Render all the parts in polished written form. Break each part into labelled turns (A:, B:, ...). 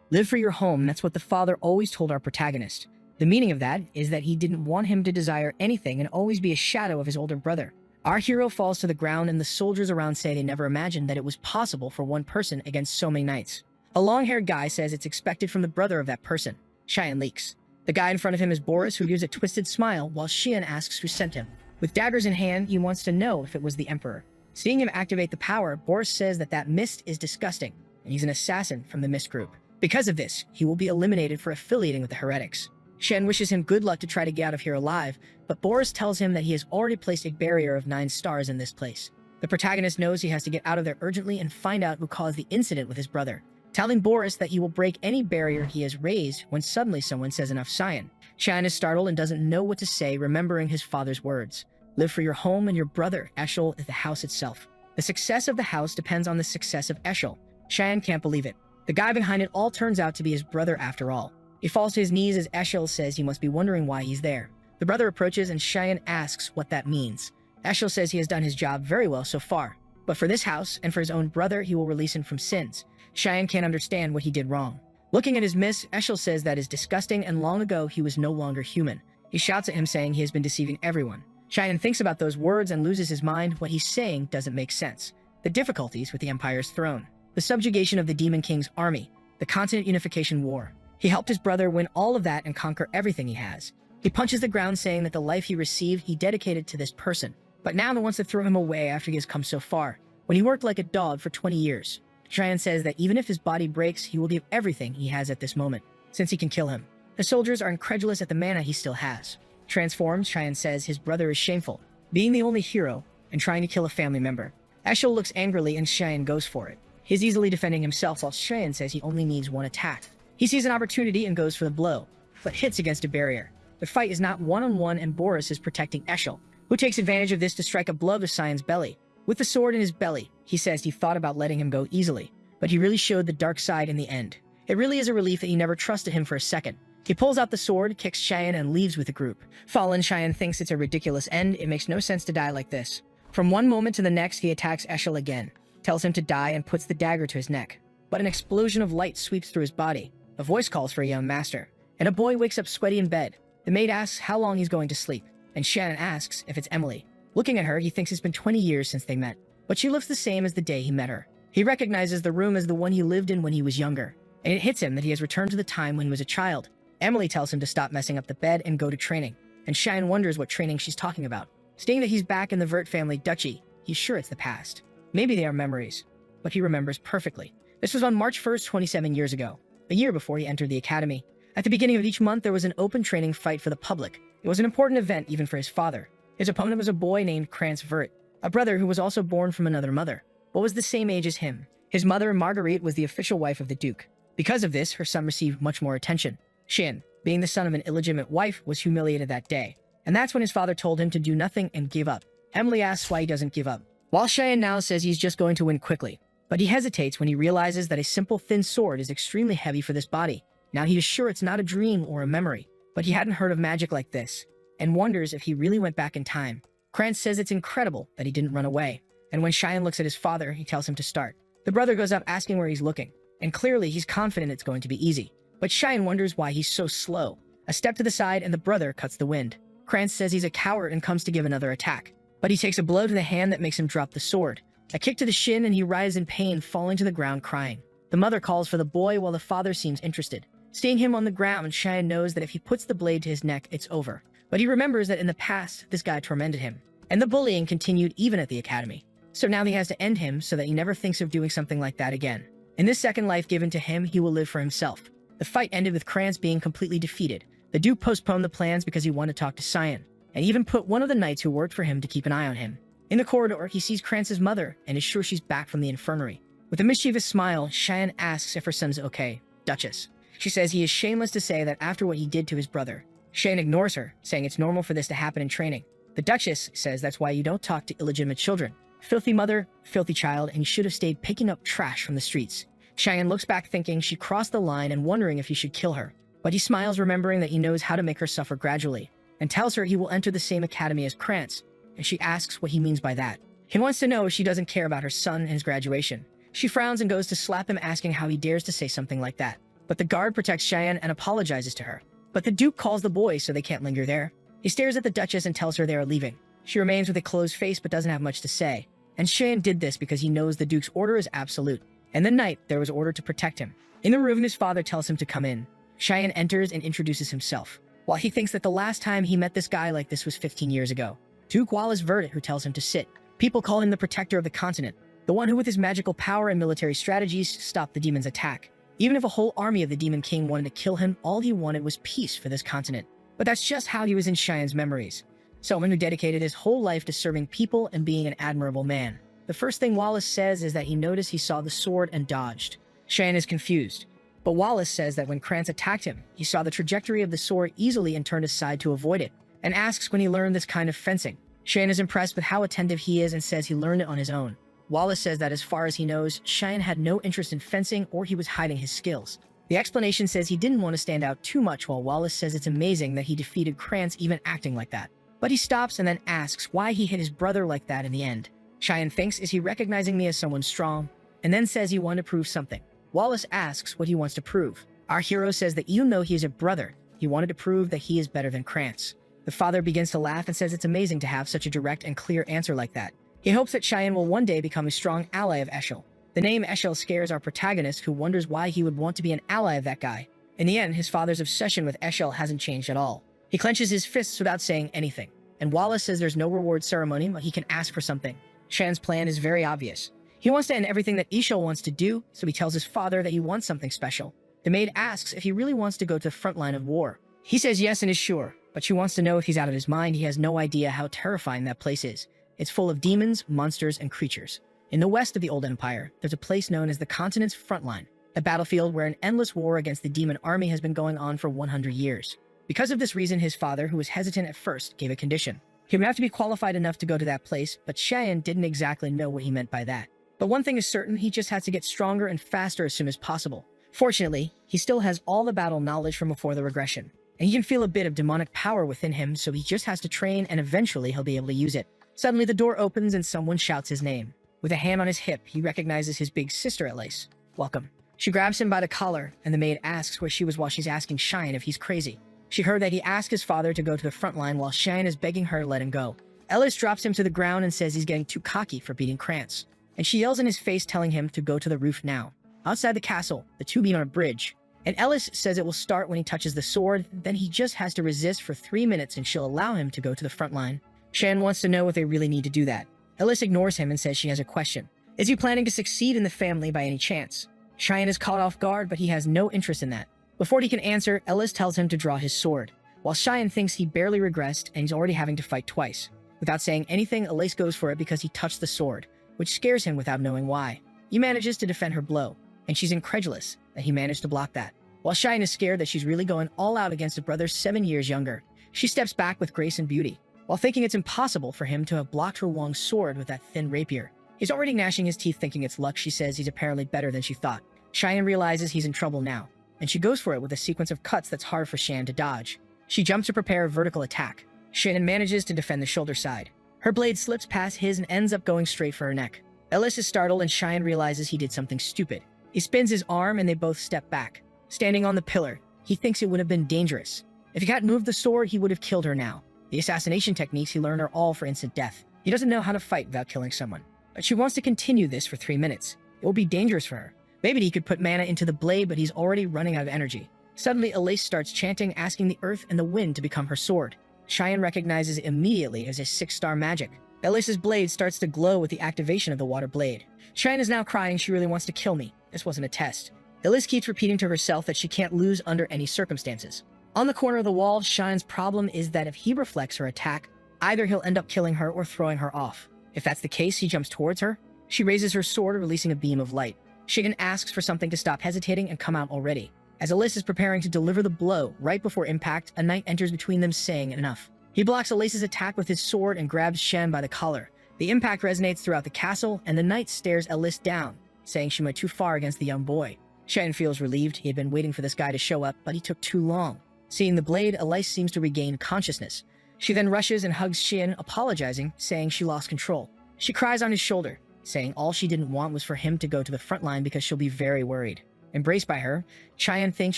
A: Live for your home, that's what the father always told our protagonist. The meaning of that is that he didn't want him to desire anything and always be a shadow of his older brother. Our hero falls to the ground and the soldiers around say they never imagined that it was possible for one person against so many knights. A long-haired guy says it's expected from the brother of that person. Cheyenne leaks. The guy in front of him is Boris, who gives a twisted smile while Cheyenne asks who sent him. With daggers in hand, he wants to know if it was the Emperor. Seeing him activate the power, Boris says that mist is disgusting, and he's an assassin from the Mist group. Because of this, he will be eliminated for affiliating with the heretics. Shen wishes him good luck to try to get out of here alive, but Boris tells him that he has already placed a barrier of 9 stars in this place. The protagonist knows he has to get out of there urgently and find out who caused the incident with his brother, telling Boris that he will break any barrier he has raised when suddenly someone says enough Cyan. Shan is startled and doesn't know what to say, remembering his father's words. Live for your home and your brother. Eshel is the house itself. The success of the house depends on the success of Eshel. Shan can't believe it. The guy behind it all turns out to be his brother after all. He falls to his knees as Eshel says he must be wondering why he's there. The brother approaches and Cheyenne asks what that means. Eshel says he has done his job very well so far, but for this house and for his own brother, he will release him from sins. Cheyenne can't understand what he did wrong. Looking at his miss, Eshel says that is disgusting and long ago he was no longer human. He shouts at him saying he has been deceiving everyone. Cheyenne thinks about those words and loses his mind. What he's saying doesn't make sense. The difficulties with the Empire's throne, the subjugation of the Demon King's army, the continent unification war. He helped his brother win all of that and conquer everything he has. He punches the ground saying that the life he received he dedicated to this person, but now he wants to throw him away after he has come so far, when he worked like a dog for 20 years. Cheyenne says that even if his body breaks, he will give everything he has at this moment, since he can kill him. The soldiers are incredulous at the mana he still has. Transformed, Cheyenne says his brother is shameful, being the only hero and trying to kill a family member. Eshel looks angrily and Cheyenne goes for it. He's easily defending himself while Cheyenne says he only needs one attack. He sees an opportunity and goes for the blow, but hits against a barrier. The fight is not one-on-one and Boris is protecting Eshel, who takes advantage of this to strike a blow to Cheyenne's belly. With the sword in his belly, he says he thought about letting him go easily, but he really showed the dark side in the end. It really is a relief that he never trusted him for a second. He pulls out the sword, kicks Cheyenne, and leaves with the group. Fallen, Cheyenne thinks it's a ridiculous end. It makes no sense to die like this. From one moment to the next, he attacks Eshel again, tells him to die, and puts the dagger to his neck. But an explosion of light sweeps through his body. A voice calls for a young master, and a boy wakes up sweaty in bed. The maid asks how long he's going to sleep, and Shannon asks if it's Emily. Looking at her, he thinks it's been 20 years since they met, but she looks the same as the day he met her. He recognizes the room as the one he lived in when he was younger, and it hits him that he has returned to the time when he was a child. Emily tells him to stop messing up the bed and go to training, and Shannon wonders what training she's talking about. Stating that he's back in the Vert family duchy, he's sure it's the past. Maybe they are memories, but he remembers perfectly. This was on March 1st, 27 years ago, a year before he entered the academy. At the beginning of each month, there was an open training fight for the public. It was an important event even for his father. His opponent was a boy named Krantz Vert, a brother who was also born from another mother, but was the same age as him. His mother, Marguerite, was the official wife of the Duke. Because of this, her son received much more attention. Shin, being the son of an illegitimate wife, was humiliated that day, and that's when his father told him to do nothing and give up. Emily asks why he doesn't give up, while Cheyenne now says he's just going to win quickly. But he hesitates when he realizes that a simple thin sword is extremely heavy for this body. Now he is sure it's not a dream or a memory, but he hadn't heard of magic like this, and wonders if he really went back in time. Krantz says it's incredible that he didn't run away, and when Cheyenne looks at his father, he tells him to start. The brother goes up asking where he's looking, and clearly he's confident it's going to be easy. But Cheyenne wonders why he's so slow. A step to the side and the brother cuts the wind. Krantz says he's a coward and comes to give another attack, but he takes a blow to the hand that makes him drop the sword. A kick to the shin and he writhes in pain, falling to the ground crying. The mother calls for the boy while the father seems interested. Seeing him on the ground, Cheyenne knows that if he puts the blade to his neck, it's over. But he remembers that in the past, this guy tormented him, and the bullying continued even at the academy. So now he has to end him so that he never thinks of doing something like that again. In this second life given to him, he will live for himself. The fight ended with Krantz being completely defeated. The Duke postponed the plans because he wanted to talk to Cyan, and even put one of the knights who worked for him to keep an eye on him. In the corridor, he sees Krantz's mother and is sure she's back from the infirmary. With a mischievous smile, Cheyenne asks if her son's okay. Duchess. She says he is shameless to say that after what he did to his brother. Cheyenne ignores her, saying it's normal for this to happen in training. The Duchess says that's why you don't talk to illegitimate children. Filthy mother, filthy child, and he should have stayed picking up trash from the streets. Cheyenne looks back thinking she crossed the line and wondering if he should kill her. But he smiles, remembering that he knows how to make her suffer gradually, and tells her he will enter the same academy as Krantz, and she asks what he means by that. He wants to know if she doesn't care about her son and his graduation. She frowns and goes to slap him, asking how he dares to say something like that. But the guard protects Cheyenne and apologizes to her. But the Duke calls the boys so they can't linger there. He stares at the Duchess and tells her they are leaving. She remains with a closed face but doesn't have much to say. And Cheyenne did this because he knows the Duke's order is absolute. And the night, there was ordered to protect him. In the room, his father tells him to come in. Cheyenne enters and introduces himself. While he thinks that the last time he met this guy like this was 15 years ago. Duke Wallace Verdit, who tells him to sit. People call him the protector of the continent. The one who with his magical power and military strategies stopped the demon's attack. Even if a whole army of the Demon King wanted to kill him, all he wanted was peace for this continent. But that's just how he was in Cheyenne's memories. Someone who dedicated his whole life to serving people and being an admirable man. The first thing Wallace says is that he noticed he saw the sword and dodged. Cheyenne is confused. But Wallace says that when Krantz attacked him, he saw the trajectory of the sword easily and turned aside to avoid it, and asks when he learned this kind of fencing. Cheyenne is impressed with how attentive he is and says he learned it on his own. Wallace says that as far as he knows, Cheyenne had no interest in fencing or he was hiding his skills. The explanation says he didn't want to stand out too much, while Wallace says it's amazing that he defeated Krantz even acting like that. But he stops and then asks why he hit his brother like that in the end. Cheyenne thinks, is he recognizing me as someone strong? And then says he wanted to prove something. Wallace asks what he wants to prove. Our hero says that even though he is a brother, he wanted to prove that he is better than Krantz. The father begins to laugh and says it's amazing to have such a direct and clear answer like that. He hopes that Cheyenne will one day become a strong ally of Eshel. The name Eshel scares our protagonist, who wonders why he would want to be an ally of that guy. In the end, his father's obsession with Eshel hasn't changed at all. He clenches his fists without saying anything. And Wallace says there's no reward ceremony, but he can ask for something. Cheyenne's plan is very obvious. He wants to end everything that Eshel wants to do, so he tells his father that he wants something special. The maid asks if he really wants to go to the front line of war. He says yes and is sure, but she wants to know if he's out of his mind. He has no idea how terrifying that place is. It's full of demons, monsters, and creatures. In the west of the Old Empire, there's a place known as the continent's front line, a battlefield where an endless war against the demon army has been going on for 100 years. Because of this reason, his father, who was hesitant at first, gave a condition. He would have to be qualified enough to go to that place, but Cheyenne didn't exactly know what he meant by that. But one thing is certain, he just has to get stronger and faster as soon as possible. Fortunately, he still has all the battle knowledge from before the regression, and he can feel a bit of demonic power within him, so he just has to train and eventually he'll be able to use it. Suddenly the door opens and someone shouts his name. With a hand on his hip, he recognizes his big sister Elise. Welcome. She grabs him by the collar, and the maid asks where she was while she's asking Cheyenne if he's crazy. She heard that he asked his father to go to the front line while Cheyenne is begging her to let him go. Ellis drops him to the ground and says he's getting too cocky for beating Krantz. And she yells in his face telling him to go to the roof now. Outside the castle, the two meet on a bridge. And Ellis says it will start when he touches the sword, then he just has to resist for 3 minutes and she'll allow him to go to the front line. Cheyenne wants to know if they really need to do that. Ellis ignores him and says she has a question. Is he planning to succeed in the family by any chance? Cheyenne is caught off guard, but he has no interest in that. Before he can answer, Ellis tells him to draw his sword. While Cheyenne thinks he barely regressed and he's already having to fight twice. Without saying anything, Elise goes for it because he touched the sword, which scares him without knowing why. He manages to defend her blow, and she's incredulous that he managed to block that. While Cheyenne is scared that she's really going all out against a brother 7 years younger, she steps back with grace and beauty, while thinking it's impossible for him to have blocked her long sword with that thin rapier. He's already gnashing his teeth thinking it's luck. She says he's apparently better than she thought. Cheyenne realizes he's in trouble now, and she goes for it with a sequence of cuts that's hard for Cheyenne to dodge. She jumps to prepare a vertical attack. Cheyenne manages to defend the shoulder side. Her blade slips past his and ends up going straight for her neck. Ellis is startled and Cheyenne realizes he did something stupid. He spins his arm and they both step back. Standing on the pillar, he thinks it would have been dangerous. If he hadn't moved the sword, he would have killed her now. The assassination techniques he learned are all for instant death. He doesn't know how to fight without killing someone. But she wants to continue this for 3 minutes. It will be dangerous for her. Maybe he could put mana into the blade, but he's already running out of energy. Suddenly, Elise starts chanting, asking the earth and the wind to become her sword. Cheyenne recognizes it immediately as a 6-star magic. Elise's blade starts to glow with the activation of the water blade. Cheyenne is now crying. She really wants to kill me. This wasn't a test. Elise keeps repeating to herself that she can't lose under any circumstances. On the corner of the wall, Cheyenne's problem is that if he reflects her attack, either he'll end up killing her or throwing her off. If that's the case, he jumps towards her. She raises her sword, releasing a beam of light. Cheyenne asks for something to stop hesitating and come out already. As Elise is preparing to deliver the blow, right before impact, a knight enters between them, saying enough. He blocks Elise's attack with his sword and grabs Cheyenne by the collar. The impact resonates throughout the castle, and the knight stares Elise down, saying she went too far against the young boy. Cheyenne feels relieved. He had been waiting for this guy to show up, but he took too long. Seeing the blade, Elise seems to regain consciousness. She then rushes and hugs Cheyenne, apologizing, saying she lost control. She cries on his shoulder, saying all she didn't want was for him to go to the front line because she'll be very worried. Embraced by her, Cheyenne thinks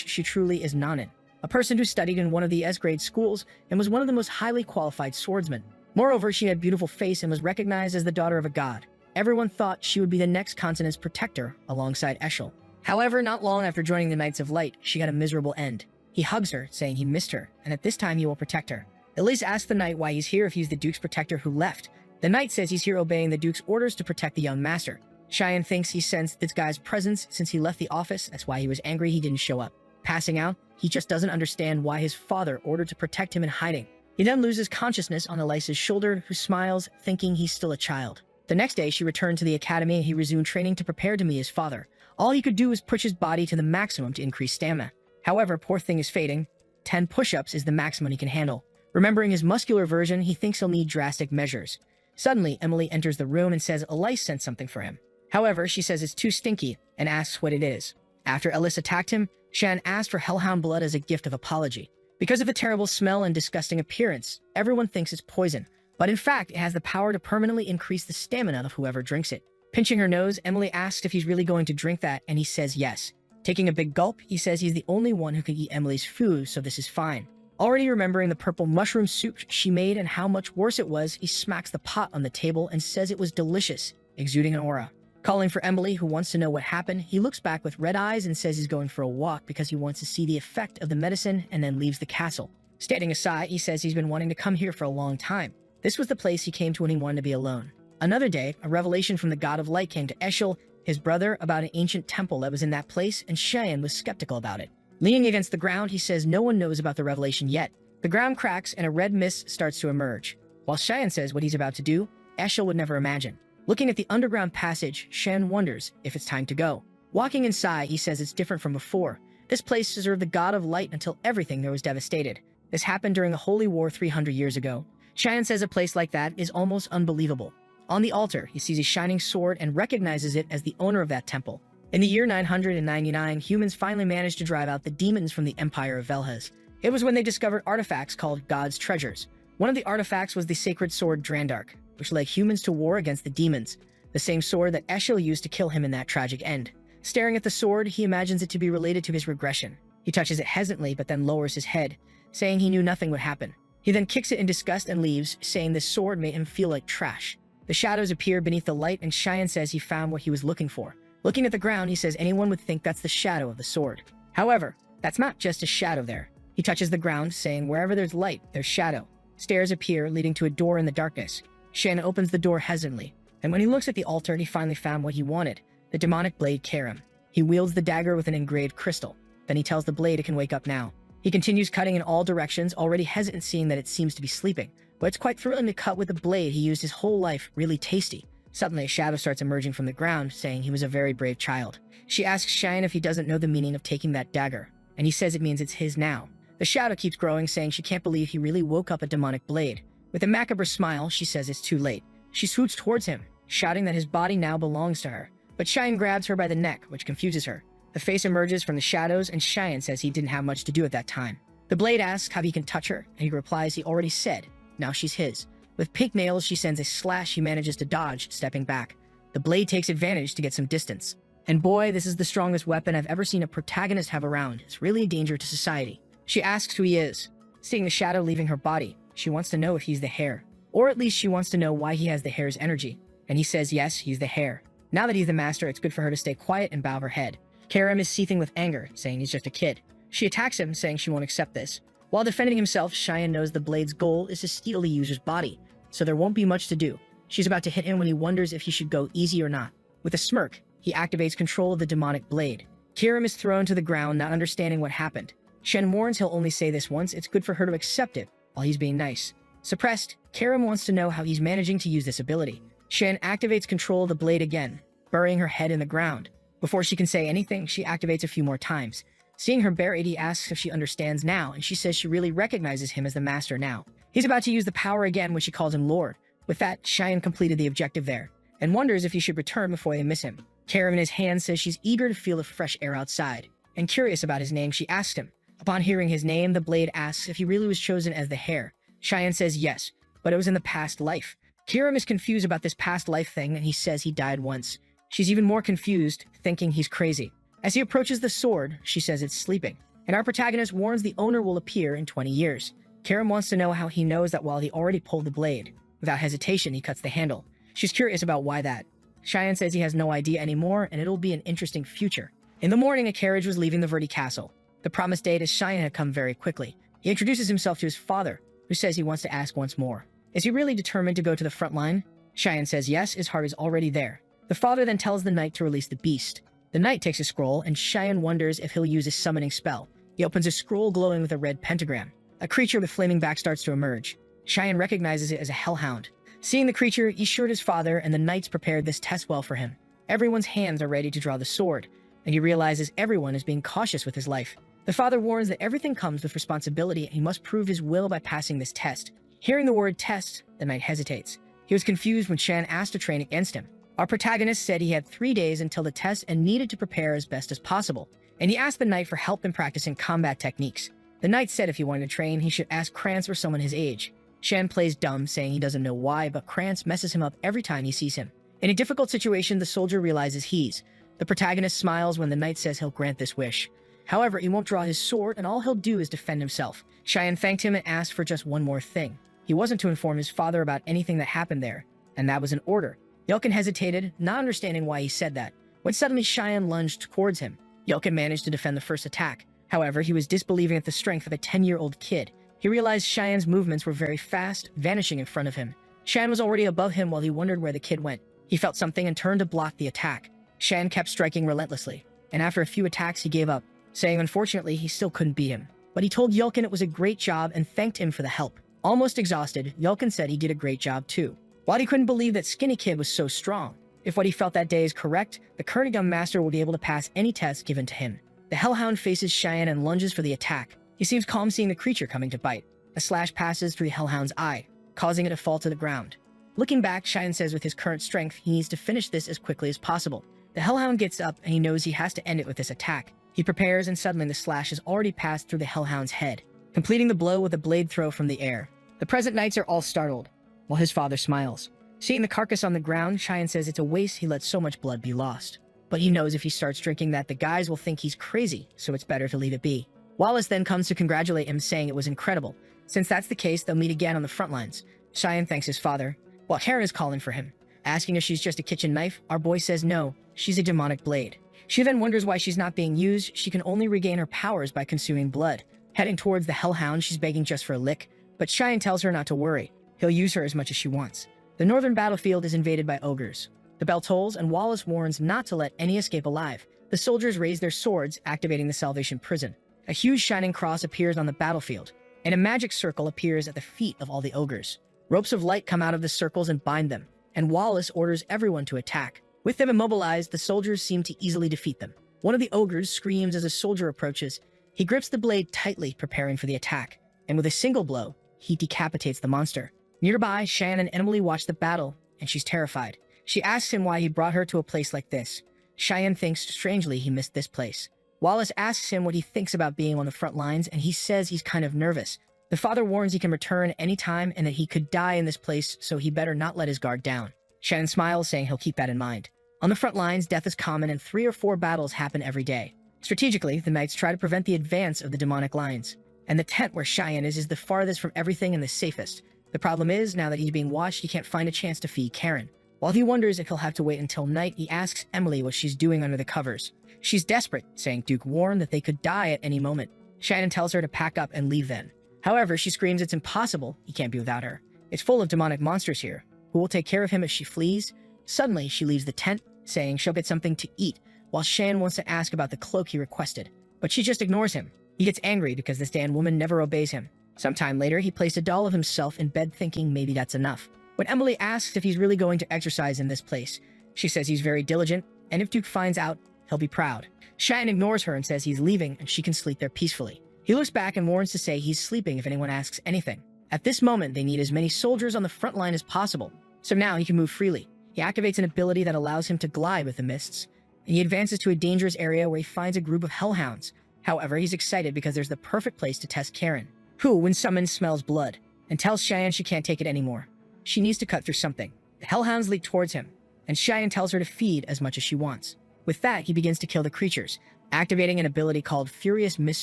A: she truly is Nanin, a person who studied in one of the S-grade schools and was one of the most highly qualified swordsmen. Moreover, she had a beautiful face and was recognized as the daughter of a god. Everyone thought she would be the next continent's protector alongside Eshel. However, not long after joining the Knights of Light, she got a miserable end. He hugs her, saying he missed her, and at this time he will protect her. Elise asks the knight why he's here if he's the Duke's protector who left. The knight says he's here obeying the Duke's orders to protect the young master. Cheyenne thinks he sensed this guy's presence since he left the office. That's why he was angry he didn't show up. Passing out, he just doesn't understand why his father ordered to protect him in hiding. He then loses consciousness on Elise's shoulder, who smiles, thinking he's still a child. The next day, she returned to the academy and he resumed training to prepare to meet his father. All he could do was push his body to the maximum to increase stamina. However, poor thing is fading. 10 push-ups is the maximum he can handle. Remembering his muscular version, he thinks he'll need drastic measures. Suddenly, Emily enters the room and says Elise sent something for him. However, she says it's too stinky and asks what it is. After Elise attacked him, Shan asked for hellhound blood as a gift of apology. Because of the terrible smell and disgusting appearance, everyone thinks it's poison, but in fact, it has the power to permanently increase the stamina of whoever drinks it. Pinching her nose, Emily asks if he's really going to drink that, and he says yes. Taking a big gulp, he says he's the only one who can eat Emily's food, so this is fine. Already remembering the purple mushroom soup she made and how much worse it was, he smacks the pot on the table and says it was delicious, exuding an aura. Calling for Emily, who wants to know what happened, he looks back with red eyes and says he's going for a walk because he wants to see the effect of the medicine and then leaves the castle. Standing aside, he says he's been wanting to come here for a long time. This was the place he came to when he wanted to be alone. Another day, a revelation from the God of Light came to Eshel, his brother, about an ancient temple that was in that place, and Cheyenne was skeptical about it. Leaning against the ground, he says no one knows about the revelation yet. The ground cracks and a red mist starts to emerge. While Cheyenne says what he's about to do, Eshel would never imagine. Looking at the underground passage, Shen wonders if it's time to go. Walking inside, he says it's different from before. This place served the God of Light until everything there was devastated. This happened during the Holy War 300 years ago. Cheyenne says a place like that is almost unbelievable. On the altar, he sees a shining sword and recognizes it as the owner of that temple. In the year 999, humans finally managed to drive out the demons from the Empire of Velhas. It was when they discovered artifacts called God's Treasures. One of the artifacts was the sacred sword Drandark, which led humans to war against the demons, the same sword that Eshel used to kill him in that tragic end. Staring at the sword, he imagines it to be related to his regression. He touches it hesitantly but then lowers his head, saying he knew nothing would happen. He then kicks it in disgust and leaves, saying this sword made him feel like trash. The shadows appear beneath the light and Cheyenne says he found what he was looking for. Looking at the ground, he says anyone would think that's the shadow of the sword. However, that's not just a shadow there. He touches the ground, saying wherever there's light, there's shadow. Stairs appear, leading to a door in the darkness. Shannon opens the door hesitantly, and when he looks at the altar, he finally found what he wanted, the demonic blade Karam. He wields the dagger with an engraved crystal. Then he tells the blade it can wake up now. He continues cutting in all directions, already hesitant seeing that it seems to be sleeping. But it's quite thrilling to cut with the blade he used his whole life, really tasty. Suddenly, a shadow starts emerging from the ground, saying he was a very brave child. She asks Cheyenne if he doesn't know the meaning of taking that dagger, and he says it means it's his now. The shadow keeps growing, saying she can't believe he really woke up a demonic blade. With a macabre smile, she says it's too late. She swoops towards him, shouting that his body now belongs to her. But Cheyenne grabs her by the neck, which confuses her. The face emerges from the shadows, and Cheyenne says he didn't have much to do at that time. The blade asks how he can touch her, and he replies he already said. Now she's his. With pink nails, she sends a slash he manages to dodge, stepping back. The blade takes advantage to get some distance. And boy, this is the strongest weapon I've ever seen a protagonist have around. It's really a danger to society. She asks who he is. Seeing the shadow leaving her body, she wants to know if he's the hare. Or at least she wants to know why he has the hare's energy. And he says yes, he's the hare. Now that he's the master, it's good for her to stay quiet and bow her head. Karam is seething with anger, saying he's just a kid. She attacks him, saying she won't accept this. While defending himself, Cheyenne knows the blade's goal is to steal the user's body, so there won't be much to do. She's about to hit him when he wonders if he should go easy or not. With a smirk, he activates control of the demonic blade. Karam is thrown to the ground, not understanding what happened. Shen warns he'll only say this once, it's good for her to accept it, while he's being nice. Suppressed, Karam wants to know how he's managing to use this ability. Shen activates control of the blade again, burying her head in the ground. Before she can say anything, she activates a few more times. Seeing her buried, he asks if she understands now, and she says she really recognizes him as the master now. He's about to use the power again when she calls him Lord. With that, Cheyenne completed the objective there, and wonders if he should return before they miss him. Karam in his hand says she's eager to feel the fresh air outside, and curious about his name, she asks him. Upon hearing his name, the blade asks if he really was chosen as the hare. Cheyenne says yes, but it was in the past life. Karam is confused about this past life thing, and he says he died once. She's even more confused, thinking he's crazy. As he approaches the sword, she says it's sleeping, and our protagonist warns the owner will appear in 20 years. Karen wants to know how he knows that while he already pulled the blade. Without hesitation, he cuts the handle. She's curious about why that. Cheyenne says he has no idea anymore, and it'll be an interesting future. In the morning, a carriage was leaving the Verde Castle. The promised date as Cheyenne had come very quickly. He introduces himself to his father, who says he wants to ask once more. Is he really determined to go to the front line? Cheyenne says yes, his heart is already there. The father then tells the knight to release the beast. The knight takes a scroll, and Cheyenne wonders if he'll use a summoning spell. He opens a scroll glowing with a red pentagram. A creature with flaming back starts to emerge. Cheyenne recognizes it as a hellhound. Seeing the creature, he assured his father, and the knights prepared this test well for him. Everyone's hands are ready to draw the sword, and he realizes everyone is being cautious with his life. The father warns that everything comes with responsibility, and he must prove his will by passing this test. Hearing the word test, the knight hesitates. He was confused when Cheyenne asked to train against him. Our protagonist said he had 3 days until the test and needed to prepare as best as possible, and he asked the knight for help in practicing combat techniques. The knight said if he wanted to train, he should ask Krantz or someone his age. Cheyenne plays dumb, saying he doesn't know why, but Krantz messes him up every time he sees him. In a difficult situation, the soldier realizes he's. The protagonist smiles when the knight says he'll grant this wish. However, he won't draw his sword, and all he'll do is defend himself. Cheyenne thanked him and asked for just one more thing. He wasn't to inform his father about anything that happened there, and that was an order. Yelkin hesitated, not understanding why he said that, when suddenly Cheyenne lunged towards him. Yelkin managed to defend the first attack. However, he was disbelieving at the strength of a 10-year-old kid. He realized Cheyenne's movements were very fast, vanishing in front of him. Cheyenne was already above him while he wondered where the kid went. He felt something and turned to block the attack. Cheyenne kept striking relentlessly, and after a few attacks he gave up, saying unfortunately he still couldn't beat him. But he told Yelkin it was a great job and thanked him for the help. Almost exhausted, Yelkin said he did a great job too. While he couldn't believe that Skinny Kid was so strong, if what he felt that day is correct, the Kernigum Master will be able to pass any test given to him. The Hellhound faces Cheyenne and lunges for the attack. He seems calm seeing the creature coming to bite. A slash passes through the Hellhound's eye, causing it to fall to the ground. Looking back, Cheyenne says with his current strength, he needs to finish this as quickly as possible. The Hellhound gets up and he knows he has to end it with this attack. He prepares and suddenly the slash has already passed through the Hellhound's head, completing the blow with a blade throw from the air. The present knights are all startled, while his father smiles. Seeing the carcass on the ground, Cheyenne says it's a waste he let so much blood be lost. But he knows if he starts drinking that, the guys will think he's crazy, so it's better to leave it be. Wallace then comes to congratulate him, saying it was incredible. Since that's the case, they'll meet again on the front lines. Cheyenne thanks his father, while Karen is calling for him. Asking if she's just a kitchen knife, our boy says no, she's a demonic blade. She then wonders why she's not being used. She can only regain her powers by consuming blood. Heading towards the Hellhound, she's begging just for a lick, but Cheyenne tells her not to worry. He'll use her as much as she wants. The northern battlefield is invaded by ogres. The bell tolls, and Wallace warns not to let any escape alive. The soldiers raise their swords, activating the Salvation Prison. A huge shining cross appears on the battlefield, and a magic circle appears at the feet of all the ogres. Ropes of light come out of the circles and bind them, and Wallace orders everyone to attack. With them immobilized, the soldiers seem to easily defeat them. One of the ogres screams as a soldier approaches. He grips the blade tightly, preparing for the attack, and with a single blow, he decapitates the monster. Nearby, Cheyenne and Emily watch the battle, and she's terrified. She asks him why he brought her to a place like this. Cheyenne thinks strangely he missed this place. Wallace asks him what he thinks about being on the front lines, and he says he's kind of nervous. The father warns he can return any time and that he could die in this place, so he better not let his guard down. Cheyenne smiles, saying he'll keep that in mind. On the front lines, death is common and 3 or 4 battles happen every day. Strategically, the knights try to prevent the advance of the demonic lines, and the tent where Cheyenne is the farthest from everything and the safest. The problem is, now that he's being watched, he can't find a chance to feed Karen. While he wonders if he'll have to wait until night, he asks Emily what she's doing under the covers. She's desperate, saying Duke warned that they could die at any moment. Shannon tells her to pack up and leave then. However, she screams it's impossible, he can't be without her. It's full of demonic monsters here, who will take care of him if she flees. Suddenly, she leaves the tent, saying she'll get something to eat, while Shan wants to ask about the cloak he requested. But she just ignores him. He gets angry because this damn woman never obeys him. Sometime later, he placed a doll of himself in bed thinking maybe that's enough. When Emily asks if he's really going to exercise in this place, she says he's very diligent, and if Duke finds out, he'll be proud. Shannon ignores her and says he's leaving and she can sleep there peacefully. He looks back and warns to say he's sleeping if anyone asks anything. At this moment, they need as many soldiers on the front line as possible, so now he can move freely. He activates an ability that allows him to glide with the mists, and he advances to a dangerous area where he finds a group of hellhounds. However, he's excited because there's the perfect place to test Karen, who, when summoned, smells blood, and tells Cheyenne she can't take it anymore. She needs to cut through something. The hellhounds leap towards him, and Cheyenne tells her to feed as much as she wants. With that, he begins to kill the creatures, activating an ability called Furious Mist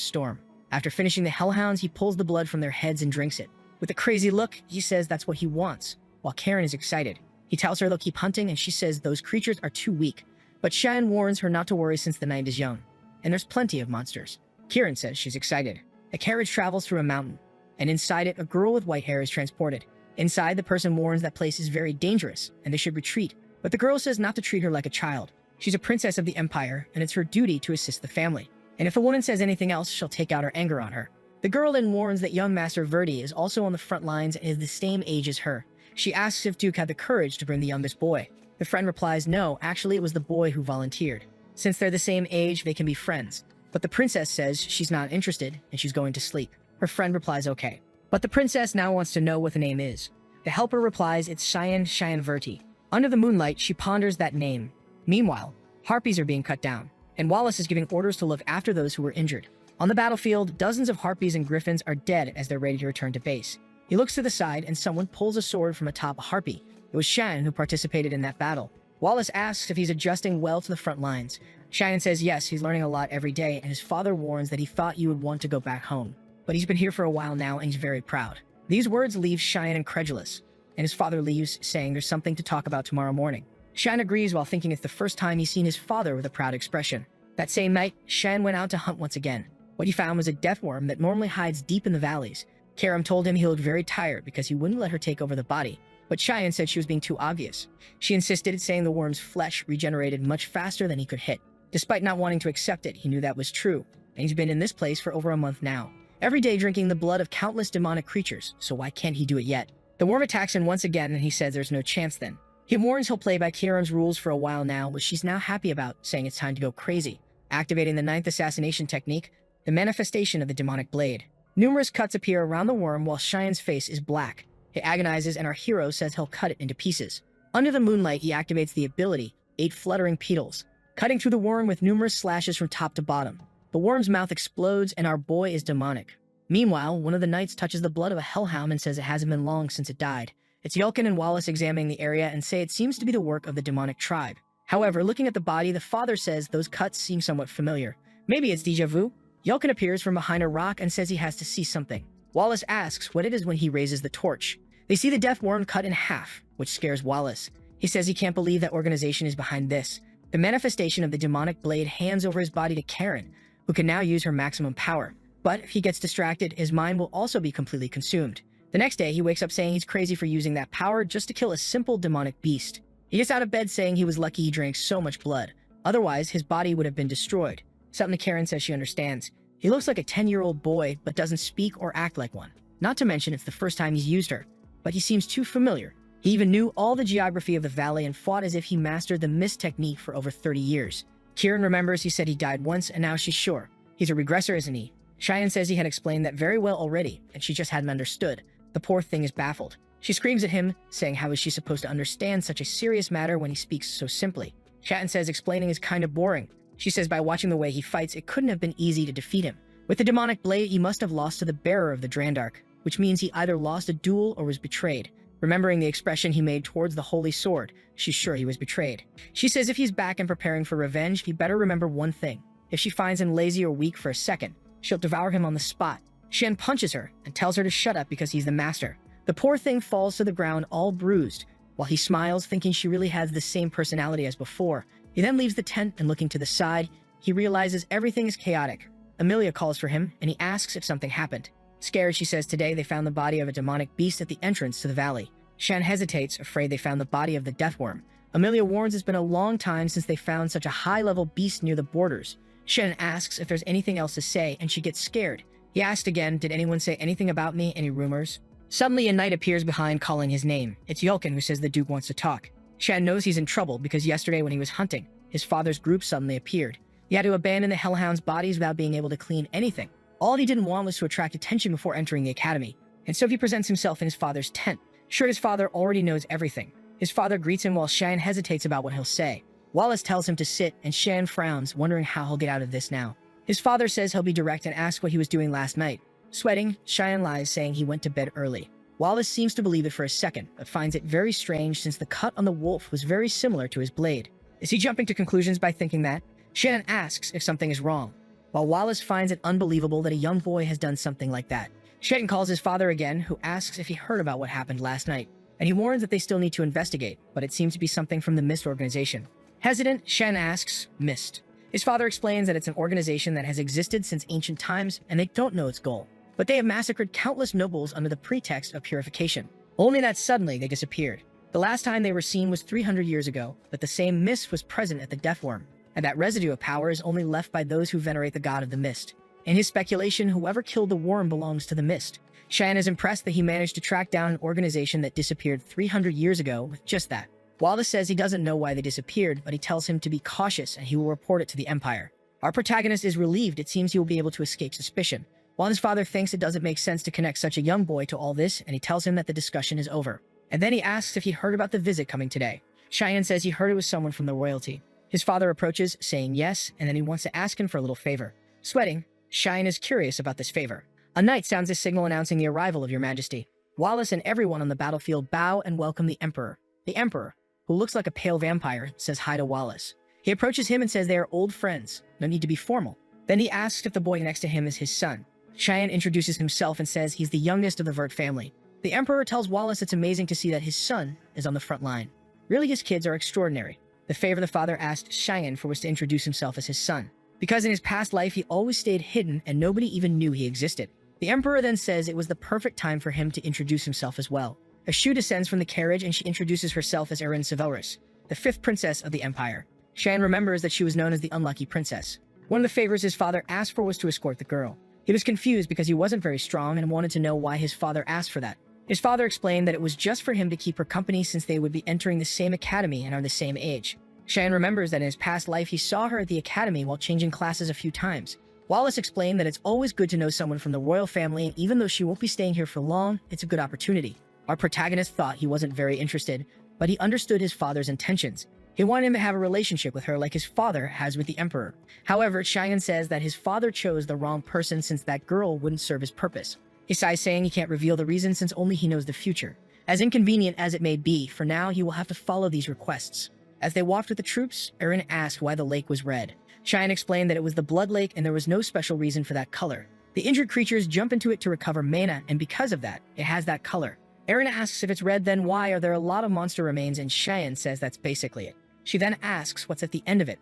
A: Storm. After finishing the hellhounds, he pulls the blood from their heads and drinks it. With a crazy look, he says that's what he wants, while Karen is excited. He tells her they'll keep hunting, and she says those creatures are too weak. But Cheyenne warns her not to worry since the night is young, and there's plenty of monsters. Kieran says she's excited. A carriage travels through a mountain, and inside it, a girl with white hair is transported. Inside, the person warns that place is very dangerous, and they should retreat. But the girl says not to treat her like a child. She's a princess of the Empire, and it's her duty to assist the family. And if the woman says anything else, she'll take out her anger on her. The girl then warns that young Master Verdi is also on the front lines and is the same age as her. She asks if Duke had the courage to bring the youngest boy. The friend replies no, actually it was the boy who volunteered. Since they're the same age, they can be friends. But the princess says she's not interested, and she's going to sleep. Her friend replies okay. But the princess now wants to know what the name is. The helper replies it's Cheyenne Verti. Under the moonlight, she ponders that name. Meanwhile, harpies are being cut down, and Wallace is giving orders to look after those who were injured. On the battlefield, dozens of harpies and griffins are dead as they're ready to return to base. He looks to the side, and someone pulls a sword from atop a harpy. It was Shan who participated in that battle. Wallace asks if he's adjusting well to the front lines. Shannon says yes, he's learning a lot every day, and his father warns that he thought you would want to go back home. But he's been here for a while now, and he's very proud. These words leave Cheyenne incredulous, and his father leaves, saying there's something to talk about tomorrow morning. Cheyenne agrees while thinking it's the first time he's seen his father with a proud expression. That same night, Cheyenne went out to hunt once again. What he found was a death worm that normally hides deep in the valleys. Karam told him he looked very tired because he wouldn't let her take over the body, but Cheyenne said she was being too obvious. She insisted, saying the worm's flesh regenerated much faster than he could hit. Despite not wanting to accept it, he knew that was true, and he's been in this place for over a month now, every day drinking the blood of countless demonic creatures, so why can't he do it yet? The worm attacks him once again, and he says there's no chance then. He warns he'll play by Karam's rules for a while now, which she's now happy about, saying it's time to go crazy. Activating the 9th assassination technique, the manifestation of the demonic blade. Numerous cuts appear around the worm while Cheyenne's face is black. He agonizes, and our hero says he'll cut it into pieces. Under the moonlight, he activates the ability, 8 fluttering petals, cutting through the worm with numerous slashes from top to bottom. The worm's mouth explodes, and our boy is demonic. Meanwhile, one of the knights touches the blood of a hellhound and says it hasn't been long since it died. It's Yulkin and Wallace examining the area and say it seems to be the work of the demonic tribe. However, looking at the body, the father says those cuts seem somewhat familiar. Maybe it's déjà vu? Yulkin appears from behind a rock and says he has to see something. Wallace asks what it is when he raises the torch. They see the death worm cut in half, which scares Wallace. He says he can't believe that organization is behind this. The manifestation of the demonic blade hands over his body to Karen, who can now use her maximum power. But if he gets distracted, his mind will also be completely consumed. The next day, he wakes up saying he's crazy for using that power just to kill a simple demonic beast. He gets out of bed saying he was lucky he drank so much blood. Otherwise, his body would have been destroyed. Something Karen says she understands. He looks like a 10-year-old boy, but doesn't speak or act like one. Not to mention it's the first time he's used her. But he seems too familiar. He even knew all the geography of the valley and fought as if he mastered the mist technique for over 30 years. Kieran remembers he said he died once, and now she's sure. He's a regressor, isn't he? Cheyenne says he had explained that very well already, and she just hadn't understood. The poor thing is baffled. She screams at him, saying how is she supposed to understand such a serious matter when he speaks so simply. Cheyenne says explaining is kind of boring. She says by watching the way he fights, it couldn't have been easy to defeat him. With the demonic blade, he must have lost to the bearer of the Drandark, which means he either lost a duel or was betrayed. Remembering the expression he made towards the holy sword, she's sure he was betrayed. She says if he's back and preparing for revenge, he better remember one thing. If she finds him lazy or weak for a second, she'll devour him on the spot. Shen punches her and tells her to shut up because he's the master. The poor thing falls to the ground all bruised, while he smiles, thinking she really has the same personality as before. He then leaves the tent and looking to the side, he realizes everything is chaotic. Amelia calls for him, and he asks if something happened. Scared, she says today they found the body of a demonic beast at the entrance to the valley. Shen hesitates, afraid they found the body of the deathworm. Amelia warns it's been a long time since they found such a high-level beast near the borders. Shen asks if there's anything else to say, and she gets scared. He asked again, did anyone say anything about me, any rumors? Suddenly, a knight appears behind calling his name. It's Yulkin who says the Duke wants to talk. Shen knows he's in trouble because yesterday when he was hunting, his father's group suddenly appeared. He had to abandon the hellhounds' bodies without being able to clean anything. All he didn't want was to attract attention before entering the academy, and so he presents himself in his father's tent. Sure, his father already knows everything. His father greets him while Shan hesitates about what he'll say. Wallace tells him to sit, and Shan frowns, wondering how he'll get out of this now. His father says he'll be direct and asks what he was doing last night. Sweating, Cheyenne lies, saying he went to bed early. Wallace seems to believe it for a second, but finds it very strange since the cut on the wolf was very similar to his blade. Is he jumping to conclusions by thinking that? Shannon asks if something is wrong, while Wallace finds it unbelievable that a young boy has done something like that. Shannon calls his father again, who asks if he heard about what happened last night, and he warns that they still need to investigate, but it seems to be something from the Mist organization. Hesitant, Shannon asks, Mist. His father explains that it's an organization that has existed since ancient times, and they don't know its goal. But they have massacred countless nobles under the pretext of purification. Only that suddenly they disappeared. The last time they were seen was 300 years ago, but the same mist was present at the Death Worm, and that residue of power is only left by those who venerate the god of the mist. In his speculation, whoever killed the worm belongs to the mist. Cheyenne is impressed that he managed to track down an organization that disappeared 300 years ago with just that. Wallace says he doesn't know why they disappeared, but he tells him to be cautious and he will report it to the Empire. Our protagonist is relieved. It seems he will be able to escape suspicion, while his father thinks it doesn't make sense to connect such a young boy to all this, and he tells him that the discussion is over. And then he asks if he heard about the visit coming today. Cheyenne says he heard it was someone from the royalty. His father approaches, saying yes, and then he wants to ask him for a little favor. Sweating, Cheyenne is curious about this favor. A knight sounds a signal announcing the arrival of your majesty. Wallace and everyone on the battlefield bow and welcome the Emperor. The Emperor, who looks like a pale vampire, says hi to Wallace. He approaches him and says they are old friends, no need to be formal. Then he asks if the boy next to him is his son. Cheyenne introduces himself and says he's the youngest of the Vert family. The Emperor tells Wallace it's amazing to see that his son is on the front line. Really, his kids are extraordinary. The favor the father asked Cheyenne for was to introduce himself as his son, because in his past life he always stayed hidden and nobody even knew he existed. The Emperor then says it was the perfect time for him to introduce himself as well. Ashu descends from the carriage and she introduces herself as Erin Sevelris, the 5th princess of the Empire. Cheyenne remembers that she was known as the Unlucky Princess. One of the favors his father asked for was to escort the girl. He was confused because he wasn't very strong and wanted to know why his father asked for that. His father explained that it was just for him to keep her company since they would be entering the same academy and are the same age. Cheyenne remembers that in his past life he saw her at the academy while changing classes a few times. Wallace explained that it's always good to know someone from the royal family, and even though she won't be staying here for long, it's a good opportunity. Our protagonist thought he wasn't very interested, but he understood his father's intentions. He wanted him to have a relationship with her like his father has with the Emperor. However, Cheyenne says that his father chose the wrong person since that girl wouldn't serve his purpose. He sighs, saying he can't reveal the reason since only he knows the future. As inconvenient as it may be, for now he will have to follow these requests. As they walked with the troops, Erin asked why the lake was red. Cheyenne explained that it was the blood lake and there was no special reason for that color. The injured creatures jump into it to recover mana, and because of that, it has that color. Erin asks if it's red, then why are there a lot of monster remains, and Cheyenne says that's basically it. She then asks what's at the end of it.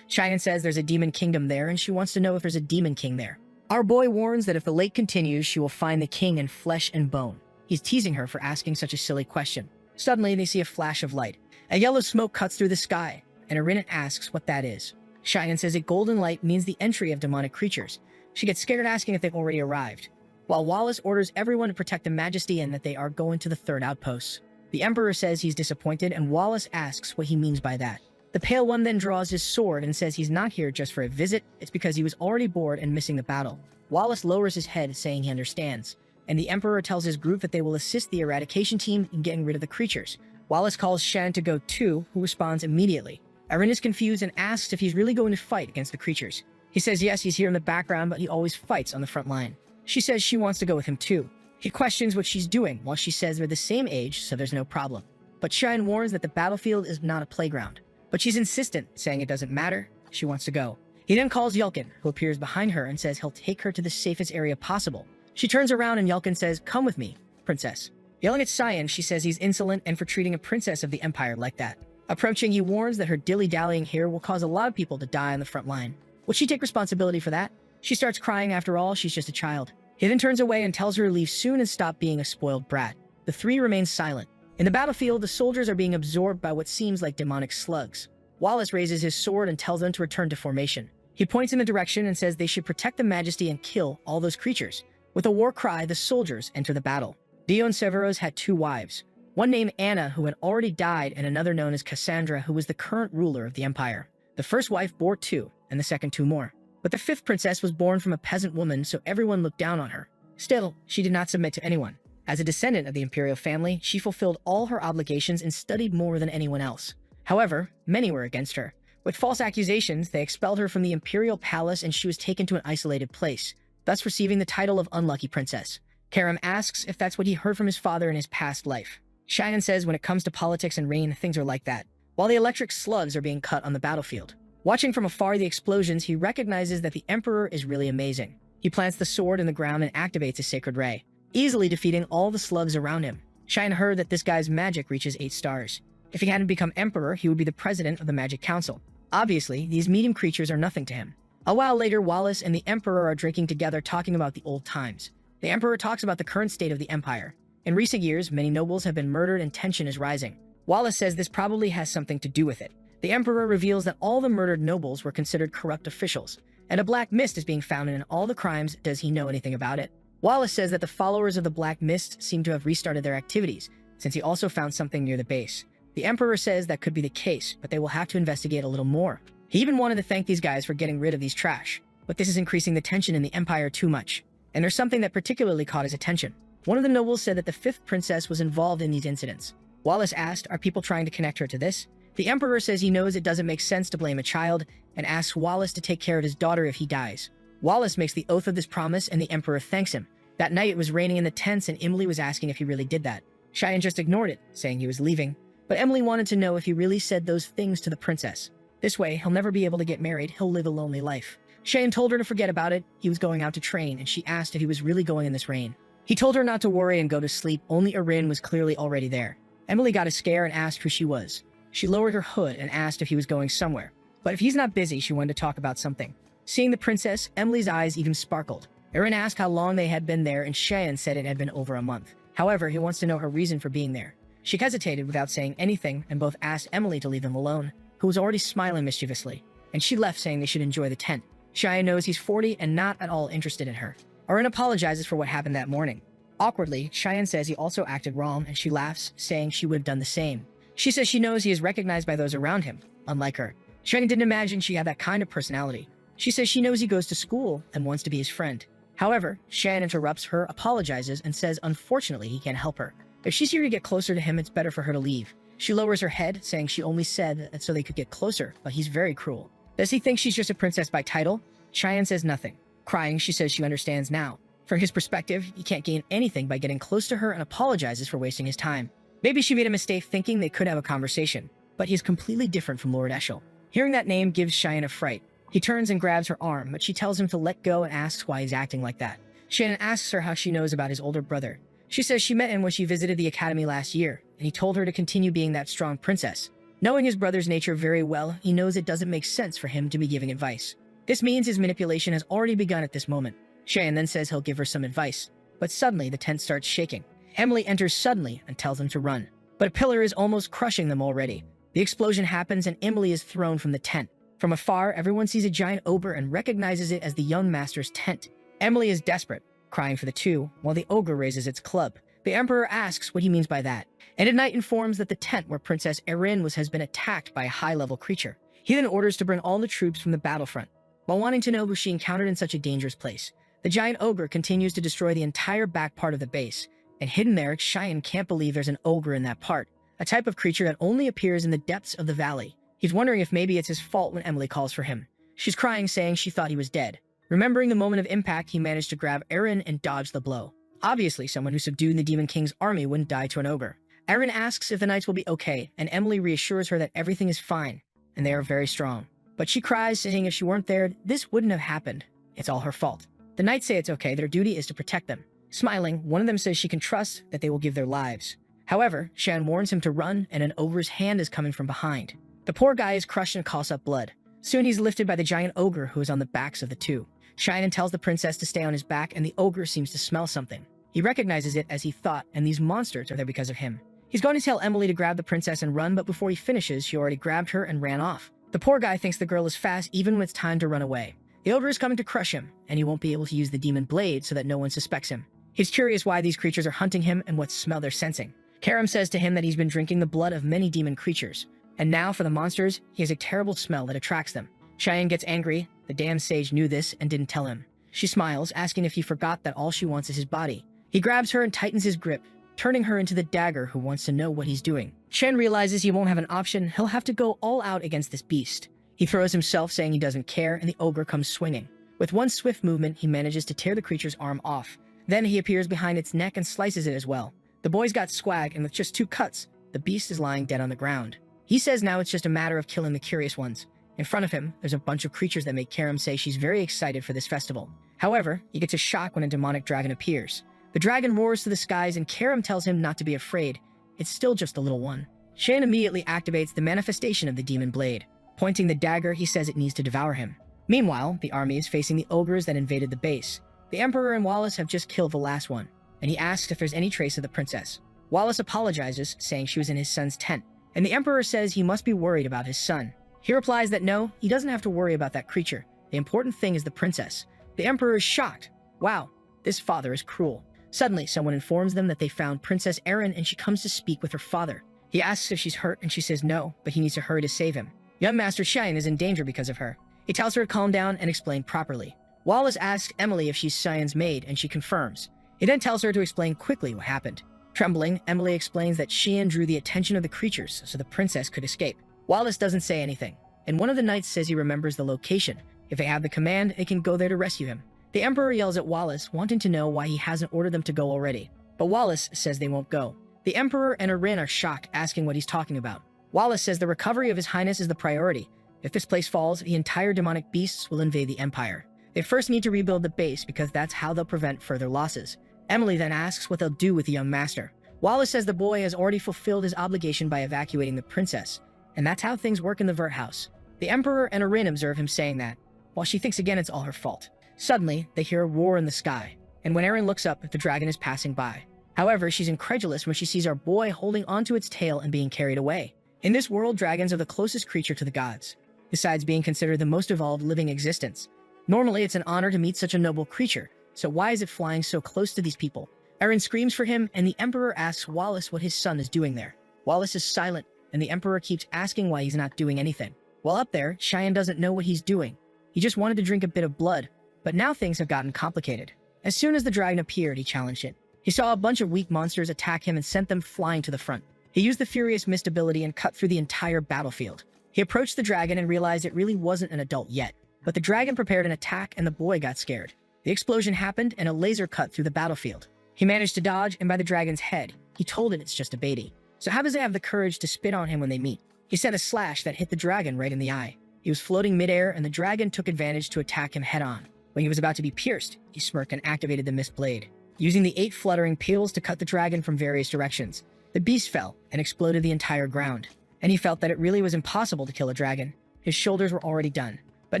A: Cheyenne says there's a demon kingdom there and she wants to know if there's a demon king there. Our boy warns that if the lake continues, she will find the king in flesh and bone. He's teasing her for asking such a silly question. Suddenly, they see a flash of light. A yellow smoke cuts through the sky, and Erin asks what that is. Cheyenne says a golden light means the entry of demonic creatures. She gets scared, asking if they've already arrived, while Wallace orders everyone to protect the majesty and that they are going to the 3rd outpost. The Emperor says he's disappointed, and Wallace asks what he means by that. The Pale One then draws his sword and says he's not here just for a visit, it's because he was already bored and missing the battle. Wallace lowers his head, saying he understands, and the Emperor tells his group that they will assist the eradication team in getting rid of the creatures. Wallace calls Shan to go too, who responds immediately. Erin is confused and asks if he's really going to fight against the creatures. He says yes, he's here in the background, but he always fights on the front line. She says she wants to go with him too. He questions what she's doing, while she says they're the same age, so there's no problem. But Cheyenne warns that the battlefield is not a playground. But she's insistent, saying it doesn't matter, she wants to go. He then calls Yulkin, who appears behind her and says he'll take her to the safest area possible. She turns around and Yulkin says, "Come with me, princess." Yelling at Cheyenne, she says he's insolent and for treating a princess of the Empire like that. Approaching, he warns that her dilly-dallying here will cause a lot of people to die on the front line. Will she take responsibility for that? She starts crying. After all, she's just a child. He then turns away and tells her to leave soon and stop being a spoiled brat. The three remain silent. In the battlefield, the soldiers are being absorbed by what seems like demonic slugs. Wallace raises his sword and tells them to return to formation. He points in the direction and says they should protect the majesty and kill all those creatures. With a war cry, the soldiers enter the battle. Dion Severos had 2 wives, one named Anna, who had already died, and another known as Cassandra, who was the current ruler of the empire. The first wife bore 2, and the second 2 more. But the 5th princess was born from a peasant woman, so everyone looked down on her. Still, she did not submit to anyone. As a descendant of the imperial family, she fulfilled all her obligations and studied more than anyone else. However, many were against her. With false accusations, they expelled her from the imperial palace and she was taken to an isolated place, thus receiving the title of Unlucky Princess. Karam asks if that's what he heard from his father in his past life. Cheyenne says when it comes to politics and reign, things are like that. while the electric slugs are being cut on the battlefield. Watching from afar the explosions, he recognizes that the Emperor is really amazing. He plants the sword in the ground and activates his sacred ray, easily defeating all the slugs around him. Cheyenne heard that this guy's magic reaches 8 stars. If he hadn't become Emperor, he would be the president of the Magic Council. Obviously, these medium creatures are nothing to him. A while later, Wallace and the Emperor are drinking together, talking about the old times. The Emperor talks about the current state of the Empire. In recent years, many nobles have been murdered and tension is rising. Wallace says this probably has something to do with it. The Emperor reveals that all the murdered nobles were considered corrupt officials, and a black mist is being found in all the crimes. Does he know anything about it? Wallace says that the followers of the Black Mist seem to have restarted their activities, since he also found something near the base. The Emperor says that could be the case, but they will have to investigate a little more. He even wanted to thank these guys for getting rid of these trash, but this is increasing the tension in the Empire too much. And there's something that particularly caught his attention. One of the nobles said that the 5th princess was involved in these incidents. Wallace asked, are people trying to connect her to this? The Emperor says he knows it doesn't make sense to blame a child, and asks Wallace to take care of his daughter if he dies. Wallace makes the oath of this promise, and the Emperor thanks him. That night it was raining in the tents, and Emily was asking if he really did that. Cheyenne just ignored it, saying he was leaving. But Emily wanted to know if he really said those things to the princess. This way, he'll never be able to get married, he'll live a lonely life. Cheyenne told her to forget about it. He was going out to train, and she asked if he was really going in this rain. He told her not to worry and go to sleep, only Erin was clearly already there. Emily got a scare and asked who she was. She lowered her hood and asked if he was going somewhere. But if he's not busy, she wanted to talk about something. Seeing the princess, Emily's eyes even sparkled. Erin asked how long they had been there, and Cheyenne said it had been over a month. However, he wants to know her reason for being there. She hesitated without saying anything, and both asked Emily to leave him alone, who was already smiling mischievously. And she left, saying they should enjoy the tent. Cheyenne knows he's 40 and not at all interested in her. Erin apologizes for what happened that morning. Awkwardly, Cheyenne says he also acted wrong, and she laughs, saying she would have done the same. She says she knows he is recognized by those around him, unlike her. Cheyenne didn't imagine she had that kind of personality. She says she knows he goes to school and wants to be his friend. However, Cheyenne interrupts her, apologizes, and says unfortunately he can't help her. If she's here to get closer to him, it's better for her to leave. She lowers her head, saying she only said that so they could get closer, but he's very cruel. Does he think she's just a princess by title? Cheyenne says nothing. Crying, she says she understands now. From his perspective, he can't gain anything by getting close to her and apologizes for wasting his time. Maybe she made a mistake thinking they could have a conversation, but he's completely different from Lord Eshel. Hearing that name gives Cheyenne a fright. He turns and grabs her arm, but she tells him to let go and asks why he's acting like that. Cheyenne asks her how she knows about his older brother. She says she met him when she visited the academy last year, and he told her to continue being that strong princess. Knowing his brother's nature very well, he knows it doesn't make sense for him to be giving advice. This means his manipulation has already begun at this moment. Cheyenne then says he'll give her some advice, but suddenly the tent starts shaking. Emily enters suddenly and tells them to run, but a pillar is almost crushing them already. The explosion happens and Emily is thrown from the tent. From afar, everyone sees a giant ogre and recognizes it as the young master's tent. Emily is desperate, crying for the two, while the ogre raises its club. The Emperor asks what he means by that, and at night informs that the tent where Princess Erin was has been attacked by a high-level creature. He then orders to bring all the troops from the battlefront. While wanting to know who she encountered in such a dangerous place, the giant ogre continues to destroy the entire back part of the base, and hidden there, Cheyenne can't believe there's an ogre in that part, a type of creature that only appears in the depths of the valley. He's wondering if maybe it's his fault when Emily calls for him. She's crying, saying she thought he was dead. Remembering the moment of impact, he managed to grab Erin and dodge the blow. Obviously, someone who subdued the Demon King's army wouldn't die to an ogre. Erin asks if the knights will be okay, and Emily reassures her that everything is fine, and they are very strong. But she cries, saying if she weren't there, this wouldn't have happened. It's all her fault. The knights say it's okay, their duty is to protect them. Smiling, one of them says she can trust that they will give their lives. However, Cheyenne warns him to run, and an ogre's hand is coming from behind. The poor guy is crushed and coughs up blood. Soon he's lifted by the giant ogre who is on the backs of the two. Cheyenne tells the princess to stay on his back, and the ogre seems to smell something. He recognizes it as he thought, and these monsters are there because of him. He's going to tell Emily to grab the princess and run, but before he finishes, she already grabbed her and ran off. The poor guy thinks the girl is fast even when it's time to run away. The ogre is coming to crush him, and he won't be able to use the demon blade so that no one suspects him. He's curious why these creatures are hunting him and what smell they're sensing. Karam says to him that he's been drinking the blood of many demon creatures, and now for the monsters, he has a terrible smell that attracts them. Cheyenne gets angry. The damn sage knew this and didn't tell him. She smiles, asking if he forgot that all she wants is his body. He grabs her and tightens his grip, turning her into the dagger who wants to know what he's doing. Cheyenne realizes he won't have an option. He'll have to go all out against this beast. He throws himself, saying he doesn't care, and the ogre comes swinging. With one swift movement, he manages to tear the creature's arm off. Then he appears behind its neck and slices it as well. The boy's got swag, and with just 2 cuts, the beast is lying dead on the ground. He says now it's just a matter of killing the curious ones. In front of him, there's a bunch of creatures that make Karim say she's very excited for this festival. However, he gets a shock when a demonic dragon appears. The dragon roars to the skies and Karim tells him not to be afraid. It's still just a little one. Cheyenne immediately activates the manifestation of the demon blade. Pointing the dagger, he says it needs to devour him. Meanwhile, the army is facing the ogres that invaded the base. The Emperor and Wallace have just killed the last one, and he asks if there's any trace of the princess. Wallace apologizes, saying she was in his son's tent, and the Emperor says he must be worried about his son. He replies that no, he doesn't have to worry about that creature. The important thing is the princess. The Emperor is shocked. Wow, this father is cruel. Suddenly, someone informs them that they found Princess Erin and she comes to speak with her father. He asks if she's hurt and she says no, but he needs to hurry to save him. Young Master Cheyenne is in danger because of her. He tells her to calm down and explain properly. Wallace asks Emily if she's Cheyenne's maid and she confirms. He then tells her to explain quickly what happened. Trembling, Emily explains that Cheyenne drew the attention of the creatures so the princess could escape. Wallace doesn't say anything, and one of the knights says he remembers the location. If they have the command, they can go there to rescue him. The Emperor yells at Wallace, wanting to know why he hasn't ordered them to go already. But Wallace says they won't go. The Emperor and Erin are shocked, asking what he's talking about. Wallace says the recovery of His Highness is the priority. If this place falls, the entire demonic beasts will invade the Empire. They first need to rebuild the base because that's how they'll prevent further losses. Emily then asks what they'll do with the young master. Wallace says the boy has already fulfilled his obligation by evacuating the princess, and that's how things work in the Vert house. The Emperor and Erin observe him saying that, while she thinks again it's all her fault. Suddenly, they hear a roar in the sky, and when Erin looks up, the dragon is passing by. However, she's incredulous when she sees our boy holding onto its tail and being carried away. In this world, dragons are the closest creature to the gods, besides being considered the most evolved living existence. Normally, it's an honor to meet such a noble creature, so why is it flying so close to these people? Erin screams for him, and the Emperor asks Wallace what his son is doing there. Wallace is silent, and the Emperor keeps asking why he's not doing anything. While up there, Cheyenne doesn't know what he's doing. He just wanted to drink a bit of blood, but now things have gotten complicated. As soon as the dragon appeared, he challenged it. He saw a bunch of weak monsters attack him and sent them flying to the front. He used the Furious Mist ability and cut through the entire battlefield. He approached the dragon and realized it really wasn't an adult yet, but the dragon prepared an attack and the boy got scared. The explosion happened and a laser cut through the battlefield. He managed to dodge, and by the dragon's head, he told it it's just a baby. So how does it have the courage to spit on him when they meet? He sent a slash that hit the dragon right in the eye. He was floating midair, and the dragon took advantage to attack him head-on. When he was about to be pierced, he smirked and activated the mist blade, using the 8 fluttering peels to cut the dragon from various directions. The beast fell and exploded the entire ground, and he felt that it really was impossible to kill a dragon. His shoulders were already done. But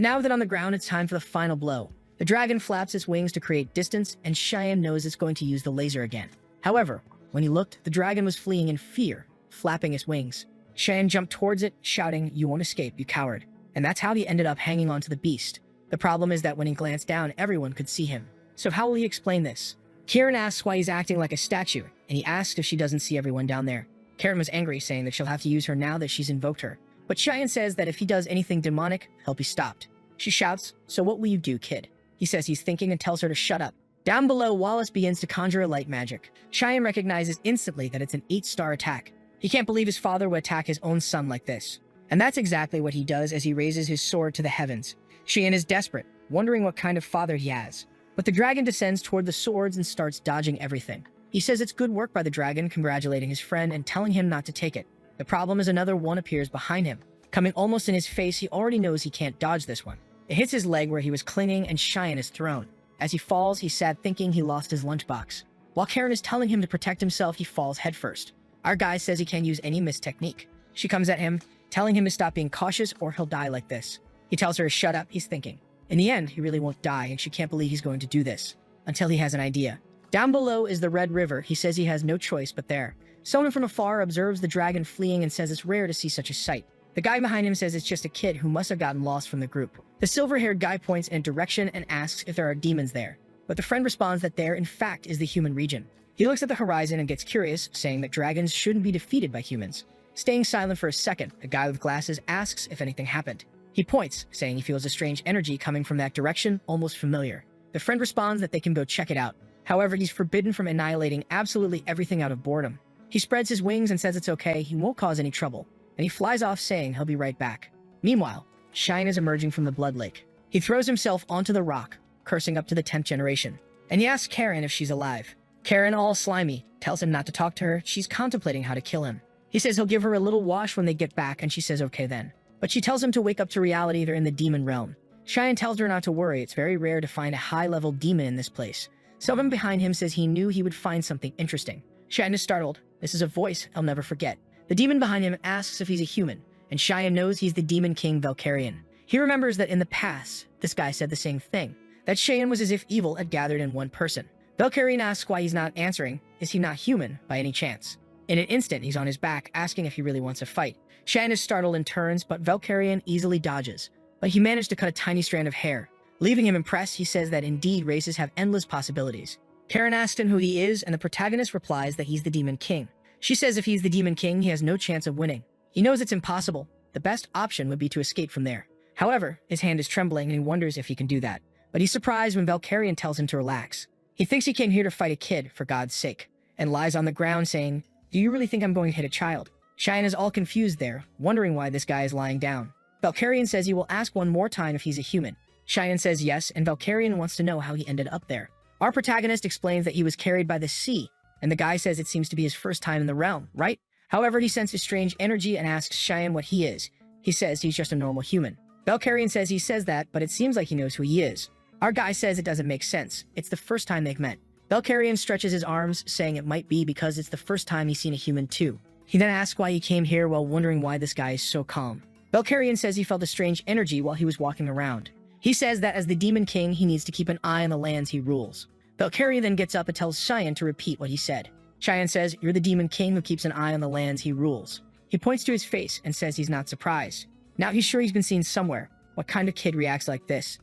A: now that on the ground, it's time for the final blow. The dragon flaps its wings to create distance, and Cheyenne knows it's going to use the laser again. However, when he looked, the dragon was fleeing in fear, flapping its wings. Cheyenne jumped towards it, shouting, "You won't escape, you coward." And that's how he ended up hanging onto the beast. The problem is that when he glanced down, everyone could see him. So how will he explain this? Kieran asks why he's acting like a statue, and he asks if she doesn't see everyone down there. Karen was angry, saying that she'll have to use her now that she's invoked her. But Cheyenne says that if he does anything demonic, he'll be stopped. She shouts, "So what will you do, kid?" He says he's thinking and tells her to shut up. Down below, Wallace begins to conjure a light magic. Cheyenne recognizes instantly that it's an 8-star attack. He can't believe his father would attack his own son like this. And that's exactly what he does as he raises his sword to the heavens. Cheyenne is desperate, wondering what kind of father he has. But the dragon descends toward the swords and starts dodging everything. He says it's good work by the dragon, congratulating his friend and telling him not to take it. The problem is another one appears behind him. Coming almost in his face, he already knows he can't dodge this one. It hits his leg where he was clinging, and Cheyenne is thrown. As he falls, he's sad thinking he lost his lunchbox. While Karen is telling him to protect himself, he falls headfirst. Our guy says he can't use any mist technique. She comes at him, telling him to stop being cautious or he'll die like this. He tells her to shut up, he's thinking. In the end, he really won't die, and she can't believe he's going to do this. Until he has an idea. Down below is the Red River. He says he has no choice but there. Someone from afar observes the dragon fleeing and says it's rare to see such a sight. The guy behind him says it's just a kid who must have gotten lost from the group. The silver-haired guy points in a direction and asks if there are demons there. But the friend responds that there, in fact, is the human region. He looks at the horizon and gets curious, saying that dragons shouldn't be defeated by humans. Staying silent for a second, the guy with glasses asks if anything happened. He points, saying he feels a strange energy coming from that direction, almost familiar. The friend responds that they can go check it out. However, he's forbidden from annihilating absolutely everything out of boredom. He spreads his wings and says it's okay, he won't cause any trouble, and he flies off saying he'll be right back. Meanwhile, Cheyenne is emerging from the blood lake. He throws himself onto the rock, cursing up to the 10th generation, and he asks Karen if she's alive. Karen, all slimy, tells him not to talk to her. She's contemplating how to kill him. He says he'll give her a little wash when they get back, and she says okay then. But she tells him to wake up to reality. They're in the demon realm. Cheyenne tells her not to worry. It's very rare to find a high-level demon in this place. Someone behind him says he knew he would find something interesting. Cheyenne is startled. This is a voice I'll never forget. The demon behind him asks if he's a human, and Cheyenne knows he's the demon king Valkyrian. He remembers that in the past, this guy said the same thing. That Cheyenne was as if evil had gathered in one person. Valkyrian asks why he's not answering. Is he not human by any chance? In an instant, he's on his back, asking if he really wants a fight. Cheyenne is startled and turns, but Valkyrian easily dodges. But he managed to cut a tiny strand of hair. Leaving him impressed, he says that indeed races have endless possibilities. Karen asks him who he is, and the protagonist replies that he's the Demon King. She says if he's the Demon King, he has no chance of winning. He knows it's impossible. The best option would be to escape from there. However, his hand is trembling and he wonders if he can do that. But he's surprised when Valkyrian tells him to relax. He thinks he came here to fight a kid, for God's sake, and lies on the ground saying, "Do you really think I'm going to hit a child?" Cheyenne is all confused there, wondering why this guy is lying down. Valkyrian says he will ask one more time if he's a human. Cheyenne says yes, and Valkyrian wants to know how he ended up there. Our protagonist explains that he was carried by the sea, and the guy says it seems to be his first time in the realm, right? However, he senses strange energy and asks Cheyenne what he is. He says he's just a normal human. Valkyrian says he says that, but it seems like he knows who he is. Our guy says it doesn't make sense. It's the first time they've met. Valkyrian stretches his arms, saying it might be because it's the first time he's seen a human too. He then asks why he came here while wondering why this guy is so calm. Valkyrian says he felt a strange energy while he was walking around. He says that as the Demon King, he needs to keep an eye on the lands he rules. Valkyrian then gets up and tells Cheyenne to repeat what he said. Cheyenne says, "You're the Demon King who keeps an eye on the lands he rules." He points to his face and says he's not surprised. Now he's sure he's been seen somewhere. What kind of kid reacts like this?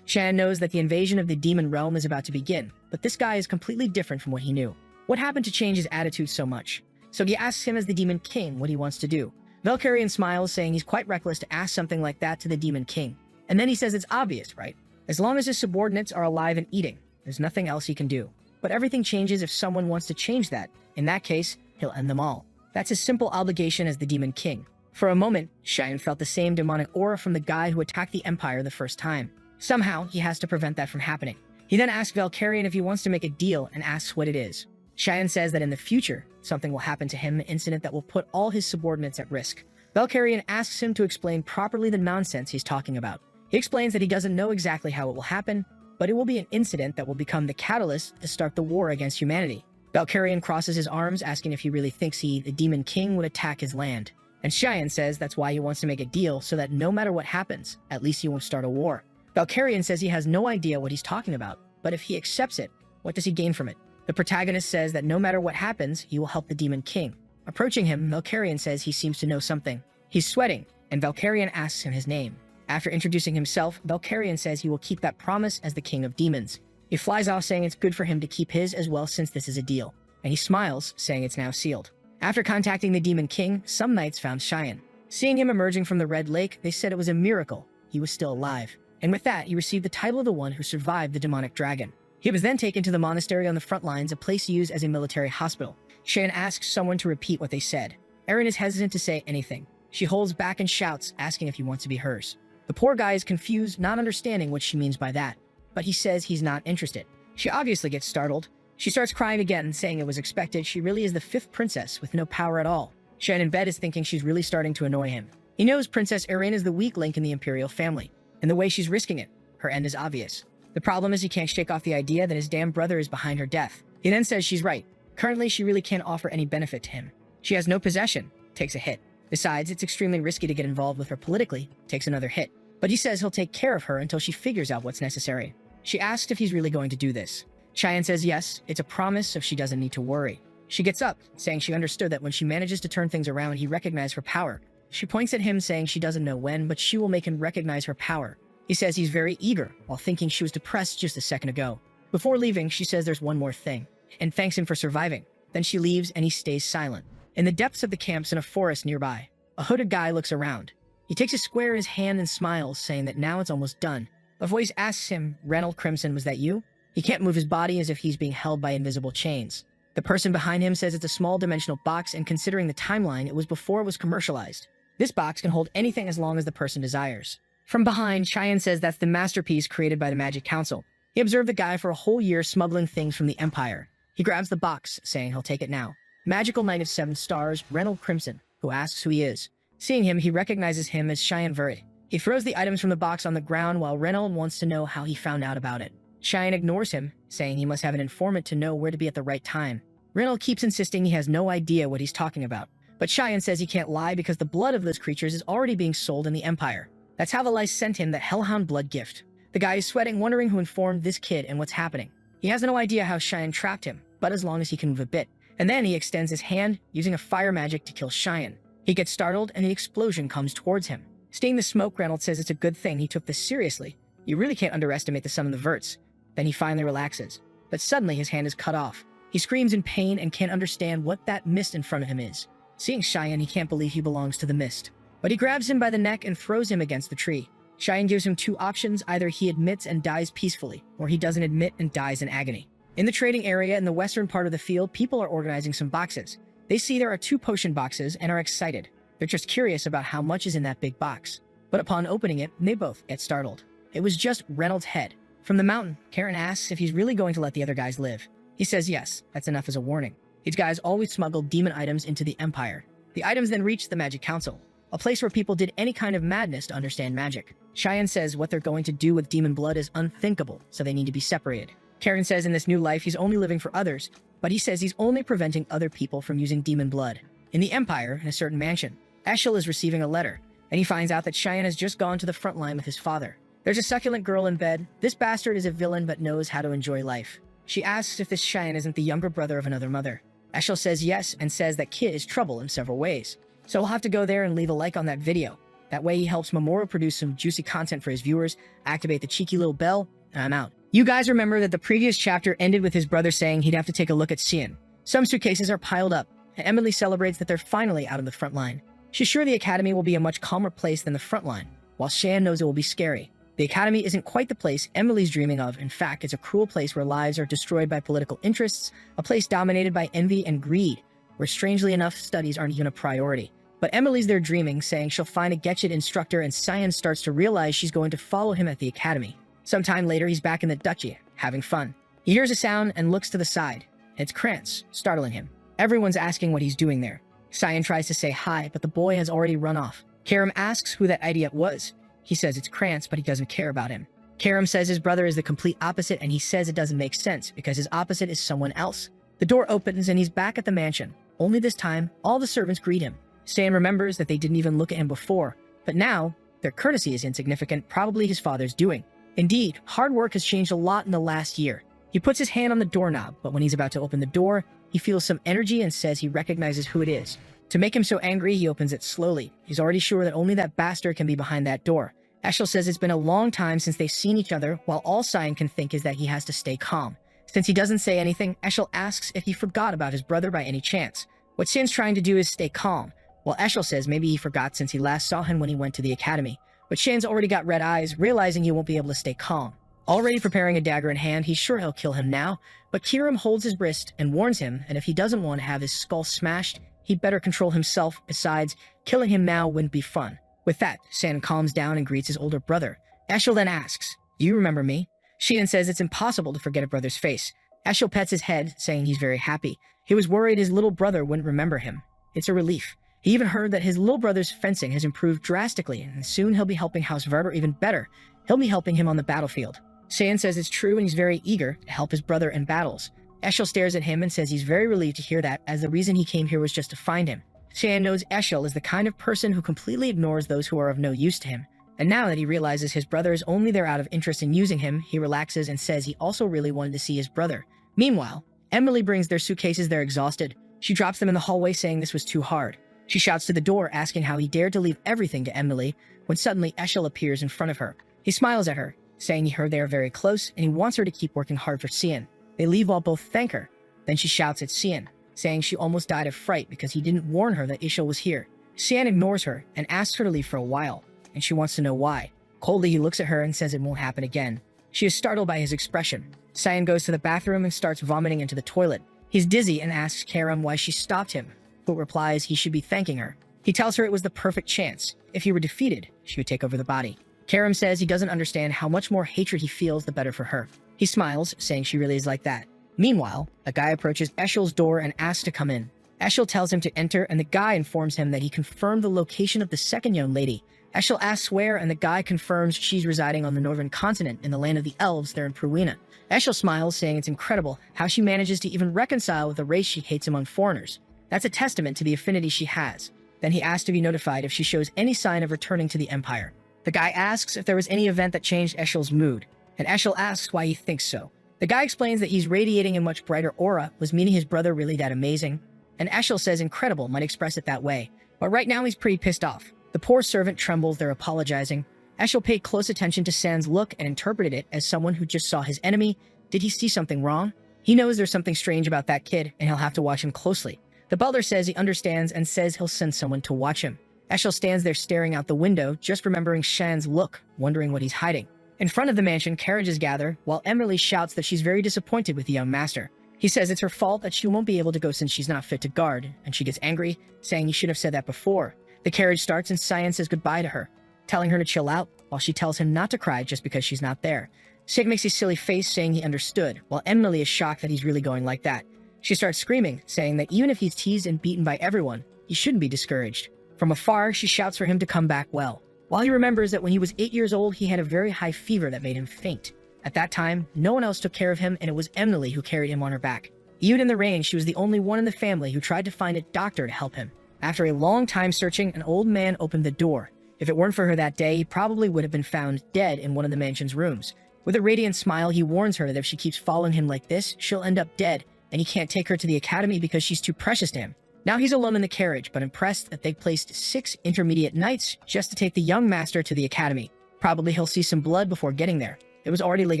A: Cheyenne knows that the invasion of the demon realm is about to begin, but this guy is completely different from what he knew. What happened to change his attitude so much? So he asks him as the Demon King what he wants to do. Valkyrian smiles, saying he's quite reckless to ask something like that to the Demon King. And then he says it's obvious, right? As long as his subordinates are alive and eating, there's nothing else he can do. But everything changes if someone wants to change that. In that case, he'll end them all. That's his simple obligation as the Demon King. For a moment, Cheyenne felt the same demonic aura from the guy who attacked the Empire the first time. Somehow, he has to prevent that from happening. He then asks Valkyrian if he wants to make a deal and asks what it is. Cheyenne says that in the future, something will happen to him, an incident that will put all his subordinates at risk. Valkyrian asks him to explain properly the nonsense he's talking about. He explains that he doesn't know exactly how it will happen, but it will be an incident that will become the catalyst to start the war against humanity. Valkyrian crosses his arms, asking if he really thinks he, the Demon King, would attack his land. And Cheyenne says that's why he wants to make a deal so that no matter what happens, at least he won't start a war. Valkyrian says he has no idea what he's talking about, but if he accepts it, what does he gain from it? The protagonist says that no matter what happens, he will help the Demon King. Approaching him, Valkyrian says he seems to know something. He's sweating, and Valkyrian asks him his name. After introducing himself, Valkyrian says he will keep that promise as the King of Demons. He flies off, saying it's good for him to keep his as well since this is a deal. And he smiles, saying it's now sealed. After contacting the Demon King, some knights found Cheyenne. Seeing him emerging from the Red Lake, they said it was a miracle. He was still alive. And with that, he received the title of the one who survived the demonic dragon. He was then taken to the monastery on the front lines, a place used as a military hospital. Cheyenne asks someone to repeat what they said. Erin is hesitant to say anything. She holds back and shouts, asking if he wants to be hers. The poor guy is confused, not understanding what she means by that. But he says he's not interested. She obviously gets startled. She starts crying again, saying it was expected. She really is the fifth princess with no power at all. Cheyenne in bed is thinking she's really starting to annoy him. He knows Princess Erin is the weak link in the imperial family. And the way she's risking it, her end is obvious. The problem is he can't shake off the idea that his damn brother is behind her death. He then says she's right. Currently, she really can't offer any benefit to him. She has no possession, takes a hit. Besides, it's extremely risky to get involved with her politically, takes another hit. But he says he'll take care of her until she figures out what's necessary. She asks if he's really going to do this. Cheyenne says yes, it's a promise, so she doesn't need to worry. She gets up, saying she understood that when she manages to turn things around, he recognizes her power. She points at him, saying she doesn't know when, but she will make him recognize her power. He says he's very eager, while thinking she was depressed just a second ago. Before leaving, she says there's one more thing, and thanks him for surviving. Then she leaves, and he stays silent. In the depths of the camps in a forest nearby, a hooded guy looks around. He takes a square in his hand and smiles, saying that now it's almost done. A voice asks him, "Reynold Crimson, was that you?" He can't move his body as if he's being held by invisible chains. The person behind him says it's a small dimensional box, and considering the timeline, it was before it was commercialized. This box can hold anything as long as the person desires. From behind, Cheyenne says that's the masterpiece created by the Magic Council. He observed the guy for a whole year smuggling things from the Empire. He grabs the box, saying he'll take it now. Magical Knight of 7 Stars, Reynold Crimson, who asks who he is. Seeing him, he recognizes him as Cheyenne Verde. He throws the items from the box on the ground while Reynold wants to know how he found out about it. Cheyenne ignores him, saying he must have an informant to know where to be at the right time. Reynold keeps insisting he has no idea what he's talking about, but Cheyenne says he can't lie because the blood of those creatures is already being sold in the Empire. That's how the Lice sent him the Hellhound blood gift. The guy is sweating, wondering who informed this kid and what's happening. He has no idea how Cheyenne trapped him, but as long as he can move a bit. And then he extends his hand, using a fire magic to kill Cheyenne. He gets startled, and the explosion comes towards him. Seeing the smoke, Reynold says it's a good thing he took this seriously. You really can't underestimate the sum of the verts. Then he finally relaxes. But suddenly his hand is cut off. He screams in pain and can't understand what that mist in front of him is. Seeing Cheyenne, he can't believe he belongs to the mist. But he grabs him by the neck and throws him against the tree. Cheyenne gives him 2 options: either he admits and dies peacefully, or he doesn't admit and dies in agony. In the trading area in the western part of the field, people are organizing some boxes. They see there are 2 potion boxes and are excited. They're just curious about how much is in that big box. But upon opening it, they both get startled. It was just Reynold's head. From the mountain, Karen asks if he's really going to let the other guys live. He says yes, that's enough as a warning. These guys always smuggled demon items into the Empire. The items then reached the Magic Council, a place where people did any kind of madness to understand magic. Cheyenne says what they're going to do with demon blood is unthinkable, so they need to be separated. Karen says in this new life he's only living for others, but he says he's only preventing other people from using demon blood. In the Empire, in a certain mansion, Eshel is receiving a letter, and he finds out that Cheyenne has just gone to the front line with his father. There's a succulent girl in bed. This bastard is a villain but knows how to enjoy life. She asks if this Cheyenne isn't the younger brother of another mother. Eshel says yes and says that kid is trouble in several ways. So we'll have to go there and leave a like on that video. That way he helps Mamoru produce some juicy content for his viewers, activate the cheeky little bell, and I'm out. You guys remember that the previous chapter ended with his brother saying he'd have to take a look at Cian. Some suitcases are piled up, and Emily celebrates that they're finally out of the front line. She's sure the academy will be a much calmer place than the front line, while Shan knows it will be scary. The academy isn't quite the place Emily's dreaming of. In fact, it's a cruel place where lives are destroyed by political interests, a place dominated by envy and greed, where strangely enough, studies aren't even a priority. But Emily's there dreaming, saying she'll find a Getchit instructor, and Cyan starts to realize she's going to follow him at the academy. Sometime later, he's back in the duchy, having fun. He hears a sound and looks to the side. It's Krantz, startling him. Everyone's asking what he's doing there. Cyan tries to say hi, but the boy has already run off. Karam asks who that idiot was. He says it's Krantz, but he doesn't care about him. Karam says his brother is the complete opposite, and he says it doesn't make sense because his opposite is someone else. The door opens and he's back at the mansion. Only this time, all the servants greet him. Stan remembers that they didn't even look at him before, but now, their courtesy is insignificant, probably his father's doing. Indeed, hard work has changed a lot in the last year. He puts his hand on the doorknob, but when he's about to open the door, he feels some energy and says he recognizes who it is. To make him so angry, he opens it slowly. He's already sure that only that bastard can be behind that door. Eshel says it's been a long time since they've seen each other, while all Cyan can think is that he has to stay calm. Since he doesn't say anything, Eshel asks if he forgot about his brother by any chance. What Sin's trying to do is stay calm, while Eshel says maybe he forgot since he last saw him when he went to the academy. But Shan's already got red eyes, realizing he won't be able to stay calm. Already preparing a dagger in hand, he's sure he'll kill him now, but Kiram holds his wrist and warns him that if he doesn't want to have his skull smashed, he'd better control himself. Besides, killing him now wouldn't be fun. With that, San calms down and greets his older brother. Eshel then asks, "Do you remember me?" Shion says it's impossible to forget a brother's face. Eshel pets his head, saying he's very happy. He was worried his little brother wouldn't remember him. It's a relief. He even heard that his little brother's fencing has improved drastically, and soon he'll be helping House Verber. Even better, he'll be helping him on the battlefield. Saiyan says it's true and he's very eager to help his brother in battles. Eshel stares at him and says he's very relieved to hear that, as the reason he came here was just to find him. Saiyan knows Eshel is the kind of person who completely ignores those who are of no use to him. And now that he realizes his brother is only there out of interest in using him, he relaxes and says he also really wanted to see his brother. Meanwhile, Emily brings their suitcases. They're exhausted. She drops them in the hallway, saying this was too hard. She shouts to the door, asking how he dared to leave everything to Emily, when suddenly Eshel appears in front of her. He smiles at her, saying he heard they are very close, and he wants her to keep working hard for Cian. They leave while both thank her. Then she shouts at Cian, saying she almost died of fright because he didn't warn her that Eshel was here. Cian ignores her and asks her to leave for a while, and she wants to know why. Coldly, he looks at her and says it won't happen again. She is startled by his expression. Cian goes to the bathroom and starts vomiting into the toilet. He's dizzy and asks Karam why she stopped him, who replies he should be thanking her. He tells her it was the perfect chance. If he were defeated, she would take over the body. Karam says he doesn't understand how much more hatred he feels, the better for her. He smiles, saying she really is like that. Meanwhile, a guy approaches Eshel's door and asks to come in. Eshel tells him to enter, and the guy informs him that he confirmed the location of the second young lady. Eshel asks where, and the guy confirms she's residing on the northern continent in the land of the elves there in Pruina. Eshel smiles, saying it's incredible how she manages to even reconcile with a race she hates among foreigners. That's a testament to the affinity she has. Then he asks to be notified if she shows any sign of returning to the Empire. The guy asks if there was any event that changed Eshel's mood, and Eshel asks why he thinks so. The guy explains that he's radiating a much brighter aura, was meeting his brother really that amazing? And Eshel says incredible might express it that way, but right now he's pretty pissed off. The poor servant trembles, they're apologizing. Eshel paid close attention to San's look and interpreted it as someone who just saw his enemy. Did he see something wrong? He knows there's something strange about that kid, and he'll have to watch him closely. The butler says he understands and says he'll send someone to watch him. Eshel stands there staring out the window, just remembering Shan's look, wondering what he's hiding. In front of the mansion, carriages gather, while Emily shouts that she's very disappointed with the young master. He says it's her fault that she won't be able to go since she's not fit to guard, and she gets angry, saying he should have said that before. The carriage starts and Cyan says goodbye to her, telling her to chill out, while she tells him not to cry just because she's not there. Sig makes a silly face saying he understood, while Emily is shocked that he's really going like that. She starts screaming, saying that even if he's teased and beaten by everyone, he shouldn't be discouraged. From afar, she shouts for him to come back well, while he remembers that when he was 8 years old, he had a very high fever that made him faint. At that time, no one else took care of him, and it was Emily who carried him on her back. Even in the rain, she was the only one in the family who tried to find a doctor to help him. After a long time searching, an old man opened the door. If it weren't for her that day, he probably would have been found dead in one of the mansion's rooms. With a radiant smile, he warns her that if she keeps following him like this, she'll end up dead, and he can't take her to the academy because she's too precious to him. Now he's alone in the carriage, but impressed that they placed 6 intermediate knights just to take the young master to the academy. Probably he'll see some blood before getting there. It was already late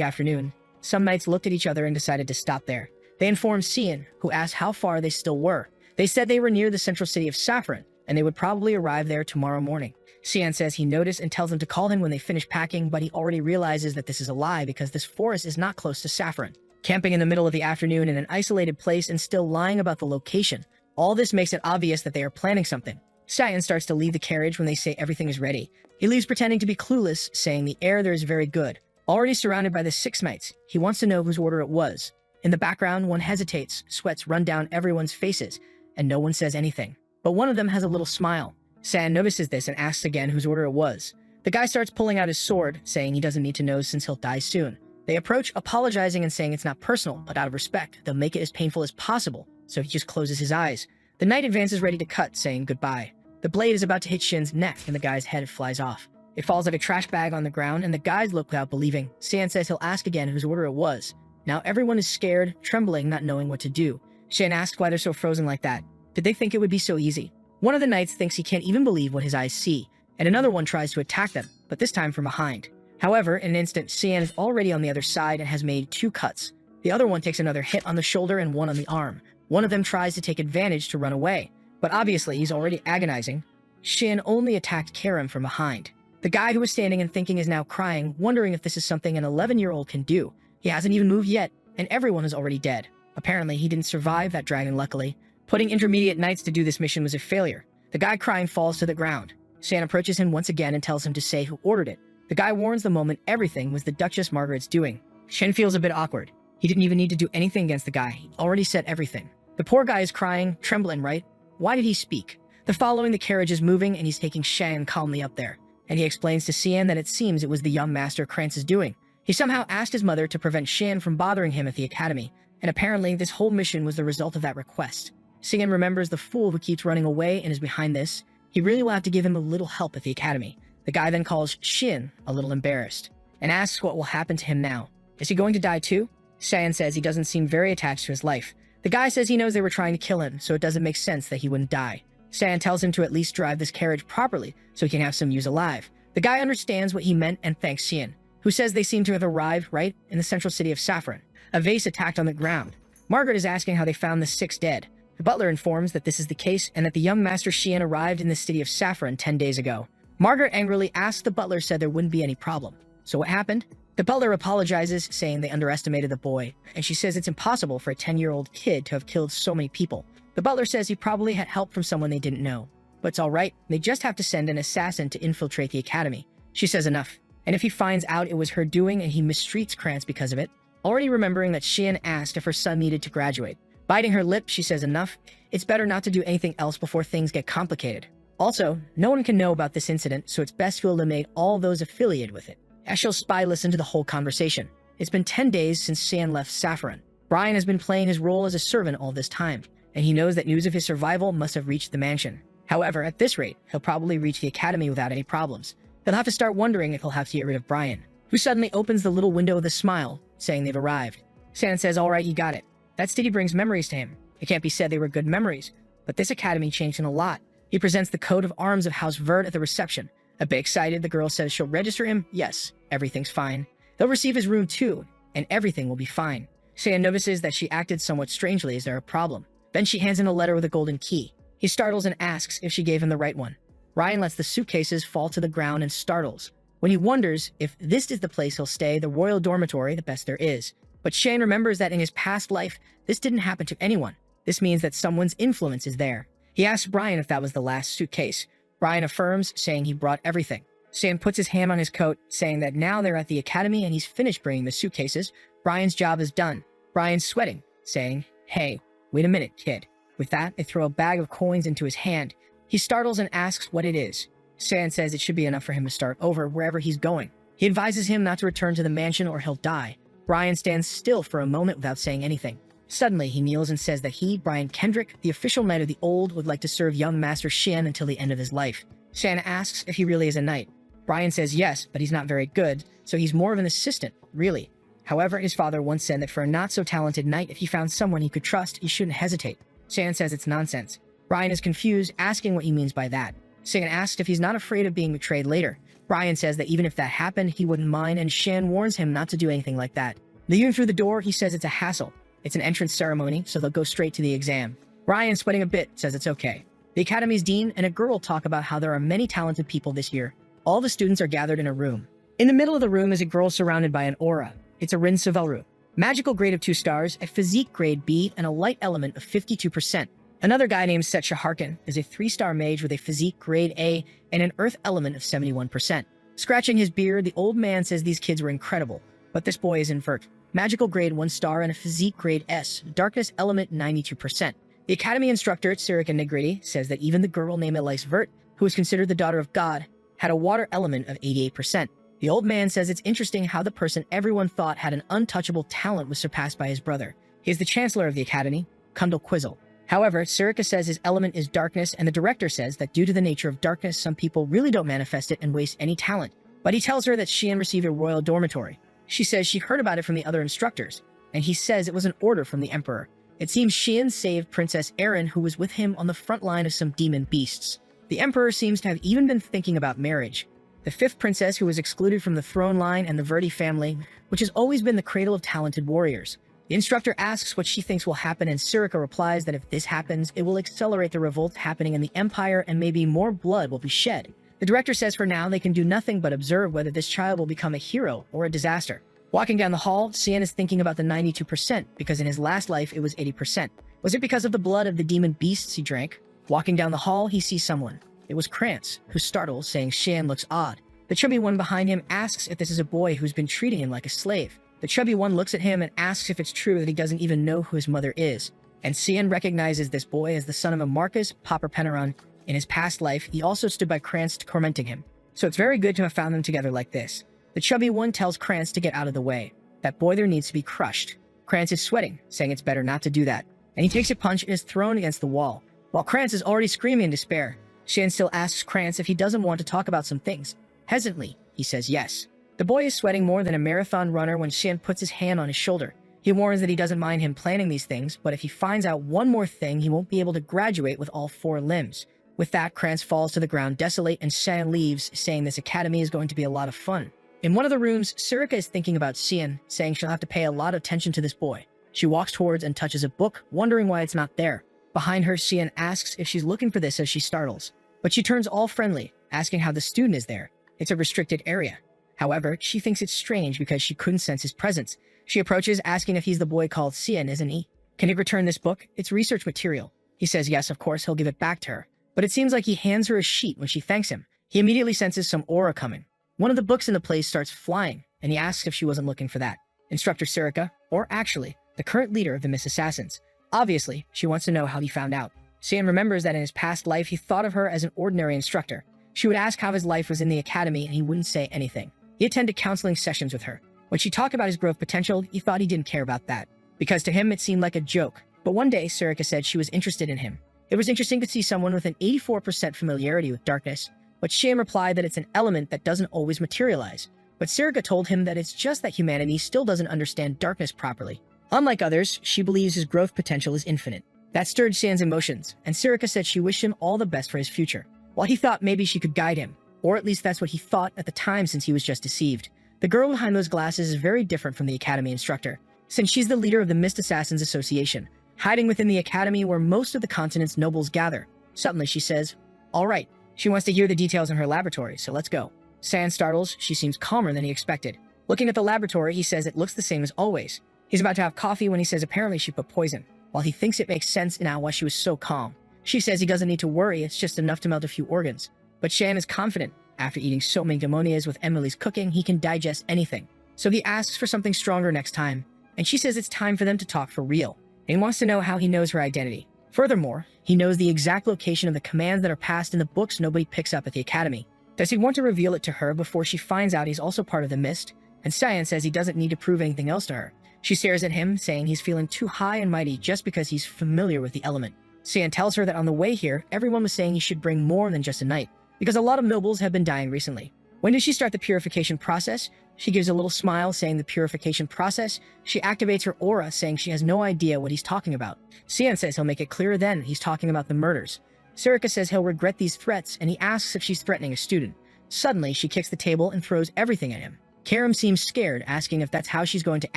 A: afternoon. Some knights looked at each other and decided to stop there. They informed Cyan, who asked how far they still were. They said they were near the central city of Saffron, and they would probably arrive there tomorrow morning. Cyan says he noticed and tells them to call him when they finish packing, but he already realizes that this is a lie because this forest is not close to Saffron. Camping in the middle of the afternoon in an isolated place and still lying about the location. All this makes it obvious that they are planning something. Cyan starts to leave the carriage when they say everything is ready. He leaves pretending to be clueless, saying the air there is very good. Already surrounded by the 6 knights, he wants to know whose order it was. In the background, one hesitates, sweats run down everyone's faces, and no one says anything. But one of them has a little smile. Cyan notices this and asks again whose order it was. The guy starts pulling out his sword, saying he doesn't need to know since he'll die soon. They approach, apologizing and saying it's not personal, but out of respect, they'll make it as painful as possible, so he just closes his eyes. The knight advances ready to cut, saying goodbye. The blade is about to hit Shin's neck, and the guy's head flies off. It falls like a trash bag on the ground, and the guys look without believing. Cyan says he'll ask again whose order it was. Now everyone is scared, trembling, not knowing what to do. Shin asks why they're so frozen like that. Did they think it would be so easy? One of the knights thinks he can't even believe what his eyes see, and another one tries to attack them, but this time from behind. However, in an instant, Cyan is already on the other side and has made 2 cuts. The other one takes another hit on the shoulder and one on the arm. One of them tries to take advantage to run away, but obviously he's already agonizing. Shin only attacked Karim from behind. The guy who was standing and thinking is now crying, wondering if this is something an 11-year-old can do. He hasn't even moved yet, and everyone is already dead. Apparently, he didn't survive that dragon luckily. Putting intermediate knights to do this mission was a failure. The guy crying falls to the ground. Shan approaches him once again and tells him to say who ordered it. The guy warns the moment everything was the Duchess Margaret's doing. Shen feels a bit awkward. He didn't even need to do anything against the guy. He already said everything. The poor guy is crying, trembling, right? Why did he speak? The following the carriage is moving and he's taking Shan calmly up there. And he explains to Cyan that it seems it was the young master Krantz's doing. He somehow asked his mother to prevent Shan from bothering him at the academy, and apparently this whole mission was the result of that request. Cyan remembers the fool who keeps running away and is behind this. He really will have to give him a little help at the academy. The guy then calls Shin a little embarrassed, and asks what will happen to him now. Is he going to die too? Cyan says he doesn't seem very attached to his life. The guy says he knows they were trying to kill him, so it doesn't make sense that he wouldn't die. Cyan tells him to at least drive this carriage properly, so he can have some use alive. The guy understands what he meant and thanks Cyan, who says they seem to have arrived right in the central city of Saffron. A vase attacked on the ground. Margaret is asking how they found the 6 dead. The butler informs that this is the case and that the young master Xian arrived in the city of Saffron 10 days ago. Margaret angrily asks the butler said there wouldn't be any problem. So what happened? The butler apologizes, saying they underestimated the boy, and she says it's impossible for a 10-year-old kid to have killed so many people. The butler says he probably had help from someone they didn't know. But it's alright, they just have to send an assassin to infiltrate the academy. She says enough. And if he finds out it was her doing and he mistreats Krantz because of it, already remembering that Xian asked if her son needed to graduate. Biting her lip, she says enough. It's better not to do anything else before things get complicated. Also, no one can know about this incident, so it's best to eliminate all those affiliated with it. Eshel's spy listened to the whole conversation. It's been 10 days since Sian left Saffron. Brian has been playing his role as a servant all this time, and he knows that news of his survival must have reached the mansion. However, at this rate, he'll probably reach the academy without any problems. He'll have to start wondering if he'll have to get rid of Brian, who suddenly opens the little window with a smile, saying they've arrived. Sian says, "All right, you got it." That city brings memories to him. It can't be said they were good memories, but this academy changed him a lot. He presents the coat of arms of House Vert at the reception. A bit excited, the girl says she'll register him. Yes, everything's fine. They'll receive his room too, and everything will be fine. Sian notices that she acted somewhat strangely. Is there a problem? Then she hands in a letter with a golden key. He startles and asks if she gave him the right one. Ryan lets the suitcases fall to the ground and startles. When he wonders if this is the place he'll stay, the royal dormitory, the best there is. But Shane remembers that in his past life, this didn't happen to anyone. This means that someone's influence is there. He asks Brian if that was the last suitcase. Brian affirms, saying he brought everything. Sam puts his hand on his coat, saying that now they're at the academy and he's finished bringing the suitcases. Brian's job is done. Brian's sweating, saying, "Hey, wait a minute, kid." With that, they throw a bag of coins into his hand. He startles and asks what it is. Sam says it should be enough for him to start over wherever he's going. He advises him not to return to the mansion or he'll die. Brian stands still for a moment without saying anything. Suddenly, he kneels and says that he, Brian Kendrick, the official knight of the old, would like to serve young Master Shan until the end of his life. Shan asks if he really is a knight. Brian says yes, but he's not very good, so he's more of an assistant, really. However, his father once said that for a not-so-talented knight, if he found someone he could trust, he shouldn't hesitate. Shan says it's nonsense. Brian is confused, asking what he means by that. Shan asks if he's not afraid of being betrayed later. Brian says that even if that happened, he wouldn't mind, and Shan warns him not to do anything like that. Leaving through the door, he says it's a hassle. It's an entrance ceremony, so they'll go straight to the exam. Brian, sweating a bit, says it's okay. The academy's dean and a girl talk about how there are many talented people this year. All the students are gathered in a room. In the middle of the room is a girl surrounded by an aura. It's a Rin Savelru. Magical grade of 2 stars, a physique grade B, and a light element of 52%. Another guy named Set Shaharkin is a 3-star mage with a physique grade A and an earth element of 71%. Scratching his beard, the old man says these kids were incredible, but this boy is invert. Magical grade 1 star and a physique grade S, darkness element 92%. The academy instructor, Tsirika Negriti, says that even the girl named Elise Vert, who is considered the daughter of God, had a water element of 88%. The old man says it's interesting how the person everyone thought had an untouchable talent was surpassed by his brother. He is the chancellor of the academy, Kundal Quizzle. However, Tsirika says his element is darkness, and the director says that due to the nature of darkness, some people really don't manifest it and waste any talent. But he tells her that Shian received a royal dormitory. She says she heard about it from the other instructors, and he says it was an order from the emperor. It seems Shian saved Princess Erin, who was with him on the front line of some demon beasts. The emperor seems to have even been thinking about marriage. The 5th princess, who was excluded from the throne line and the Verdi family, which has always been the cradle of talented warriors. The instructor asks what she thinks will happen, and Tsirika replies that if this happens, it will accelerate the revolt happening in the empire and maybe more blood will be shed. The director says for now they can do nothing but observe whether this child will become a hero or a disaster. Walking down the hall, Sian is thinking about the 92% because in his last life it was 80%. Was it because of the blood of the demon beasts he drank? Walking down the hall, he sees someone. It was Krantz, who startles, saying Sian looks odd. The chubby one behind him asks if this is a boy who's been treating him like a slave. The chubby one looks at him and asks if it's true that he doesn't even know who his mother is. And Sian recognizes this boy as the son of a Marcus Popper Penneron. In his past life, he also stood by Krantz tormenting him. So it's very good to have found them together like this. The chubby one tells Krantz to get out of the way. That boy there needs to be crushed. Krantz is sweating, saying it's better not to do that. And he takes a punch and is thrown against the wall. While Krantz is already screaming in despair, Shan still asks Krantz if he doesn't want to talk about some things. Hesitantly, he says yes. The boy is sweating more than a marathon runner when Shan puts his hand on his shoulder. He warns that he doesn't mind him planning these things, but if he finds out one more thing, he won't be able to graduate with all 4 limbs. With that, Krantz falls to the ground desolate and Shan leaves, saying this academy is going to be a lot of fun. In one of the rooms, Tsirika is thinking about Sian, saying she'll have to pay a lot of attention to this boy. She walks towards and touches a book, wondering why it's not there. Behind her, Sian asks if she's looking for this as she startles. But she turns all friendly, asking how the student is there. It's a restricted area. However, she thinks it's strange because she couldn't sense his presence. She approaches, asking if he's the boy called Sian, isn't he? Can he return this book? It's research material. He says yes, of course, he'll give it back to her. But it seems like he hands her a sheet when she thanks him. He immediately senses some aura coming. One of the books in the place starts flying, and he asks if she wasn't looking for that. Instructor Tsirika, or actually, the current leader of the Miss Assassins, Obviously, she wants to know how he found out. Saiyan remembers that in his past life, he thought of her as an ordinary instructor. She would ask how his life was in the academy, and he wouldn't say anything. He attended counseling sessions with her. When she talked about his growth potential, he thought he didn't care about that, because to him it seemed like a joke. But one day, Surika said she was interested in him. It was interesting to see someone with an 84% familiarity with darkness, but Saiyan replied that it's an element that doesn't always materialize. But Surika told him that it's just that humanity still doesn't understand darkness properly. Unlike others, she believes his growth potential is infinite. That stirred Saiyan's emotions, and Surika said she wished him all the best for his future. While he thought maybe she could guide him, or at least that's what he thought at the time since he was just deceived. The girl behind those glasses is very different from the academy instructor, since she's the leader of the Mist Assassins Association, hiding within the academy where most of the continent's nobles gather. Suddenly she says, "All right." She wants to hear the details in her laboratory, so let's go. Saiyan startles, she seems calmer than he expected. Looking at the laboratory, he says it looks the same as always. He's about to have coffee when he says apparently she put poison. While he thinks it makes sense now why she was so calm, she says he doesn't need to worry, it's just enough to melt a few organs. But Saiyan is confident. After eating so many demonias with Emily's cooking, he can digest anything. So he asks for something stronger next time, and she says it's time for them to talk for real, and he wants to know how he knows her identity. Furthermore, he knows the exact location of the commands that are passed in the books nobody picks up at the academy. Does he want to reveal it to her before she finds out he's also part of the Mist? And Saiyan says he doesn't need to prove anything else to her. She stares at him, saying he's feeling too high and mighty just because he's familiar with the element. Saiyan tells her that on the way here, everyone was saying he should bring more than just a knight, because a lot of nobles have been dying recently. When did she start the purification process? She gives a little smile, saying the purification process. She activates her aura, saying she has no idea what he's talking about. Saiyan says he'll make it clearer then he's talking about the murders. Surika says he'll regret these threats, and he asks if she's threatening a student. Suddenly, she kicks the table and throws everything at him. Karam seems scared, asking if that's how she's going to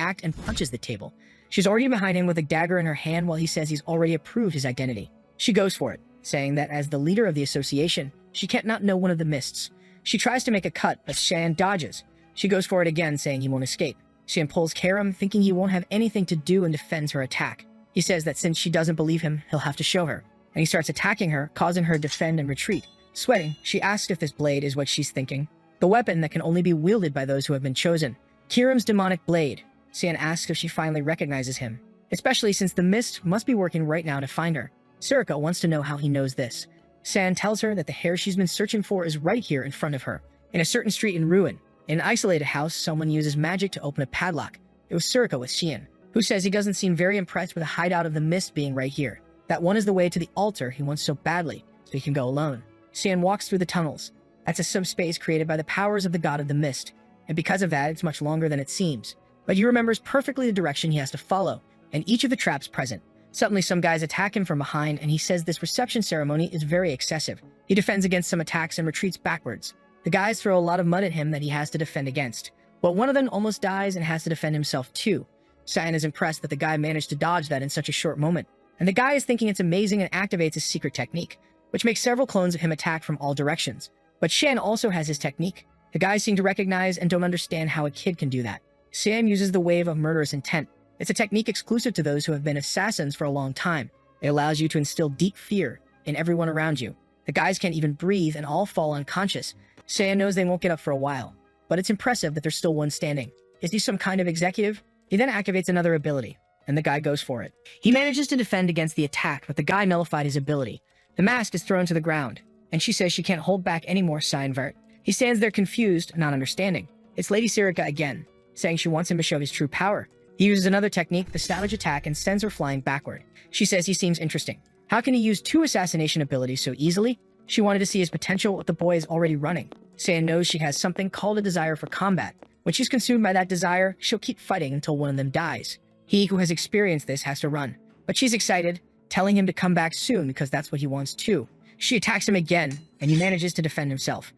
A: act, and punches the table. She's already behind him with a dagger in her hand while he says he's already approved his identity. She goes for it, saying that as the leader of the association, she can't not know one of the Mists. She tries to make a cut, but Saiyan dodges. She goes for it again, saying he won't escape. Saiyan pulls Karam, thinking he won't have anything to do, and defends her attack. He says that since she doesn't believe him, he'll have to show her. And he starts attacking her, causing her to defend and retreat. Sweating, she asks if this blade is what she's thinking. The weapon that can only be wielded by those who have been chosen. Kiram's demonic blade. Saiyan asks if she finally recognizes him, especially since the Mist must be working right now to find her. Surika wants to know how he knows this. Saiyan tells her that the hair she's been searching for is right here in front of her, in a certain street in ruin. In an isolated house, someone uses magic to open a padlock. It was Surika with Saiyan, who says he doesn't seem very impressed with the hideout of the Mist being right here. That one is the way to the altar he wants so badly, so he can go alone. Saiyan walks through the tunnels. That's a subspace created by the powers of the god of the Mist, and because of that, it's much longer than it seems. But he remembers perfectly the direction he has to follow, and each of the traps present. Suddenly, some guys attack him from behind, and he says this reception ceremony is very excessive. He defends against some attacks and retreats backwards. The guys throw a lot of mud at him that he has to defend against. But one of them almost dies and has to defend himself too. Saiyan is impressed that the guy managed to dodge that in such a short moment. And the guy is thinking it's amazing and activates his secret technique, which makes several clones of him attack from all directions. But Shan also has his technique. The guys seem to recognize and don't understand how a kid can do that. Saiyan uses the wave of murderous intent. It's a technique exclusive to those who have been assassins for a long time. It allows you to instill deep fear in everyone around you. The guys can't even breathe and all fall unconscious. Saiyan knows they won't get up for a while, but it's impressive that there's still one standing. Is he some kind of executive? He then activates another ability, and the guy goes for it. He manages to defend against the attack, but the guy nullified his ability. The mask is thrown to the ground, and she says she can't hold back anymore, Seinvert. He stands there confused, not understanding. It's Lady Sirika again, saying she wants him to show his true power. He uses another technique, the savage attack, and sends her flying backward. She says he seems interesting. How can he use 2 assassination abilities so easily? She wanted to see his potential, but the boy is already running. Saiyan knows she has something called a desire for combat. When she's consumed by that desire, she'll keep fighting until one of them dies. He who has experienced this has to run. But she's excited, telling him to come back soon because that's what he wants too. She attacks him again, and he manages to defend himself.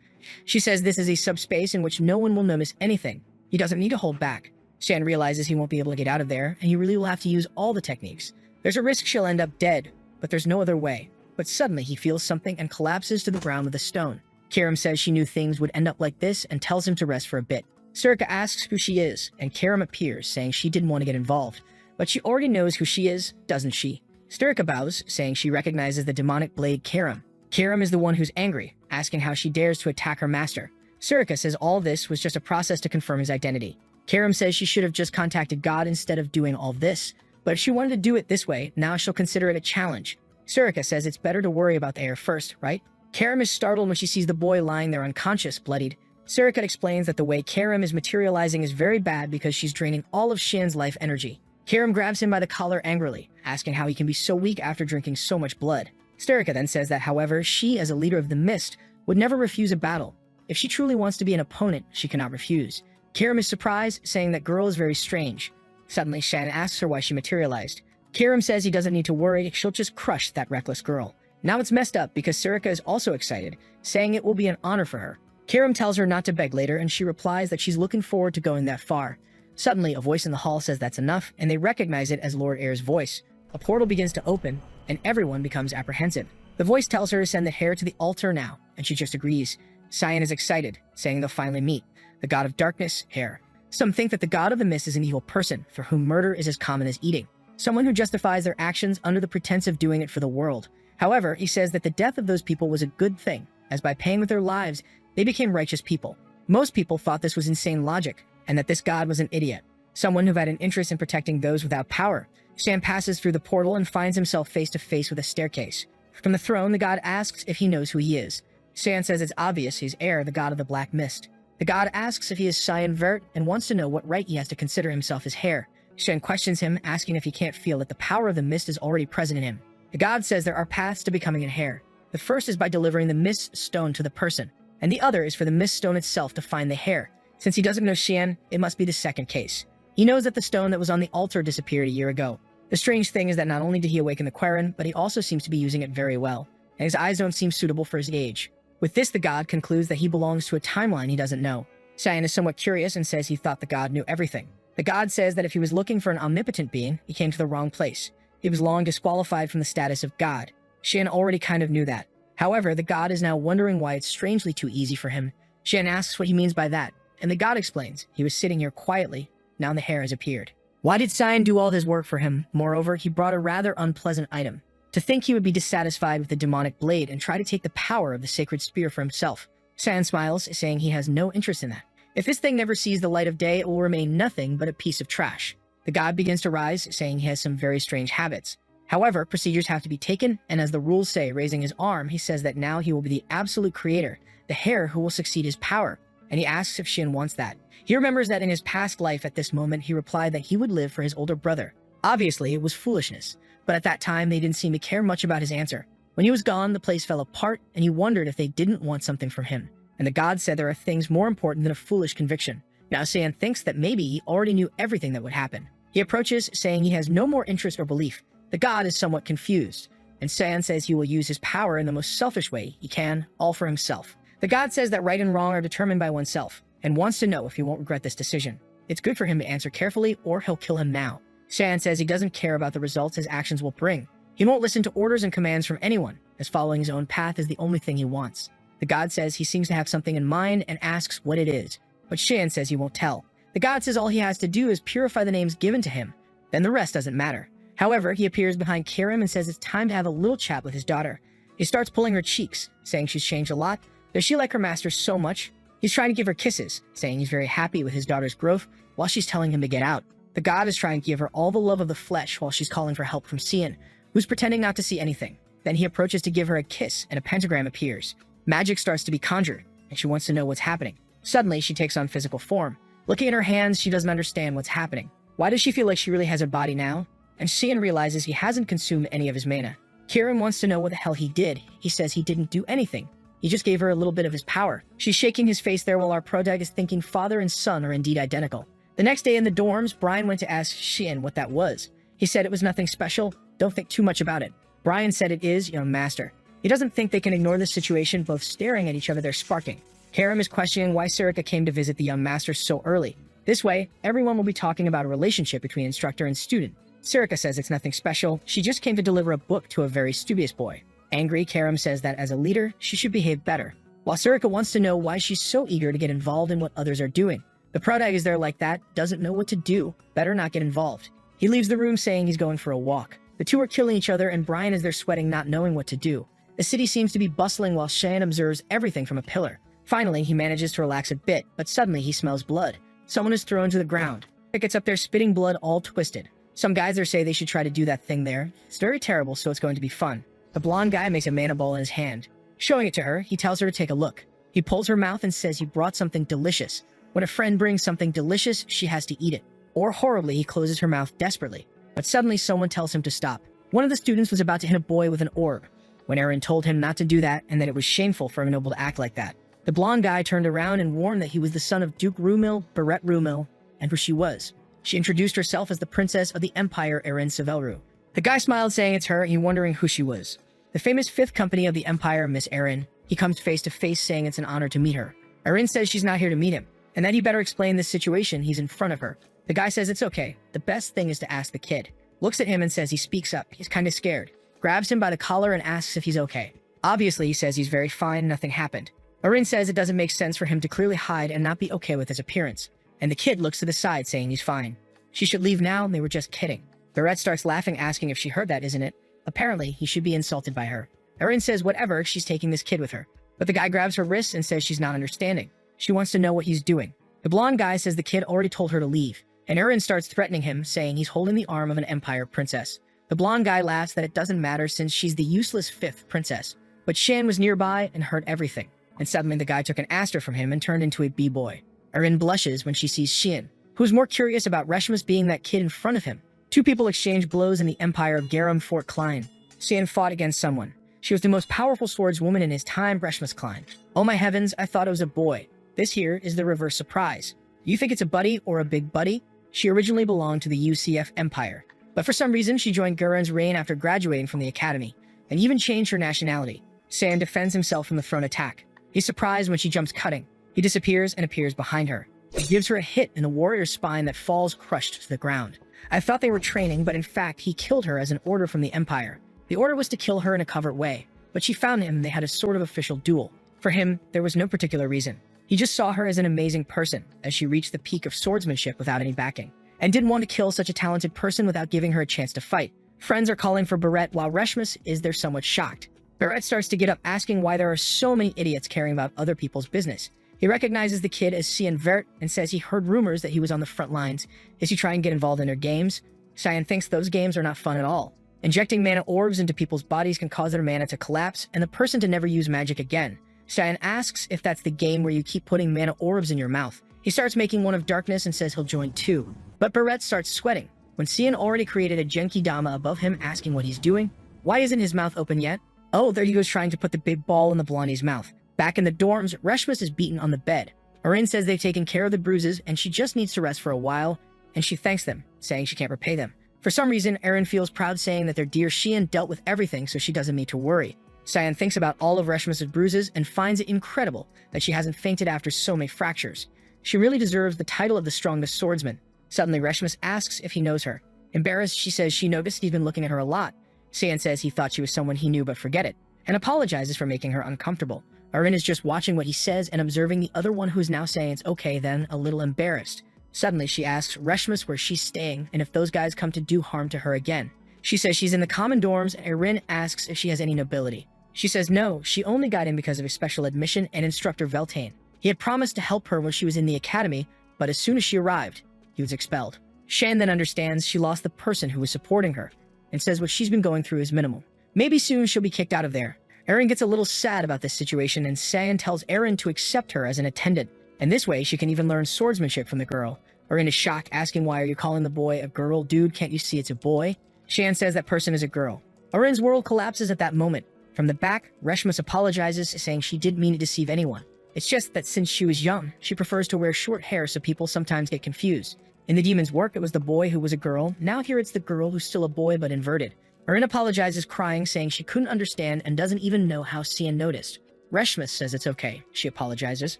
A: She says this is a subspace in which no one will notice anything. He doesn't need to hold back. Shan realizes he won't be able to get out of there, and he really will have to use all the techniques. There's a risk she'll end up dead, but there's no other way. But suddenly he feels something and collapses to the ground with a stone. Karam says she knew things would end up like this and tells him to rest for a bit. Surika asks who she is, and Karam appears, saying she didn't want to get involved. But she already knows who she is, doesn't she? Surika bows, saying she recognizes the demonic blade Karam. Karam is the one who's angry, asking how she dares to attack her master. Surika says all this was just a process to confirm his identity. Karam says she should have just contacted God instead of doing all this, But if she wanted to do it this way, now she'll consider it a challenge. Surika says it's better to worry about the heir first, right? Karim is startled when she sees the boy lying there unconscious, bloodied. Surika explains that the way Karim is materializing is very bad because she's draining all of Shin's life energy. Karim grabs him by the collar angrily, asking how he can be so weak after drinking so much blood. Surika then says that, however, she, as a leader of the Mist, would never refuse a battle. If she truly wants to be an opponent, she cannot refuse. Karim is surprised, saying that girl is very strange. Suddenly, Shan asks her why she materialized. Karim says he doesn't need to worry, she'll just crush that reckless girl. Now it's messed up because Surika is also excited, saying it will be an honor for her. Karim tells her not to beg later, and she replies that she's looking forward to going that far. Suddenly, a voice in the hall says that's enough, and they recognize it as Lord Air's voice. A portal begins to open, and everyone becomes apprehensive. The voice tells her to send the heir to the altar now, and she just agrees. Cyan is excited, saying they'll finally meet. The god of darkness, Heir. Some think that the god of the mist is an evil person, for whom murder is as common as eating. Someone who justifies their actions under the pretense of doing it for the world. However, he says that the death of those people was a good thing, as by paying with their lives, they became righteous people. Most people thought this was insane logic, and that this god was an idiot. Someone who had an interest in protecting those without power. Shan passes through the portal and finds himself face to face with a staircase. From the throne, the god asks if he knows who he is. Shan says it's obvious he's Air, the god of the black mist. The god asks if he is Cyan Vert and wants to know what right he has to consider himself his heir. Shen questions him, asking if he can't feel that the power of the mist is already present in him. The god says there are paths to becoming an heir. The first is by delivering the mist stone to the person, and the other is for the mist stone itself to find the heir. Since he doesn't know Xian, it must be the second case. He knows that the stone that was on the altar disappeared a year ago. The strange thing is that not only did he awaken the Quarren, but he also seems to be using it very well, and his eyes don't seem suitable for his age. With this, the god concludes that he belongs to a timeline he doesn't know. Cyan is somewhat curious and says he thought the god knew everything. The god says that if he was looking for an omnipotent being, he came to the wrong place. He was long disqualified from the status of god. Xian already kind of knew that. However, the god is now wondering why it's strangely too easy for him. Xian asks what he means by that, and the god explains he was sitting here quietly. Now the hair has appeared. Why did Cyan do all his work for him? Moreover, he brought a rather unpleasant item. To think he would be dissatisfied with the demonic blade and try to take the power of the sacred spear for himself. Cyan smiles, saying he has no interest in that. If this thing never sees the light of day, it will remain nothing but a piece of trash. The god begins to rise, saying he has some very strange habits. However, procedures have to be taken, and as the rules say, raising his arm, he says that now he will be the absolute creator, the heir who will succeed his power, and he asks if Shin wants that. He remembers that in his past life at this moment, he replied that he would live for his older brother. Obviously, it was foolishness, but at that time, they didn't seem to care much about his answer. When he was gone, the place fell apart, and he wondered if they didn't want something from him. And the god said there are things more important than a foolish conviction. Now Cyan thinks that maybe he already knew everything that would happen. He approaches, saying he has no more interest or belief. The god is somewhat confused, and Cyan says he will use his power in the most selfish way he can, all for himself. The god says that right and wrong are determined by oneself, and wants to know if he won't regret this decision. It's good for him to answer carefully, or he'll kill him now. Cyan says he doesn't care about the results his actions will bring. He won't listen to orders and commands from anyone, as following his own path is the only thing he wants. The god says he seems to have something in mind and asks what it is, but Shan says he won't tell. The god says all he has to do is purify the names given to him, then the rest doesn't matter. However, he appears behind Karim and says it's time to have a little chat with his daughter. He starts pulling her cheeks, saying she's changed a lot. Does she like her master so much? He's trying to give her kisses, saying he's very happy with his daughter's growth while she's telling him to get out. The god is trying to give her all the love of the flesh while she's calling for help from Cian, who's pretending not to see anything. Then he approaches to give her a kiss and a pentagram appears. Magic starts to be conjured, and she wants to know what's happening. Suddenly, she takes on physical form. Looking at her hands, she doesn't understand what's happening. Why does she feel like she really has a body now? And Cian realizes he hasn't consumed any of his mana. Kieran wants to know what the hell he did. He says he didn't do anything. He just gave her a little bit of his power. She's shaking his face there while our protagonist is thinking father and son are indeed identical. The next day in the dorms, Brian went to ask Cian what that was. He said it was nothing special. Don't think too much about it. Brian said it is, young master. He doesn't think they can ignore this situation, both staring at each other, they're sparking. Karim is questioning why Surika came to visit the young master so early. This way, everyone will be talking about a relationship between instructor and student. Surika says it's nothing special, she just came to deliver a book to a very studious boy. Angry, Karim says that as a leader, she should behave better. While Surika wants to know why she's so eager to get involved in what others are doing. The protag is there like that, doesn't know what to do, better not get involved. He leaves the room saying he's going for a walk. The two are killing each other and Brian is there sweating, not knowing what to do. The city seems to be bustling while Shan observes everything from a pillar. Finally, he manages to relax a bit, but suddenly he smells blood. Someone is thrown to the ground. He gets up there spitting blood all twisted. Some guys there say they should try to do that thing there. It's very terrible, so it's going to be fun. The blonde guy makes a mana ball in his hand. Showing it to her, he tells her to take a look. He pulls her mouth and says he brought something delicious. When a friend brings something delicious, she has to eat it. Or horribly, he closes her mouth desperately. But suddenly someone tells him to stop. One of the students was about to hit a boy with an orb, when Eren told him not to do that and that it was shameful for a noble to act like that. The blonde guy turned around and warned that he was the son of Duke Rumil, Barrett Rumil, and who she was. She introduced herself as the princess of the Empire, Eren Sevelru. The guy smiled, saying it's her, and wondering who she was. The famous fifth company of the Empire, Miss Eren. He comes face to face, saying it's an honor to meet her. Eren says she's not here to meet him, and that he better explain this situation. He's in front of her. The guy says it's okay. The best thing is to ask the kid. Looks at him and says he speaks up. He's kind of scared. Grabs him by the collar and asks if he's okay. Obviously, he says he's very fine, nothing happened. Eren says it doesn't make sense for him to clearly hide and not be okay with his appearance. And the kid looks to the side, saying he's fine. She should leave now, and they were just kidding. Barrett starts laughing, asking if she heard that, isn't it? Apparently, he should be insulted by her. Eren says whatever, she's taking this kid with her. But the guy grabs her wrist and says she's not understanding. She wants to know what he's doing. The blonde guy says the kid already told her to leave. And Eren starts threatening him, saying he's holding the arm of an Empire princess. The blonde guy laughs that it doesn't matter since she's the useless fifth princess. But Shan was nearby and heard everything. And suddenly the guy took an aster from him and turned into a b-boy. Eren blushes when she sees Shan, who's more curious about Reshma's being that kid in front of him. Two people exchange blows in the Empire of Garam Fort Klein. Shan fought against someone. She was the most powerful swordswoman in his time, Reshma's Klein. Oh my heavens, I thought it was a boy. This here is the reverse surprise. Do you think it's a buddy or a big buddy? She originally belonged to the UCF Empire, but for some reason she joined Guren's reign after graduating from the academy, and even changed her nationality. Sand defends himself from the thrown attack. He's surprised when she jumps cutting. He disappears and appears behind her. He gives her a hit in the warrior's spine that falls crushed to the ground. I thought they were training, but in fact he killed her as an order from the Empire. The order was to kill her in a covert way, but she found him and they had a sort of official duel. For him, there was no particular reason. He just saw her as an amazing person as she reached the peak of swordsmanship without any backing, and didn't want to kill such a talented person without giving her a chance to fight. Friends are calling for Barrett while Reshmas is there somewhat shocked. Barrett starts to get up, asking why there are so many idiots caring about other people's business. He recognizes the kid as Cian Vert and says he heard rumors that he was on the front lines. Is he trying to get involved in their games? Cian thinks those games are not fun at all. Injecting mana orbs into people's bodies can cause their mana to collapse and the person to never use magic again. Cian asks if that's the game where you keep putting mana orbs in your mouth. He starts making one of darkness and says he'll join too. But Barrett starts sweating when Cian already created a Genki Dama above him, asking what he's doing. Why isn't his mouth open yet? Oh, there he goes, trying to put the big ball in the blondie's mouth. Back in the dorms, Reshmas is beaten on the bed. Eren says they've taken care of the bruises and she just needs to rest for a while, and she thanks them, saying she can't repay them. For some reason, Eren feels proud, saying that their dear Xian dealt with everything, so she doesn't need to worry. Cian thinks about all of Reshmas' bruises and finds it incredible that she hasn't fainted after so many fractures. She really deserves the title of the strongest swordsman. Suddenly, Reshmas asks if he knows her. Embarrassed, she says she noticed he's been looking at her a lot. Cian says he thought she was someone he knew but forget it, and apologizes for making her uncomfortable. Eren is just watching what he says and observing the other one, who is now saying it's okay, then a little embarrassed. Suddenly, she asks Reshmas where she's staying and if those guys come to do harm to her again. She says she's in the common dorms, and Eren asks if she has any nobility. She says no, she only got in because of a special admission and instructor Veltane. He had promised to help her when she was in the academy, but as soon as she arrived, he was expelled. Shan then understands she lost the person who was supporting her, and says what she's been going through is minimal. Maybe soon she'll be kicked out of there. Eren gets a little sad about this situation, and Cian tells Eren to accept her as an attendant, and this way she can even learn swordsmanship from the girl. Eren is shocked, asking why are you calling the boy a girl? Dude, can't you see it's a boy? Shan says that person is a girl. Eren's world collapses at that moment. From the back, Reshmas apologizes, saying she didn't mean to deceive anyone. It's just that since she was young, she prefers to wear short hair, so people sometimes get confused. In the demon's work, it was the boy who was a girl. Now here it's the girl who's still a boy but inverted. Eren apologizes, crying, saying she couldn't understand and doesn't even know how Cian noticed. Reshmas says it's okay. She apologizes.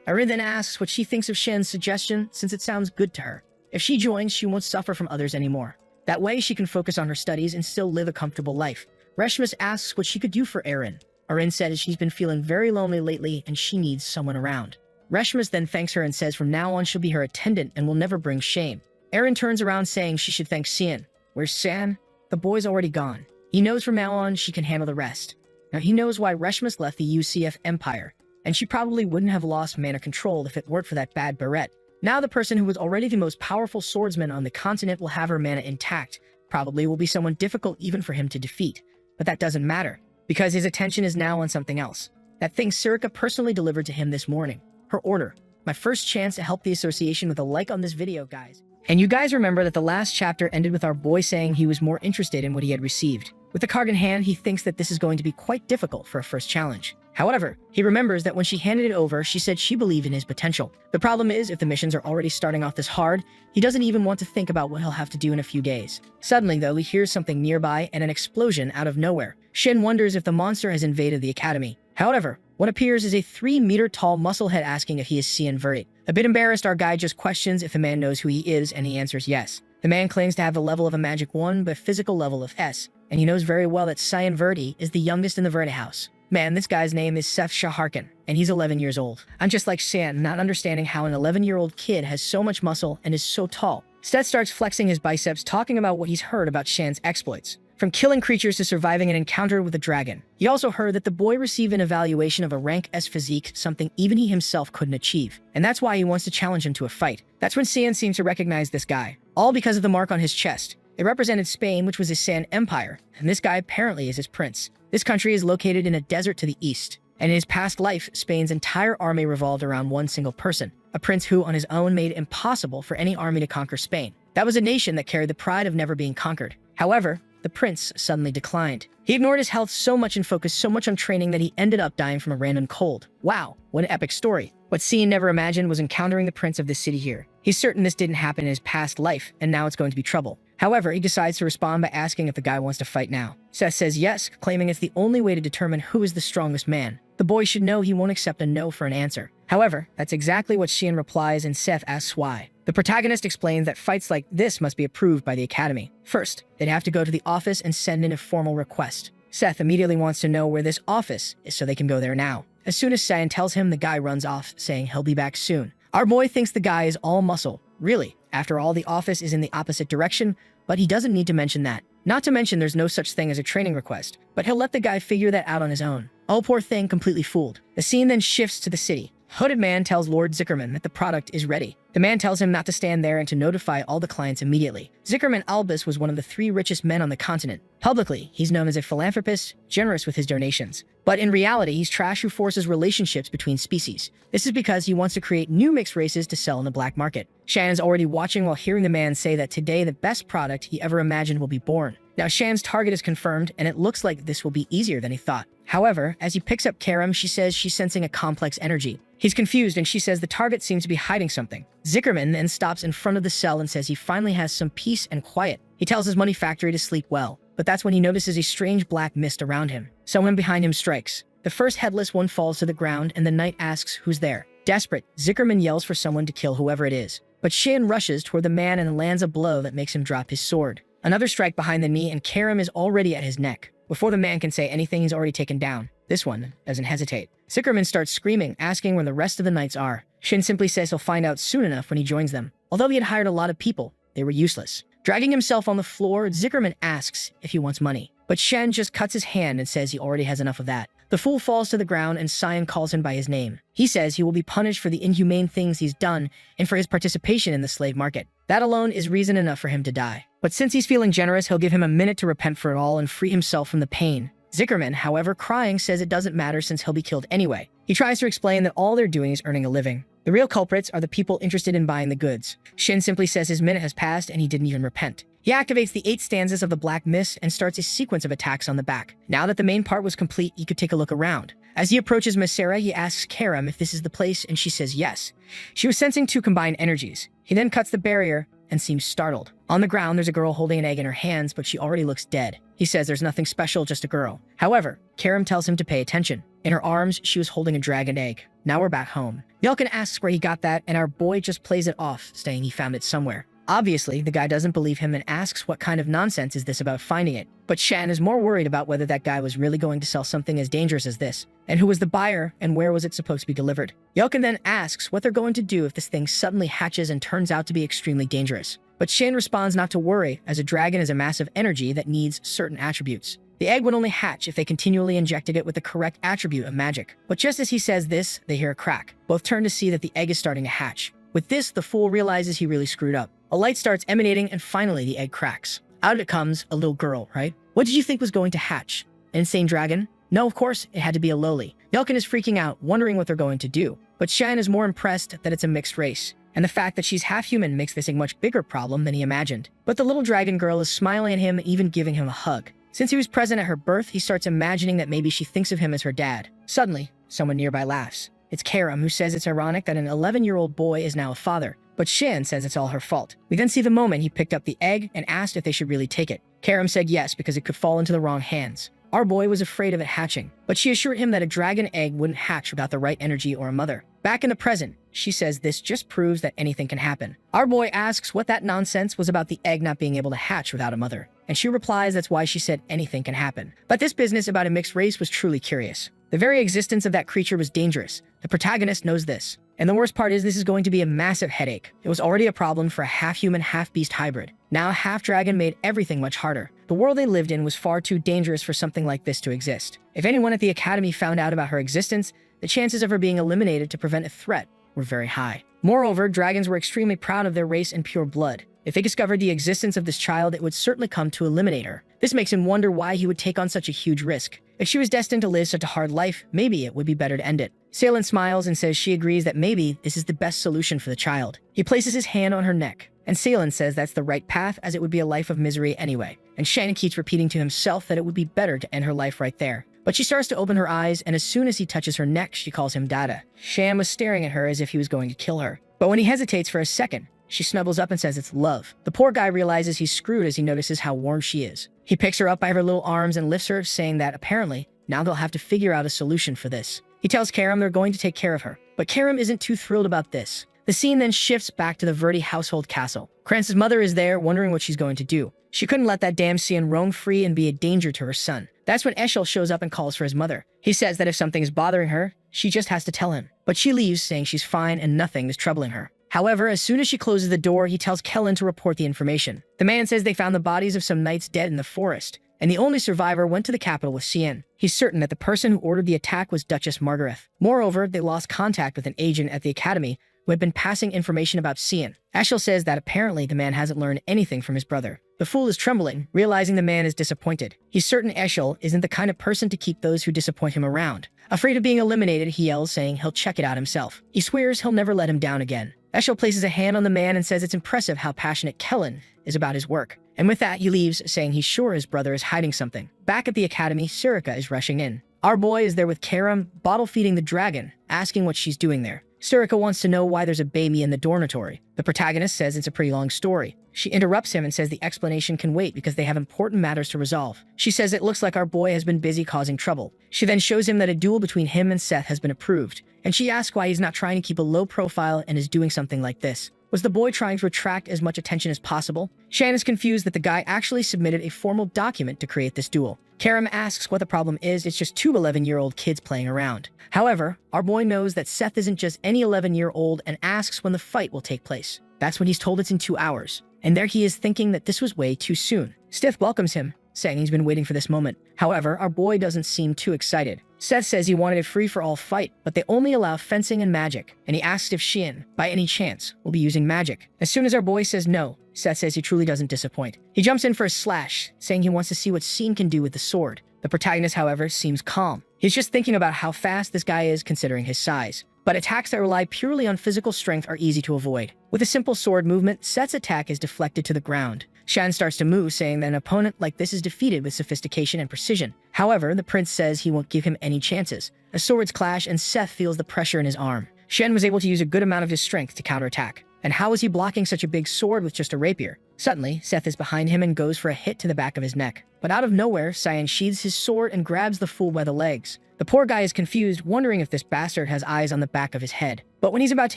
A: Eren then asks what she thinks of Shan's suggestion, since it sounds good to her. If she joins, she won't suffer from others anymore. That way, she can focus on her studies and still live a comfortable life. Reshmas asks what she could do for Eren. Eren says she's been feeling very lonely lately and she needs someone around. Reshmas then thanks her and says from now on she'll be her attendant and will never bring shame. Eren turns around, saying she should thank Cian. Where's San? The boy's already gone. He knows from now on she can handle the rest. Now he knows why Reshmas left the UCF Empire, and she probably wouldn't have lost mana control if it weren't for that bad Barrett. Now the person who was already the most powerful swordsman on the continent will have her mana intact. Probably will be someone difficult even for him to defeat. But that doesn't matter, because his attention is now on something else. That thing Sirica personally delivered to him this morning. Her order. My first chance to help the association with a like on this video, guys. And you guys remember that the last chapter ended with our boy saying he was more interested in what he had received. With the card in hand, he thinks that this is going to be quite difficult for a first challenge. However, he remembers that when she handed it over, she said she believed in his potential. The problem is, if the missions are already starting off this hard, he doesn't even want to think about what he'll have to do in a few days. Suddenly, though, he hears something nearby and an explosion out of nowhere. Shin wonders if the monster has invaded the academy. However, what appears is a 3-meter-tall musclehead asking if he is Cyan Verdi. A bit embarrassed, our guy just questions if the man knows who he is, and he answers yes. The man claims to have the level of a magic 1, but a physical level of S, and he knows very well that Cyan Verdi is the youngest in the Verdi house. Man, this guy's name is Seth Shaharkin, and he's 11 years old. I'm just like Cyan, not understanding how an 11-year-old kid has so much muscle and is so tall. Seth starts flexing his biceps, talking about what he's heard about Shan's exploits. From killing creatures to surviving an encounter with a dragon. He also heard that the boy received an evaluation of a rank S physique, something even he himself couldn't achieve. And that's why he wants to challenge him to a fight. That's when Cyan seems to recognize this guy. All because of the mark on his chest. It represented Spain, which was his Sand Empire, and this guy apparently is his prince. This country is located in a desert to the east, and in his past life, Spain's entire army revolved around one single person, a prince who on his own made it impossible for any army to conquer Spain. That was a nation that carried the pride of never being conquered. However, the prince suddenly declined. He ignored his health so much and focused so much on training that he ended up dying from a random cold. Wow, what an epic story. What Cyan never imagined was encountering the prince of this city here. He's certain this didn't happen in his past life, and now it's going to be trouble. However, he decides to respond by asking if the guy wants to fight now. Seth says yes, claiming it's the only way to determine who is the strongest man. The boy should know he won't accept a no for an answer. However, that's exactly what Cyan replies, and Seth asks why. The protagonist explains that fights like this must be approved by the academy. First, they'd have to go to the office and send in a formal request. Seth immediately wants to know where this office is so they can go there now. As soon as Cyan tells him, the guy runs off, saying he'll be back soon. Our boy thinks the guy is all muscle. Really, after all, the office is in the opposite direction, but he doesn't need to mention that. Not to mention there's no such thing as a training request, but he'll let the guy figure that out on his own. Oh, poor thing, completely fooled. The scene then shifts to the city. Hooded man tells Lord Zickerman that the product is ready. The man tells him not to stand there and to notify all the clients immediately. Zickerman Albus was one of the 3 richest men on the continent. Publicly, he's known as a philanthropist, generous with his donations. But in reality, he's trash who forces relationships between species. This is because he wants to create new mixed races to sell in the black market. Shan is already watching while hearing the man say that today the best product he ever imagined will be born. Now Shan's target is confirmed, and it looks like this will be easier than he thought. However, as he picks up Karam, she says she's sensing a complex energy. He's confused, and she says the target seems to be hiding something. Zickerman then stops in front of the cell and says he finally has some peace and quiet. He tells his money factory to sleep well, but that's when he notices a strange black mist around him. Someone behind him strikes. The first headless one falls to the ground, and the knight asks who's there. Desperate, Zickerman yells for someone to kill whoever it is. But Shin rushes toward the man and lands a blow that makes him drop his sword. Another strike behind the knee, and Karam is already at his neck. Before the man can say anything, he's already taken down. This one doesn't hesitate. Zickerman starts screaming, asking where the rest of the knights are. Shin simply says he'll find out soon enough when he joins them. Although he had hired a lot of people, they were useless. Dragging himself on the floor, Zickerman asks if he wants money. But Shen just cuts his hand and says he already has enough of that. The fool falls to the ground, and Cyan calls him by his name. He says he will be punished for the inhumane things he's done and for his participation in the slave market. That alone is reason enough for him to die. But since he's feeling generous, he'll give him a minute to repent for it all and free himself from the pain. Zickerman, however, crying, says it doesn't matter since he'll be killed anyway. He tries to explain that all they're doing is earning a living. The real culprits are the people interested in buying the goods. Shin simply says his minute has passed and he didn't even repent. He activates the 8 stanzas of the Black Mist and starts a sequence of attacks on the back. Now that the main part was complete, he could take a look around. As he approaches Masera, he asks Karam if this is the place, and she says yes. She was sensing 2 combined energies. He then cuts the barrier and seems startled. On the ground, there's a girl holding an egg in her hands, but she already looks dead. He says there's nothing special, just a girl. However, Karam tells him to pay attention. In her arms, she was holding a dragon egg. Now we're back home. Yelkin asks where he got that, and our boy just plays it off, saying he found it somewhere. Obviously, the guy doesn't believe him and asks what kind of nonsense is this about finding it. But Shan is more worried about whether that guy was really going to sell something as dangerous as this, and who was the buyer and where was it supposed to be delivered. Yelkin then asks what they're going to do if this thing suddenly hatches and turns out to be extremely dangerous. But Shan responds not to worry, as a dragon is a massive energy that needs certain attributes. The egg would only hatch if they continually injected it with the correct attribute of magic. But just as he says this, they hear a crack. Both turn to see that the egg is starting to hatch. With this, the fool realizes he really screwed up. A light starts emanating, and finally the egg cracks. Out of it comes a little girl, right? What did you think was going to hatch? An insane dragon? No, of course, it had to be a lowly. Yelkin is freaking out, wondering what they're going to do. But Shan is more impressed that it's a mixed race. And the fact that she's half human makes this a much bigger problem than he imagined. But the little dragon girl is smiling at him, even giving him a hug. Since he was present at her birth, he starts imagining that maybe she thinks of him as her dad. Suddenly, someone nearby laughs. It's Karam, who says it's ironic that an 11-year-old boy is now a father. But Shan says it's all her fault. We then see the moment he picked up the egg and asked if they should really take it. Karam said yes, because it could fall into the wrong hands. Our boy was afraid of it hatching, but she assured him that a dragon egg wouldn't hatch without the right energy or a mother. Back in the present, she says this just proves that anything can happen. Our boy asks what that nonsense was about the egg not being able to hatch without a mother, and she replies that's why she said anything can happen. But this business about a mixed race was truly curious. The very existence of that creature was dangerous. The protagonist knows this. And the worst part is this is going to be a massive headache. It was already a problem for a half-human, half-beast hybrid. Now half-dragon made everything much harder. The world they lived in was far too dangerous for something like this to exist. If anyone at the academy found out about her existence, the chances of her being eliminated to prevent a threat were very high. Moreover, dragons were extremely proud of their race and pure blood. If they discovered the existence of this child, it would certainly come to eliminate her. This makes him wonder why he would take on such a huge risk. If she was destined to live such a hard life, maybe it would be better to end it. Salen smiles and says she agrees that maybe this is the best solution for the child. He places his hand on her neck, and Salen says that's the right path, as it would be a life of misery anyway. And Shannon keeps repeating to himself that it would be better to end her life right there. But she starts to open her eyes, and as soon as he touches her neck, she calls him Dada. Shan was staring at her as if he was going to kill her. But when he hesitates for a second, she snuggles up and says it's love. The poor guy realizes he's screwed as he notices how warm she is. He picks her up by her little arms and lifts her, saying that apparently, now they'll have to figure out a solution for this. He tells Karam they're going to take care of her. But Karam isn't too thrilled about this. The scene then shifts back to the Verdi household castle. Kranz's mother is there, wondering what she's going to do. She couldn't let that damn Cian roam free and be a danger to her son. That's when Eshel shows up and calls for his mother. He says that if something is bothering her, she just has to tell him. But she leaves, saying she's fine and nothing is troubling her. However, as soon as she closes the door, he tells Kellen to report the information. The man says they found the bodies of some knights dead in the forest, and the only survivor went to the capital with Cian. He's certain that the person who ordered the attack was Duchess Margaret. Moreover, they lost contact with an agent at the academy who had been passing information about Cian. Eshel says that apparently the man hasn't learned anything from his brother. The fool is trembling, realizing the man is disappointed. He's certain Eshel isn't the kind of person to keep those who disappoint him around. Afraid of being eliminated, he yells, saying he'll check it out himself. He swears he'll never let him down again. Eshel places a hand on the man and says it's impressive how passionate Kellen is about his work. And with that, he leaves, saying he's sure his brother is hiding something. Back at the academy, Sirika is rushing in. Our boy is there with Karam, bottle-feeding the dragon, asking what she's doing there. Sirika wants to know why there's a baby in the dormitory. The protagonist says it's a pretty long story. She interrupts him and says the explanation can wait because they have important matters to resolve. She says it looks like our boy has been busy causing trouble. She then shows him that a duel between him and Seth has been approved, and she asks why he's not trying to keep a low profile and is doing something like this. Was the boy trying to attract as much attention as possible? Shan is confused that the guy actually submitted a formal document to create this duel. Karam asks what the problem is. It's just two 11-year-old kids playing around. However, our boy knows that Seth isn't just any 11-year-old and asks when the fight will take place. That's when he's told it's in 2 hours. And there he is thinking that this was way too soon. Stith welcomes him, saying he's been waiting for this moment. However, our boy doesn't seem too excited. Seth says he wanted a free-for-all fight, but they only allow fencing and magic, and he asks if Xian, by any chance, will be using magic. As soon as our boy says no, Seth says he truly doesn't disappoint. He jumps in for a slash, saying he wants to see what Xian can do with the sword. The protagonist, however, seems calm. He's just thinking about how fast this guy is considering his size. But attacks that rely purely on physical strength are easy to avoid. With a simple sword movement, Seth's attack is deflected to the ground. Shan starts to move, saying that an opponent like this is defeated with sophistication and precision. However, the prince says he won't give him any chances. A swords clash, and Seth feels the pressure in his arm. Shen was able to use a good amount of his strength to counterattack. And how is he blocking such a big sword with just a rapier? Suddenly, Seth is behind him and goes for a hit to the back of his neck. But out of nowhere, Cyan sheathes his sword and grabs the fool by the legs. The poor guy is confused, wondering if this bastard has eyes on the back of his head. But when he's about to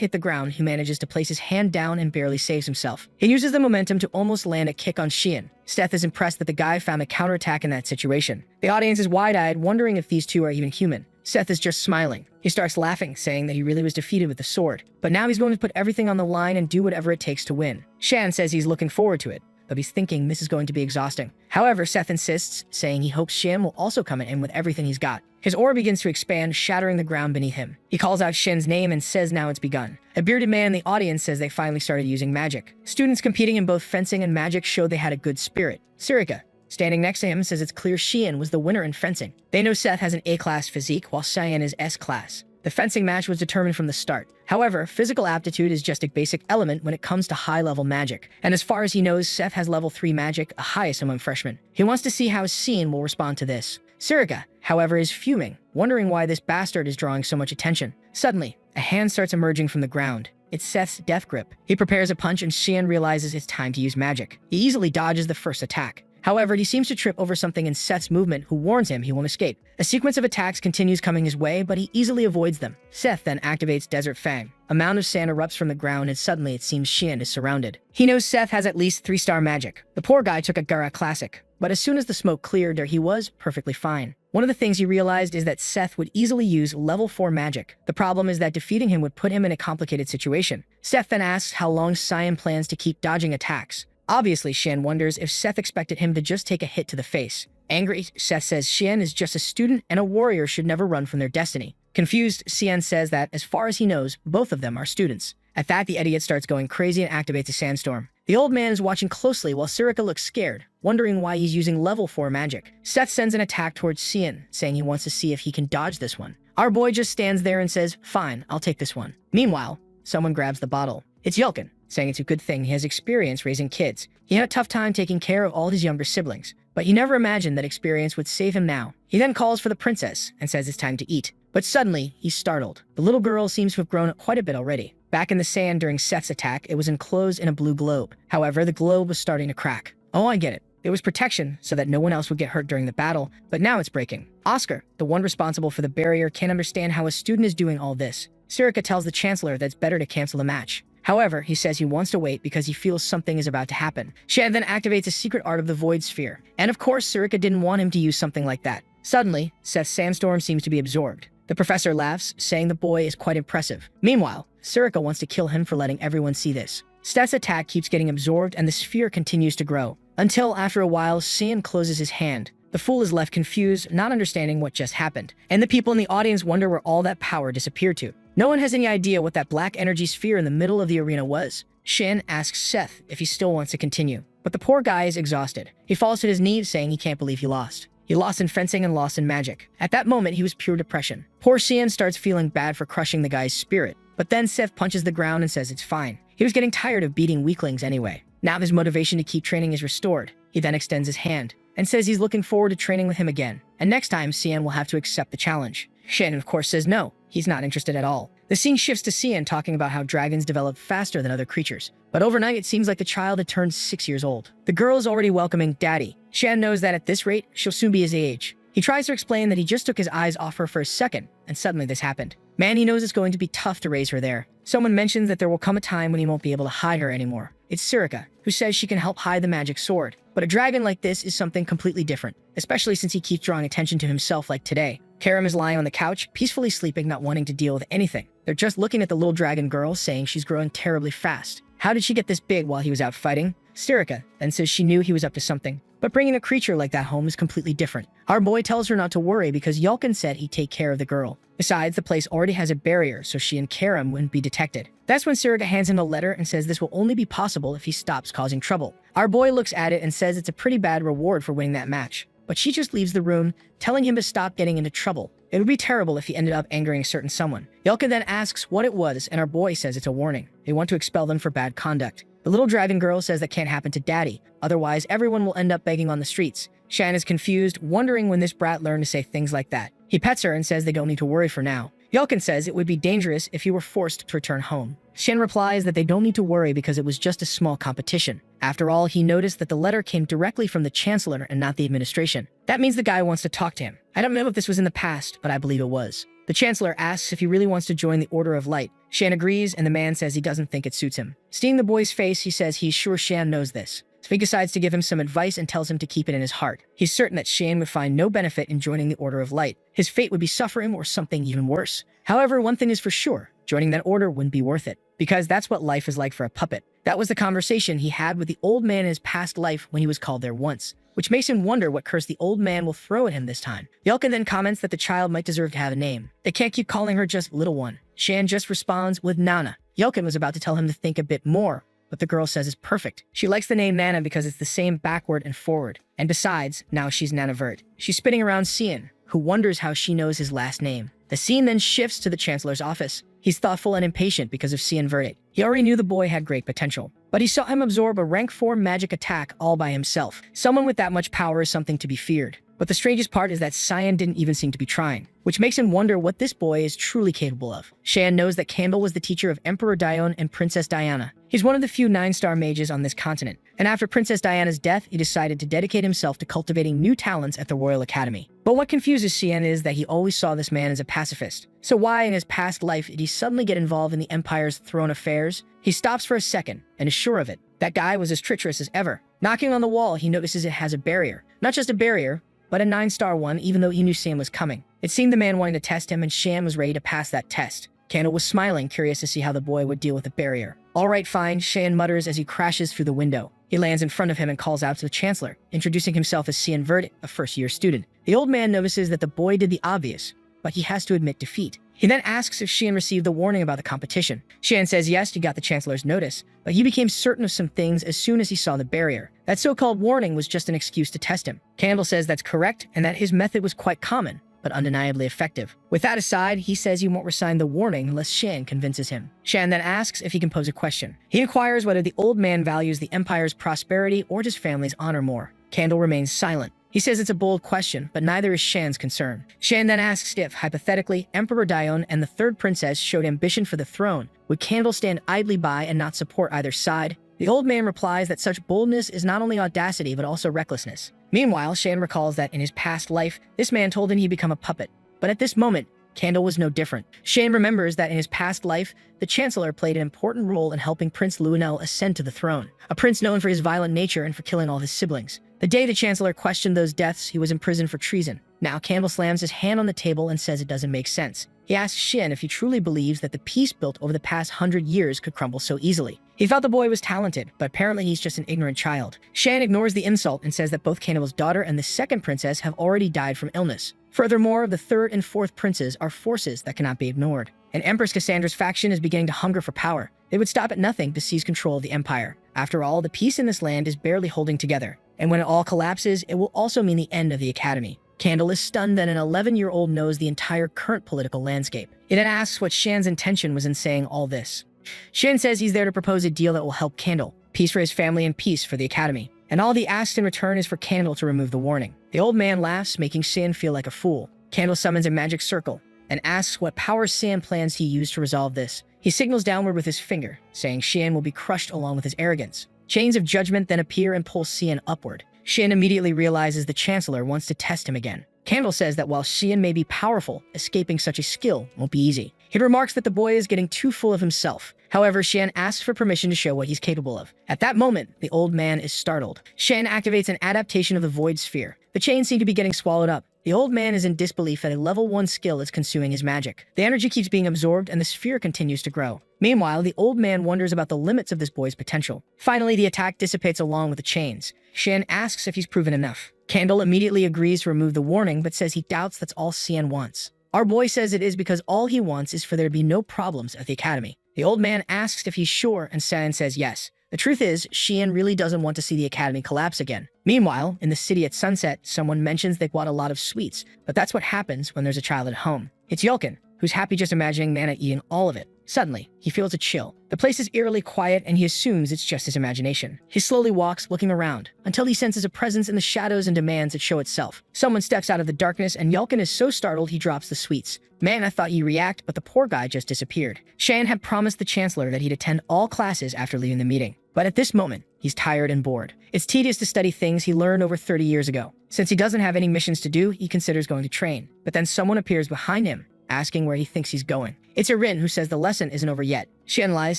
A: hit the ground, he manages to place his hand down and barely saves himself. He uses the momentum to almost land a kick on Xian. Seth is impressed that the guy found a counterattack in that situation. The audience is wide-eyed, wondering if these two are even human. Seth is just smiling. He starts laughing, saying that he really was defeated with the sword. But now he's going to put everything on the line and do whatever it takes to win. Shan says he's looking forward to it, though he's thinking this is going to be exhausting. However, Seth insists, saying he hopes Shan will also come in with everything he's got. His aura begins to expand, shattering the ground beneath him. He calls out Shin's name and says now it's begun. A bearded man in the audience says they finally started using magic. Students competing in both fencing and magic showed they had a good spirit. Sirika, standing next to him, says it's clear Xian was the winner in fencing. They know Seth has an A-class physique, while Xian is S-class. The fencing match was determined from the start. However, physical aptitude is just a basic element when it comes to high-level magic. And as far as he knows, Seth has level 3 magic, the highest among freshmen. He wants to see how Xian will respond to this. Sirika, however, is fuming, wondering why this bastard is drawing so much attention. Suddenly, a hand starts emerging from the ground. It's Seth's death grip. He prepares a punch and Xian realizes it's time to use magic. He easily dodges the first attack. However, he seems to trip over something in Seth's movement, who warns him he won't escape. A sequence of attacks continues coming his way, but he easily avoids them. Seth then activates Desert Fang. A mound of sand erupts from the ground and suddenly it seems Xian is surrounded. He knows Seth has at least 3-star magic. The poor guy took a Gara Classic, but as soon as the smoke cleared, there he was, perfectly fine. One of the things he realized is that Seth would easily use level 4 magic. The problem is that defeating him would put him in a complicated situation. Seth then asks how long Xian plans to keep dodging attacks. Obviously, Xian wonders if Seth expected him to just take a hit to the face. Angry, Seth says Xian is just a student and a warrior should never run from their destiny. Confused, Xian says that, as far as he knows, both of them are students. At that, the idiot starts going crazy and activates a sandstorm. The old man is watching closely while Sirika looks scared, wondering why he's using level 4 magic. Seth sends an attack towards Xian, saying he wants to see if he can dodge this one. Our boy just stands there and says, fine, I'll take this one. Meanwhile, someone grabs the bottle. It's Yulkin, saying it's a good thing he has experience raising kids. He had a tough time taking care of all his younger siblings, but he never imagined that experience would save him now. He then calls for the princess and says it's time to eat. But suddenly, he's startled. The little girl seems to have grown up quite a bit already. Back in the sand during Seth's attack, it was enclosed in a blue globe. However, the globe was starting to crack. Oh, I get it. It was protection so that no one else would get hurt during the battle, but now it's breaking. Oscar, the one responsible for the barrier, can't understand how a student is doing all this. Sirika tells the chancellor that it's better to cancel the match. However, he says he wants to wait because he feels something is about to happen. Shan then activates a secret art of the Void Sphere. And of course, Sirika didn't want him to use something like that. Suddenly, Seth's sandstorm seems to be absorbed. The professor laughs, saying the boy is quite impressive. Meanwhile, Sirika wants to kill him for letting everyone see this. Seth's attack keeps getting absorbed and the sphere continues to grow. Until after a while, Xian closes his hand. The fool is left confused, not understanding what just happened. And the people in the audience wonder where all that power disappeared to. No one has any idea what that black energy sphere in the middle of the arena was. Shin asks Seth if he still wants to continue. But the poor guy is exhausted. He falls to his knees saying he can't believe he lost. He lost in fencing and lost in magic. At that moment, he was pure depression. Poor Xian starts feeling bad for crushing the guy's spirit. But then Seth punches the ground and says it's fine. He was getting tired of beating weaklings anyway. Now his motivation to keep training is restored. He then extends his hand and says he's looking forward to training with him again. And next time, Xian will have to accept the challenge. Shin, of course, says no. He's not interested at all. The scene shifts to Xian talking about how dragons develop faster than other creatures. But overnight, it seems like the child had turned 6 years old. The girl is already welcoming Daddy. Shan knows that at this rate, she'll soon be his age. He tries to explain that he just took his eyes off her for a second, and suddenly this happened. Man, he knows it's going to be tough to raise her there. Someone mentions that there will come a time when he won't be able to hide her anymore. It's Sirika, who says she can help hide the magic sword. But a dragon like this is something completely different, especially since he keeps drawing attention to himself like today. Karim is lying on the couch, peacefully sleeping, not wanting to deal with anything. They're just looking at the little dragon girl, saying she's growing terribly fast. How did she get this big while he was out fighting? Sirika then says she knew he was up to something. But bringing a creature like that home is completely different. Our boy tells her not to worry because Yulkin said he'd take care of the girl. Besides, the place already has a barrier, so she and Karim wouldn't be detected. That's when Sirika hands him a letter and says this will only be possible if he stops causing trouble. Our boy looks at it and says it's a pretty bad reward for winning that match. But she just leaves the room, telling him to stop getting into trouble. It would be terrible if he ended up angering a certain someone. Yulkin then asks what it was, and our boy says it's a warning. They want to expel them for bad conduct. The little dragon girl says that can't happen to Daddy, otherwise everyone will end up begging on the streets. Shan is confused, wondering when this brat learned to say things like that. He pets her and says they don't need to worry for now. Yulkin says it would be dangerous if he were forced to return home. Shin replies that they don't need to worry because it was just a small competition. After all, he noticed that the letter came directly from the chancellor and not the administration. That means the guy wants to talk to him. I don't know if this was in the past, but I believe it was. The chancellor asks if he really wants to join the Order of Light. Shan agrees, and the man says he doesn't think it suits him. Seeing the boy's face, he says he's sure Shan knows this. So he decides to give him some advice and tells him to keep it in his heart. He's certain that Shan would find no benefit in joining the Order of Light. His fate would be suffering or something even worse. However, one thing is for sure, joining that order wouldn't be worth it, because that's what life is like for a puppet. That was the conversation he had with the old man in his past life when he was called there once. which makes him wonder what curse the old man will throw at him this time. Yelkin then comments that the child might deserve to have a name. They can't keep calling her just little one. Shan just responds with Nana. Yelkin was about to tell him to think a bit more, but the girl says it's perfect. She likes the name Nana because it's the same backward and forward. And besides, now she's Nanavert. She's spinning around Cian, who wonders how she knows his last name. The scene then shifts to the Chancellor's office. He's thoughtful and impatient because of Cian verdict. He already knew the boy had great potential, but he saw him absorb a rank 4 magic attack all by himself. Someone with that much power is something to be feared. But the strangest part is that Cian didn't even seem to be trying, which makes him wonder what this boy is truly capable of. Shan knows that Candle was the teacher of Emperor Dione and Princess Diana. He's one of the few 9-star mages on this continent, and after Princess Diana's death, he decided to dedicate himself to cultivating new talents at the Royal Academy. But what confuses Cian is that he always saw this man as a pacifist. So why in his past life did he suddenly get involved in the Empire's throne affairs? He stops for a second and is sure of it. That guy was as treacherous as ever. Knocking on the wall, he notices it has a barrier. Not just a barrier, but a 9-star one, even though he knew Cian was coming. It seemed the man wanted to test him, and Shan was ready to pass that test. Candle was smiling, curious to see how the boy would deal with the barrier. All right, fine, Shan mutters as he crashes through the window. He lands in front of him and calls out to the Chancellor, introducing himself as Cian Verdict, a first-year student. The old man notices that the boy did the obvious, but he has to admit defeat. He then asks if Shan received the warning about the competition. Shan says yes, he got the Chancellor's notice, but he became certain of some things as soon as he saw the barrier. That so-called warning was just an excuse to test him. Candle says that's correct and that his method was quite common, but undeniably effective. With that aside, he says he won't resign the warning unless Shan convinces him. Shan then asks if he can pose a question. He inquires whether the old man values the Empire's prosperity or his family's honor more. Candle remains silent. He says it's a bold question, but neither is Shan's concern. Shan then asks if, hypothetically, Emperor Dione and the third princess showed ambition for the throne, would Candle stand idly by and not support either side? The old man replies that such boldness is not only audacity, but also recklessness. Meanwhile, Shan recalls that in his past life, this man told him he'd become a puppet. But at this moment, Candle was no different. Shan remembers that in his past life, the Chancellor played an important role in helping Prince Luenel ascend to the throne, a prince known for his violent nature and for killing all his siblings. The day the Chancellor questioned those deaths, he was imprisoned for treason. Now, Candle slams his hand on the table and says it doesn't make sense. He asks Shin if he truly believes that the peace built over the past 100 years could crumble so easily. He felt the boy was talented, but apparently he's just an ignorant child. Shan ignores the insult and says that both Candle's daughter and the second princess have already died from illness. Furthermore, the third and fourth princes are forces that cannot be ignored. And Empress Cassandra's faction is beginning to hunger for power. They would stop at nothing to seize control of the empire. After all, the peace in this land is barely holding together. And when it all collapses, it will also mean the end of the academy. Candle is stunned that an 11-year-old knows the entire current political landscape. He then asks what Shan's intention was in saying all this. Shan says he's there to propose a deal that will help Candle. Peace for his family and peace for the academy. And all he asks in return is for Candle to remove the warning. The old man laughs, making Shan feel like a fool. Candle summons a magic circle and asks what power Shan plans to use to resolve this. He signals downward with his finger, saying Shan will be crushed along with his arrogance. Chains of judgment then appear and pull Cian upward. Shan immediately realizes the Chancellor wants to test him again. Candle says that while Cian may be powerful, escaping such a skill won't be easy. He remarks that the boy is getting too full of himself. However, Shan asks for permission to show what he's capable of. At that moment, the old man is startled. Shan activates an adaptation of the Void Sphere. The chains seem to be getting swallowed up. The old man is in disbelief that a level 1 skill is consuming his magic. The energy keeps being absorbed and the sphere continues to grow. Meanwhile, the old man wonders about the limits of this boy's potential. Finally, the attack dissipates along with the chains. Shan asks if he's proven enough. Candle immediately agrees to remove the warning, but says he doubts that's all Cian wants. Our boy says it is because all he wants is for there to be no problems at the academy. The old man asks if he's sure, and Cian says yes. The truth is, Cian really doesn't want to see the academy collapse again. Meanwhile, in the city at sunset, someone mentions they bought a lot of sweets, but that's what happens when there's a child at home. It's Yulkin, who's happy just imagining Nana eating all of it. Suddenly, he feels a chill. The place is eerily quiet and he assumes it's just his imagination. He slowly walks, looking around, until he senses a presence in the shadows and demands it show itself. Someone steps out of the darkness and Yulkin is so startled he drops the sweets. Man, I thought you'd react, but the poor guy just disappeared. Shan had promised the Chancellor that he'd attend all classes after leaving the meeting. But at this moment, he's tired and bored. It's tedious to study things he learned over 30 years ago. Since he doesn't have any missions to do, he considers going to train. But then someone appears behind him, asking where he thinks he's going. It's Erin, who says the lesson isn't over yet. Shan lies,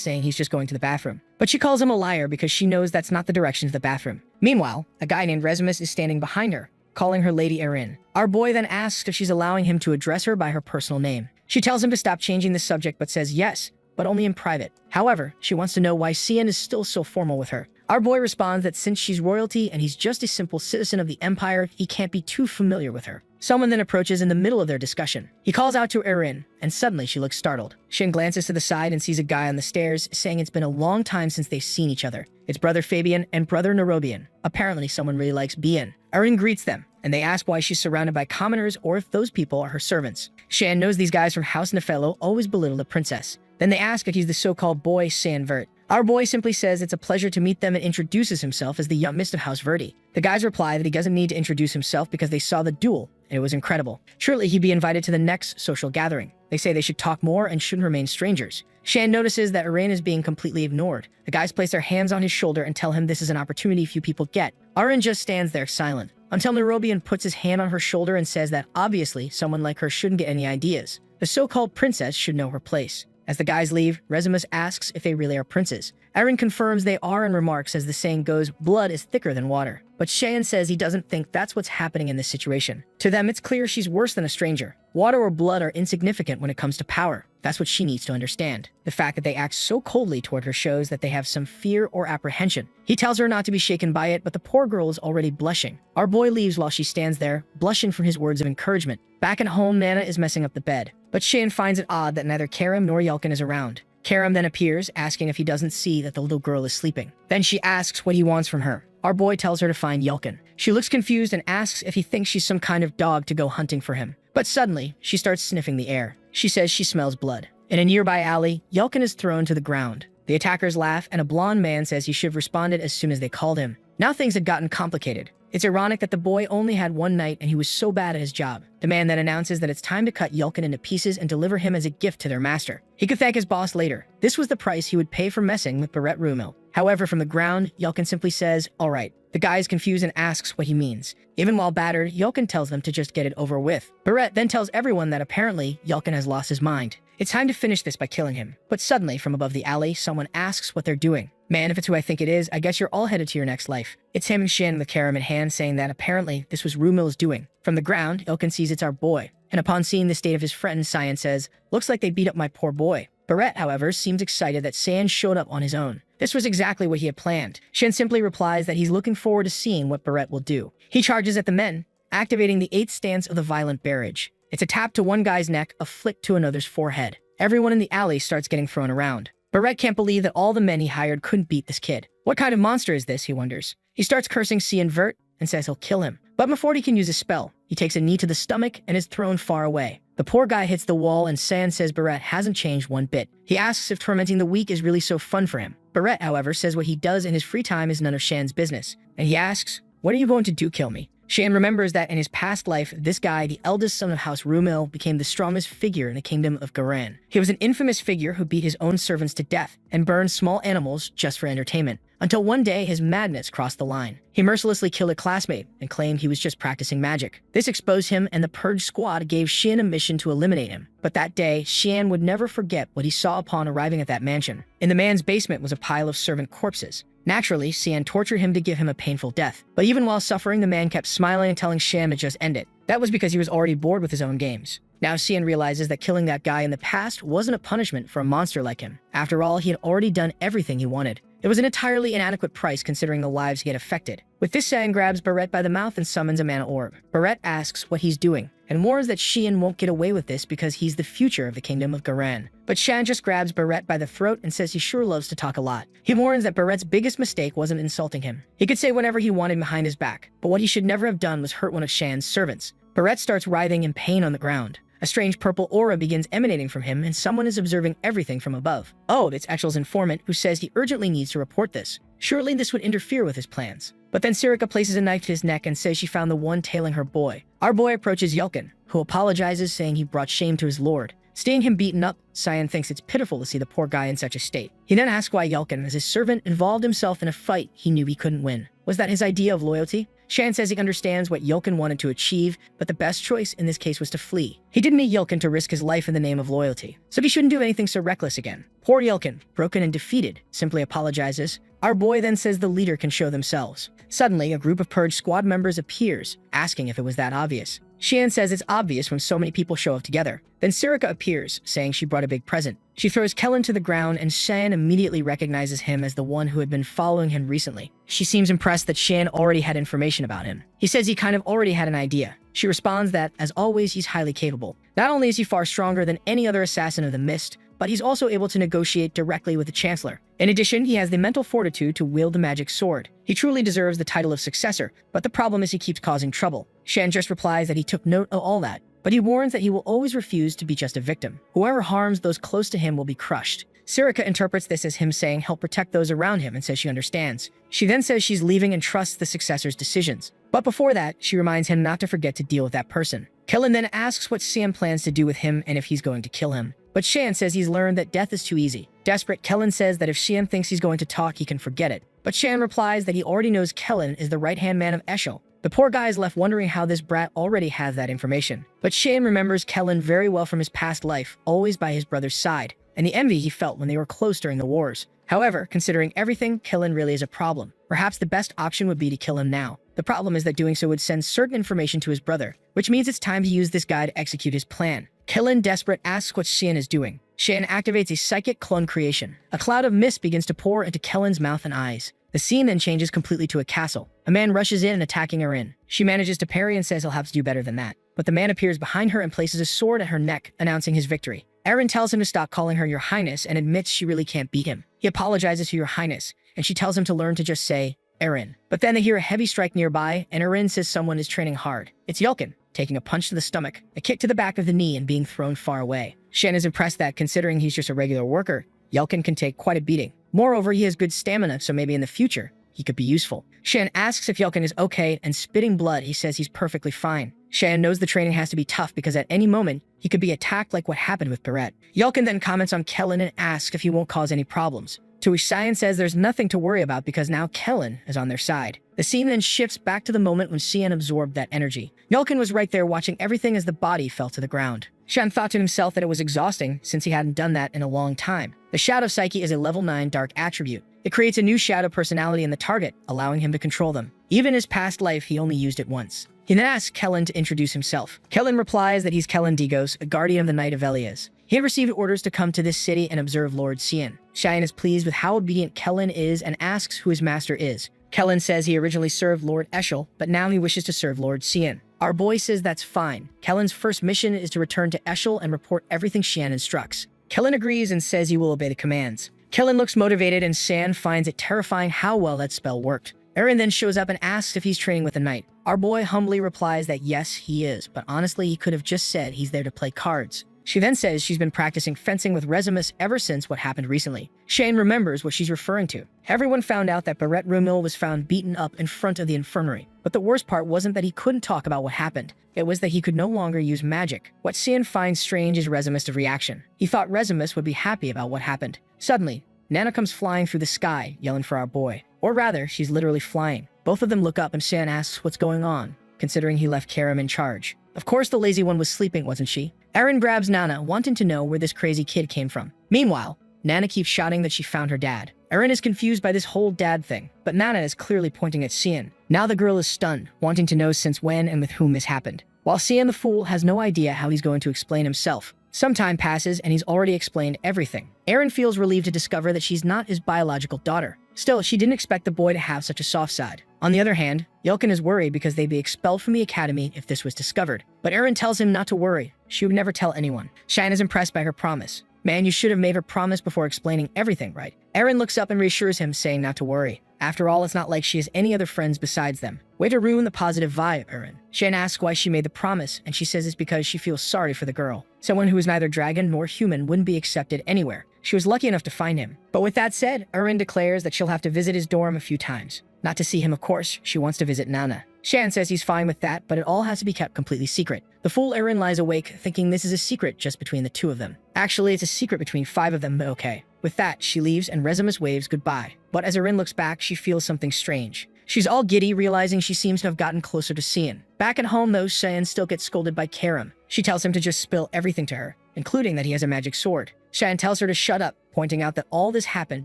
A: saying he's just going to the bathroom. But she calls him a liar because she knows that's not the direction to the bathroom. Meanwhile, a guy named Resimus is standing behind her, calling her Lady Erin. Our boy then asks if she's allowing him to address her by her personal name. She tells him to stop changing the subject but says yes, but only in private. However, she wants to know why Cian is still so formal with her. Our boy responds that since she's royalty and he's just a simple citizen of the empire, he can't be too familiar with her. Someone then approaches in the middle of their discussion. He calls out to Erin, and suddenly she looks startled. Shin glances to the side and sees a guy on the stairs, saying it's been a long time since they've seen each other. It's brother Fabian and brother Nairobian. Apparently someone really likes Bien. Erin greets them, and they ask why she's surrounded by commoners or if those people are her servants. Shan knows these guys from House Yahello always belittle the princess. Then they ask if he's the so-called boy San Vert. Our boy simply says it's a pleasure to meet them and introduces himself as the youngest of House Verde. The guys reply that he doesn't need to introduce himself because they saw the duel, and it was incredible. Surely he'd be invited to the next social gathering. They say they should talk more and shouldn't remain strangers. Shan notices that Erin is being completely ignored. The guys place their hands on his shoulder and tell him this is an opportunity few people get. Erin just stands there silent, until Nairobian puts his hand on her shoulder and says that obviously someone like her shouldn't get any ideas. The so-called princess should know her place. As the guys leave, Rezimus asks if they really are princes. Erin confirms they are and remarks, as the saying goes, blood is thicker than water. But Shan says he doesn't think that's what's happening in this situation. To them, it's clear she's worse than a stranger. Water or blood are insignificant when it comes to power. That's what she needs to understand. The fact that they act so coldly toward her shows that they have some fear or apprehension. He tells her not to be shaken by it, but the poor girl is already blushing. Our boy leaves while she stands there, blushing from his words of encouragement. Back at home, Nana is messing up the bed. But Shan finds it odd that neither Karam nor Yelkin is around. Karam then appears, asking if he doesn't see that the little girl is sleeping. Then she asks what he wants from her. Our boy tells her to find Yelkin. She looks confused and asks if he thinks she's some kind of dog to go hunting for him. But suddenly, she starts sniffing the air. She says she smells blood. In a nearby alley, Yelkin is thrown to the ground. The attackers laugh, and a blonde man says he should have responded as soon as they called him. Now things had gotten complicated. It's ironic that the boy only had one night and he was so bad at his job. The man then announces that it's time to cut Yelkin into pieces and deliver him as a gift to their master. He could thank his boss later. This was the price he would pay for messing with Barrett Rumil. However, from the ground, Yelkin simply says, "All right." The guy is confused and asks what he means. Even while battered, Yelkin tells them to just get it over with. Barrett then tells everyone that apparently Yelkin has lost his mind. It's time to finish this by killing him. But suddenly, from above the alley, someone asks what they're doing. Man, if it's who I think it is, I guess you're all headed to your next life. It's him and Shan with Karam in hand, saying that apparently this was Rumil's doing. From the ground, Yelkin sees it's our boy. And upon seeing the state of his friend, Cyan says, "Looks like they beat up my poor boy." Barrett, however, seems excited that Cyan showed up on his own. This was exactly what he had planned. Shan simply replies that he's looking forward to seeing what Barrett will do. He charges at the men, activating the 8th stance of the violent barrage. It's a tap to one guy's neck, a flick to another's forehead. Everyone in the alley starts getting thrown around. Barrett can't believe that all the men he hired couldn't beat this kid. What kind of monster is this, he wonders. He starts cursing Cyan Vert and says he'll kill him. But before he can use a spell, he takes a knee to the stomach and is thrown far away. The poor guy hits the wall, and Cyan says Barrett hasn't changed one bit. He asks if tormenting the weak is really so fun for him. Barrett, however, says what he does in his free time is none of Shan's business. And he asks, "What are you going to do, kill me?" Shan remembers that in his past life, this guy, the eldest son of House Rumil, became the strongest figure in the kingdom of Garan. He was an infamous figure who beat his own servants to death and burned small animals just for entertainment. Until one day, his madness crossed the line. He mercilessly killed a classmate and claimed he was just practicing magic. This exposed him, and the Purge Squad gave Shan a mission to eliminate him. But that day, Shan would never forget what he saw upon arriving at that mansion. In the man's basement was a pile of servant corpses. Naturally, Cyan tortured him to give him a painful death. But even while suffering, the man kept smiling and telling Shan to just end it. That was because he was already bored with his own games. Now Cyan realizes that killing that guy in the past wasn't a punishment for a monster like him. After all, he had already done everything he wanted. It was an entirely inadequate price considering the lives he had affected. With this, Cyan grabs Barrett by the mouth and summons a mana orb. Barrett asks what he's doing, and warns that Shan won't get away with this because he's the future of the kingdom of Garan. But Shan just grabs Barrett by the throat and says he sure loves to talk a lot. He warns that Barrett's biggest mistake wasn't insulting him. He could say whatever he wanted behind his back, but what he should never have done was hurt one of Shan's servants. Barrett starts writhing in pain on the ground. A strange purple aura begins emanating from him, and someone is observing everything from above. Oh, it's Exhal's informant, who says he urgently needs to report this. Surely this would interfere with his plans. But then Sirika places a knife to his neck and says she found the one tailing her boy. Our boy approaches Yelkin, who apologizes, saying he brought shame to his lord. Seeing him beaten up, Cyan thinks it's pitiful to see the poor guy in such a state. He then asks why Yelkin, as his servant, involved himself in a fight he knew he couldn't win. Was that his idea of loyalty? Shan says he understands what Yelkin wanted to achieve, but the best choice in this case was to flee. He didn't need Yelkin to risk his life in the name of loyalty, so he shouldn't do anything so reckless again. Poor Yelkin, broken and defeated, simply apologizes. Our boy then says the leader can show themselves. Suddenly, a group of Purge Squad members appears, asking if it was that obvious. Xian says it's obvious when so many people show up together. Then Sirika appears, saying she brought a big present. She throws Kellen to the ground, and Xian immediately recognizes him as the one who had been following him recently. She seems impressed that Xian already had information about him. He says he kind of already had an idea. She responds that, as always, he's highly capable. Not only is he far stronger than any other assassin of the Mist, but he's also able to negotiate directly with the Chancellor. In addition, he has the mental fortitude to wield the magic sword. He truly deserves the title of successor, but the problem is he keeps causing trouble. Xian just replies that he took note of all that, but he warns that he will always refuse to be just a victim. Whoever harms those close to him will be crushed. Sirika interprets this as him saying he'll protect those around him and says she understands. She then says she's leaving and trusts the successor's decisions. But before that, she reminds him not to forget to deal with that person. Kellen then asks what Xian plans to do with him and if he's going to kill him. But Xian says he's learned that death is too easy. Desperate, Kellen says that if Xian thinks he's going to talk, he can forget it. But Xian replies that he already knows Kellen is the right-hand man of Eshel. The poor guy is left wondering how this brat already has that information. But Xian remembers Kellen very well from his past life, always by his brother's side, and the envy he felt when they were close during the wars. However, considering everything, Kellen really is a problem. Perhaps the best option would be to kill him now. The problem is that doing so would send certain information to his brother, which means it's time to use this guy to execute his plan. Kellen, desperate, asks what Xian is doing. Xian activates a psychic clone creation. A cloud of mist begins to pour into Kellen's mouth and eyes. The scene then changes completely to a castle. A man rushes in and attacking Erin. She manages to parry and says he'll have to do better than that. But the man appears behind her and places a sword at her neck, announcing his victory. Erin tells him to stop calling her Your Highness and admits she really can't beat him. He apologizes to Your Highness, and she tells him to learn to just say, Erin. But then they hear a heavy strike nearby, and Erin says someone is training hard. It's Yulkin, taking a punch to the stomach, a kick to the back of the knee, and being thrown far away. Xian is impressed that, considering he's just a regular worker, Yulkin can take quite a beating. Moreover, he has good stamina, so maybe in the future, he could be useful. Xian asks if Yulkin is okay, and spitting blood, he says he's perfectly fine. Xian knows the training has to be tough because at any moment, he could be attacked like what happened with Barrett. Yulkin then comments on Kellen and asks if he won't cause any problems. To which Xian says there's nothing to worry about because now Kellen is on their side. The scene then shifts back to the moment when Xian absorbed that energy. Yulkin was right there watching everything as the body fell to the ground. Xian thought to himself that it was exhausting since he hadn't done that in a long time. The Shadow Psyche is a level 9 dark attribute. It creates a new shadow personality in the target, allowing him to control them. Even in his past life, he only used it once. He then asks Kellen to introduce himself. Kellen replies that he's Kellen Digos, a guardian of the Knight of Elias. He had received orders to come to this city and observe Lord Xian. Xian is pleased with how obedient Kellen is and asks who his master is. Kellen says he originally served Lord Eshel, but now he wishes to serve Lord Xian. Our boy says that's fine. Kellen's first mission is to return to Eshel and report everything Xian instructs. Kellen agrees and says he will obey the commands. Kellen looks motivated and Xian finds it terrifying how well that spell worked. Erin then shows up and asks if he's training with the knight. Our boy humbly replies that yes, he is, but honestly he could have just said he's there to play cards. She then says she's been practicing fencing with Resimus ever since what happened recently. Xian remembers what she's referring to. Everyone found out that Barrett Rumil was found beaten up in front of the infirmary. But the worst part wasn't that he couldn't talk about what happened. It was that he could no longer use magic. What Xian finds strange is Resimus' reaction. He thought Resimus would be happy about what happened. Suddenly, Nana comes flying through the sky, yelling for our boy. Or rather, she's literally flying. Both of them look up and Xian asks what's going on, considering he left Karam in charge. Of course the lazy one was sleeping, wasn't she? Erin grabs Nana, wanting to know where this crazy kid came from. Meanwhile, Nana keeps shouting that she found her dad. Erin is confused by this whole dad thing, but Nana is clearly pointing at Xian. Now the girl is stunned, wanting to know since when and with whom this happened. While Xian the fool has no idea how he's going to explain himself. Some time passes and he's already explained everything. Erin feels relieved to discover that she's not his biological daughter. Still, she didn't expect the boy to have such a soft side. On the other hand, Yulkin is worried because they'd be expelled from the academy if this was discovered. But Erin tells him not to worry. She would never tell anyone. Xian is impressed by her promise. Man, you should have made her promise before explaining everything, right? Erin looks up and reassures him, saying not to worry. After all, it's not like she has any other friends besides them. Way to ruin the positive vibe, Erin. Xian asks why she made the promise, and she says it's because she feels sorry for the girl. Someone who is neither dragon nor human wouldn't be accepted anywhere. She was lucky enough to find him. But with that said, Erin declares that she'll have to visit his dorm a few times. Not to see him, of course. She wants to visit Nana. Xian says he's fine with that, but it all has to be kept completely secret. The fool Erin lies awake, thinking this is a secret just between the two of them. Actually, it's a secret between 5 of them, but okay. With that, she leaves and Resimus waves goodbye. But as Erin looks back, she feels something strange. She's all giddy, realizing she seems to have gotten closer to Xian. Back at home, though, Xian still gets scolded by Karam. She tells him to just spill everything to her, including that he has a magic sword. Xian tells her to shut up, pointing out that all this happened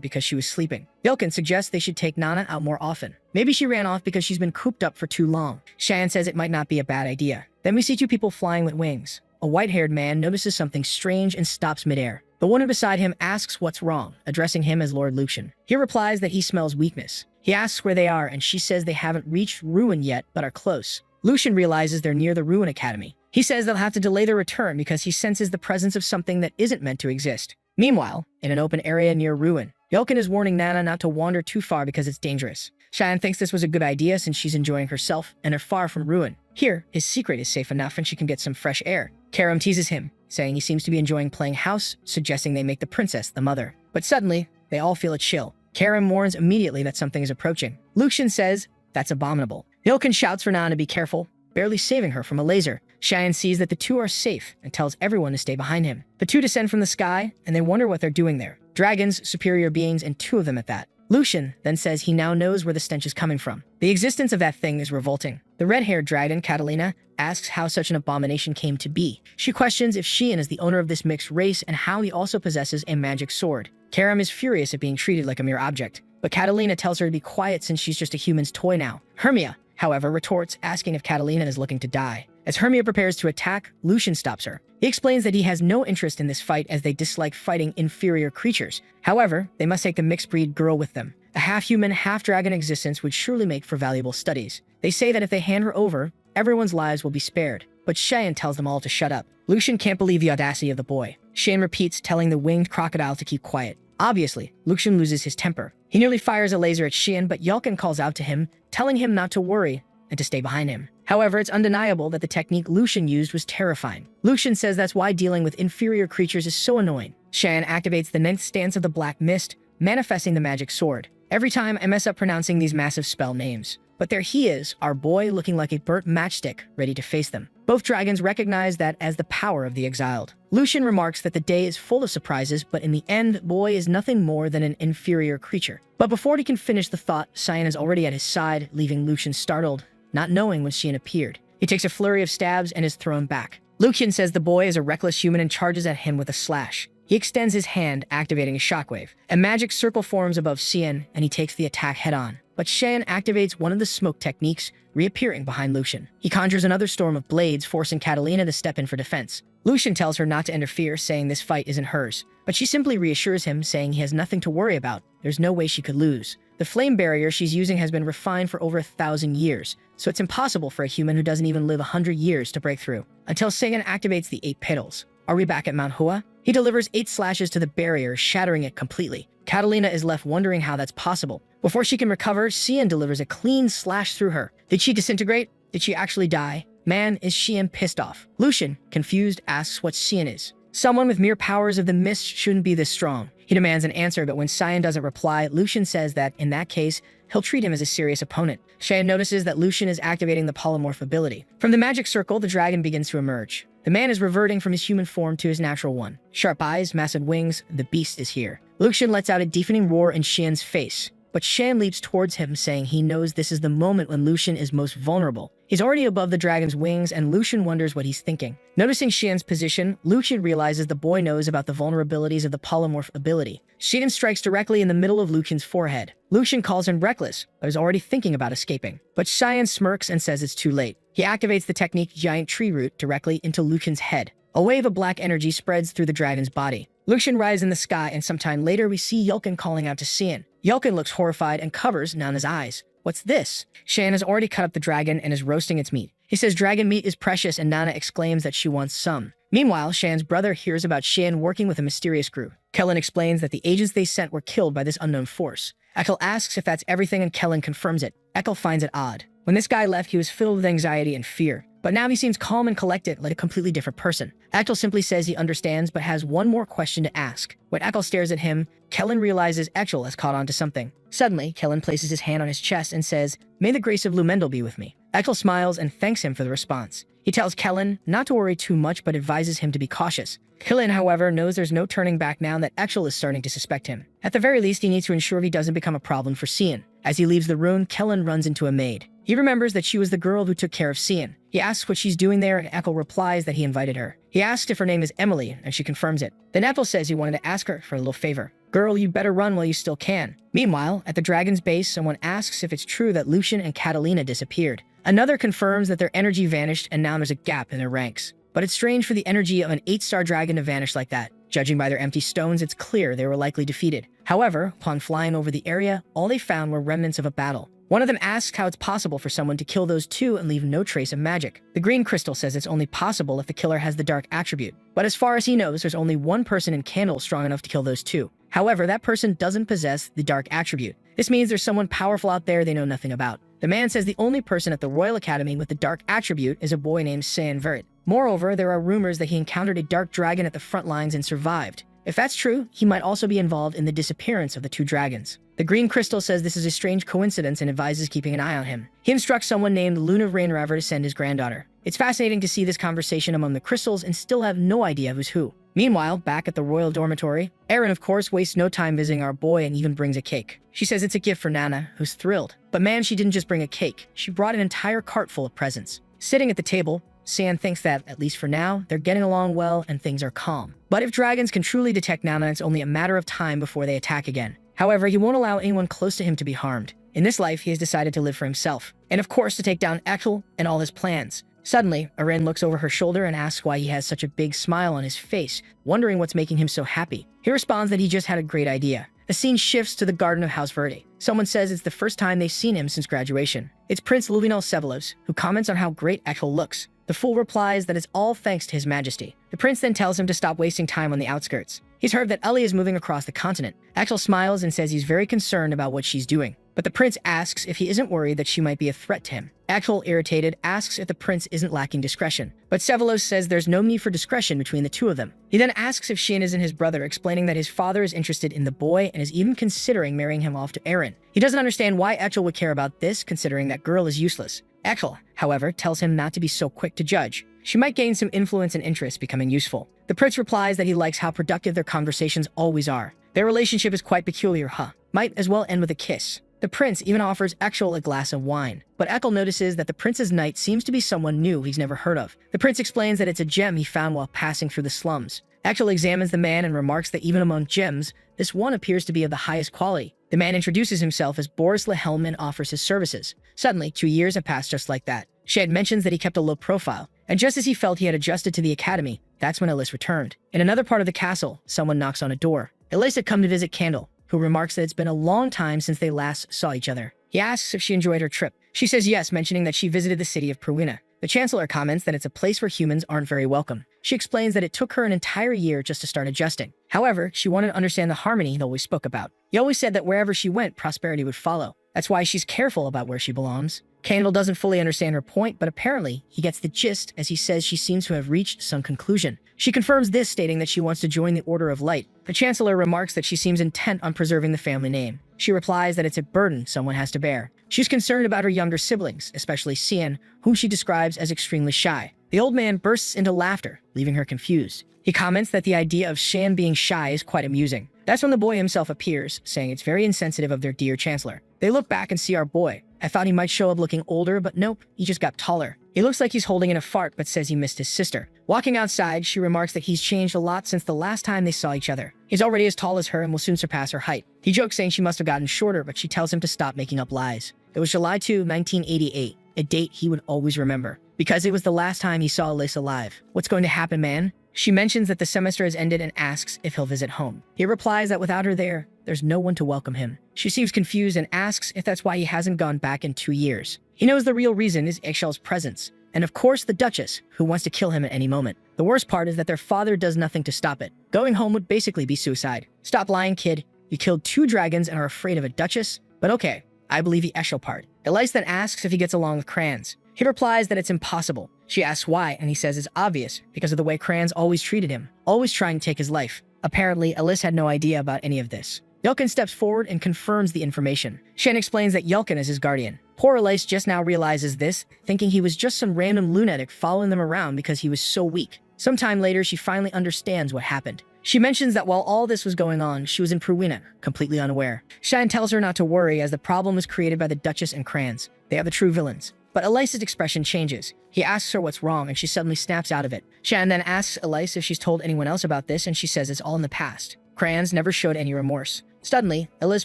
A: because she was sleeping. Yelkin suggests they should take Nana out more often. Maybe she ran off because she's been cooped up for too long. Cheyenne says it might not be a bad idea. Then we see two people flying with wings. A white-haired man notices something strange and stops midair. The woman beside him asks what's wrong, addressing him as Lord Lucian. He replies that he smells weakness. He asks where they are, and she says they haven't reached Ruin yet, but are close. Lucian realizes they're near the Ruin Academy. He says they'll have to delay their return because he senses the presence of something that isn't meant to exist. Meanwhile, in an open area near Ruin, Yelkin is warning Nana not to wander too far because it's dangerous. Cheyenne thinks this was a good idea since she's enjoying herself and are far from Ruin. Here, his secret is safe enough and she can get some fresh air. Karam teases him, saying he seems to be enjoying playing house, suggesting they make the princess the mother. But suddenly, they all feel a chill. Karam warns immediately that something is approaching. Lucian says, that's abominable. Yelkin shouts for Nana to be careful, barely saving her from a laser. Cheyenne sees that the two are safe and tells everyone to stay behind him. The two descend from the sky, and they wonder what they're doing there. Dragons, superior beings, and two of them at that. Lucian then says he now knows where the stench is coming from. The existence of that thing is revolting. The red-haired dragon, Catalina, asks how such an abomination came to be. She questions if Sheehan is the owner of this mixed race and how he also possesses a magic sword. Karam is furious at being treated like a mere object, but Catalina tells her to be quiet since she's just a human's toy now. Hermia, however, retorts, asking if Catalina is looking to die. As Hermia prepares to attack, Lucian stops her. He explains that he has no interest in this fight as they dislike fighting inferior creatures. However, they must take the mixed breed girl with them. A half-human, half-dragon existence would surely make for valuable studies. They say that if they hand her over, everyone's lives will be spared. But Cheyenne tells them all to shut up. Lucian can't believe the audacity of the boy. Cheyenne repeats, telling the winged crocodile to keep quiet. Obviously, Lucian loses his temper. He nearly fires a laser at Cheyenne, but Yelkin calls out to him, telling him not to worry and to stay behind him. However, it's undeniable that the technique Lucian used was terrifying. Lucian says that's why dealing with inferior creatures is so annoying. Cheyenne activates the 9th stance of the Black Mist, manifesting the magic sword. Every time I mess up pronouncing these massive spell names. But there he is, our boy looking like a burnt matchstick, ready to face them. Both dragons recognize that as the power of the exiled. Lucian remarks that the day is full of surprises, but in the end, boy is nothing more than an inferior creature. But before he can finish the thought, Cheyenne is already at his side, leaving Lucian startled, not knowing when Cheyenne appeared. He takes a flurry of stabs and is thrown back. Lucian says the boy is a reckless human and charges at him with a slash. He extends his hand, activating a shockwave. A magic circle forms above Cheyenne, and he takes the attack head-on. But Cheyenne activates one of the smoke techniques, reappearing behind Lucian. He conjures another storm of blades, forcing Catalina to step in for defense. Lucian tells her not to interfere, saying this fight isn't hers. But she simply reassures him, saying he has nothing to worry about. There's no way she could lose. The flame barrier she's using has been refined for over 1,000 years, so it's impossible for a human who doesn't even live 100 years to break through. Until Cheyenne activates the 8 petals. Are we back at Manhwa? He delivers 8 slashes to the barrier, shattering it completely. Catalina is left wondering how that's possible. Before she can recover, Cheyenne delivers a clean slash through her. Did she disintegrate? Did she actually die? Man, is Cheyenne pissed off. Lucian, confused, asks what Cheyenne is. Someone with mere powers of the mist shouldn't be this strong. He demands an answer, but when Cheyenne doesn't reply, Lucian says that, in that case, he'll treat him as a serious opponent. Cheyenne notices that Lucian is activating the polymorph ability. From the magic circle, the dragon begins to emerge. The man is reverting from his human form to his natural one. Sharp eyes, massive wings, the beast is here. Lucian lets out a deafening roar in Cheyenne's face, but Cheyenne leaps towards him, saying he knows this is the moment when Lucian is most vulnerable. He's already above the dragon's wings, and Lucian wonders what he's thinking. Noticing Cheyenne's position, Lucian realizes the boy knows about the vulnerabilities of the polymorph ability. Cheyenne strikes directly in the middle of Lucian's forehead. Lucian calls him reckless, but is already thinking about escaping. But Cheyenne smirks and says it's too late. He activates the technique Giant Tree Root directly into Lucian's head. A wave of black energy spreads through the dragon's body. Lucian rises in the sky, and sometime later we see Yelkin calling out to Cheyenne. Yelkin looks horrified and covers Nana's eyes. What's this? Cheyenne has already cut up the dragon and is roasting its meat. He says dragon meat is precious, and Nana exclaims that she wants some. Meanwhile, Cheyenne's brother hears about Cheyenne working with a mysterious group. Kellen explains that the agents they sent were killed by this unknown force. Ekel asks if that's everything, and Kellen confirms it. Ekel finds it odd. When this guy left, he was filled with anxiety and fear. But now he seems calm and collected, like a completely different person. Ekel simply says he understands, but has one more question to ask. When Ekel stares at him, Kellen realizes Ekel has caught on to something. Suddenly, Kellen places his hand on his chest and says, "May the grace of Lumendel be with me." Ekel smiles and thanks him for the response. He tells Kellen not to worry too much, but advises him to be cautious. Kellen, however, knows there's no turning back now that Ekel is starting to suspect him. At the very least, he needs to ensure he doesn't become a problem for Cheyenne. As he leaves the room, Kellen runs into a maid. He remembers that she was the girl who took care of Cian. He asks what she's doing there, and Ethel replies that he invited her. He asks if her name is Emily, and she confirms it. Then Ethel says he wanted to ask her for a little favor. Girl, you better run while you still can. Meanwhile, at the dragon's base, someone asks if it's true that Lucian and Catalina disappeared. Another confirms that their energy vanished and now there's a gap in their ranks. But it's strange for the energy of an 8-star dragon to vanish like that. Judging by their empty stones, it's clear they were likely defeated. However, upon flying over the area, all they found were remnants of a battle. One of them asks how it's possible for someone to kill those two and leave no trace of magic. The green crystal says it's only possible if the killer has the dark attribute. But as far as he knows, there's only one person in Candle strong enough to kill those two. However, that person doesn't possess the dark attribute. This means there's someone powerful out there they know nothing about. The man says the only person at the Royal Academy with the dark attribute is a boy named San Vert. Moreover, there are rumors that he encountered a dark dragon at the front lines and survived. If that's true, he might also be involved in the disappearance of the two dragons. The green crystal says this is a strange coincidence and advises keeping an eye on him. He instructs someone named Luna Rainraver to send his granddaughter. It's fascinating to see this conversation among the crystals and still have no idea who's who. Meanwhile, back at the royal dormitory, Erin of course wastes no time visiting our boy and even brings a cake. She says it's a gift for Nana, who's thrilled. But man, she didn't just bring a cake, she brought an entire cart full of presents. Sitting at the table, San thinks that, at least for now, they're getting along well and things are calm. But if dragons can truly detect Nana, it's only a matter of time before they attack again. However, he won't allow anyone close to him to be harmed. In this life, he has decided to live for himself. And of course, to take down Ethel and all his plans. Suddenly, Erin looks over her shoulder and asks why he has such a big smile on his face, wondering what's making him so happy. He responds that he just had a great idea. The scene shifts to the garden of House Verde. Someone says it's the first time they've seen him since graduation. It's Prince Luvinel Sevelos, who comments on how great Ethel looks. The fool replies that it's all thanks to his majesty. The prince then tells him to stop wasting time on the outskirts. He's heard that Ellie is moving across the continent. Axel smiles and says he's very concerned about what she's doing. But the prince asks if he isn't worried that she might be a threat to him. Axel, irritated, asks if the prince isn't lacking discretion. But Sevelos says there's no need for discretion between the two of them. He then asks if Shin isn't his brother, explaining that his father is interested in the boy and is even considering marrying him off to Erin. He doesn't understand why Axel would care about this, considering that girl is useless. Axel, however, tells him not to be so quick to judge. She might gain some influence and interest, becoming useful. The prince replies that he likes how productive their conversations always are. Their relationship is quite peculiar, huh? Might as well end with a kiss. The prince even offers Axel a glass of wine. But Axel notices that the prince's knight seems to be someone new he's never heard of. The prince explains that it's a gem he found while passing through the slums. Axel examines the man and remarks that even among gems, this one appears to be of the highest quality. The man introduces himself as Boris Lehelm and offers his services. Suddenly, 2 years have passed just like that. Shed mentions that he kept a low profile, and just as he felt he had adjusted to the academy, that's when Elise returned. In another part of the castle, someone knocks on a door. Elise had come to visit Candle, who remarks that it's been a long time since they last saw each other. He asks if she enjoyed her trip. She says yes, mentioning that she visited the city of Pruina. The Chancellor comments that it's a place where humans aren't very welcome. She explains that it took her an entire year just to start adjusting. However, she wanted to understand the harmony they always spoke about. He always said that wherever she went, prosperity would follow. That's why she's careful about where she belongs. Candle doesn't fully understand her point, but apparently he gets the gist as he says she seems to have reached some conclusion. She confirms this, stating that she wants to join the Order of Light. The Chancellor remarks that she seems intent on preserving the family name. She replies that it's a burden someone has to bear. She's concerned about her younger siblings, especially Cian, whom she describes as extremely shy. The old man bursts into laughter, leaving her confused. He comments that the idea of Shan being shy is quite amusing. That's when the boy himself appears, saying it's very insensitive of their dear Chancellor. They look back and see our boy. I thought he might show up looking older, but nope, he just got taller. He looks like he's holding in a fart, but says he missed his sister. Walking outside, she remarks that he's changed a lot since the last time they saw each other. He's already as tall as her and will soon surpass her height. He jokes saying she must have gotten shorter, but she tells him to stop making up lies. It was July 2, 1988, a date he would always remember, because it was the last time he saw Elise alive. What's going to happen, man? She mentions that the semester has ended and asks if he'll visit home. He replies that without her there, there's no one to welcome him. She seems confused and asks if that's why he hasn't gone back in 2 years. He knows the real reason is Eggshell's presence, and of course the Duchess, who wants to kill him at any moment. The worst part is that their father does nothing to stop it. Going home would basically be suicide. Stop lying, kid. You killed 2 dragons and are afraid of a Duchess? But okay, I believe the Eggshell part. Elise then asks if he gets along with Kranz. He replies that it's impossible. She asks why, and he says it's obvious, because of the way Kranz always treated him, always trying to take his life. Apparently, Elise had no idea about any of this. Yelkin steps forward and confirms the information. Shen explains that Yelkin is his guardian. Poor Elise just now realizes this, thinking he was just some random lunatic following them around because he was so weak. Sometime later, she finally understands what happened. She mentions that while all this was going on, she was in Pruina, completely unaware. Shan tells her not to worry as the problem was created by the Duchess and Kranz. They are the true villains. But Elise's expression changes. He asks her what's wrong, and she suddenly snaps out of it. Shan then asks Elise if she's told anyone else about this, and she says it's all in the past. Crayons never showed any remorse. Suddenly, Elise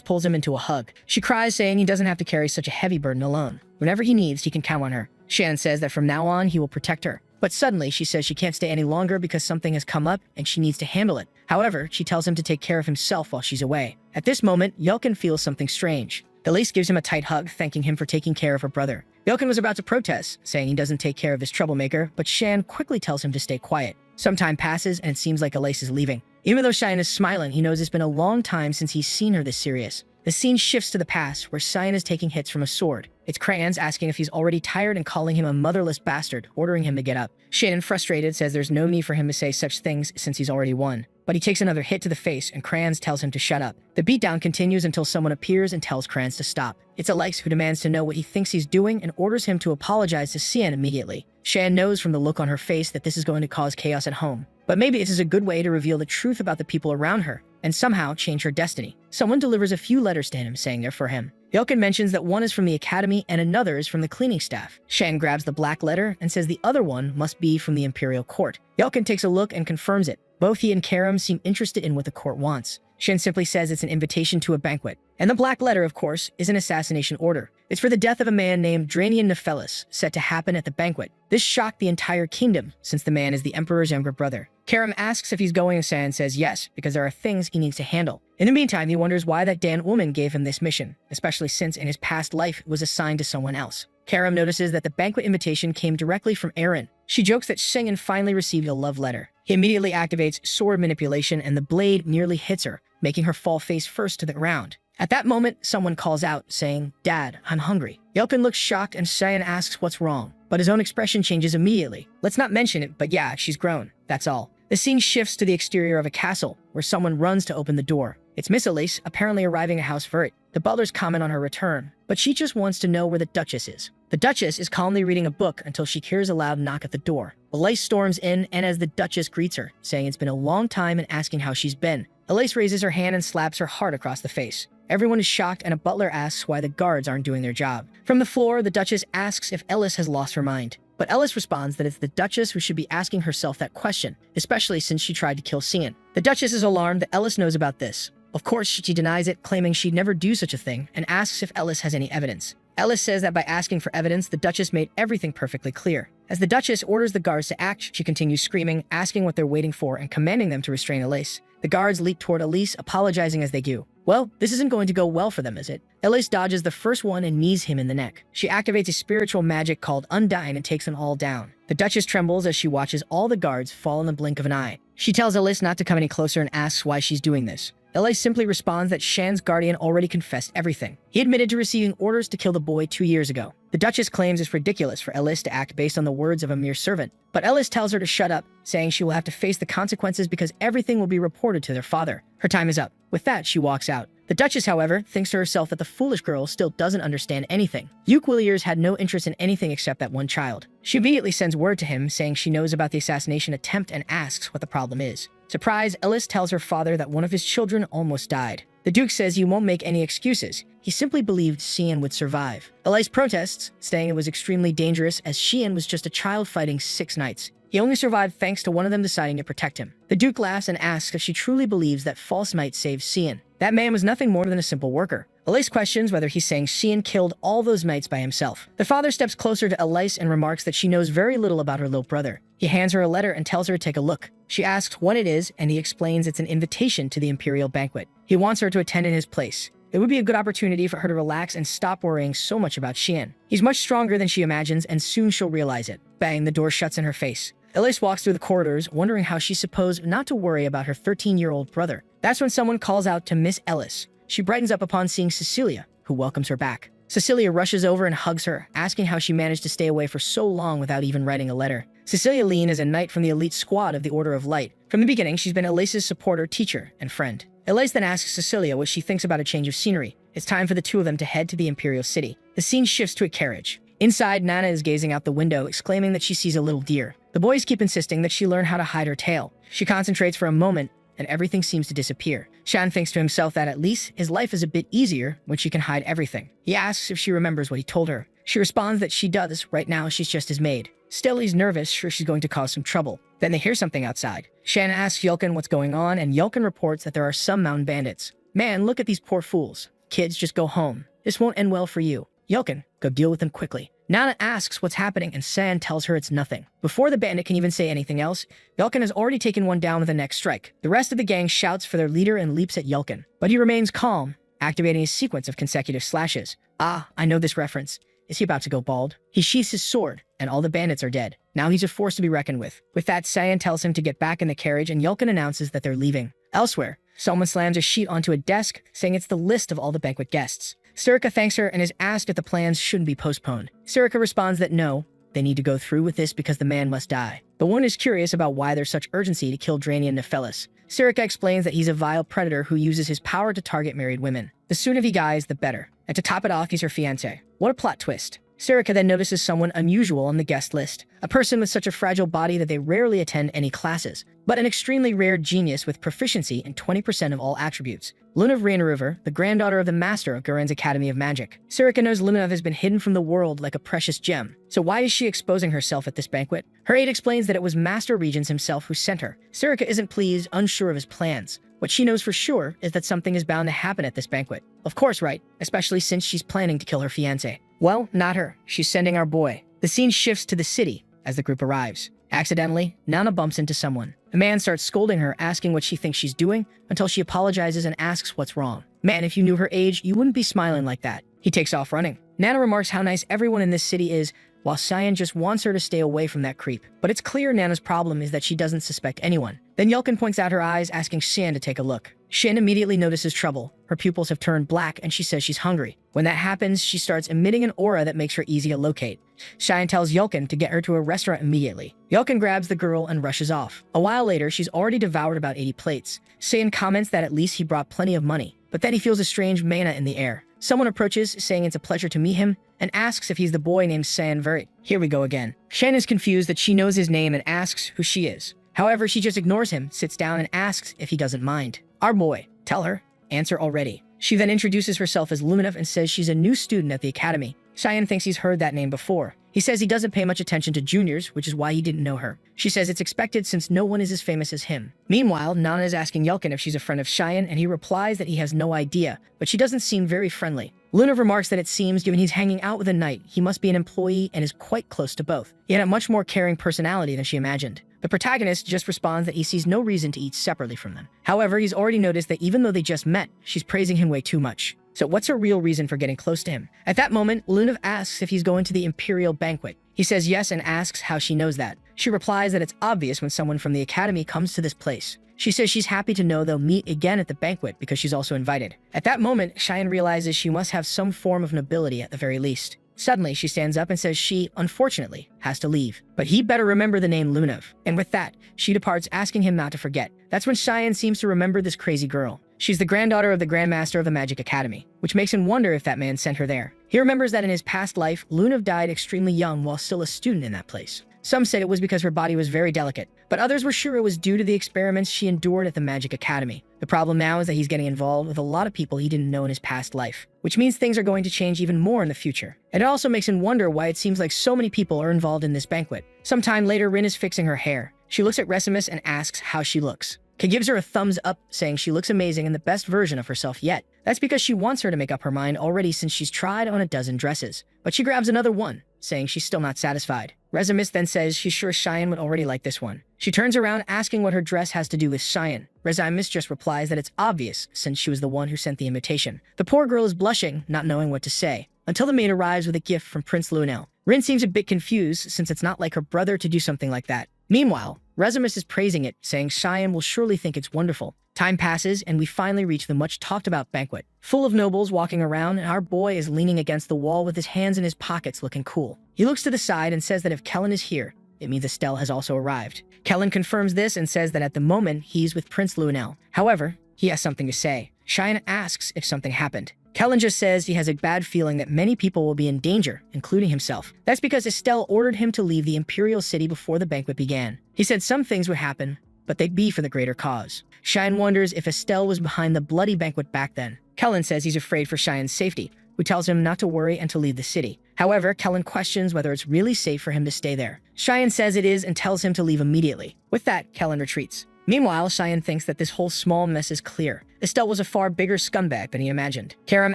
A: pulls him into a hug. She cries, saying he doesn't have to carry such a heavy burden alone. Whenever he needs, he can count on her. Shan says that from now on, he will protect her. But suddenly, she says she can't stay any longer because something has come up and she needs to handle it. However, she tells him to take care of himself while she's away. At this moment, Yelkin feels something strange. Elise gives him a tight hug, thanking him for taking care of her brother. Yelkin was about to protest, saying he doesn't take care of this troublemaker, but Shan quickly tells him to stay quiet. Some time passes, and it seems like Elise is leaving. Even though Shan is smiling, he knows it's been a long time since he's seen her this serious. The scene shifts to the past, where Cyan is taking hits from a sword. It's Crayons asking if he's already tired and calling him a motherless bastard, ordering him to get up. Shannon, frustrated, says there's no need for him to say such things since he's already won. But he takes another hit to the face, and Crayons tells him to shut up. The beatdown continues until someone appears and tells Crayons to stop. It's Elise who demands to know what he thinks he's doing and orders him to apologize to Cyan immediately. Shan knows from the look on her face that this is going to cause chaos at home. But maybe this is a good way to reveal the truth about the people around her, and somehow change her destiny. Someone delivers a few letters to him saying they're for him. Yelkin mentions that one is from the academy and another is from the cleaning staff. Shan grabs the black letter and says the other one must be from the imperial court. Yelkin takes a look and confirms it. Both he and Karam seem interested in what the court wants. Shan simply says it's an invitation to a banquet. And the black letter, of course, is an assassination order. It's for the death of a man named Dranian Nephelis, set to happen at the banquet. This shocked the entire kingdom, since the man is the emperor's younger brother. Karam asks if he's going, and Shan says yes, because there are things he needs to handle. In the meantime, he wonders why that Dan woman gave him this mission, especially since in his past life it was assigned to someone else. Karam notices that the banquet invitation came directly from Aaron. She jokes that Shengen finally received a love letter. He immediately activates sword manipulation, and the blade nearly hits her, making her fall face first to the ground. At that moment, someone calls out, saying, "Dad, I'm hungry." Yelkin looks shocked, and Cheyenne asks what's wrong, but his own expression changes immediately. Let's not mention it, but yeah, she's grown. That's all. The scene shifts to the exterior of a castle, where someone runs to open the door. It's Miss Elise, apparently arriving at House Vert. The butlers comment on her return, but she just wants to know where the Duchess is. The Duchess is calmly reading a book until she hears a loud knock at the door. Elise storms in, and as the Duchess greets her, saying it's been a long time and asking how she's been. Elise raises her hand and slaps her hard across the face. Everyone is shocked, and a butler asks why the guards aren't doing their job. From the floor, the Duchess asks if Ellis has lost her mind. But Ellis responds that it's the Duchess who should be asking herself that question, especially since she tried to kill Cian. The Duchess is alarmed that Ellis knows about this. Of course, she denies it, claiming she'd never do such a thing, and asks if Ellis has any evidence. Ellis says that by asking for evidence, the Duchess made everything perfectly clear. As the Duchess orders the guards to act, she continues screaming, asking what they're waiting for, and commanding them to restrain Elise. The guards leap toward Elise, apologizing as they do. Well, this isn't going to go well for them, is it? Elise dodges the first one and knees him in the neck. She activates a spiritual magic called Undyne and takes them all down. The Duchess trembles as she watches all the guards fall in the blink of an eye. She tells Elise not to come any closer and asks why she's doing this. Elise simply responds that Shan's guardian already confessed everything. He admitted to receiving orders to kill the boy 2 years ago. The Duchess claims it's ridiculous for Elise to act based on the words of a mere servant. But Elise tells her to shut up, saying she will have to face the consequences because everything will be reported to their father. Her time is up. With that, she walks out. The Duchess, however, thinks to herself that the foolish girl still doesn't understand anything. Duke Williers had no interest in anything except that one child. She immediately sends word to him, saying she knows about the assassination attempt and asks what the problem is. Surprised, Ellis tells her father that one of his children almost died. The Duke says he won't make any excuses. He simply believed Cian would survive. Elise protests, saying it was extremely dangerous as Cian was just a child fighting 6 knights. He only survived thanks to one of them deciding to protect him. The Duke laughs and asks if she truly believes that false knight saved Cian. That man was nothing more than a simple worker. Elise questions whether he's saying Cian killed all those knights by himself. The father steps closer to Elise and remarks that she knows very little about her little brother. He hands her a letter and tells her to take a look. She asks what it is, and he explains it's an invitation to the imperial banquet. He wants her to attend in his place. It would be a good opportunity for her to relax and stop worrying so much about Cian. He's much stronger than she imagines, and soon she'll realize it. Bang, the door shuts in her face. Elise walks through the corridors, wondering how she's supposed not to worry about her 13-year-old brother. That's when someone calls out to Miss Ellis. She brightens up upon seeing Cecilia, who welcomes her back. Cecilia rushes over and hugs her, asking how she managed to stay away for so long without even writing a letter. Cecilia Lean is a knight from the elite squad of the Order of Light. From the beginning, she's been Elise's supporter, teacher, and friend. Elise then asks Cecilia what she thinks about a change of scenery. It's time for the two of them to head to the Imperial City. The scene shifts to a carriage. Inside, Nana is gazing out the window, exclaiming that she sees a little deer. The boys keep insisting that she learn how to hide her tail. She concentrates for a moment, and everything seems to disappear. Shan thinks to himself that at least his life is a bit easier when she can hide everything. He asks if she remembers what he told her. She responds that she does. Right now, she's just his maid. Still, he's nervous, sure she's going to cause some trouble. Then they hear something outside. Shan asks Yelkin what's going on, and Yelkin reports that there are some mountain bandits. Man, look at these poor fools. Kids, just go home. This won't end well for you. Yelkin, go deal with them quickly. Nana asks what's happening, and San tells her it's nothing. Before the bandit can even say anything else, Yelkin has already taken one down with a neck strike. The rest of the gang shouts for their leader and leaps at Yelkin, but he remains calm, activating a sequence of consecutive slashes. Ah, I know this reference. Is he about to go bald? He sheaths his sword, and all the bandits are dead. Now he's a force to be reckoned with. With that, Cyan tells him to get back in the carriage, and Yelkin announces that they're leaving. Elsewhere, someone slams a sheet onto a desk, saying it's the list of all the banquet guests. Sirika thanks her and is asked if the plans shouldn't be postponed. Sirika responds that no, they need to go through with this because the man must die. The one is curious about why there's such urgency to kill Dranian Nephelis. Sirika explains that he's a vile predator who uses his power to target married women. The sooner he dies, the better. And to top it off, he's her fiancé. What a plot twist. Sirika then notices someone unusual on the guest list, a person with such a fragile body that they rarely attend any classes, but an extremely rare genius with proficiency in 20% of all attributes. Luna Rainriver, the granddaughter of the master of Garen's Academy of Magic. Sirika knows Luna has been hidden from the world like a precious gem, so why is she exposing herself at this banquet? Her aide explains that it was Master Regents himself who sent her. Sirika isn't pleased, unsure of his plans. What she knows for sure is that something is bound to happen at this banquet. Of course, right? Especially since she's planning to kill her fiancé. Well, not her. She's sending our boy. The scene shifts to the city as the group arrives. Accidentally, Nana bumps into someone. The man starts scolding her, asking what she thinks she's doing, until she apologizes and asks what's wrong. Man, if you knew her age, you wouldn't be smiling like that. He takes off running. Nana remarks how nice everyone in this city is, while Cyan just wants her to stay away from that creep. But it's clear Nana's problem is that she doesn't suspect anyone. Then Yelkin points out her eyes, asking Shan to take a look. Shin immediately notices trouble. Her pupils have turned black, and she says she's hungry. When that happens, she starts emitting an aura that makes her easy to locate. Shan tells Yelkin to get her to a restaurant immediately. Yelkin grabs the girl and rushes off. A while later, she's already devoured about 80 plates. Syan comments that at least he brought plenty of money, but then he feels a strange mana in the air. Someone approaches, saying it's a pleasure to meet him, and asks if he's the boy named Sanverit. Here we go again. Shen is confused that she knows his name and asks who she is. However, she just ignores him, sits down, and asks if he doesn't mind. Our boy. Tell her. Answer already. She then introduces herself as Luminov and says she's a new student at the academy. Cheyenne thinks he's heard that name before. He says he doesn't pay much attention to juniors, which is why he didn't know her. She says it's expected since no one is as famous as him. Meanwhile, Nana is asking Yelkin if she's a friend of Cheyenne, and he replies that he has no idea, but she doesn't seem very friendly. Luna remarks that it seems, given he's hanging out with a knight, he must be an employee and is quite close to both. He had a much more caring personality than she imagined. The protagonist just responds that he sees no reason to eat separately from them. However, he's already noticed that even though they just met, she's praising him way too much. So what's her real reason for getting close to him? At that moment, Lunav asks if he's going to the Imperial Banquet. He says yes and asks how she knows that. She replies that it's obvious when someone from the academy comes to this place. She says she's happy to know they'll meet again at the banquet because she's also invited. At that moment, Cheyenne realizes she must have some form of nobility at the very least. Suddenly, she stands up and says she, unfortunately, has to leave. But he better remember the name Lunav. And with that, she departs, asking him not to forget. That's when Cheyenne seems to remember this crazy girl. She's the granddaughter of the Grandmaster of the Magic Academy, which makes him wonder if that man sent her there. He remembers that in his past life, Lunav died extremely young while still a student in that place. Some said it was because her body was very delicate, but others were sure it was due to the experiments she endured at the Magic Academy. The problem now is that he's getting involved with a lot of people he didn't know in his past life, which means things are going to change even more in the future. And it also makes him wonder why it seems like so many people are involved in this banquet. Sometime later, Rin is fixing her hair. She looks at Resimus and asks how she looks. Kay gives her a thumbs up, saying she looks amazing and the best version of herself yet. That's because she wants her to make up her mind already since she's tried on a dozen dresses. But she grabs another one, saying she's still not satisfied. Resimus then says she's sure Cheyenne would already like this one. She turns around asking what her dress has to do with Cheyenne. Resimus just replies that it's obvious since she was the one who sent the invitation. The poor girl is blushing, not knowing what to say, until the maid arrives with a gift from Prince Lunel. Rin seems a bit confused since it's not like her brother to do something like that. Meanwhile, Resimus is praising it, saying Cheyenne will surely think it's wonderful. Time passes, and we finally reach the much-talked-about banquet. Full of nobles walking around, and our boy is leaning against the wall with his hands in his pockets looking cool. He looks to the side and says that if Kellen is here, it means Estelle has also arrived. Kellen confirms this and says that at the moment, he's with Prince Lunel. However, he has something to say. Cheyenne asks if something happened. Kellen just says he has a bad feeling that many people will be in danger, including himself. That's because Estelle ordered him to leave the Imperial City before the banquet began. He said some things would happen, but they'd be for the greater cause. Cheyenne wonders if Estelle was behind the bloody banquet back then. Kellen says he's afraid for Cheyenne's safety, who tells him not to worry and to leave the city. However, Kellen questions whether it's really safe for him to stay there. Cheyenne says it is and tells him to leave immediately. With that, Kellen retreats. Meanwhile, Cheyenne thinks that this whole small mess is clear. Estelle was a far bigger scumbag than he imagined. Karam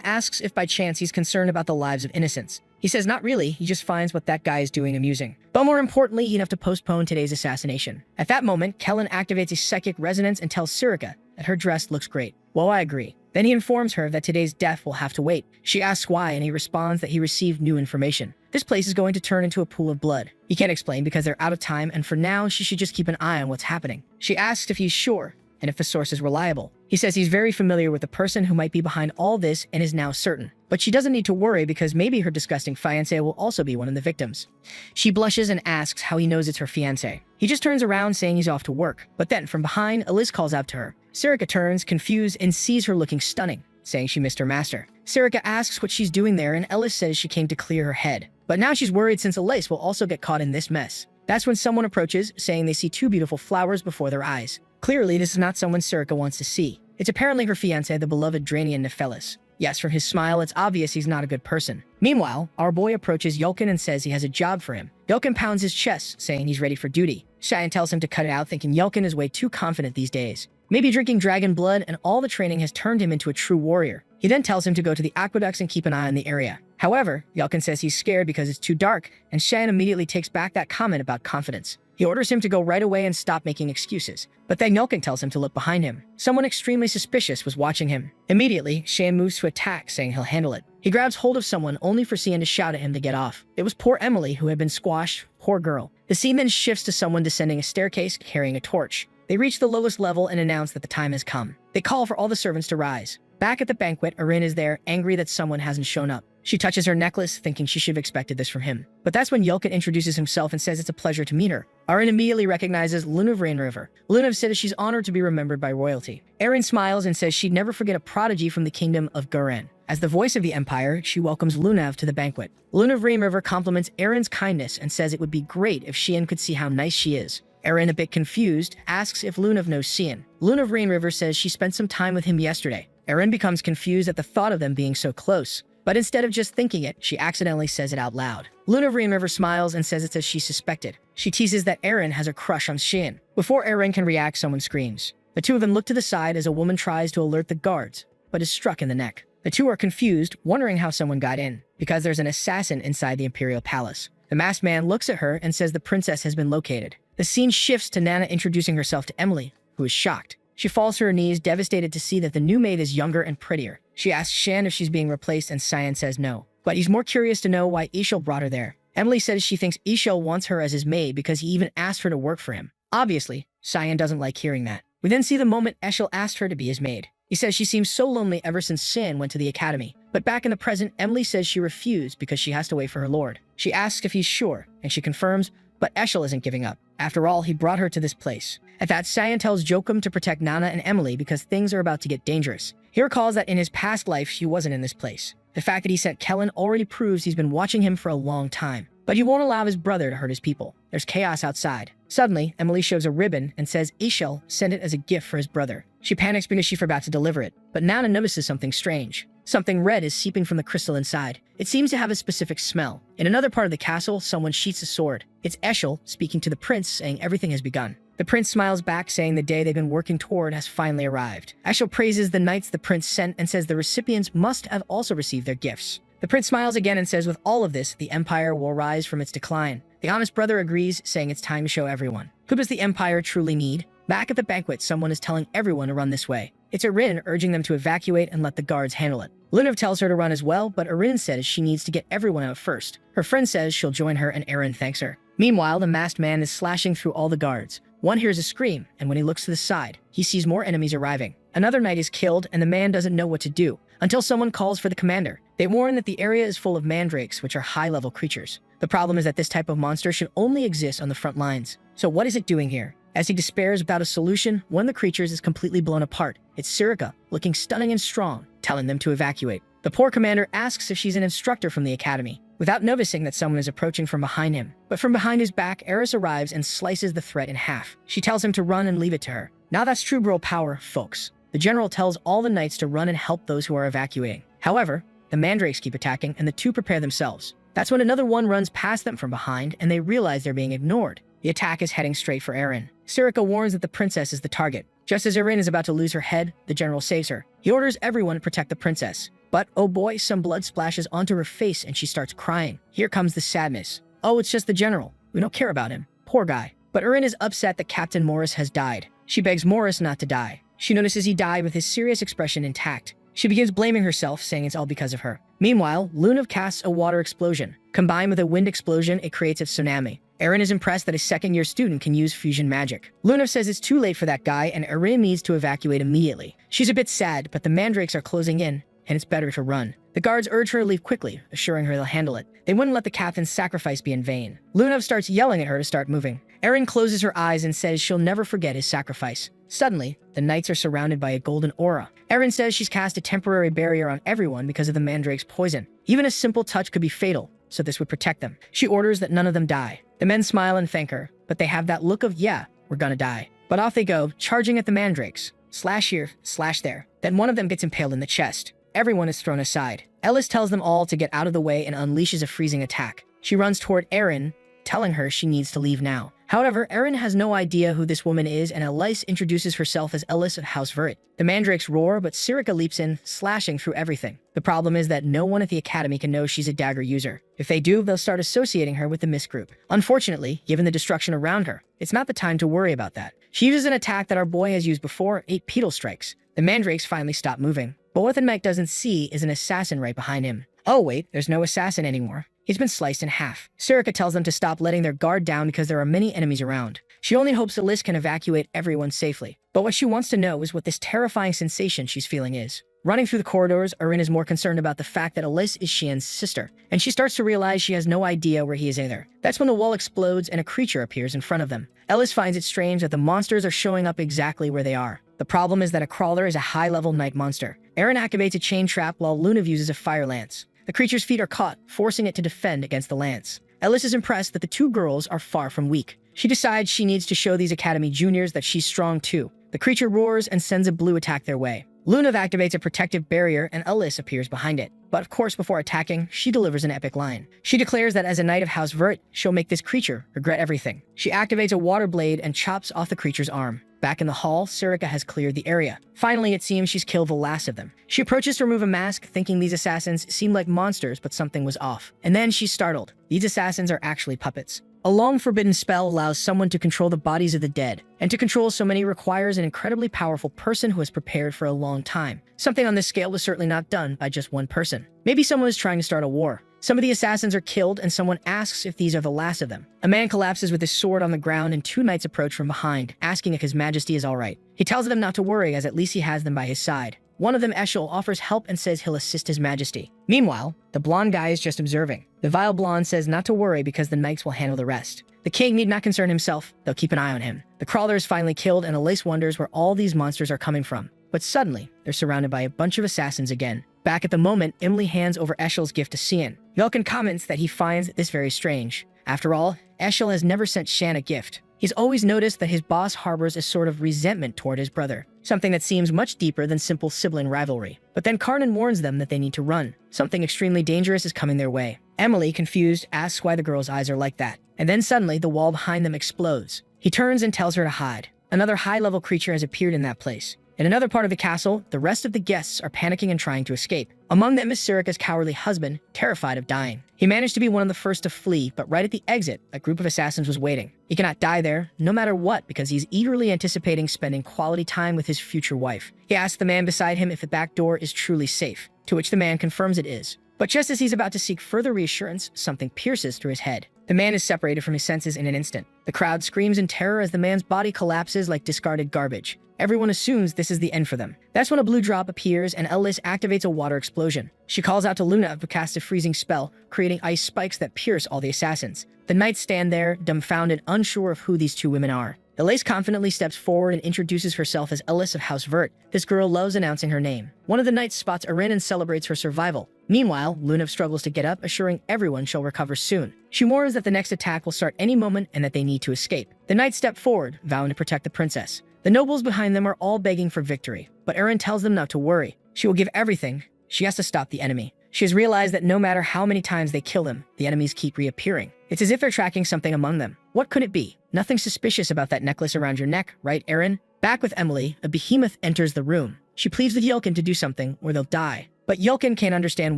A: asks if by chance he's concerned about the lives of innocents. He says not really, he just finds what that guy is doing amusing. But more importantly, he'd have to postpone today's assassination. At that moment, Kellen activates a psychic resonance and tells Sirika that her dress looks great. Well, I agree. Then he informs her that today's death will have to wait. She asks why, and he responds that he received new information. This place is going to turn into a pool of blood. He can't explain because they're out of time, and for now, she should just keep an eye on what's happening. She asks if he's sure, and if the source is reliable. He says he's very familiar with the person who might be behind all this and is now certain. But she doesn't need to worry because maybe her disgusting fiancé will also be one of the victims. She blushes and asks how he knows it's her fiancé. He just turns around saying he's off to work. But then from behind, Eliz calls out to her. Sirika turns, confused, and sees her looking stunning, saying she missed her master. Sirika asks what she's doing there, and Eliz says she came to clear her head. But now she's worried since Eliz will also get caught in this mess. That's when someone approaches, saying they see two beautiful flowers before their eyes. Clearly, this is not someone Sirika wants to see. It's apparently her fiancé, the beloved Dranian Nephelis. Yes, from his smile, it's obvious he's not a good person. Meanwhile, our boy approaches Yulkin and says he has a job for him. Yulkin pounds his chest, saying he's ready for duty. Cheyenne tells him to cut it out, thinking Yulkin is way too confident these days. Maybe drinking dragon blood and all the training has turned him into a true warrior. He then tells him to go to the aqueducts and keep an eye on the area. However, Yulkin says he's scared because it's too dark, and Cheyenne immediately takes back that comment about confidence. He orders him to go right away and stop making excuses. But then Yulkin tells him to look behind him. Someone extremely suspicious was watching him. Immediately, Cheyenne moves to attack, saying he'll handle it. He grabs hold of someone only for Cian to shout at him to get off. It was poor Emily who had been squashed. Poor girl. The scene then shifts to someone descending a staircase carrying a torch. They reach the lowest level and announce that the time has come. They call for all the servants to rise. Back at the banquet, Erin is there, angry that someone hasn't shown up. She touches her necklace, thinking she should have expected this from him. But that's when Yulkin introduces himself and says it's a pleasure to meet her. Erin immediately recognizes Lunav Rainriver. Lunav says she's honored to be remembered by royalty. Erin smiles and says she'd never forget a prodigy from the kingdom of Garen. As the voice of the empire, she welcomes Lunav to the banquet. Lunav Rainriver compliments Erin's kindness and says it would be great if Cian could see how nice she is. Erin, a bit confused, asks if Lunav knows Cian. Lunav Rainriver says she spent some time with him yesterday. Erin becomes confused at the thought of them being so close. But instead of just thinking it, she accidentally says it out loud. Lunav Rainriver smiles and says it's as she suspected. She teases that Erin has a crush on Cian. Before Erin can react, someone screams. The two of them look to the side as a woman tries to alert the guards, but is struck in the neck. The two are confused, wondering how someone got in, because there's an assassin inside the Imperial Palace. The masked man looks at her and says the princess has been located. The scene shifts to Nana introducing herself to Emily, who is shocked. She falls to her knees, devastated to see that the new maid is younger and prettier. She asks Shan if she's being replaced, and Cyan says no. But he's more curious to know why Ishil brought her there. Emily says she thinks Ishil wants her as his maid because he even asked her to work for him. Obviously, Cyan doesn't like hearing that. We then see the moment Eshil asked her to be his maid. He says she seems so lonely ever since Sin went to the academy. But back in the present, Emily says she refused because she has to wait for her lord. She asks if he's sure, and she confirms, but Eshil isn't giving up. After all, he brought her to this place. At that, Cyan tells Jokum to protect Nana and Emily because things are about to get dangerous. He recalls that in his past life, she wasn't in this place. The fact that he sent Kellen already proves he's been watching him for a long time. But he won't allow his brother to hurt his people. There's chaos outside. Suddenly, Emily shows a ribbon and says Ishil sent it as a gift for his brother. She panics because she forgot to deliver it. But Nana notices something strange. Something red is seeping from the crystal inside. It seems to have a specific smell. In another part of the castle, someone sheaths a sword. It's Eshil speaking to the prince, saying everything has begun. The prince smiles back, saying the day they've been working toward has finally arrived. Eshil praises the knights the prince sent and says the recipients must have also received their gifts. The prince smiles again and says with all of this, the empire will rise from its decline. The honest brother agrees, saying it's time to show everyone. Who does the empire truly need? Back at the banquet, someone is telling everyone to run this way. It's Erin urging them to evacuate and let the guards handle it. Lunav tells her to run as well, but Erin says she needs to get everyone out first. Her friend says she'll join her and Erin thanks her. Meanwhile, the masked man is slashing through all the guards. One hears a scream, and when he looks to the side, he sees more enemies arriving. Another knight is killed, and the man doesn't know what to do, until someone calls for the commander. They warn that the area is full of mandrakes, which are high-level creatures. The problem is that this type of monster should only exist on the front lines. So what is it doing here? As he despairs without a solution, one of the creatures is completely blown apart. It's Sirika, looking stunning and strong, telling them to evacuate. The poor commander asks if she's an instructor from the academy, without noticing that someone is approaching from behind him. But from behind his back, Eris arrives and slices the threat in half. She tells him to run and leave it to her. Now that's true girl power, folks. The general tells all the knights to run and help those who are evacuating. However, the mandrakes keep attacking and the two prepare themselves. That's when another one runs past them from behind, and they realize they're being ignored. The attack is heading straight for Erin. Sirica warns that the princess is the target. Just as Erin is about to lose her head, the general saves her. He orders everyone to protect the princess. But, oh boy, some blood splashes onto her face and she starts crying. Here comes the sadness. Oh, it's just the general. We don't care about him. Poor guy. But Erin is upset that Captain Morris has died. She begs Morris not to die. She notices he died with his serious expression intact. She begins blaming herself, saying it's all because of her. Meanwhile, Luna casts a water explosion. Combined with a wind explosion, it creates a tsunami. Erin is impressed that a second-year student can use fusion magic. Luna says it's too late for that guy and Erin needs to evacuate immediately. She's a bit sad, but the mandrakes are closing in, and it's better to run. The guards urge her to leave quickly, assuring her they'll handle it. They wouldn't let the captain's sacrifice be in vain. Luna starts yelling at her to start moving. Erin closes her eyes and says she'll never forget his sacrifice. Suddenly, the knights are surrounded by a golden aura. Erin says she's cast a temporary barrier on everyone because of the mandrake's poison. Even a simple touch could be fatal, so this would protect them. She orders that none of them die. The men smile and thank her, but they have that look of, yeah, we're gonna die. But off they go, charging at the mandrakes. Slash here, slash there. Then one of them gets impaled in the chest. Everyone is thrown aside. Ellis tells them all to get out of the way and unleashes a freezing attack. She runs toward Erin, telling her she needs to leave now. However, Erin has no idea who this woman is, and Elise introduces herself as Ellis of House Vert. The mandrakes roar, but Sirica leaps in, slashing through everything. The problem is that no one at the academy can know she's a dagger user. If they do, they'll start associating her with the Mist group. Unfortunately, given the destruction around her, it's not the time to worry about that. She uses an attack that our boy has used before, 8 pedal strikes. The mandrakes finally stop moving. But what the knight doesn't see is an assassin right behind him. Oh wait, there's no assassin anymore. He's been sliced in half. Sirica tells them to stop letting their guard down because there are many enemies around. She only hopes Elise can evacuate everyone safely. But what she wants to know is what this terrifying sensation she's feeling is. Running through the corridors, Erin is more concerned about the fact that Elise is Xian's sister, and she starts to realize she has no idea where he is either. That's when the wall explodes and a creature appears in front of them. Ellis finds it strange that the monsters are showing up exactly where they are. The problem is that a crawler is a high-level night monster. Erin activates a chain trap while Luna uses a fire lance. The creature's feet are caught, forcing it to defend against the lance. Ellis is impressed that the two girls are far from weak. She decides she needs to show these Academy juniors that she's strong too. The creature roars and sends a blue attack their way. Luna activates a protective barrier and Ellis appears behind it. But of course, before attacking, she delivers an epic line. She declares that as a knight of House Vert, she'll make this creature regret everything. She activates a water blade and chops off the creature's arm. Back in the hall, Sirica has cleared the area. Finally, it seems she's killed the last of them. She approaches to remove a mask, thinking these assassins seem like monsters, but something was off. And then she's startled. These assassins are actually puppets. A long forbidden spell allows someone to control the bodies of the dead, and to control so many requires an incredibly powerful person who has prepared for a long time. Something on this scale was certainly not done by just one person. Maybe someone is trying to start a war. Some of the assassins are killed, and someone asks if these are the last of them. A man collapses with his sword on the ground, and 2 knights approach from behind, asking if His Majesty is all right. He tells them not to worry, as at least he has them by his side. One of them, Eshel, offers help and says he'll assist His Majesty. Meanwhile, the blonde guy is just observing. The vile blonde says not to worry because the knights will handle the rest. The king need not concern himself, they'll keep an eye on him. The crawler is finally killed, and Elise wonders where all these monsters are coming from. But suddenly, they're surrounded by a bunch of assassins again. Back at the moment, Emily hands over Eshel's gift to Cian. Yelkin comments that he finds this very strange. After all, Eshel has never sent Shan a gift. He's always noticed that his boss harbors a sort of resentment toward his brother, something that seems much deeper than simple sibling rivalry. But then Karnan warns them that they need to run. Something extremely dangerous is coming their way. Emily, confused, asks why the girl's eyes are like that. And then suddenly, the wall behind them explodes. He turns and tells her to hide. Another high-level creature has appeared in that place. In another part of the castle, the rest of the guests are panicking and trying to escape. Among them is Sirica's cowardly husband, terrified of dying. He managed to be one of the first to flee, but right at the exit, a group of assassins was waiting. He cannot die there, no matter what, because he's eagerly anticipating spending quality time with his future wife. He asks the man beside him if the back door is truly safe, to which the man confirms it is. But just as he's about to seek further reassurance, something pierces through his head. The man is separated from his senses in an instant. The crowd screams in terror as the man's body collapses like discarded garbage. Everyone assumes this is the end for them. That's when a blue drop appears and Ellis activates a water explosion. She calls out to Luna to cast a freezing spell, creating ice spikes that pierce all the assassins. The knights stand there, dumbfounded, unsure of who these 2 women are. Elise confidently steps forward and introduces herself as Ellis of House Vert. This girl loves announcing her name. One of the knights spots Erin and celebrates her survival. Meanwhile, Luna struggles to get up, assuring everyone she'll recover soon. She warns that the next attack will start any moment and that they need to escape. The knights step forward, vowing to protect the princess. The nobles behind them are all begging for victory, but Erin tells them not to worry. She will give everything. She has to stop the enemy. She has realized that no matter how many times they kill him, the enemies keep reappearing. It's as if they're tracking something among them. What could it be? Nothing suspicious about that necklace around your neck, right, Aaron? Back with Emily, a behemoth enters the room. She pleads with Yelkin to do something, or they'll die. But Yelkin can't understand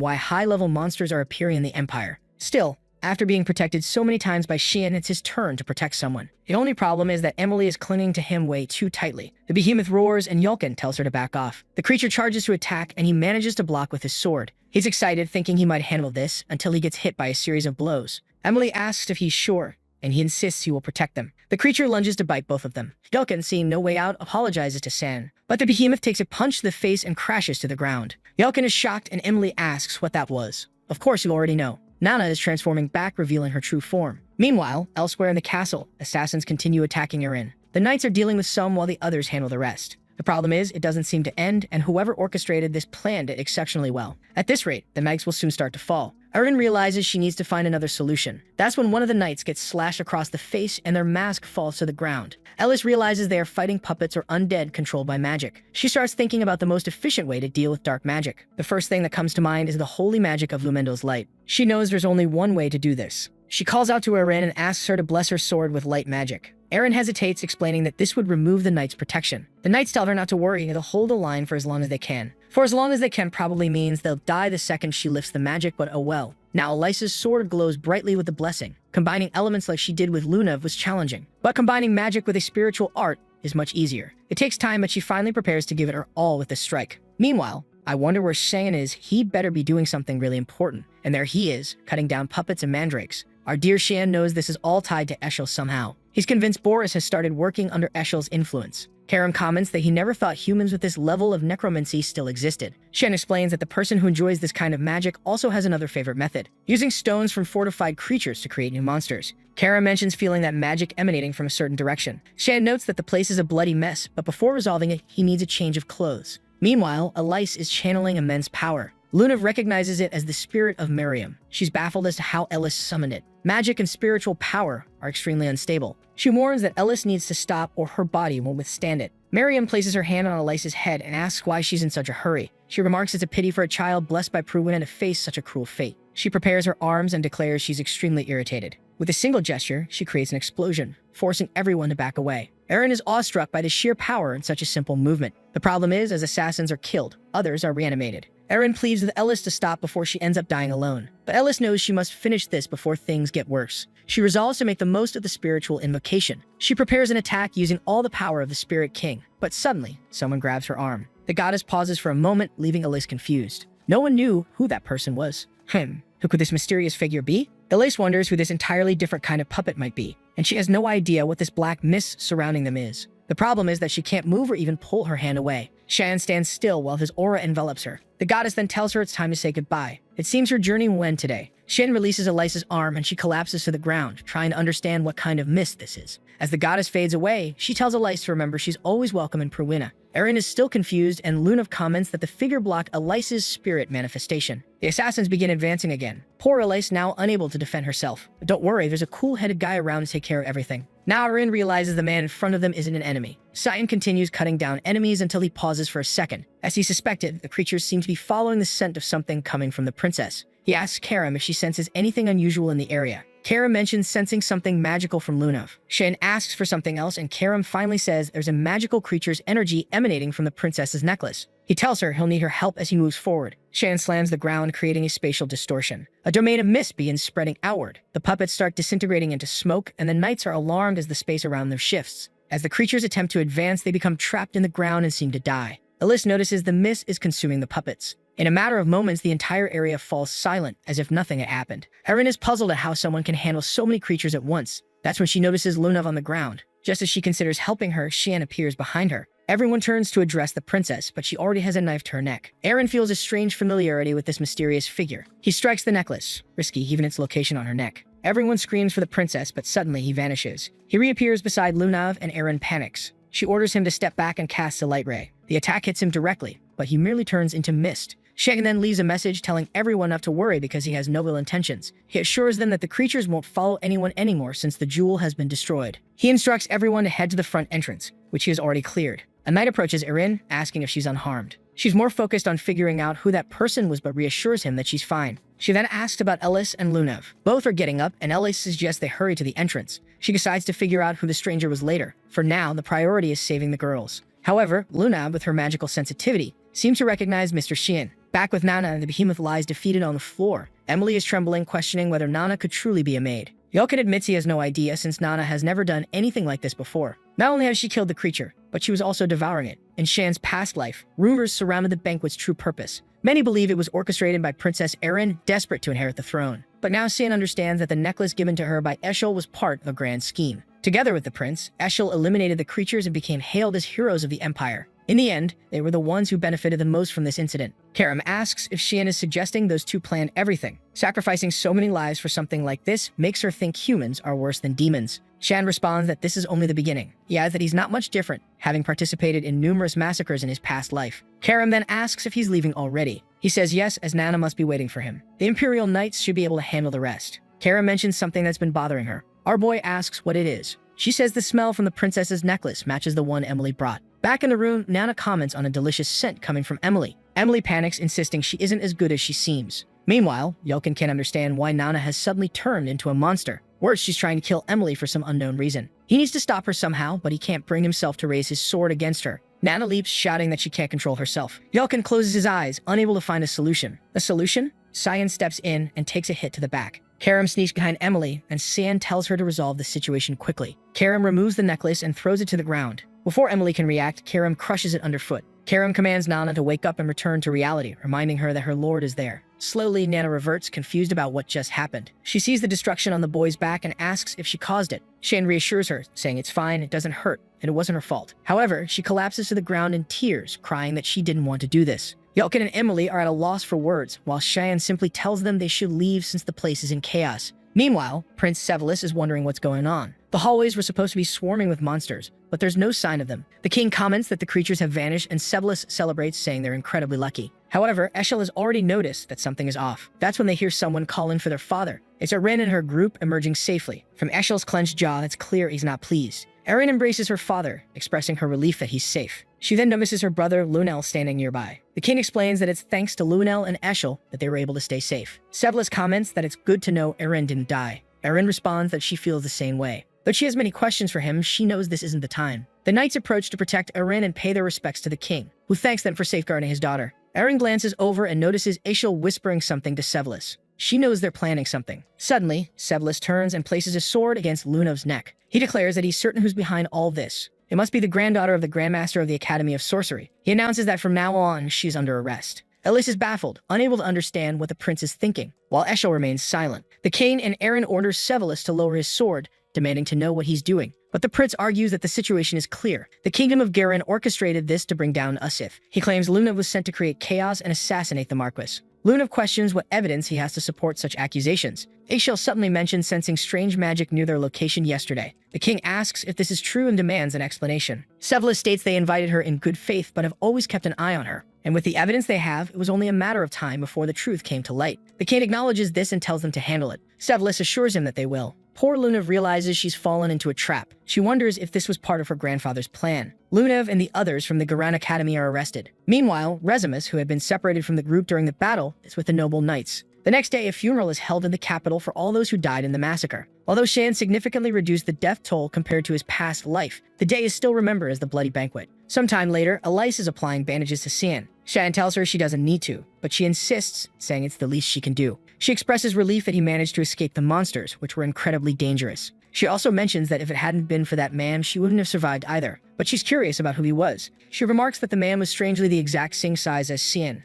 A: why high-level monsters are appearing in the Empire. Still, after being protected so many times by Xian, it's his turn to protect someone. The only problem is that Emily is clinging to him way too tightly. The behemoth roars and Yelkin tells her to back off. The creature charges to attack and he manages to block with his sword. He's excited, thinking he might handle this, until he gets hit by a series of blows. Emily asks if he's sure, and he insists he will protect them. The creature lunges to bite both of them. Yelkin, seeing no way out, apologizes to San, but the behemoth takes a punch to the face and crashes to the ground. Yelkin is shocked and Emily asks what that was. Of course you already know. Nana is transforming back, revealing her true form. Meanwhile, elsewhere in the castle, assassins continue attacking Erin. The knights are dealing with some while the others handle the rest. The problem is, it doesn't seem to end, and whoever orchestrated this planned it exceptionally well. At this rate, the mags will soon start to fall. Erin realizes she needs to find another solution. That's when one of the knights gets slashed across the face and their mask falls to the ground. Ellis realizes they are fighting puppets or undead controlled by magic. She starts thinking about the most efficient way to deal with dark magic. The first thing that comes to mind is the holy magic of Lumendo's light. She knows there's only one way to do this. She calls out to Erin and asks her to bless her sword with light magic. Erin hesitates, explaining that this would remove the knight's protection. The knights tell her not to worry, they'll hold the line for as long as they can. For as long as they can probably means they'll die the second she lifts the magic, but oh well. Now Elisa's sword glows brightly with the blessing. Combining elements like she did with Lunav was challenging, but combining magic with a spiritual art is much easier. It takes time, but she finally prepares to give it her all with this strike. Meanwhile, I wonder where Shane is. He better be doing something really important. And there he is, cutting down puppets and mandrakes. Our dear Shan knows this is all tied to Eshel somehow. He's convinced Boris has started working under Eshel's influence. Karam comments that he never thought humans with this level of necromancy still existed. Shen explains that the person who enjoys this kind of magic also has another favorite method, using stones from fortified creatures to create new monsters. Karam mentions feeling that magic emanating from a certain direction. Shen notes that the place is a bloody mess, but before resolving it, he needs a change of clothes. Meanwhile, Elise is channeling immense power. Lunav recognizes it as the spirit of Miriam. She's baffled as to how Ellis summoned it. Magic and spiritual power are extremely unstable. She warns that Ellis needs to stop or her body won't withstand it. Miriam places her hand on Elise's head and asks why she's in such a hurry. She remarks it's a pity for a child blessed by Pruwin to face such a cruel fate. She prepares her arms and declares she's extremely irritated. With a single gesture, she creates an explosion, forcing everyone to back away. Erin is awestruck by the sheer power in such a simple movement. The problem is, as assassins are killed, others are reanimated. Erin pleads with Ellis to stop before she ends up dying alone. But Ellis knows she must finish this before things get worse. She resolves to make the most of the spiritual invocation. She prepares an attack using all the power of the Spirit King. But suddenly, someone grabs her arm. The goddess pauses for a moment, leaving Elise confused. No one knew who that person was. Who could this mysterious figure be? Elise wonders who this entirely different kind of puppet might be, and she has no idea what this black mist surrounding them is. The problem is that she can't move or even pull her hand away. Shan stands still while his aura envelops her. The goddess then tells her it's time to say goodbye. It seems her journey will end today. Shan releases Elisa's arm and she collapses to the ground, trying to understand what kind of mist this is. As the goddess fades away, she tells Elise to remember she's always welcome in Pruwina. Erin is still confused, and Lunav comments that the figure blocked Elise's spirit manifestation. The assassins begin advancing again. Poor Elise now unable to defend herself. But don't worry, there's a cool-headed guy around to take care of everything. Now Erin realizes the man in front of them isn't an enemy. Saiyan continues cutting down enemies until he pauses for a second. As he suspected, the creatures seem to be following the scent of something coming from the princess. He asks Karam if she senses anything unusual in the area. Karam mentions sensing something magical from Lunav. Shen asks for something else, and Karam finally says there's a magical creature's energy emanating from the princess's necklace. He tells her he'll need her help as he moves forward. Shan slams the ground, creating a spatial distortion. A domain of mist begins spreading outward. The puppets start disintegrating into smoke, and the knights are alarmed as the space around them shifts. As the creatures attempt to advance, they become trapped in the ground and seem to die. Elise notices the mist is consuming the puppets. In a matter of moments, the entire area falls silent, as if nothing had happened. Erin is puzzled at how someone can handle so many creatures at once. That's when she notices Lunav on the ground. Just as she considers helping her, Shan appears behind her. Everyone turns to address the princess, but she already has a knife to her neck. Erin feels a strange familiarity with this mysterious figure. He strikes the necklace, risky even its location on her neck. Everyone screams for the princess, but suddenly he vanishes. He reappears beside Lunav, and Erin panics. She orders him to step back and casts a light ray. The attack hits him directly, but he merely turns into mist. Shagan then leaves a message telling everyone not to worry because he has noble intentions. He assures them that the creatures won't follow anyone anymore since the jewel has been destroyed. He instructs everyone to head to the front entrance, which he has already cleared. A knight approaches Erin, asking if she's unharmed. She's more focused on figuring out who that person was but reassures him that she's fine. She then asks about Ellis and Lunev. Both are getting up and Ellis suggests they hurry to the entrance. She decides to figure out who the stranger was later. For now, the priority is saving the girls. However, Lunev, with her magical sensitivity, seems to recognize Mr. Xian. Back with Nana, the behemoth lies defeated on the floor. Emily is trembling, questioning whether Nana could truly be a maid. Yelkin admits he has no idea since Nana has never done anything like this before. Not only has she killed the creature, but she was also devouring it. In Shan's past life, rumors surrounded the banquet's true purpose. Many believe it was orchestrated by Princess Erin, desperate to inherit the throne. But now Shan understands that the necklace given to her by Eshel was part of a grand scheme. Together with the prince, Eshel eliminated the creatures and became hailed as heroes of the empire. In the end, they were the ones who benefited the most from this incident. Karam asks if Xian is suggesting those two planned everything. Sacrificing so many lives for something like this makes her think humans are worse than demons. Shan responds that this is only the beginning. He adds that he's not much different, having participated in numerous massacres in his past life. Karam then asks if he's leaving already. He says yes, as Nana must be waiting for him. The Imperial Knights should be able to handle the rest. Karam mentions something that's been bothering her. Our boy asks what it is. She says the smell from the princess's necklace matches the one Emily brought. Back in the room, Nana comments on a delicious scent coming from Emily. Emily panics, insisting she isn't as good as she seems. Meanwhile, Yelkin can't understand why Nana has suddenly turned into a monster. Worse, she's trying to kill Emily for some unknown reason. He needs to stop her somehow, but he can't bring himself to raise his sword against her. Nana leaps, shouting that she can't control herself. Yelkin closes his eyes, unable to find a solution. A solution? Cyan steps in and takes a hit to the back. Karam sneaks behind Emily, and Cyan tells her to resolve the situation quickly. Karam removes the necklace and throws it to the ground. Before Emily can react, Karam crushes it underfoot. Karam commands Nana to wake up and return to reality, reminding her that her lord is there. Slowly, Nana reverts, confused about what just happened. She sees the destruction on the boy's back and asks if she caused it. Shan reassures her, saying it's fine, it doesn't hurt, and it wasn't her fault. However, she collapses to the ground in tears, crying that she didn't want to do this. Yelkin and Emily are at a loss for words, while Shan simply tells them they should leave since the place is in chaos. Meanwhile, Prince Sevelis is wondering what's going on. The hallways were supposed to be swarming with monsters, but there's no sign of them. The king comments that the creatures have vanished, and Sevelis celebrates, saying they're incredibly lucky. However, Eshel has already noticed that something is off. That's when they hear someone calling for their father. It's Erin and her group emerging safely. From Eshel's clenched jaw, it's clear he's not pleased. Erin embraces her father, expressing her relief that he's safe. She then notices her brother Lunel standing nearby. The king explains that it's thanks to Lunel and Eshel that they were able to stay safe. Sevelis comments that it's good to know Erin didn't die. Erin responds that she feels the same way. Though she has many questions for him, she knows this isn't the time. The knights approach to protect Erin and pay their respects to the king, who thanks them for safeguarding his daughter. Erin glances over and notices Eshel whispering something to Sevelis. She knows they're planning something. Suddenly, Sevelis turns and places his sword against Lunev's neck. He declares that he's certain who's behind all this. It must be the granddaughter of the Grandmaster of the Academy of Sorcery. He announces that from now on, she's under arrest. Elise is baffled, unable to understand what the prince is thinking, while Eshel remains silent. The king and Erin orders Sevelis to lower his sword, demanding to know what he's doing. But the prince argues that the situation is clear. The kingdom of Garen orchestrated this to bring down Usif. He claims Lunev was sent to create chaos and assassinate the Marquis. Lunev questions what evidence he has to support such accusations. Eshel suddenly mentions sensing strange magic near their location yesterday. The king asks if this is true and demands an explanation. Sevelis states they invited her in good faith but have always kept an eye on her. And with the evidence they have, it was only a matter of time before the truth came to light. The king acknowledges this and tells them to handle it. Sevelis assures him that they will. Poor Lunev realizes she's fallen into a trap. She wonders if this was part of her grandfather's plan. Lunev and the others from the Garan Academy are arrested. Meanwhile, Resimus, who had been separated from the group during the battle, is with the noble knights. The next day, a funeral is held in the capital for all those who died in the massacre. Although Shan significantly reduced the death toll compared to his past life, the day is still remembered as the Bloody Banquet. Sometime later, Elise is applying bandages to Shan. Shan tells her she doesn't need to, but she insists, saying it's the least she can do. She expresses relief that he managed to escape the monsters, which were incredibly dangerous. She also mentions that if it hadn't been for that man, she wouldn't have survived either, but she's curious about who he was. She remarks that the man was strangely the exact same size as Xian.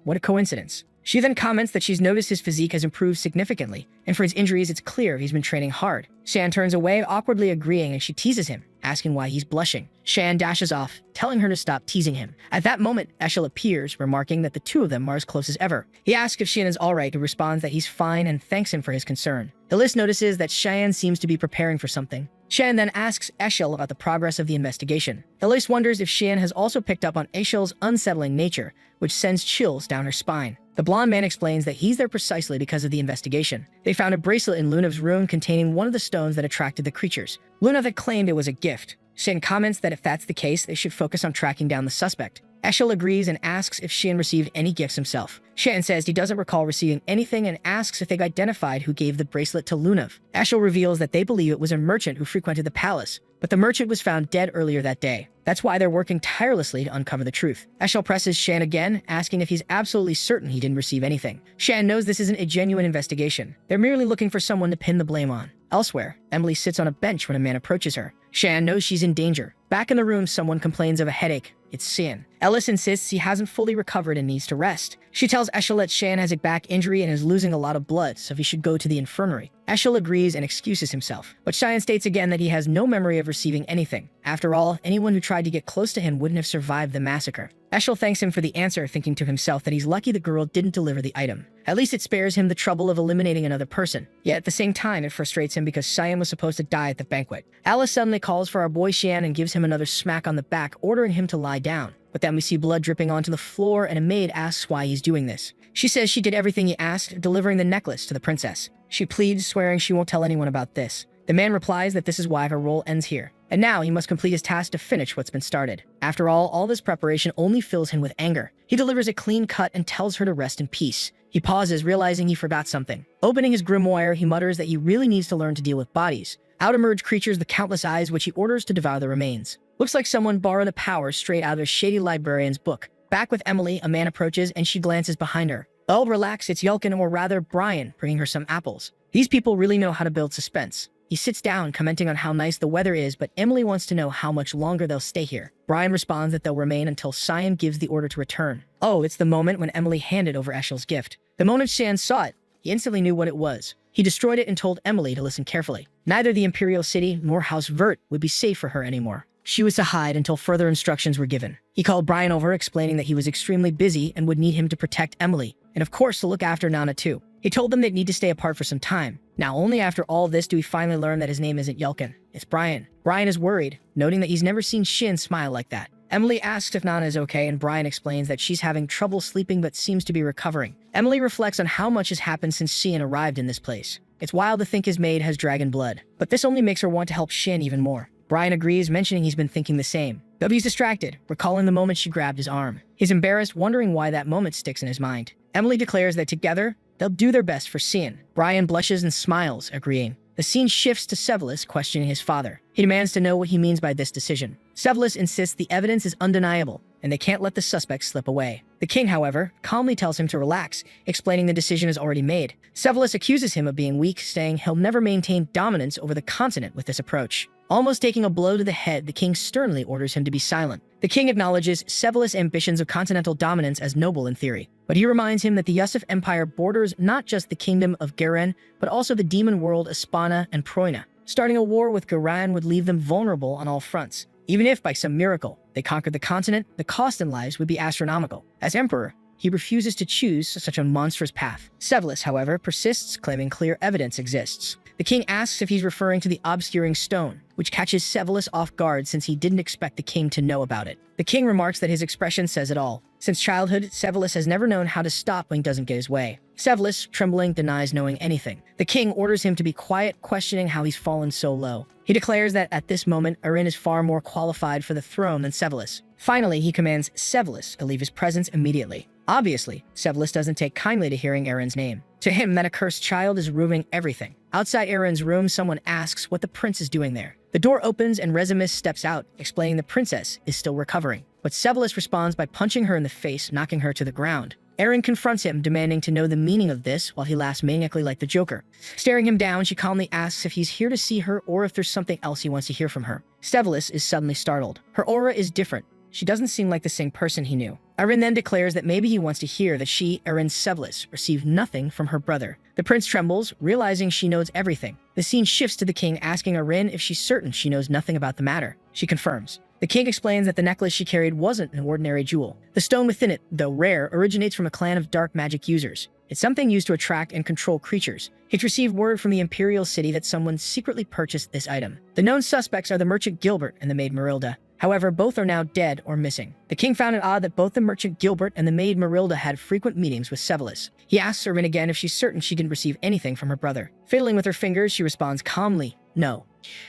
A: What a coincidence. She then comments that she's noticed his physique has improved significantly, and for his injuries it's clear he's been training hard. Shan turns away, awkwardly agreeing, and she teases him, asking why he's blushing. Shan dashes off, telling her to stop teasing him. At that moment, Eshel appears, remarking that the two of them are as close as ever. He asks if Shan is alright, who responds that he's fine and thanks him for his concern. Elise notices that Shan seems to be preparing for something. Shan then asks Eshel about the progress of the investigation. Elise wonders if Shan has also picked up on Eshel's unsettling nature, which sends chills down her spine. The blonde man explains that he's there precisely because of the investigation. They found a bracelet in Lunev's room containing one of the stones that attracted the creatures. Lunev had claimed it was a gift. Shan comments that if that's the case, they should focus on tracking down the suspect. Eshel agrees and asks if Shin received any gifts himself. Shin says he doesn't recall receiving anything and asks if they've identified who gave the bracelet to Lunav. Eshel reveals that they believe it was a merchant who frequented the palace, but the merchant was found dead earlier that day. That's why they're working tirelessly to uncover the truth. Eshel presses Shan again, asking if he's absolutely certain he didn't receive anything. Shan knows this isn't a genuine investigation. They're merely looking for someone to pin the blame on. Elsewhere, Emily sits on a bench when a man approaches her. Shan knows she's in danger. Back in the room, someone complains of a headache. It's Sin. Ellis insists he hasn't fully recovered and needs to rest. She tells Eshel that Shan has a back injury and is losing a lot of blood, so he should go to the infirmary. Eshel agrees and excuses himself, but Cheyenne states again that he has no memory of receiving anything. After all, anyone who tried to get close to him wouldn't have survived the massacre. Eshel thanks him for the answer, thinking to himself that he's lucky the girl didn't deliver the item. At least it spares him the trouble of eliminating another person. Yet at the same time, it frustrates him because Cheyenne was supposed to die at the banquet. Alice suddenly calls for our boy Shan and gives him another smack on the back, ordering him to lie down. But then we see blood dripping onto the floor and a maid asks why he's doing this. She says she did everything he asked, delivering the necklace to the princess. She pleads, swearing she won't tell anyone about this. The man replies that this is why her role ends here. And now he must complete his task to finish what's been started. After all this preparation only fills him with anger. He delivers a clean cut and tells her to rest in peace. He pauses, realizing he forgot something. Opening his grimoire, he mutters that he really needs to learn to deal with bodies. Out emerge creatures with countless eyes, which he orders to devour the remains. Looks like someone borrowed a power straight out of a shady librarian's book. Back with Emily, a man approaches and she glances behind her. Oh, relax, it's Yelkin, or rather Brian, bringing her some apples. These people really know how to build suspense. He sits down, commenting on how nice the weather is, but Emily wants to know how much longer they'll stay here. Brian responds that they'll remain until Cyan gives the order to return. Oh, it's the moment when Emily handed over Eshel's gift. The moment Shan saw it, he instantly knew what it was. He destroyed it and told Emily to listen carefully. Neither the Imperial City nor House Vert would be safe for her anymore. She was to hide until further instructions were given. He called Brian over, explaining that he was extremely busy and would need him to protect Emily, and of course to look after Nana too. He told them they'd need to stay apart for some time. Now, only after all this do we finally learn that his name isn't Yelkin. It's Brian. Brian is worried, noting that he's never seen Shin smile like that. Emily asks if Nana is okay, and Brian explains that she's having trouble sleeping but seems to be recovering. Emily reflects on how much has happened since Shin arrived in this place. It's wild to think his maid has dragon blood, but this only makes her want to help Shin even more. Brian agrees, mentioning he's been thinking the same. Though he's distracted, recalling the moment she grabbed his arm. He's embarrassed, wondering why that moment sticks in his mind. Emily declares that together, they'll do their best for Shin. Brian blushes and smiles, agreeing. The scene shifts to Sevelis questioning his father. He demands to know what he means by this decision. Sevelis insists the evidence is undeniable, and they can't let the suspect slip away. The king, however, calmly tells him to relax, explaining the decision is already made. Sevelis accuses him of being weak, saying he'll never maintain dominance over the continent with this approach. Almost taking a blow to the head, the king sternly orders him to be silent. The king acknowledges Sevelis' ambitions of continental dominance as noble in theory, but he reminds him that the Yusuf Empire borders not just the kingdom of Garen, but also the demon world Espana and Proina. Starting a war with Garan would leave them vulnerable on all fronts. Even if, by some miracle, they conquered the continent, the cost in lives would be astronomical. As emperor, he refuses to choose such a monstrous path. Sevelis, however, persists, claiming clear evidence exists. The king asks if he's referring to the obscuring stone, which catches Sevelis off guard since he didn't expect the king to know about it. The king remarks that his expression says it all. Since childhood, Sevelis has never known how to stop when he doesn't get his way. Sevelis, trembling, denies knowing anything. The king orders him to be quiet, questioning how he's fallen so low. He declares that at this moment, Arin is far more qualified for the throne than Sevelis. Finally, he commands Sevelis to leave his presence immediately. Obviously, Sevelis doesn't take kindly to hearing Arin's name. To him, that accursed child is ruining everything. Outside Arin's room, someone asks what the prince is doing there. The door opens and Rezimus steps out, explaining the princess is still recovering. But Sevelis responds by punching her in the face, knocking her to the ground. Arin confronts him, demanding to know the meaning of this while he laughs maniacally like the Joker. Staring him down, she calmly asks if he's here to see her or if there's something else he wants to hear from her. Sevelis is suddenly startled. Her aura is different. She doesn't seem like the same person he knew. Arin then declares that maybe he wants to hear that she, Arin Sevelis, received nothing from her brother. The prince trembles, realizing she knows everything. The scene shifts to the king asking Arin if she's certain she knows nothing about the matter. She confirms. The king explains that the necklace she carried wasn't an ordinary jewel. The stone within it, though rare, originates from a clan of dark magic users. It's something used to attract and control creatures. He's received word from the Imperial City that someone secretly purchased this item. The known suspects are the merchant Gilbert and the maid Marilda. However, both are now dead or missing. The king found it odd that both the merchant Gilbert and the maid Marilda had frequent meetings with Sevelis. He asks Arin again if she's certain she didn't receive anything from her brother. Fiddling with her fingers, she responds calmly, no.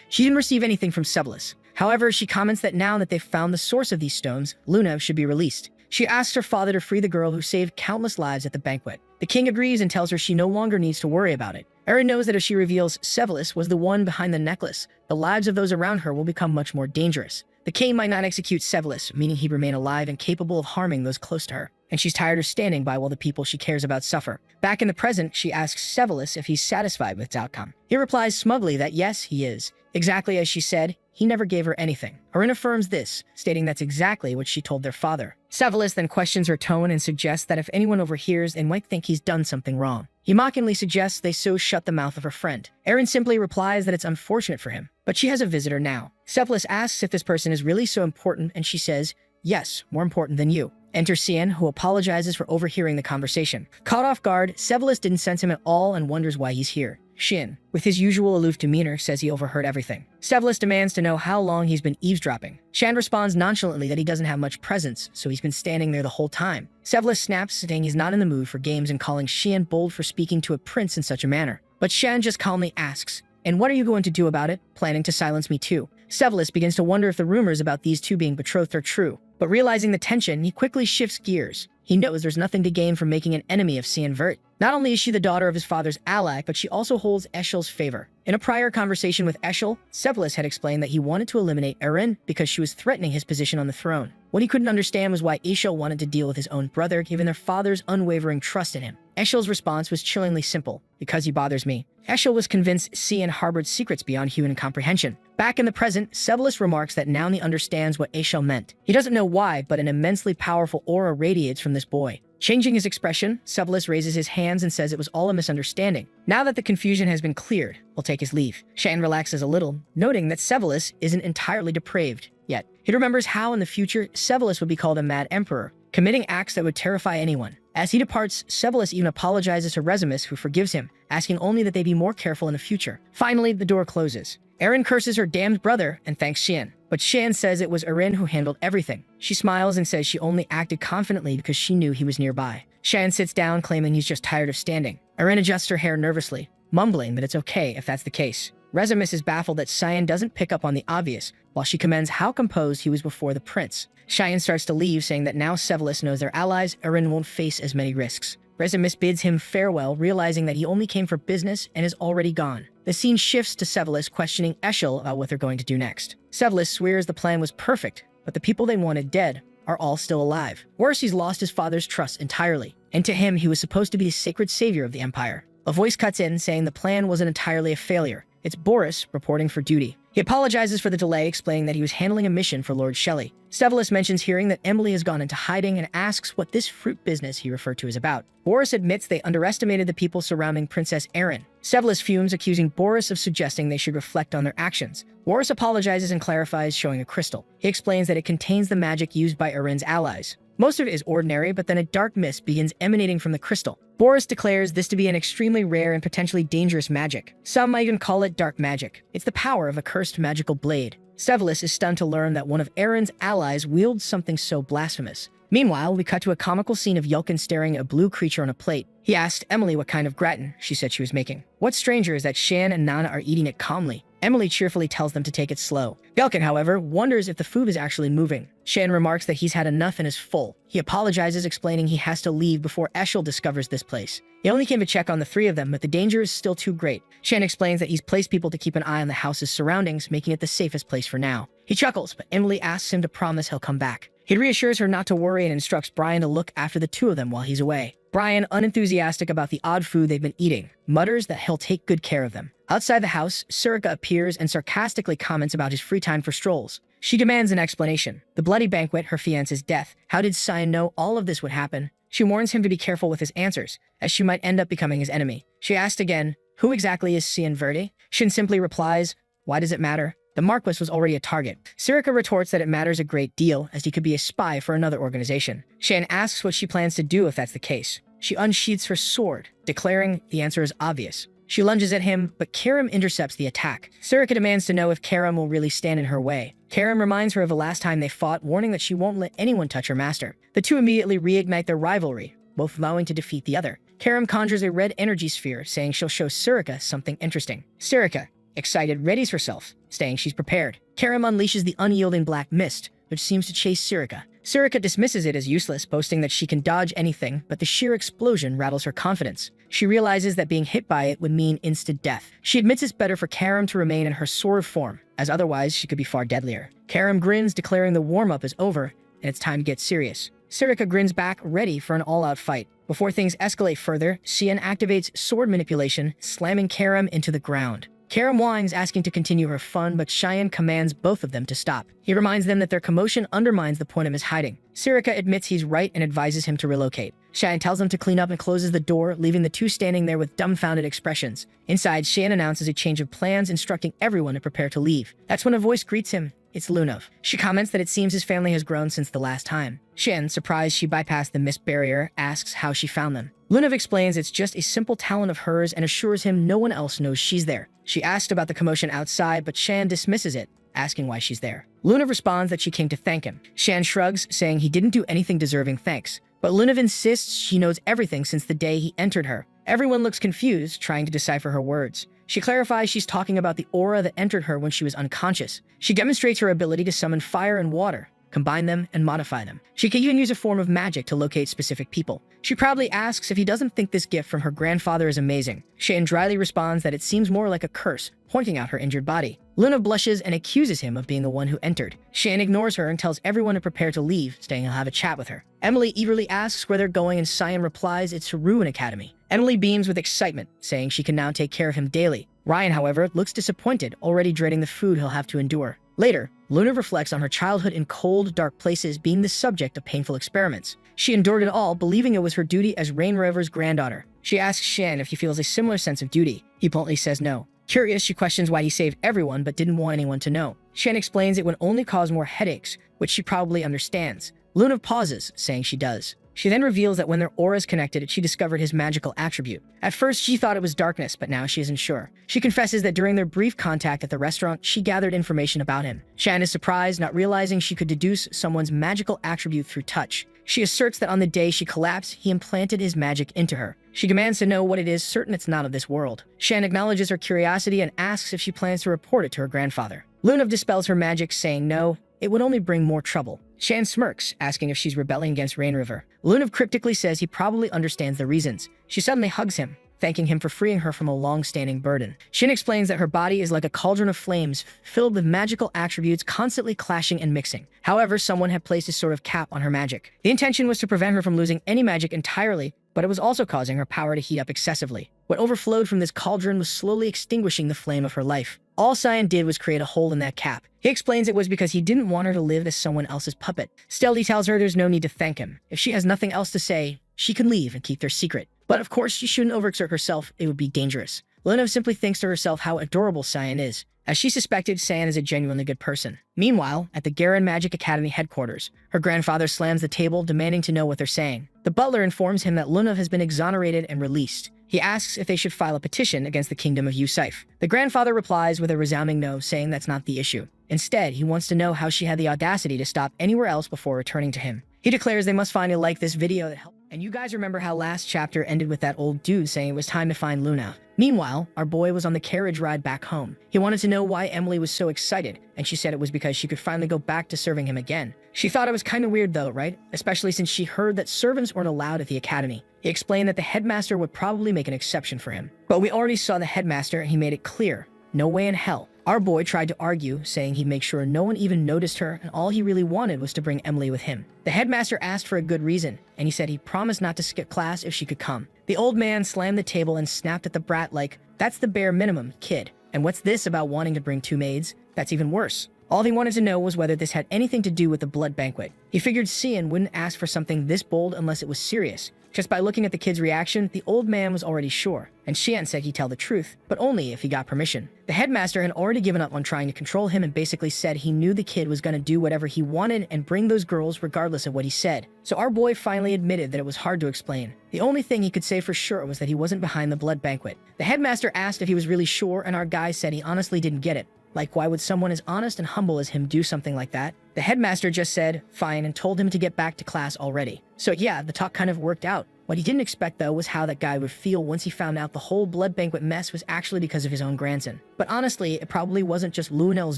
A: She didn't receive anything from Sevelis. However, she comments that now that they've found the source of these stones, Luna should be released. She asks her father to free the girl who saved countless lives at the banquet. The king agrees and tells her she no longer needs to worry about it. Erin knows that if she reveals Sevelis was the one behind the necklace, the lives of those around her will become much more dangerous. The king might not execute Sevelis, meaning he'd remain alive and capable of harming those close to her, and she's tired of standing by while the people she cares about suffer. Back in the present, she asks Sevelis if he's satisfied with its outcome. He replies smugly that yes, he is. Exactly as she said, he never gave her anything. Erin affirms this, stating that's exactly what she told their father. Sevelis then questions her tone and suggests that if anyone overhears, they might think he's done something wrong. He mockingly suggests they so shut the mouth of her friend. Erin simply replies that it's unfortunate for him, but she has a visitor now. Sevelis asks if this person is really so important, and she says, yes, more important than you. Enter Cian, who apologizes for overhearing the conversation. Caught off guard, Sevelis didn't sense him at all and wonders why he's here. Shin, with his usual aloof demeanor, says he overheard everything. Sevelis demands to know how long he's been eavesdropping. Shan responds nonchalantly that he doesn't have much presence, so he's been standing there the whole time. Sevelis snaps, saying he's not in the mood for games and calling Shan bold for speaking to a prince in such a manner. But Shan just calmly asks, and what are you going to do about it? Planning to silence me too. Sevelis begins to wonder if the rumors about these two being betrothed are true. But realizing the tension, he quickly shifts gears. He knows there's nothing to gain from making an enemy of Cian Vert. Not only is she the daughter of his father's ally, but she also holds Eshel's favor. In a prior conversation with Eshel, Sevelis had explained that he wanted to eliminate Erin because she was threatening his position on the throne. What he couldn't understand was why Eshel wanted to deal with his own brother, given their father's unwavering trust in him. Eshel's response was chillingly simple, because he bothers me. Eshel was convinced Cian harbored secrets beyond human comprehension. Back in the present, Sevelis remarks that now he understands what Eshel meant. He doesn't know why, but an immensely powerful aura radiates from this boy. Changing his expression, Sevelis raises his hands and says it was all a misunderstanding. Now that the confusion has been cleared, we'll take his leave. Shan relaxes a little, noting that Sevelis isn't entirely depraved yet. He remembers how in the future, Sevelis would be called a mad emperor, committing acts that would terrify anyone. As he departs, Sevelis even apologizes to Resimus, who forgives him, asking only that they be more careful in the future. Finally, the door closes. Erin curses her damned brother and thanks Shan, but Shan says it was Erin who handled everything. She smiles and says she only acted confidently because she knew he was nearby. Shan sits down, claiming he's just tired of standing. Erin adjusts her hair nervously, mumbling that it's okay if that's the case. Resimus is baffled that Cyan doesn't pick up on the obvious, while she commends how composed he was before the prince. Cheyenne starts to leave, saying that now Sevelis knows their allies, Erin won't face as many risks. Resimus bids him farewell, realizing that he only came for business and is already gone. The scene shifts to Sevelis questioning Eshel about what they're going to do next. Sevelis swears the plan was perfect, but the people they wanted dead are all still alive. Worse, he's lost his father's trust entirely, and to him, he was supposed to be the sacred savior of the empire. A voice cuts in, saying the plan wasn't entirely a failure. It's Boris reporting for duty. He apologizes for the delay, explaining that he was handling a mission for Lord Shelley. Sevelis mentions hearing that Emily has gone into hiding and asks what this fruit business he referred to is about. Boris admits they underestimated the people surrounding Princess Erin. Sevelis fumes, accusing Boris of suggesting they should reflect on their actions. Boris apologizes and clarifies, showing a crystal. He explains that it contains the magic used by Erin's allies. Most of it is ordinary, but then a dark mist begins emanating from the crystal. Boris declares this to be an extremely rare and potentially dangerous magic. Some might even call it dark magic. It's the power of a cursed magical blade. Sevelis is stunned to learn that one of Erin's allies wields something so blasphemous. Meanwhile, we cut to a comical scene of Yelkin staring at a blue creature on a plate. He asked Emily what kind of gratin she said she was making. What's stranger is that Shan and Nana are eating it calmly. Emily cheerfully tells them to take it slow. Yelkin, however, wonders if the food is actually moving. Shan remarks that he's had enough and is full. He apologizes, explaining he has to leave before Eshel discovers this place. He only came to check on the three of them, but the danger is still too great. Shan explains that he's placed people to keep an eye on the house's surroundings, making it the safest place for now. He chuckles, but Emily asks him to promise he'll come back. He reassures her not to worry and instructs Brian to look after the two of them while he's away. Brian, unenthusiastic about the odd food they've been eating, mutters that he'll take good care of them. Outside the house, Surika appears and sarcastically comments about his free time for strolls. She demands an explanation. The bloody banquet, her fiancé's death. How did Cyan know all of this would happen? She warns him to be careful with his answers, as she might end up becoming his enemy. She asks again, who exactly is Cian Verde? Shin simply replies, why does it matter? The Marquis was already a target. Surika retorts that it matters a great deal, as he could be a spy for another organization. Shan asks what she plans to do if that's the case. She unsheaths her sword, declaring the answer is obvious. She lunges at him, but Karim intercepts the attack. Surika demands to know if Karim will really stand in her way. Karim reminds her of the last time they fought, warning that she won't let anyone touch her master. The two immediately reignite their rivalry, both vowing to defeat the other. Karim conjures a red energy sphere, saying she'll show Surika something interesting. Surika, excited, readies herself. saying she's prepared. Karam unleashes the unyielding black mist, which seems to chase Sirika. Sirika dismisses it as useless, boasting that she can dodge anything, but the sheer explosion rattles her confidence. She realizes that being hit by it would mean instant death. She admits it's better for Karam to remain in her sword form, as otherwise she could be far deadlier. Karam grins, declaring the warm-up is over, and it's time to get serious. Sirika grins back, ready for an all-out fight. Before things escalate further, Xian activates sword manipulation, slamming Karam into the ground. Karam whines, asking to continue her fun, but Cheyenne commands both of them to stop. He reminds them that their commotion undermines the point of his hiding. Sirika admits he's right and advises him to relocate. Cheyenne tells him to clean up and closes the door, leaving the two standing there with dumbfounded expressions. Inside, Cheyenne announces a change of plans, instructing everyone to prepare to leave. That's when a voice greets him. It's Lunav. She comments that it seems his family has grown since the last time. Cheyenne, surprised she bypassed the mist barrier, asks how she found them. Lunav explains it's just a simple talent of hers and assures him no one else knows she's there. She asks about the commotion outside, but Cheyenne dismisses it, asking why she's there. Lunav responds that she came to thank him. Cheyenne shrugs, saying he didn't do anything deserving thanks. But Lunav insists she knows everything since the day he entered her. Everyone looks confused, trying to decipher her words. She clarifies she's talking about the aura that entered her when she was unconscious. She demonstrates her ability to summon fire and water, combine them, and modify them. She can even use a form of magic to locate specific people. She proudly asks if he doesn't think this gift from her grandfather is amazing. Cheyenne dryly responds that it seems more like a curse, pointing out her injured body. Luna blushes and accuses him of being the one who entered. Cheyenne ignores her and tells everyone to prepare to leave, saying he'll have a chat with her. Emily eagerly asks where they're going, and Cyan replies it's to Ruin Academy. Emily beams with excitement, saying she can now take care of him daily. Ryan, however, looks disappointed, already dreading the food he'll have to endure. Later, Luna reflects on her childhood in cold, dark places, being the subject of painful experiments. She endured it all, believing it was her duty as Rain Rever's granddaughter. She asks Shen if he feels a similar sense of duty. He bluntly says no. Curious, she questions why he saved everyone but didn't want anyone to know. Shen explains it would only cause more headaches, which she probably understands. Luna pauses, saying she does. She then reveals that when their auras connected, she discovered his magical attribute. At first, she thought it was darkness, but now she isn't sure. She confesses that during their brief contact at the restaurant, she gathered information about him. Shan is surprised, not realizing she could deduce someone's magical attribute through touch. She asserts that on the day she collapsed, he implanted his magic into her. She demands to know what it is, certain it's not of this world. Shan acknowledges her curiosity and asks if she plans to report it to her grandfather. Lunav dispels her magic, saying no, it would only bring more trouble. Shan smirks, asking if she's rebelling against Rain River. Lunav cryptically says he probably understands the reasons. She suddenly hugs him, thanking him for freeing her from a long-standing burden. Shin explains that her body is like a cauldron of flames, filled with magical attributes constantly clashing and mixing. However, someone had placed a sort of cap on her magic. The intention was to prevent her from losing any magic entirely, but it was also causing her power to heat up excessively. What overflowed from this cauldron was slowly extinguishing the flame of her life. All Cyan did was create a hole in that cap. He explains it was because he didn't want her to live as someone else's puppet. Stealthy tells her there's no need to thank him. If she has nothing else to say, she can leave and keep their secret. But of course, she shouldn't overexert herself, it would be dangerous. Lunav simply thinks to herself how adorable Cyan is. As she suspected, Cyan is a genuinely good person. Meanwhile, at the Garen Magic Academy headquarters, her grandfather slams the table, demanding to know what they're saying. The butler informs him that Lunav has been exonerated and released. He asks if they should file a petition against the kingdom of Yusif. The grandfather replies with a resounding no, saying that's not the issue. Instead, he wants to know how she had the audacity to stop anywhere else before returning to him. He declares they must find a like this video that helps. And you guys remember how last chapter ended with that old dude saying it was time to find Luna. Meanwhile, our boy was on the carriage ride back home. He wanted to know why Emily was so excited, and she said it was because she could finally go back to serving him again. She thought it was kind of weird though, right? Especially since she heard that servants weren't allowed at the academy. He explained that the headmaster would probably make an exception for him. But we already saw the headmaster and he made it clear. No way in hell. Our boy tried to argue, saying he'd make sure no one even noticed her, and all he really wanted was to bring Emily with him. The headmaster asked for a good reason, and he said he promised not to skip class if she could come. The old man slammed the table and snapped at the brat like, "That's the bare minimum, kid. And what's this about wanting to bring 2 maids? That's even worse." All he wanted to know was whether this had anything to do with the blood banquet. He figured Cian wouldn't ask for something this bold unless it was serious. Just by looking at the kid's reaction, the old man was already sure, and Xian said he'd tell the truth, but only if he got permission. The headmaster had already given up on trying to control him and basically said he knew the kid was gonna do whatever he wanted and bring those girls regardless of what he said. So our boy finally admitted that it was hard to explain. The only thing he could say for sure was that he wasn't behind the blood banquet. The headmaster asked if he was really sure, and our guy said he honestly didn't get it. Like, why would someone as honest and humble as him do something like that? The headmaster just said, fine, and told him to get back to class already. So yeah, the talk kind of worked out. What he didn't expect, though, was how that guy would feel once he found out the whole blood banquet mess was actually because of his own grandson. But honestly, it probably wasn't just Lunel's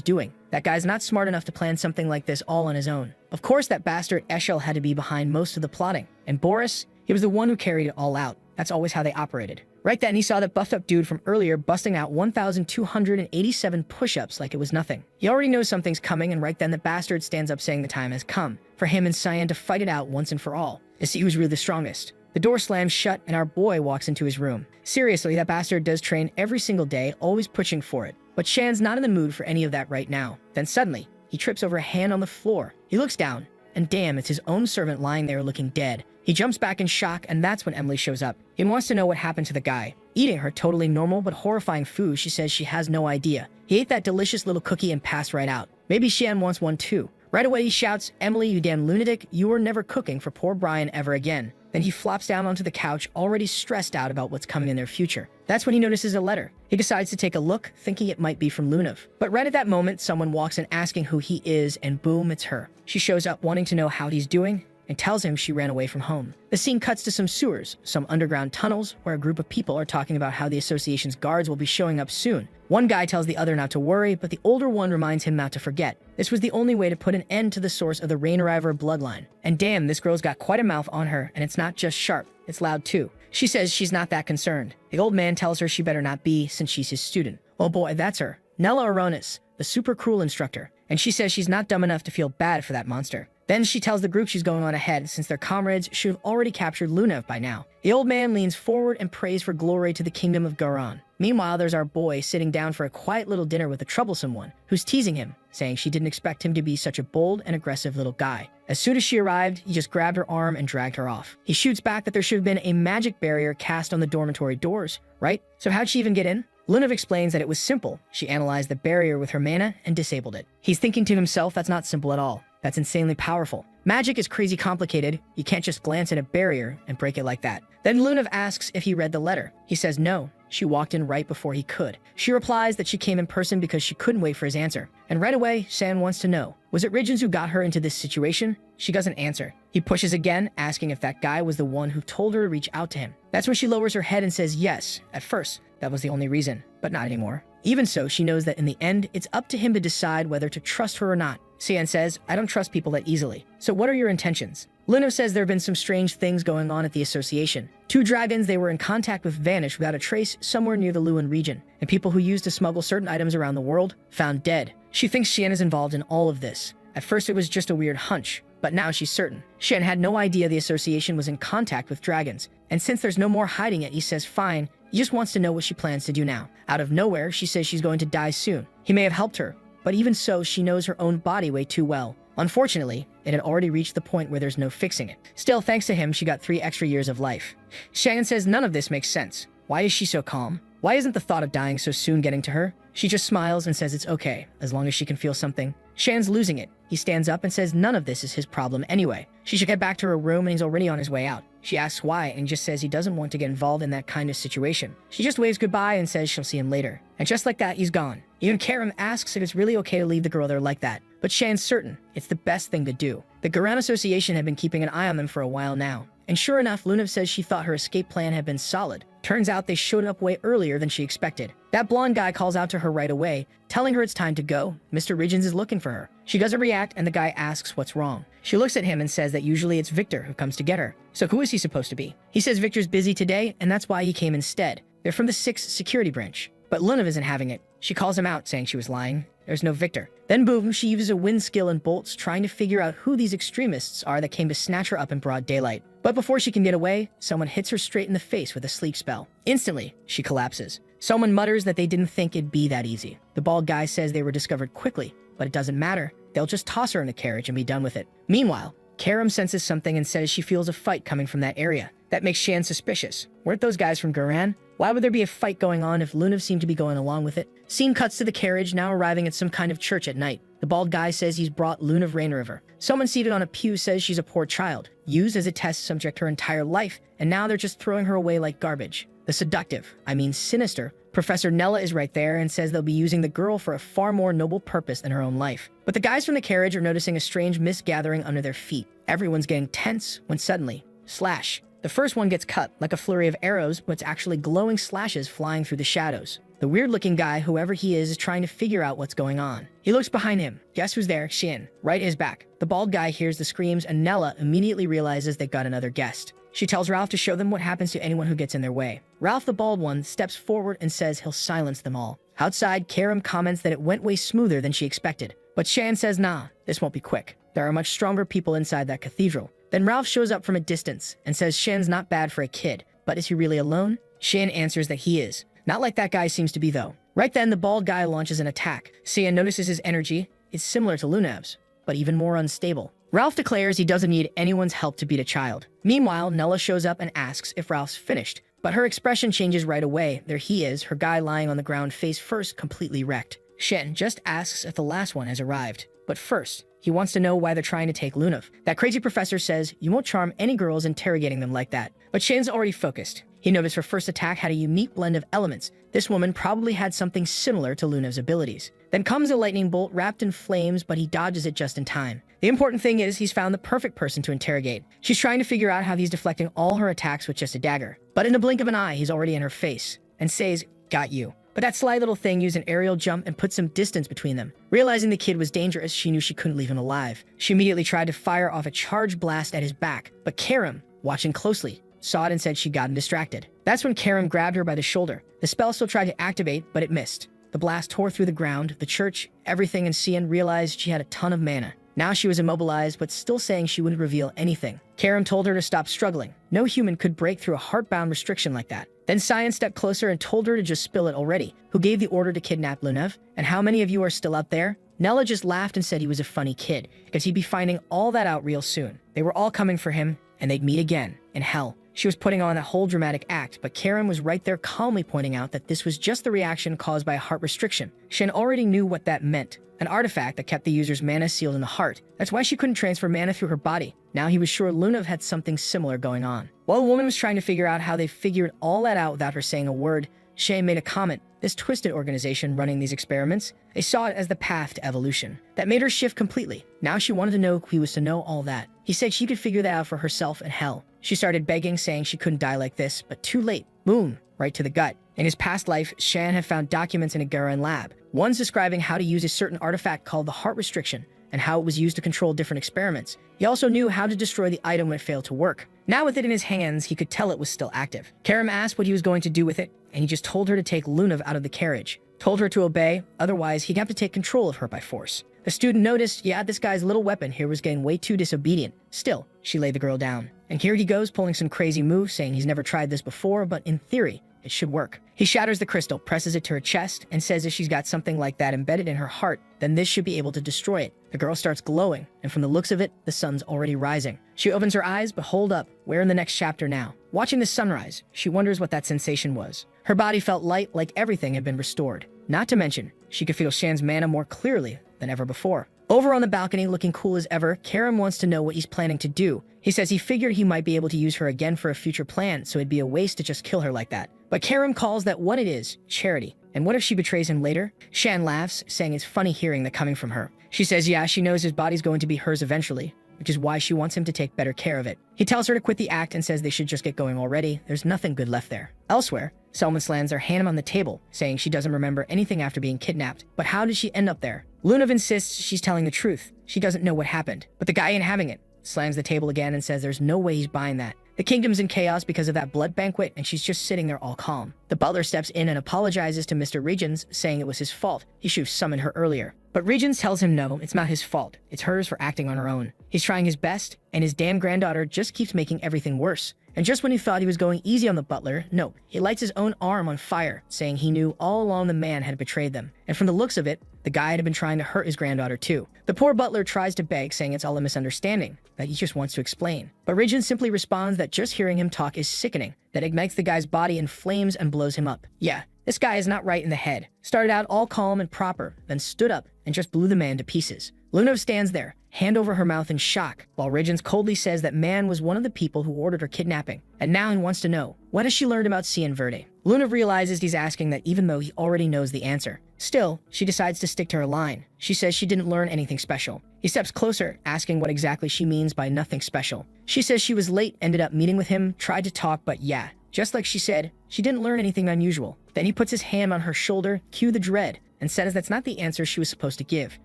A: doing. That guy's not smart enough to plan something like this all on his own. Of course, that bastard Eshel had to be behind most of the plotting. And Boris, he was the one who carried it all out. That's always how they operated. Right then, he saw that buffed up dude from earlier busting out 1,287 push-ups like it was nothing. He already knows something's coming, and right then the bastard stands up saying the time has come for him and Cyan to fight it out once and for all, to see who's really the strongest. The door slams shut and our boy walks into his room. Seriously, that bastard does train every single day, always pushing for it. But Shan's not in the mood for any of that right now. Then suddenly, he trips over a hand on the floor. He looks down, and damn, it's his own servant lying there looking dead. He jumps back in shock, and that's when Emily shows up. He wants to know what happened to the guy. Eating her totally normal but horrifying food, she says she has no idea. He ate that delicious little cookie and passed right out. Maybe Shan wants one too. Right away he shouts, "Emily, you damn lunatic, you are never cooking for poor Brian ever again." Then he flops down onto the couch, already stressed out about what's coming in their future. That's when he notices a letter. He decides to take a look, thinking it might be from Lunav. But right at that moment, someone walks in asking who he is, and boom, it's her. She shows up wanting to know how he's doing, and tells him she ran away from home. The scene cuts to some sewers, some underground tunnels, where a group of people are talking about how the association's guards will be showing up soon. One guy tells the other not to worry, but the older one reminds him not to forget. This was the only way to put an end to the source of the Rainriver bloodline. And damn, this girl's got quite a mouth on her, and it's not just sharp, it's loud too. She says she's not that concerned. The old man tells her she better not be, since she's his student. Oh boy, that's her. Nella Aronis, the super cruel instructor. And she says she's not dumb enough to feel bad for that monster. Then she tells the group she's going on ahead, since their comrades should have already captured Lunav by now. The old man leans forward and prays for glory to the kingdom of Garan. Meanwhile, there's our boy sitting down for a quiet little dinner with a troublesome one, who's teasing him, saying she didn't expect him to be such a bold and aggressive little guy. As soon as she arrived, he just grabbed her arm and dragged her off. He shoots back that there should have been a magic barrier cast on the dormitory doors, right? So how'd she even get in? Lunav explains that it was simple. She analyzed the barrier with her mana and disabled it. He's thinking to himself, that's not simple at all. That's insanely powerful. Magic is crazy complicated. You can't just glance at a barrier and break it like that. Then Lunav asks if he read the letter. He says no. She walked in right before he could. She replies that she came in person because she couldn't wait for his answer. And right away, Shan wants to know, was it Ridgens who got her into this situation? She doesn't answer. He pushes again, asking if that guy was the one who told her to reach out to him. That's when she lowers her head and says yes. At first, that was the only reason, but not anymore. Even so, she knows that in the end, it's up to him to decide whether to trust her or not. Sian says, I don't trust people that easily. So what are your intentions? Lunav says there have been some strange things going on at the association. 2 dragons they were in contact with vanished without a trace somewhere near the Luan region, and people who used to smuggle certain items around the world found dead. She thinks Shan is involved in all of this. At first it was just a weird hunch, but now she's certain. Shan had no idea the association was in contact with dragons, and since there's no more hiding it, he says fine, he just wants to know what she plans to do now. Out of nowhere, she says she's going to die soon. He may have helped her, but even so, she knows her own body way too well. Unfortunately, it had already reached the point where there's no fixing it. Still, thanks to him, she got 3 extra years of life. Shan says none of this makes sense. Why is she so calm? Why isn't the thought of dying so soon getting to her? She just smiles and says it's okay, as long as she can feel something. Shan's losing it. He stands up and says none of this is his problem anyway. She should get back to her room and he's already on his way out. She asks why and just says he doesn't want to get involved in that kind of situation. She just waves goodbye and says she'll see him later. And just like that, he's gone. Even Karim asks if it's really okay to leave the girl there like that. But Shan's certain it's the best thing to do. The Garan Association had been keeping an eye on them for a while now. And sure enough, Lunav says she thought her escape plan had been solid. Turns out they showed up way earlier than she expected. That blonde guy calls out to her right away, telling her it's time to go. Mr. Ridgens is looking for her. She doesn't react and the guy asks what's wrong. She looks at him and says that usually it's Victor who comes to get her. So who is he supposed to be? He says Victor's busy today and that's why he came instead. They're from the 6th security branch. But Lunav isn't having it. She calls him out, saying she was lying. There's no Victor. Then boom, she uses a wind skill and bolts, trying to figure out who these extremists are that came to snatch her up in broad daylight. But before she can get away, someone hits her straight in the face with a sleep spell. Instantly, she collapses. Someone mutters that they didn't think it'd be that easy. The bald guy says they were discovered quickly, but it doesn't matter. They'll just toss her in a carriage and be done with it. Meanwhile, Karim senses something and says she feels a fight coming from that area. That makes Shan suspicious. Weren't those guys from Garan? Why would there be a fight going on if Lunav seemed to be going along with it? Scene cuts to the carriage now arriving at some kind of church at night. The bald guy says he's brought Lunav Rainriver. Someone seated on a pew says she's a poor child, used as a test subject her entire life, and now they're just throwing her away like garbage. The seductive, sinister, Professor Nella is right there and says they'll be using the girl for a far more noble purpose than her own life. But the guys from the carriage are noticing a strange mist gathering under their feet. Everyone's getting tense when suddenly, slash. The first one gets cut, like a flurry of arrows, but it's actually glowing slashes flying through the shadows. The weird-looking guy, whoever he is trying to figure out what's going on. He looks behind him. Guess who's there? Shin, right at his back. The bald guy hears the screams, and Nella immediately realizes they've got another guest. She tells Ralph to show them what happens to anyone who gets in their way. Ralph, the bald one, steps forward and says he'll silence them all. Outside, Karam comments that it went way smoother than she expected. But Shan says, nah, this won't be quick. There are much stronger people inside that cathedral. Then Ralph shows up from a distance and says Shan's not bad for a kid, but is he really alone? Shan answers that he is. Not like that guy seems to be, though. Right then, the bald guy launches an attack. Sia notices his energy. It's similar to Lunav's, but even more unstable. Ralph declares he doesn't need anyone's help to beat a child. Meanwhile, Nella shows up and asks if Ralph's finished, but her expression changes right away. There he is, her guy lying on the ground face first, completely wrecked. Shen just asks if the last one has arrived. But first, he wants to know why they're trying to take Lunav. That crazy professor says you won't charm any girls interrogating them like that. But Shen's already focused. He noticed her first attack had a unique blend of elements. This woman probably had something similar to Lunav's abilities. Then comes a lightning bolt wrapped in flames, but he dodges it just in time. The important thing is he's found the perfect person to interrogate. She's trying to figure out how he's deflecting all her attacks with just a dagger. But in the blink of an eye, he's already in her face and says, got you. But that sly little thing used an aerial jump and put some distance between them. Realizing the kid was dangerous, she knew she couldn't leave him alive. She immediately tried to fire off a charge blast at his back, but Karam, watching closely, saw it and said she'd gotten distracted. That's when Karam grabbed her by the shoulder. The spell still tried to activate, but it missed. The blast tore through the ground, the church, everything, and Cian realized she had a ton of mana. Now she was immobilized, but still saying she wouldn't reveal anything. Karam told her to stop struggling. No human could break through a heart-bound restriction like that. Then Cyan stepped closer and told her to just spill it already. Who gave the order to kidnap Lunav? And how many of you are still out there? Nella just laughed and said he was a funny kid, because he'd be finding all that out real soon. They were all coming for him, and they'd meet again, in hell. She was putting on a whole dramatic act, but Karam was right there calmly pointing out that this was just the reaction caused by a heart restriction. Shen already knew what that meant. An artifact that kept the user's mana sealed in the heart. That's why she couldn't transfer mana through her body. Now he was sure Lunav had something similar going on. While the woman was trying to figure out how they figured all that out without her saying a word, Shen made a comment. This twisted organization running these experiments, they saw it as the path to evolution. That made her shift completely. Now she wanted to know who he was to know all that. He said she could figure that out for herself in hell. She started begging, saying she couldn't die like this, but too late. Boom, right to the gut. In his past life, Shan had found documents in a Garen lab. One's describing how to use a certain artifact called the heart restriction, and how it was used to control different experiments. He also knew how to destroy the item when it failed to work. Now with it in his hands, he could tell it was still active. Karam asked what he was going to do with it, and he just told her to take Lunav out of the carriage. Told her to obey, otherwise he'd have to take control of her by force. The student noticed, yeah, this guy's little weapon here was getting way too disobedient. Still, she laid the girl down. And here he goes pulling some crazy move, saying he's never tried this before, but in theory, it should work. He shatters the crystal, presses it to her chest, and says if she's got something like that embedded in her heart, then this should be able to destroy it. The girl starts glowing, and from the looks of it, the sun's already rising. She opens her eyes, but hold up, we're in the next chapter now. Watching the sunrise, she wonders what that sensation was. Her body felt light, like everything had been restored. Not to mention, she could feel Shan's mana more clearly than ever before. Over on the balcony, looking cool as ever, Karam wants to know what he's planning to do. He says he figured he might be able to use her again for a future plan, so it'd be a waste to just kill her like that. But Karam calls that what it is, charity. And what if she betrays him later? Shan laughs, saying it's funny hearing that coming from her. She says yeah, she knows his body's going to be hers eventually, which is why she wants him to take better care of it. He tells her to quit the act and says they should just get going already. There's nothing good left there. Elsewhere, Selma slams her hand on the table, saying she doesn't remember anything after being kidnapped. But how did she end up there? Lunav insists she's telling the truth. She doesn't know what happened. But the guy ain't having it. Slams the table again and says there's no way he's buying that. The kingdom's in chaos because of that blood banquet, and she's just sitting there all calm. The butler steps in and apologizes to Mr. Regents, saying it was his fault. He should have summoned her earlier. But Regents tells him no, it's not his fault. It's hers for acting on her own. He's trying his best, and his damn granddaughter just keeps making everything worse. And just when he thought he was going easy on the butler, no, he lights his own arm on fire, saying he knew all along the man had betrayed them. And from the looks of it, the guy had been trying to hurt his granddaughter too. The poor butler tries to beg, saying it's all a misunderstanding, that he just wants to explain. But Regent simply responds that just hearing him talk is sickening, that ignites the guy's body in flames and blows him up. Yeah, this guy is not right in the head. Started out all calm and proper, then stood up and just blew the man to pieces. Luna stands there, hand over her mouth in shock, while Regins coldly says that Man was one of the people who ordered her kidnapping, and now he wants to know, what has she learned about Cien Verde? Luna realizes he's asking that even though he already knows the answer. Still, she decides to stick to her line. She says she didn't learn anything special. He steps closer, asking what exactly she means by nothing special. She says she was late, ended up meeting with him, tried to talk, but yeah, just like she said, she didn't learn anything unusual. Then he puts his hand on her shoulder, cue the dread, and says that's not the answer she was supposed to give.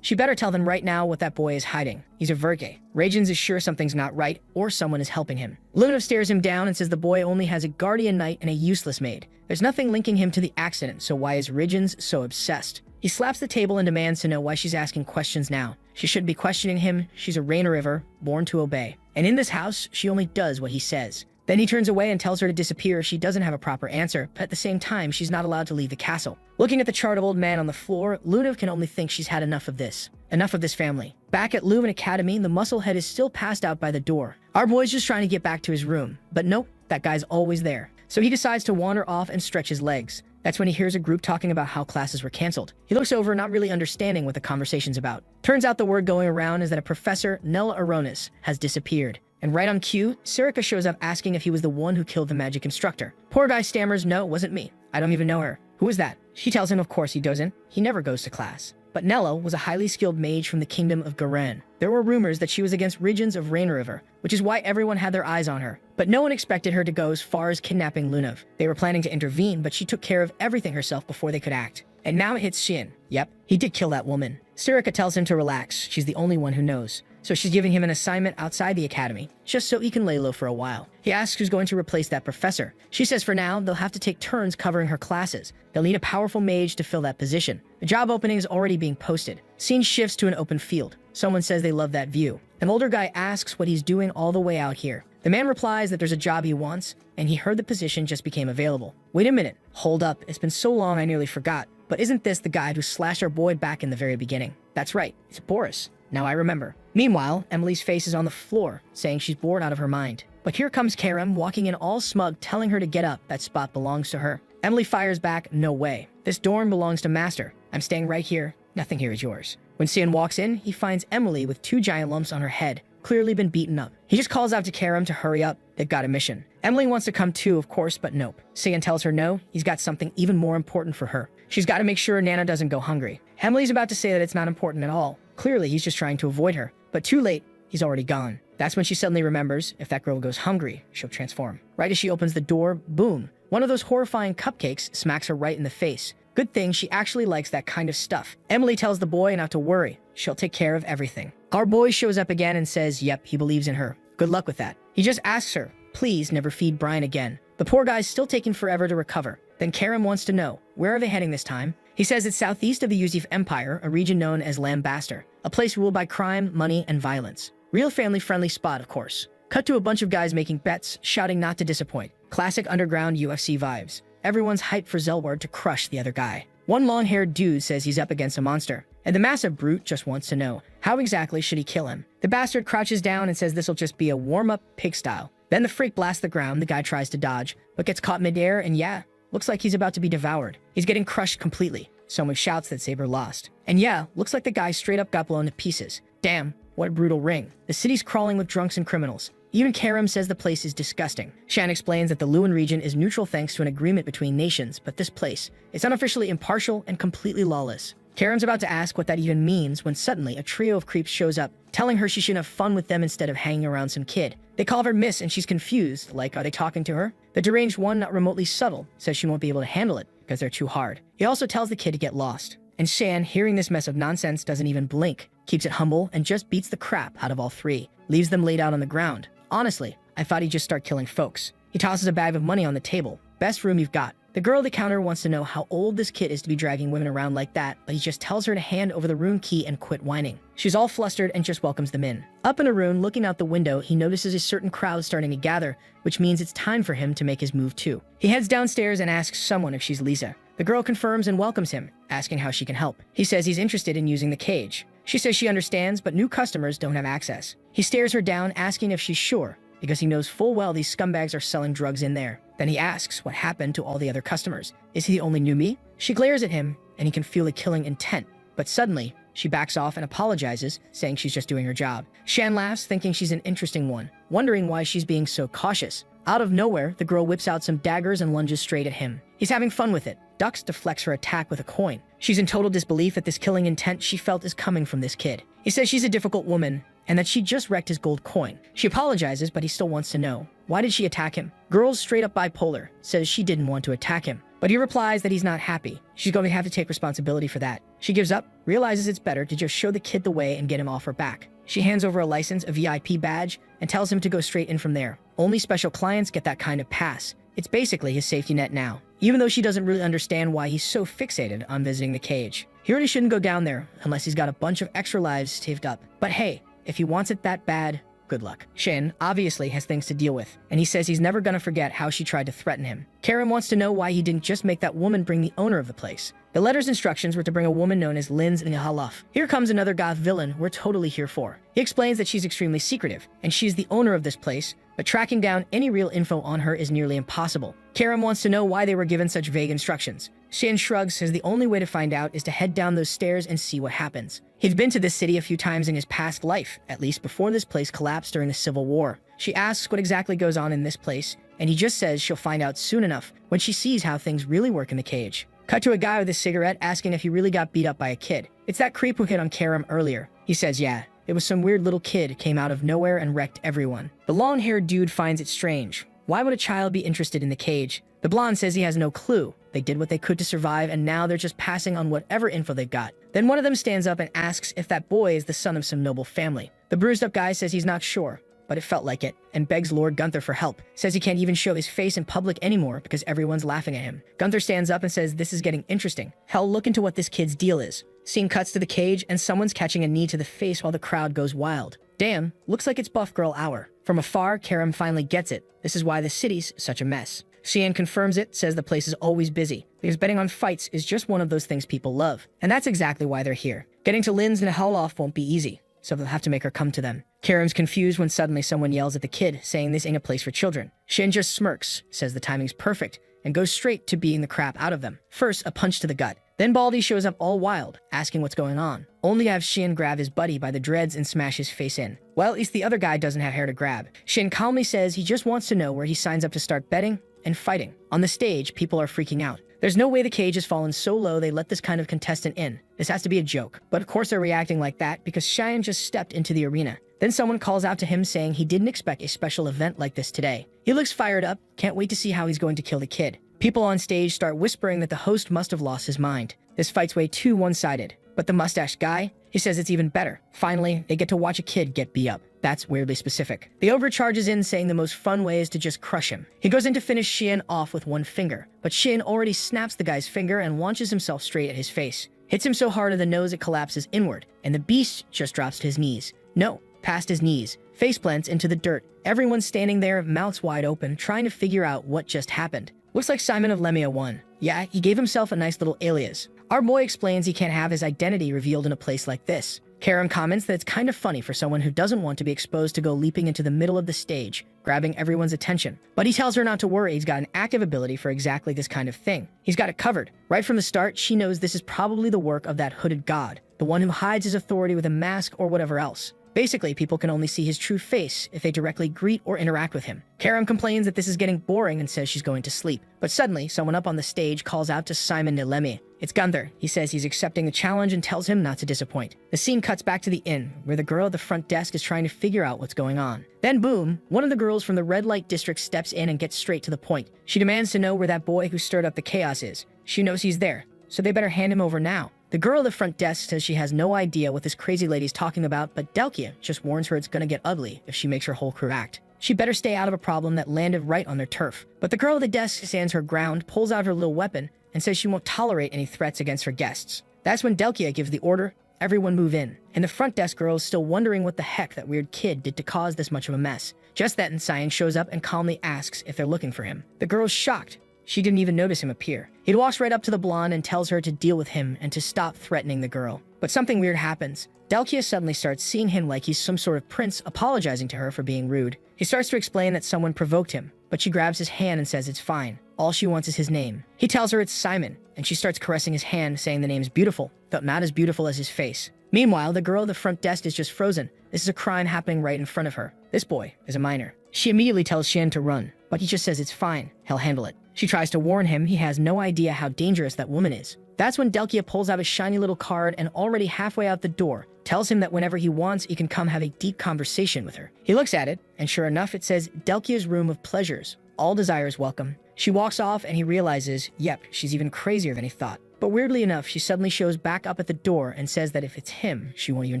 A: She better tell them right now what that boy is hiding. He's a Virge. Regins is sure something's not right, or someone is helping him. Luna stares him down and says the boy only has a guardian knight and a useless maid. There's nothing linking him to the accident, so why is Regins so obsessed? He slaps the table and demands to know why she's asking questions now. She shouldn't be questioning him. She's a Rain River, born to obey. And in this house, she only does what he says. Then he turns away and tells her to disappear if she doesn't have a proper answer, but at the same time, she's not allowed to leave the castle. Looking at the chart of Old Man on the floor, Luna can only think she's had enough of this. Enough of this family. Back at Leuven Academy, the musclehead is still passed out by the door. Our boy's just trying to get back to his room. But nope, that guy's always there. So he decides to wander off and stretch his legs. That's when he hears a group talking about how classes were canceled. He looks over, not really understanding what the conversation's about. Turns out the word going around is that a professor, Nella Aronis, has disappeared. And right on cue, Sirica shows up asking if he was the one who killed the magic instructor. Poor guy stammers, no, it wasn't me. I don't even know her. Who is that? She tells him of course he doesn't. He never goes to class. But Nella was a highly skilled mage from the kingdom of Garen. There were rumors that she was against Regins of Rain River, which is why everyone had their eyes on her. But no one expected her to go as far as kidnapping Lunav. They were planning to intervene, but she took care of everything herself before they could act. And now it hits Xian. Yep, he did kill that woman. Sirica tells him to relax. She's the only one who knows. So she's giving him an assignment outside the academy, just so he can lay low for a while. He asks who's going to replace that professor. She says for now, they'll have to take turns covering her classes. They'll need a powerful mage to fill that position. The job opening is already being posted. Scene shifts to an open field. Someone says they love that view. An older guy asks what he's doing all the way out here. The man replies that there's a job he wants, and he heard the position just became available. Wait a minute. Hold up. It's been so long I nearly forgot. But isn't this the guy who slashed our boy back in the very beginning? That's right. It's Boris. Now I remember. Meanwhile, Emily's face is on the floor, saying she's bored out of her mind. But here comes Karam, walking in all smug, telling her to get up. That spot belongs to her. Emily fires back, no way. This dorm belongs to Master. I'm staying right here. Nothing here is yours. When Xian walks in, he finds Emily with 2 giant lumps on her head, clearly been beaten up. He just calls out to Karam to hurry up. They've got a mission. Emily wants to come too, of course, but nope. Xian tells her no, he's got something even more important for her. She's got to make sure Nana doesn't go hungry. Emily's about to say that it's not important at all. Clearly, he's just trying to avoid her. But too late, he's already gone. That's when she suddenly remembers, if that girl goes hungry, she'll transform. Right as she opens the door, boom, one of those horrifying cupcakes smacks her right in the face. Good thing she actually likes that kind of stuff. Emily tells the boy not to worry. She'll take care of everything. Our boy shows up again and says, yep, he believes in her. Good luck with that. He just asks her, please never feed Brian again. The poor guy's still taking forever to recover. Then Karam wants to know, where are they heading this time? He says it's southeast of the Yuzif Empire, a region known as Lambaster, a place ruled by crime, money, and violence. Real family-friendly spot, of course. Cut to a bunch of guys making bets, shouting not to disappoint. Classic underground UFC vibes. Everyone's hyped for Zelward to crush the other guy. One long-haired dude says he's up against a monster, and the massive brute just wants to know, how exactly should he kill him? The bastard crouches down and says this'll just be a warm-up pig style. Then the freak blasts the ground, the guy tries to dodge, but gets caught midair, and yeah, looks like he's about to be devoured. He's getting crushed completely. Someone shouts that Saber lost. And yeah, looks like the guy straight up got blown to pieces. Damn, what a brutal ring. The city's crawling with drunks and criminals. Even Karam says the place is disgusting. Shan explains that the Leuven region is neutral thanks to an agreement between nations, but this place is unofficially impartial and completely lawless. Karam's about to ask what that even means when suddenly a trio of creeps shows up, telling her she should have fun with them instead of hanging around some kid. They call her Miss and she's confused, like are they talking to her? The deranged one, not remotely subtle, says she won't be able to handle it because they're too hard. He also tells the kid to get lost. And Shan, hearing this mess of nonsense, doesn't even blink, keeps it humble and just beats the crap out of all 3, leaves them laid out on the ground. Honestly, I thought he'd just start killing folks. He tosses a bag of money on the table. Best room you've got. The girl at the counter wants to know how old this kid is to be dragging women around like that, but he just tells her to hand over the room key and quit whining. She's all flustered and just welcomes them in. Up in a room, looking out the window, he notices a certain crowd starting to gather, which means it's time for him to make his move too. He heads downstairs and asks someone if she's Lisa. The girl confirms and welcomes him, asking how she can help. He says he's interested in using the cage. She says she understands, but new customers don't have access. He stares her down, asking if she's sure, because he knows full well these scumbags are selling drugs in there. Then he asks what happened to all the other customers. Is he the only newbie? She glares at him, and he can feel a killing intent. But suddenly, She backs off and apologizes, saying she's just doing her job. Shan laughs, thinking she's an interesting one, wondering why she's being so cautious. Out of nowhere, the girl whips out some daggers and lunges straight at him. He's having fun with it. Ducks deflects her attack with a coin. She's in total disbelief at this killing intent she felt is coming from this kid. He says she's a difficult woman and that she just wrecked his gold coin. She apologizes, but he still wants to know. Why did she attack him? Girl's straight up bipolar, says she didn't want to attack him. But he replies that he's not happy. She's going to have to take responsibility for that. She gives up, realizes it's better to just show the kid the way and get him off her back. She hands over a license, a VIP badge, and tells him to go straight in from there. Only special clients get that kind of pass. It's basically his safety net now, even though she doesn't really understand why he's so fixated on visiting the cage. He really shouldn't go down there unless he's got a bunch of extra lives saved up. But hey, if he wants it that bad, good luck. Shin obviously has things to deal with, and he says he's never gonna forget how she tried to threaten him. Karen wants to know why he didn't just make that woman bring the owner of the place. The letter's instructions were to bring a woman known as Linz Yahello. Here comes another goth villain we're totally here for. He explains that she's extremely secretive, and she's the owner of this place, but tracking down any real info on her is nearly impossible. Karen wants to know why they were given such vague instructions. Shin shrugs, says the only way to find out is to head down those stairs and see what happens. He'd been to this city a few times in his past life, at least before this place collapsed during the Civil War. She asks what exactly goes on in this place, and he just says she'll find out soon enough when she sees how things really work in the cage. Cut to a guy with a cigarette asking if he really got beat up by a kid. It's that creep who hit on Karam earlier. He says, yeah, it was some weird little kid came out of nowhere and wrecked everyone. The long-haired dude finds it strange. Why would a child be interested in the cage? The blonde says he has no clue. They did what they could to survive, and now they're just passing on whatever info they've got. Then one of them stands up and asks if that boy is the son of some noble family. The bruised-up guy says he's not sure, but it felt like it, and begs Lord Gunther for help. Says he can't even show his face in public anymore because everyone's laughing at him. Gunther stands up and says this is getting interesting. Hell, look into what this kid's deal is. Scene cuts to the cage, and someone's catching a knee to the face while the crowd goes wild. Damn, looks like it's Buff Girl Hour. From afar, Karam finally gets it. This is why the city's such a mess. Xian confirms it, says the place is always busy, because betting on fights is just one of those things people love. And that's exactly why they're here. Getting to Linz and Hell won't be easy, so they'll have to make her come to them. Karam's confused when suddenly someone yells at the kid, saying this ain't a place for children. Shin just smirks, says the timing's perfect, and goes straight to beating the crap out of them. First, a punch to the gut. Then Baldy shows up all wild, asking what's going on, only to have Shin grab his buddy by the dreads and smash his face in. Well, at least the other guy doesn't have hair to grab. Shin calmly says he just wants to know where he signs up to start betting and fighting. On the stage, people are freaking out. There's no way the cage has fallen so low they let this kind of contestant in. This has to be a joke. But of course they're reacting like that because Cheyenne just stepped into the arena. Then someone calls out to him saying he didn't expect a special event like this today. He looks fired up, can't wait to see how he's going to kill the kid. People on stage start whispering that the host must have lost his mind. This fight's way too one-sided. But the mustached guy, he says it's even better. Finally, they get to watch a kid get beat up. That's weirdly specific. The ogre charges in, saying the most fun way is to just crush him. He goes in to finish Shin off with one finger, but Shin already snaps the guy's finger and launches himself straight at his face. Hits him so hard in the nose it collapses inward, and the beast just drops to his knees. No, past his knees. Face plants into the dirt. Everyone's standing there, mouths wide open, trying to figure out what just happened. Looks like Simon of Lemia won. Yeah, he gave himself a nice little alias. Our boy explains he can't have his identity revealed in a place like this. Karam comments that it's kind of funny for someone who doesn't want to be exposed to go leaping into the middle of the stage, grabbing everyone's attention. But he tells her not to worry, he's got an active ability for exactly this kind of thing. He's got it covered. Right from the start, she knows this is probably the work of that hooded god, the one who hides his authority with a mask or whatever else. Basically, people can only see his true face if they directly greet or interact with him. Karam complains that this is getting boring and says she's going to sleep. But suddenly, someone up on the stage calls out to Simon Nilemi. It's Gunther. He says he's accepting the challenge and tells him not to disappoint. The scene cuts back to the inn, where the girl at the front desk is trying to figure out what's going on. Then boom, one of the girls from the red light district steps in and gets straight to the point. She demands to know where that boy who stirred up the chaos is. She knows he's there, so they better hand him over now. The girl at the front desk says she has no idea what this crazy lady's talking about, but Delkia just warns her it's gonna get ugly if she makes her whole crew act. She better stay out of a problem that landed right on their turf. But the girl at the desk stands her ground, pulls out her little weapon, and says she won't tolerate any threats against her guests. That's when Delkia gives the order, everyone move in. And the front desk girl is still wondering what the heck that weird kid did to cause this much of a mess. Just then, Cyan shows up and calmly asks if they're looking for him. The girl's shocked. She didn't even notice him appear. He walks right up to the blonde and tells her to deal with him and to stop threatening the girl. But something weird happens. Delkia suddenly starts seeing him like he's some sort of prince, apologizing to her for being rude. He starts to explain that someone provoked him, but she grabs his hand and says it's fine. All she wants is his name. He tells her it's Simon, and she starts caressing his hand, saying the name's beautiful, but not as beautiful as his face. Meanwhile, the girl at the front desk is just frozen. This is a crime happening right in front of her. This boy is a minor. She immediately tells Shan to run, but he just says it's fine, he'll handle it. She tries to warn him he has no idea how dangerous that woman is. That's when Delkia pulls out a shiny little card and already halfway out the door, tells him that whenever he wants, he can come have a deep conversation with her. He looks at it, and sure enough, it says Delkia's room of pleasures. All desires welcome. She walks off and he realizes, yep, she's even crazier than he thought. But weirdly enough, she suddenly shows back up at the door and says that if it's him, she won't even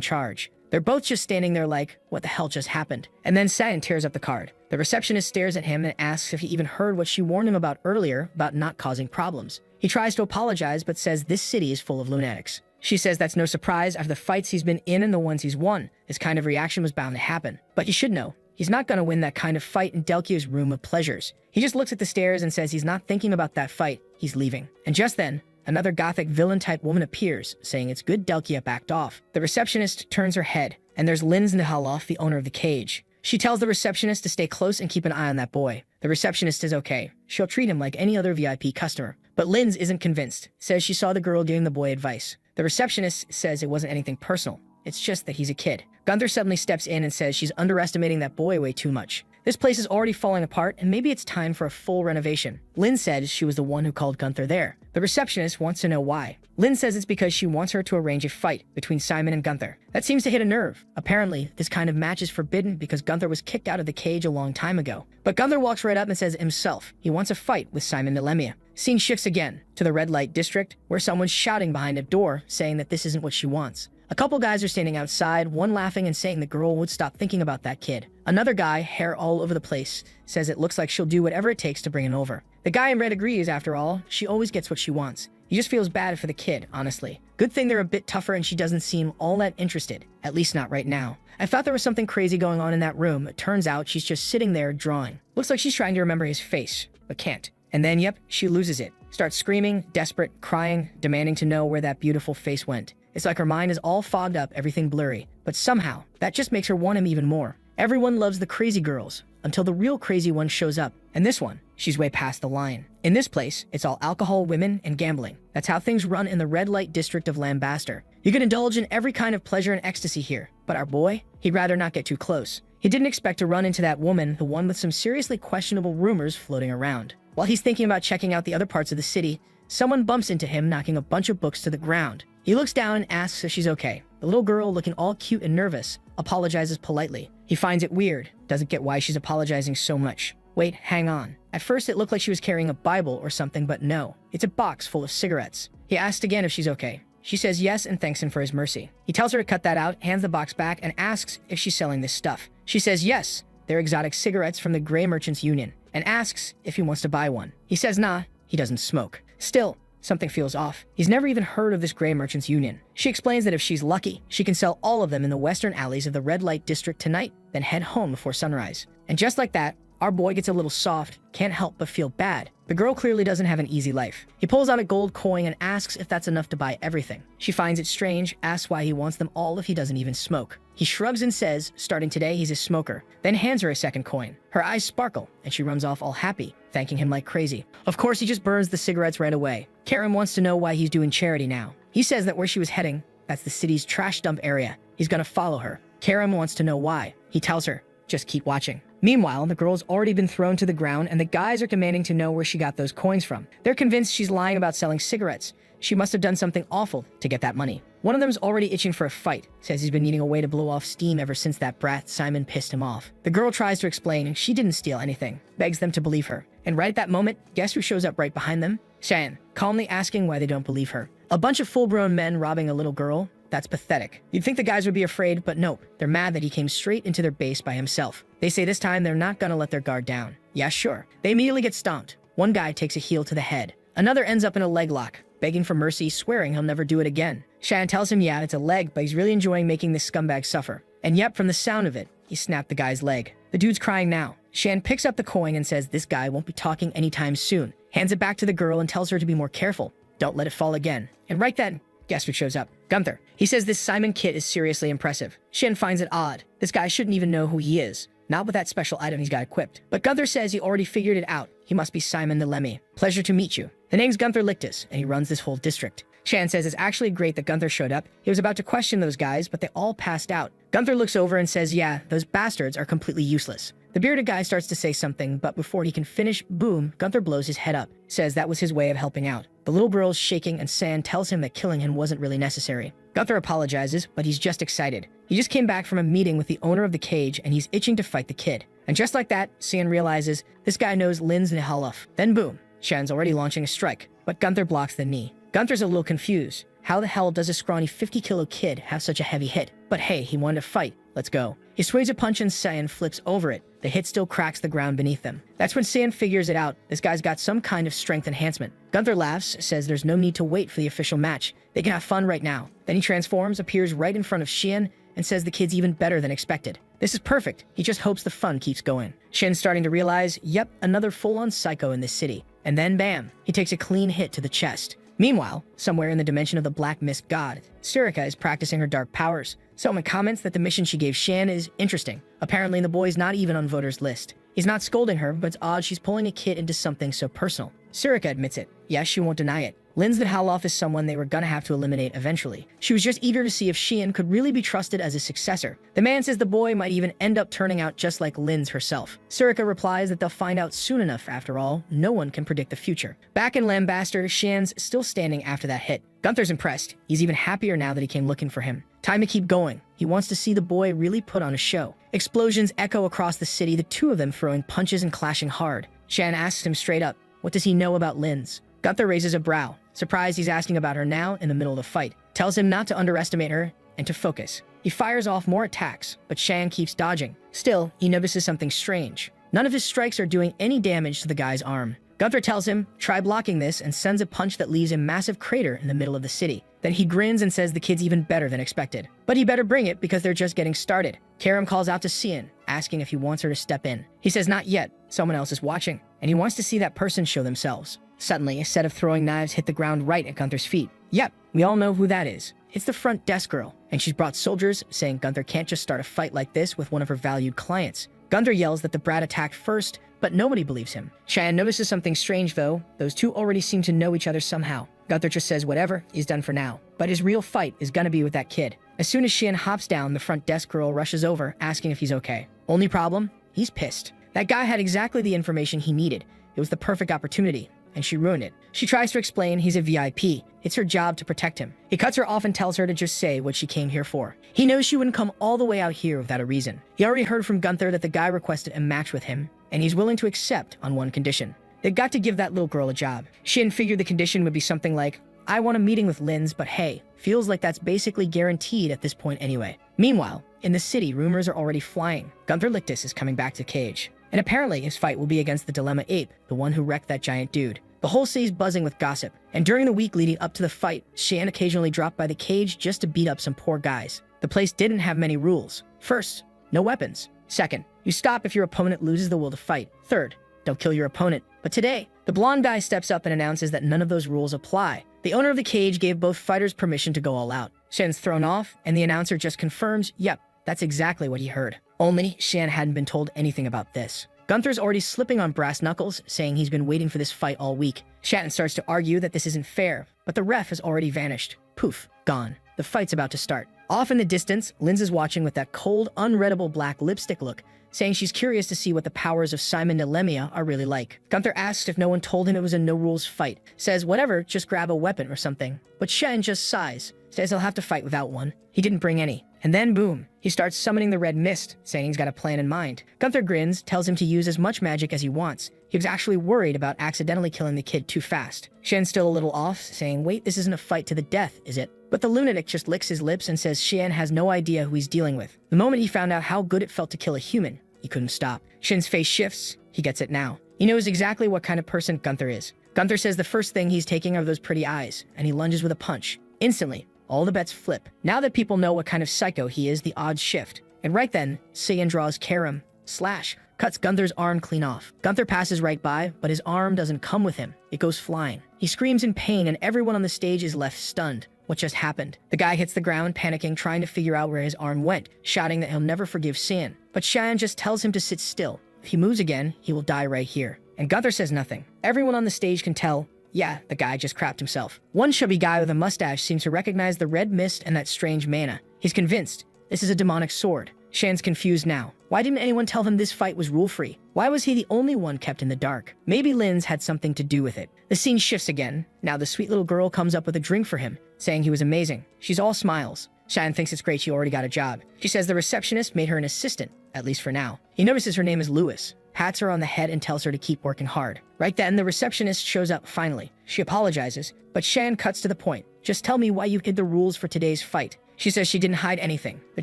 A: charge. They're both just standing there like, what the hell just happened? And then San tears up the card. The receptionist stares at him and asks if he even heard what she warned him about earlier about not causing problems. He tries to apologize but says this city is full of lunatics. She says that's no surprise after the fights he's been in and the ones he's won. This kind of reaction was bound to happen. But you should know, he's not going to win that kind of fight in Delkia's room of pleasures. He just looks at the stairs and says he's not thinking about that fight, he's leaving. And just then, another gothic villain-type woman appears, saying it's good Delkia backed off. The receptionist turns her head, and there's Linz Nihaloff, the owner of the cage. She tells the receptionist to stay close and keep an eye on that boy. The receptionist is okay. She'll treat him like any other VIP customer. But Linz isn't convinced, says she saw the girl giving the boy advice. The receptionist says it wasn't anything personal. It's just that he's a kid. Gunther suddenly steps in and says she's underestimating that boy way too much. This place is already falling apart, and maybe it's time for a full renovation. Lynn says she was the one who called Gunther there. The receptionist wants to know why. Lynn says it's because she wants her to arrange a fight between Simon and Gunther. That seems to hit a nerve. Apparently, this kind of match is forbidden because Gunther was kicked out of the cage a long time ago. But Gunther walks right up and says himself he wants a fight with Simon Nilemia. Scene shifts again to the red light district, where someone's shouting behind a door, saying that this isn't what she wants. A couple guys are standing outside, one laughing and saying the girl would stop thinking about that kid. Another guy, hair all over the place, says it looks like she'll do whatever it takes to bring him over. The guy in red agrees, after all, she always gets what she wants. He just feels bad for the kid, honestly. Good thing they're a bit tougher and she doesn't seem all that interested, at least not right now. I thought there was something crazy going on in that room. It turns out she's just sitting there drawing. Looks like she's trying to remember his face, but can't. And then, yep, she loses it. Starts screaming, desperate, crying, demanding to know where that beautiful face went. It's like her mind is all fogged up, everything blurry. But somehow, that just makes her want him even more. Everyone loves the crazy girls, until the real crazy one shows up. And this one, she's way past the line. In this place, it's all alcohol, women, and gambling. That's how things run in the red light district of Lambaster. You can indulge in every kind of pleasure and ecstasy here. But our boy, he'd rather not get too close. He didn't expect to run into that woman, the one with some seriously questionable rumors floating around. While he's thinking about checking out the other parts of the city, someone bumps into him, knocking a bunch of books to the ground. He looks down and asks if she's okay. The little girl, looking all cute and nervous, apologizes politely. He finds it weird, doesn't get why she's apologizing so much. Wait, hang on. At first it looked like she was carrying a Bible or something, but no. It's a box full of cigarettes. He asks again if she's okay. She says yes and thanks him for his mercy. He tells her to cut that out, hands the box back, and asks if she's selling this stuff. She says yes, they're exotic cigarettes from the Grey Merchants Union, and asks if he wants to buy one. He says nah, he doesn't smoke. Still, something feels off. He's never even heard of this Grey Merchants Union. She explains that if she's lucky, she can sell all of them in the western alleys of the red light district tonight, then head home before sunrise. And just like that, our boy gets a little soft, can't help but feel bad. The girl clearly doesn't have an easy life. He pulls out a gold coin and asks if that's enough to buy everything. She finds it strange, asks why he wants them all if he doesn't even smoke. He shrugs and says, starting today, he's a smoker, then hands her a second coin. Her eyes sparkle, and she runs off all happy, thanking him like crazy. Of course, he just burns the cigarettes right away. Karen wants to know why he's doing charity now. He says that where she was heading, that's the city's trash dump area. He's gonna follow her. Karen wants to know why. He tells her, just keep watching. Meanwhile, the girl's already been thrown to the ground, and the guys are demanding to know where she got those coins from. They're convinced she's lying about selling cigarettes. She must have done something awful to get that money. One of them's already itching for a fight, says he's been needing a way to blow off steam ever since that brat Simon pissed him off. The girl tries to explain she didn't steal anything, begs them to believe her. And right at that moment, guess who shows up right behind them? Shan, calmly asking why they don't believe her. A bunch of full-grown men robbing a little girl? That's pathetic. You'd think the guys would be afraid, but nope. They're mad that he came straight into their base by himself. They say this time they're not gonna let their guard down. Yeah, sure. They immediately get stomped. One guy takes a heel to the head. Another ends up in a leg lock, begging for mercy, swearing he'll never do it again. Shan tells him yeah, it's a leg, but he's really enjoying making this scumbag suffer. And yep, from the sound of it, he snapped the guy's leg. The dude's crying now. Shan picks up the coin and says this guy won't be talking anytime soon. Hands it back to the girl and tells her to be more careful. Don't let it fall again. And right then, guess who shows up? Gunther. He says this Simon kid is seriously impressive. Shin finds it odd. This guy shouldn't even know who he is. Not with that special item he's got equipped. But Gunther says he already figured it out. He must be Simon the Lemmy. Pleasure to meet you. The name's Gunther Lictus, and he runs this whole district. Shan says it's actually great that Gunther showed up. He was about to question those guys, but they all passed out. Gunther looks over and says, yeah, those bastards are completely useless. The bearded guy starts to say something, but before he can finish, boom, Gunther blows his head up, says that was his way of helping out. The little girl's shaking and San tells him that killing him wasn't really necessary. Gunther apologizes, but he's just excited. He just came back from a meeting with the owner of the cage and he's itching to fight the kid. And just like that, San realizes this guy knows Lin's Yahello. Then boom, Shan's already launching a strike, but Gunther blocks the knee. Gunther's a little confused. How the hell does a scrawny 50-kilo kid have such a heavy hit? But hey, he wanted to fight. Let's go. He swings a punch and Saiyan flips over it. The hit still cracks the ground beneath them. That's when Saiyan figures it out. This guy's got some kind of strength enhancement. Gunther laughs, says there's no need to wait for the official match. They can have fun right now. Then he transforms, appears right in front of Xian, and says the kid's even better than expected. This is perfect. He just hopes the fun keeps going. Shin's starting to realize, yep, another full-on psycho in this city. And then bam, he takes a clean hit to the chest. Meanwhile, somewhere in the dimension of the Black Mist God, Sirika is practicing her dark powers. Someone comments that the mission she gave Shan is interesting. Apparently the boy's not even on voters' list. He's not scolding her, but it's odd she's pulling a kid into something so personal. Sirika admits it. Yes, she won't deny it. Lin's Yahello is someone they were gonna have to eliminate eventually. She was just eager to see if Xian could really be trusted as a successor. The man says the boy might even end up turning out just like Lin's herself. Sirika replies that they'll find out soon enough. After all, no one can predict the future. Back in Lambaster, Xian's still standing after that hit. Gunther's impressed. He's even happier now that he came looking for him. Time to keep going. He wants to see the boy really put on a show. Explosions echo across the city, the two of them throwing punches and clashing hard. Shan asks him straight up, what does he know about Lin's? Gunther raises a brow. Surprised he's asking about her now in the middle of the fight. Tells him not to underestimate her and to focus. He fires off more attacks, but Shan keeps dodging. Still, he notices something strange. None of his strikes are doing any damage to the guy's arm. Gunther tells him, try blocking this, and sends a punch that leaves a massive crater in the middle of the city. Then he grins and says the kid's even better than expected. But he better bring it because they're just getting started. Karam calls out to Xian, asking if he wants her to step in. He says not yet, someone else is watching, and he wants to see that person show themselves. Suddenly, a set of throwing knives hit the ground right at Gunther's feet. Yep, we all know who that is. It's the front desk girl, and she's brought soldiers, saying Gunther can't just start a fight like this with one of her valued clients. Gunther yells that the brat attacked first, but nobody believes him. Shan notices something strange though. Those two already seem to know each other somehow. Gunther just says whatever, he's done for now. But his real fight is gonna be with that kid. As soon as Xian hops down, the front desk girl rushes over, asking if he's okay. Only problem? He's pissed. That guy had exactly the information he needed. It was the perfect opportunity, and she ruined it. She tries to explain he's a VIP. It's her job to protect him. He cuts her off and tells her to just say what she came here for. He knows she wouldn't come all the way out here without a reason. He already heard from Gunther that the guy requested a match with him, and he's willing to accept on one condition. They've got to give that little girl a job. Shin figured the condition would be something like, I want a meeting with Lin's, but hey, feels like that's basically guaranteed at this point anyway. Meanwhile, in the city, rumors are already flying. Gunther Lictus is coming back to Cage. And apparently his fight will be against the Dilemma Ape, the one who wrecked that giant dude. The whole city's buzzing with gossip, and during the week leading up to the fight, Shan occasionally dropped by the cage just to beat up some poor guys. The place didn't have many rules. First, no weapons. Second, you stop if your opponent loses the will to fight. Third, don't kill your opponent. But today, the blonde guy steps up and announces that none of those rules apply. The owner of the cage gave both fighters permission to go all out. Shan's thrown off, and the announcer just confirms, yep, that's exactly what he heard. Only Shan hadn't been told anything about this. Gunther's already slipping on brass knuckles, saying he's been waiting for this fight all week. Shatton starts to argue that this isn't fair, but the ref has already vanished. Poof, gone. The fight's about to start. Off in the distance, Linz is watching with that cold, unreadable black lipstick look, saying she's curious to see what the powers of Simon Nelemia are really like. Gunther asks if no one told him it was a no-rules fight. Says whatever, just grab a weapon or something. But Shen just sighs. Says he'll have to fight without one. He didn't bring any. And then boom, he starts summoning the red mist, saying he's got a plan in mind. Gunther grins, tells him to use as much magic as he wants. He was actually worried about accidentally killing the kid too fast. Shen's still a little off, saying, wait, this isn't a fight to the death, is it? But the lunatic just licks his lips and says Shen has no idea who he's dealing with. The moment he found out how good it felt to kill a human, he couldn't stop. Shen's face shifts. He gets it now. He knows exactly what kind of person Gunther is. Gunther says the first thing he's taking are those pretty eyes, and he lunges with a punch. Instantly, all the bets flip. Now that people know what kind of psycho he is, the odds shift. And right then, Saiyan draws Karam, slash, cuts Gunther's arm clean off. Gunther passes right by, but his arm doesn't come with him. It goes flying. He screams in pain, and everyone on the stage is left stunned. What just happened? The guy hits the ground, panicking, trying to figure out where his arm went, shouting that he'll never forgive Saiyan. But Saiyan just tells him to sit still. If he moves again, he will die right here. And Gunther says nothing. Everyone on the stage can tell Yeah, the guy just crapped himself. One chubby guy with a mustache seems to recognize the red mist and that strange mana. He's convinced this is a demonic sword. Shan's confused now. Why didn't anyone tell him this fight was rule-free? Why was he the only one kept in the dark? Maybe Lin's had something to do with it. The scene shifts again. Now the sweet little girl comes up with a drink for him, saying he was amazing. She's all smiles. Shan thinks it's great she already got a job. She says the receptionist made her an assistant, at least for now. He notices her name is Lewis, pats her on the head and tells her to keep working hard. Right then, the receptionist shows up finally. She apologizes, but Shan cuts to the point. Just tell me why you hid the rules for today's fight. She says she didn't hide anything. The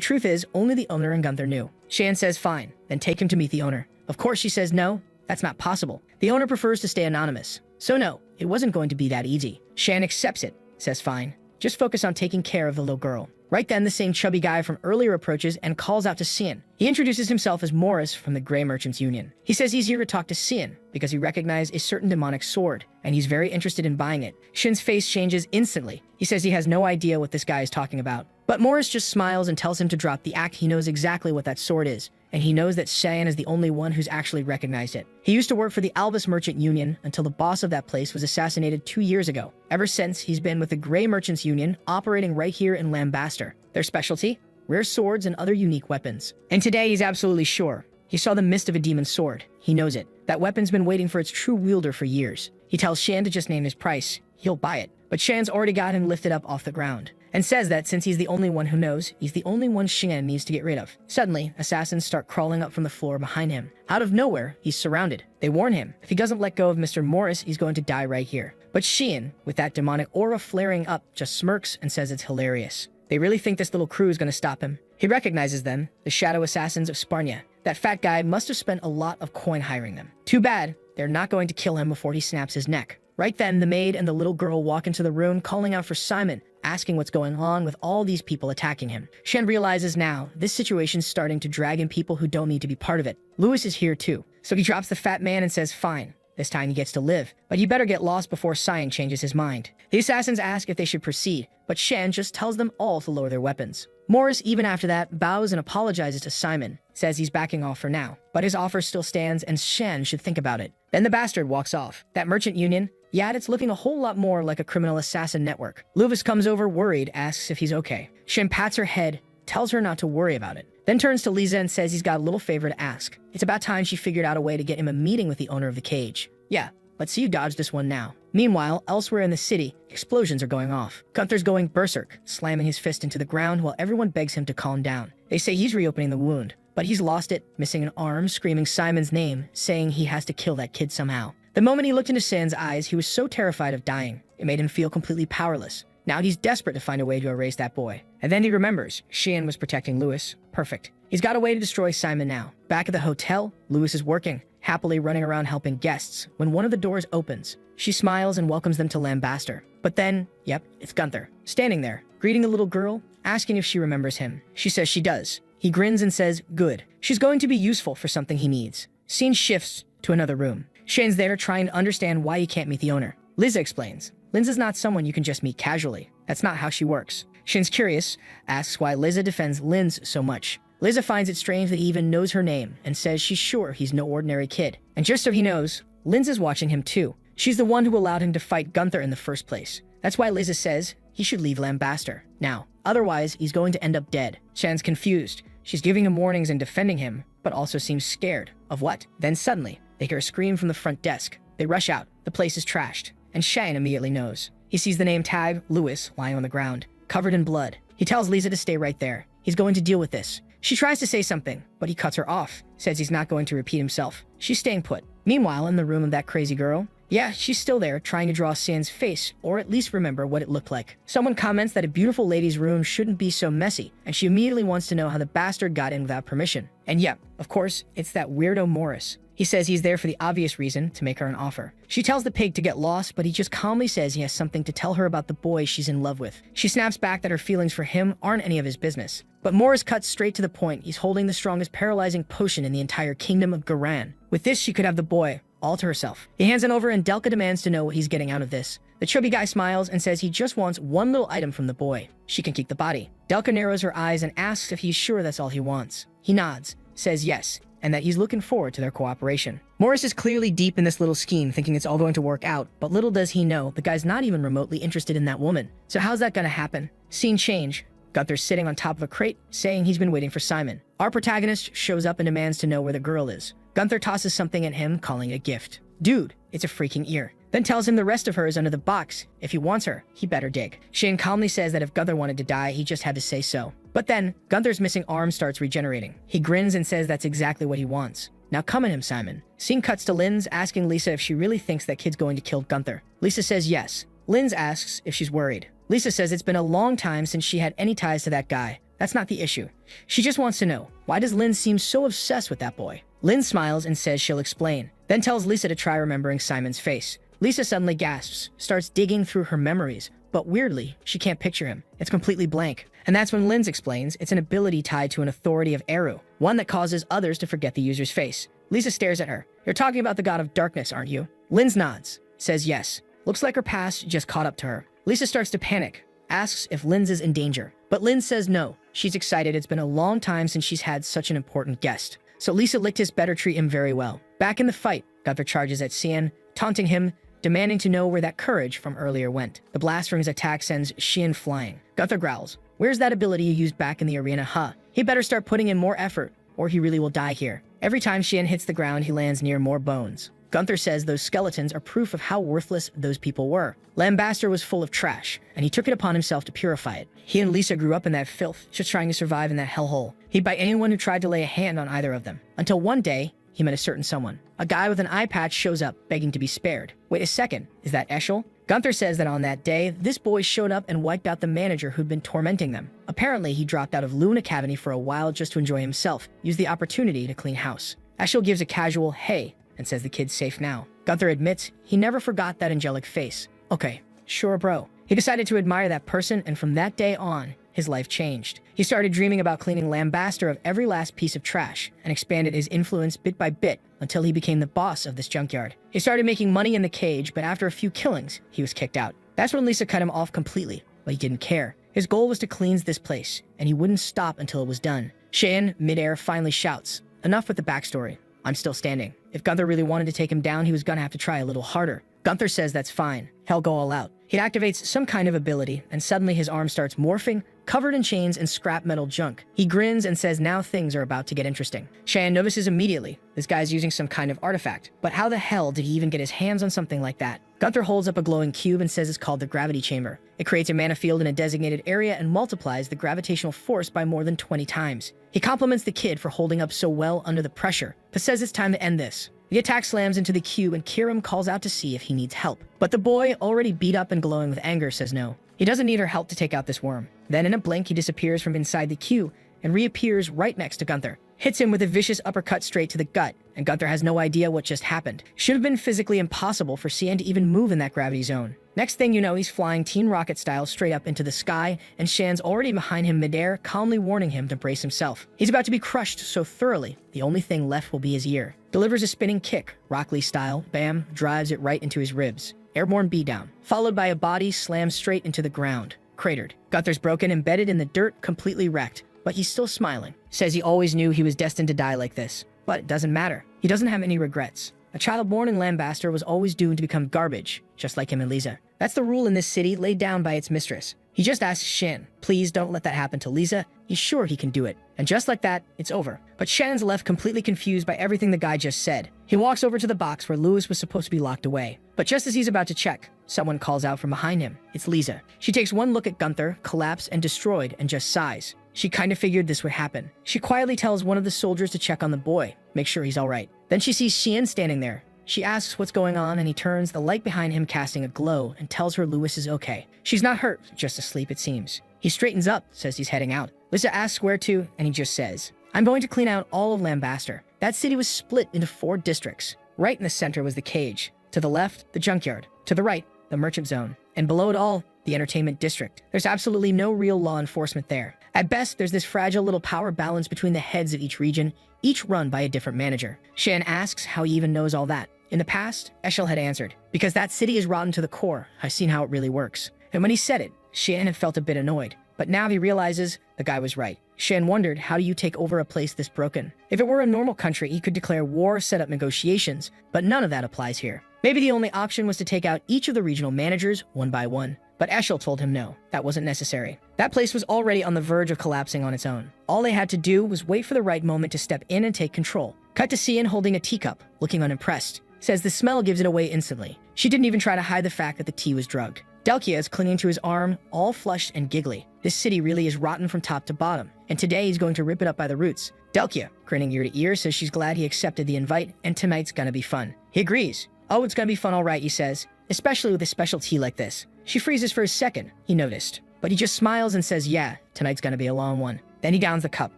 A: truth is, only the owner and Gunther knew. Shan says fine, then take him to meet the owner. Of course she says no, that's not possible. The owner prefers to stay anonymous. So no, it wasn't going to be that easy. Shan accepts it, says fine. Just focus on taking care of the little girl. Right then, the same chubby guy from earlier approaches and calls out to Cian. He introduces himself as Morris from the Grey Merchants Union. He says he's here to talk to Cian because he recognized a certain demonic sword, and he's very interested in buying it. Shin's face changes instantly. He says he has no idea what this guy is talking about. But Morris just smiles and tells him to drop the act. He knows exactly what that sword is, and he knows that Cian is the only one who's actually recognized it. He used to work for the Albus Merchant Union until the boss of that place was assassinated 2 years ago. Ever since, he's been with the Grey Merchants Union, operating right here in Lambaster. Their specialty? Rare swords and other unique weapons. And today he's absolutely sure. He saw the mist of a demon sword. He knows it. That weapon's been waiting for its true wielder for years. He tells Shan to just name his price. He'll buy it. But Shan's already got him lifted up off the ground, and says that since he's the only one who knows, he's the only one Shan needs to get rid of. Suddenly, assassins start crawling up from the floor behind him. Out of nowhere, he's surrounded. They warn him, if he doesn't let go of Mr. Morris, he's going to die right here. But Shan, with that demonic aura flaring up, just smirks and says it's hilarious. They really think this little crew is going to stop him. He recognizes them, the shadow assassins of Sparnia. That fat guy must have spent a lot of coin hiring them. Too bad, they're not going to kill him before he snaps his neck. Right then, the maid and the little girl walk into the room, calling out for Simon, asking what's going on with all these people attacking him. Shan realizes now, this situation's starting to drag in people who don't need to be part of it. Lewis is here too, so he drops the fat man and says fine. This time he gets to live, but he better get lost before Cyan changes his mind. The assassins ask if they should proceed, but Shan just tells them all to lower their weapons. Morris, even after that, bows and apologizes to Simon, says he's backing off for now, but his offer still stands and Shan should think about it. Then the bastard walks off. That merchant union, yeah, it's looking a whole lot more like a criminal assassin network. Lewis comes over worried, asks if he's okay. Shan pats her head, tells her not to worry about it, then turns to Lisa and says he's got a little favor to ask. It's about time she figured out a way to get him a meeting with the owner of the cage. Yeah, let's see you dodge this one now. Meanwhile, elsewhere in the city, explosions are going off. Gunther's going berserk, slamming his fist into the ground while everyone begs him to calm down. They say he's reopening the wound, but he's lost it, missing an arm, screaming Simon's name, saying he has to kill that kid somehow. The moment he looked into Shan's eyes, he was so terrified of dying. It made him feel completely powerless. Now he's desperate to find a way to erase that boy. And then he remembers, Shan was protecting Lewis. Perfect. He's got a way to destroy Simon now. Back at the hotel, Lewis is working, happily running around helping guests, when one of the doors opens. She smiles and welcomes them to Lambaster. But then, yep, it's Gunther, standing there, greeting the little girl, asking if she remembers him. She says she does. He grins and says, good. She's going to be useful for something he needs. Scene shifts to another room. Shan's there trying to understand why he can't meet the owner. Liza explains, Lin's is not someone you can just meet casually. That's not how she works. Shan's curious, asks why Liza defends Lin's so much. Liza finds it strange that he even knows her name and says she's sure he's no ordinary kid. And just so he knows, Lin's is watching him too. She's the one who allowed him to fight Gunther in the first place. That's why Liza says he should leave Lambaster now. Otherwise, he's going to end up dead. Shan's confused. She's giving him warnings and defending him, but also seems scared. Of what? Then suddenly, they hear a scream from the front desk. They rush out. The place is trashed. And Shan immediately knows. He sees the name tag, Lewis, lying on the ground, covered in blood. He tells Lisa to stay right there. He's going to deal with this. She tries to say something, but he cuts her off, says he's not going to repeat himself. She's staying put. Meanwhile, in the room of that crazy girl, yeah, she's still there, trying to draw Shan's face, or at least remember what it looked like. Someone comments that a beautiful lady's room shouldn't be so messy, and she immediately wants to know how the bastard got in without permission. And yep, of course, it's that weirdo Morris. He says he's there for the obvious reason, to make her an offer. She tells the pig to get lost, but he just calmly says he has something to tell her about the boy she's in love with. She snaps back that her feelings for him aren't any of his business. But Morris cuts straight to the point. He's holding the strongest paralyzing potion in the entire kingdom of Garan. With this, she could have the boy all to herself. He hands it over and Delka demands to know what he's getting out of this. The chubby guy smiles and says he just wants one little item from the boy. She can keep the body. Delka narrows her eyes and asks if he's sure that's all he wants. He nods, says yes. and that he's looking forward to their cooperation. Morris is clearly deep in this little scheme, thinking it's all going to work out, but little does he know the guy's not even remotely interested in that woman. So how's that gonna happen? Scene change. Gunther's sitting on top of a crate, saying he's been waiting for Simon. Our protagonist shows up and demands to know where the girl is. Gunther tosses something at him, calling it a gift. Dude, it's a freaking ear. Then tells him the rest of her is under the box. If he wants her, he better dig. Shane calmly says that if Gunther wanted to die, he just had to say so. But then, Gunther's missing arm starts regenerating. He grins and says that's exactly what he wants. Now come at him, Simon. Scene cuts to Linz asking Lisa if she really thinks that kid's going to kill Gunther. Lisa says yes. Linz asks if she's worried. Lisa says it's been a long time since she had any ties to that guy. That's not the issue. She just wants to know, why does Linz seem so obsessed with that boy? Linz smiles and says she'll explain, then tells Lisa to try remembering Simon's face. Lisa suddenly gasps, starts digging through her memories, but weirdly, she can't picture him. It's completely blank. And that's when Linz explains it's an ability tied to an authority of enro, one that causes others to forget the user's face. Lisa stares at her. You're talking about the god of darkness, aren't you? Linz nods, says yes. Looks like her past just caught up to her. Lisa starts to panic, asks if Linz is in danger. But Linz says no. She's excited. It's been a long time since she's had such an important guest. So Lisa Lichtis better treat him very well. Back in the fight, Gunther charges at Xian, taunting him, demanding to know where that courage from earlier went. The blast from his attack sends Xian flying. Gunther growls, where's that ability you used back in the arena, huh? He better start putting in more effort, or he really will die here. Every time Xian hits the ground, he lands near more bones. Gunther says those skeletons are proof of how worthless those people were. Lambaster was full of trash, and he took it upon himself to purify it. He and Lisa grew up in that filth, just trying to survive in that hellhole. He'd bite anyone who tried to lay a hand on either of them. Until one day, he met a certain someone. A guy with an eye patch shows up, begging to be spared. Wait a second, is that Eshel? Gunther says that on that day, this boy showed up and wiped out the manager who'd been tormenting them. Apparently, he dropped out of Loon Academy for a while just to enjoy himself, used the opportunity to clean house. Eshel gives a casual, hey, and says the kid's safe now. Gunther admits he never forgot that angelic face. Okay, sure bro. He decided to admire that person, and from that day on, his life changed. He started dreaming about cleaning Lambaster of every last piece of trash, and expanded his influence bit by bit until he became the boss of this junkyard. He started making money in the cage, but after a few killings, he was kicked out. That's when Lisa cut him off completely, but he didn't care. His goal was to cleanse this place, and he wouldn't stop until it was done. Cheyenne, midair, finally shouts, enough with the backstory. I'm still standing. If Gunther really wanted to take him down, he was gonna have to try a little harder. Gunther says that's fine. He'll go all out. He activates some kind of ability, and suddenly his arm starts morphing, covered in chains and scrap metal junk. He grins and says now things are about to get interesting. Cheyenne notices immediately, this guy's using some kind of artifact. But how the hell did he even get his hands on something like that? Gunther holds up a glowing cube and says it's called the gravity chamber. It creates a mana field in a designated area and multiplies the gravitational force by more than 20 times. He compliments the kid for holding up so well under the pressure, but says it's time to end this. The attack slams into the cube and Kiram calls out to see if he needs help. But the boy, already beat up and glowing with anger, says no. He doesn't need her help to take out this worm. Then in a blink, he disappears from inside the cube and reappears right next to Gunther. Hits him with a vicious uppercut straight to the gut, and Gunther has no idea what just happened. Should have been physically impossible for Cian to even move in that gravity zone. Next thing you know, he's flying Teen Rocket style straight up into the sky, and Shan's already behind him midair, calmly warning him to brace himself. He's about to be crushed so thoroughly, the only thing left will be his ear. Delivers a spinning kick, Rock Lee style, bam, drives it right into his ribs. Airborne beatdown, followed by a body slammed straight into the ground, cratered. Gunther's broken, embedded in the dirt, completely wrecked. But he's still smiling. Says he always knew he was destined to die like this. But it doesn't matter. He doesn't have any regrets. A child born in Lambaster was always doomed to become garbage, just like him and Lisa. That's the rule in this city laid down by its mistress. He just asks Shan, please don't let that happen to Lisa. He's sure he can do it. And just like that, it's over. But Shan's left completely confused by everything the guy just said. He walks over to the box where Lewis was supposed to be locked away. But just as he's about to check, someone calls out from behind him. It's Lisa. She takes one look at Gunther, collapsed and destroyed, and just sighs. She kind of figured this would happen. She quietly tells one of the soldiers to check on the boy, make sure he's all right. Then she sees Xian standing there. She asks what's going on, and he turns, the light behind him casting a glow, and tells her Lewis is okay. She's not hurt, just asleep it seems. He straightens up, says he's heading out. Lisa asks where to, and he just says, I'm going to clean out all of Lambaster. That city was split into 4 districts. Right in the center was the cage. To the left, the junkyard. To the right, the merchant zone. And below it all, the entertainment district. There's absolutely no real law enforcement there. At best, there's this fragile little power balance between the heads of each region, each run by a different manager. Shan asks how he even knows all that. In the past, Eshel had answered, because that city is rotten to the core. I've seen how it really works. And when he said it, Shan had felt a bit annoyed. But now he realizes the guy was right. Shan wondered, how do you take over a place this broken? If it were a normal country, he could declare war, set up negotiations, but none of that applies here. Maybe the only option was to take out each of the regional managers one by one. But Eshel told him no, that wasn't necessary. That place was already on the verge of collapsing on its own. All they had to do was wait for the right moment to step in and take control. Cut to Cian holding a teacup, looking unimpressed. Says the smell gives it away instantly. She didn't even try to hide the fact that the tea was drugged. Delkia is clinging to his arm, all flushed and giggly. This city really is rotten from top to bottom, and today he's going to rip it up by the roots. Delkia, grinning ear to ear, says she's glad he accepted the invite, and tonight's gonna be fun. He agrees. Oh, it's gonna be fun all right, he says, especially with a special tea like this. She freezes for a second, he noticed, but he just smiles and says, yeah, tonight's gonna be a long one. Then he downs the cup,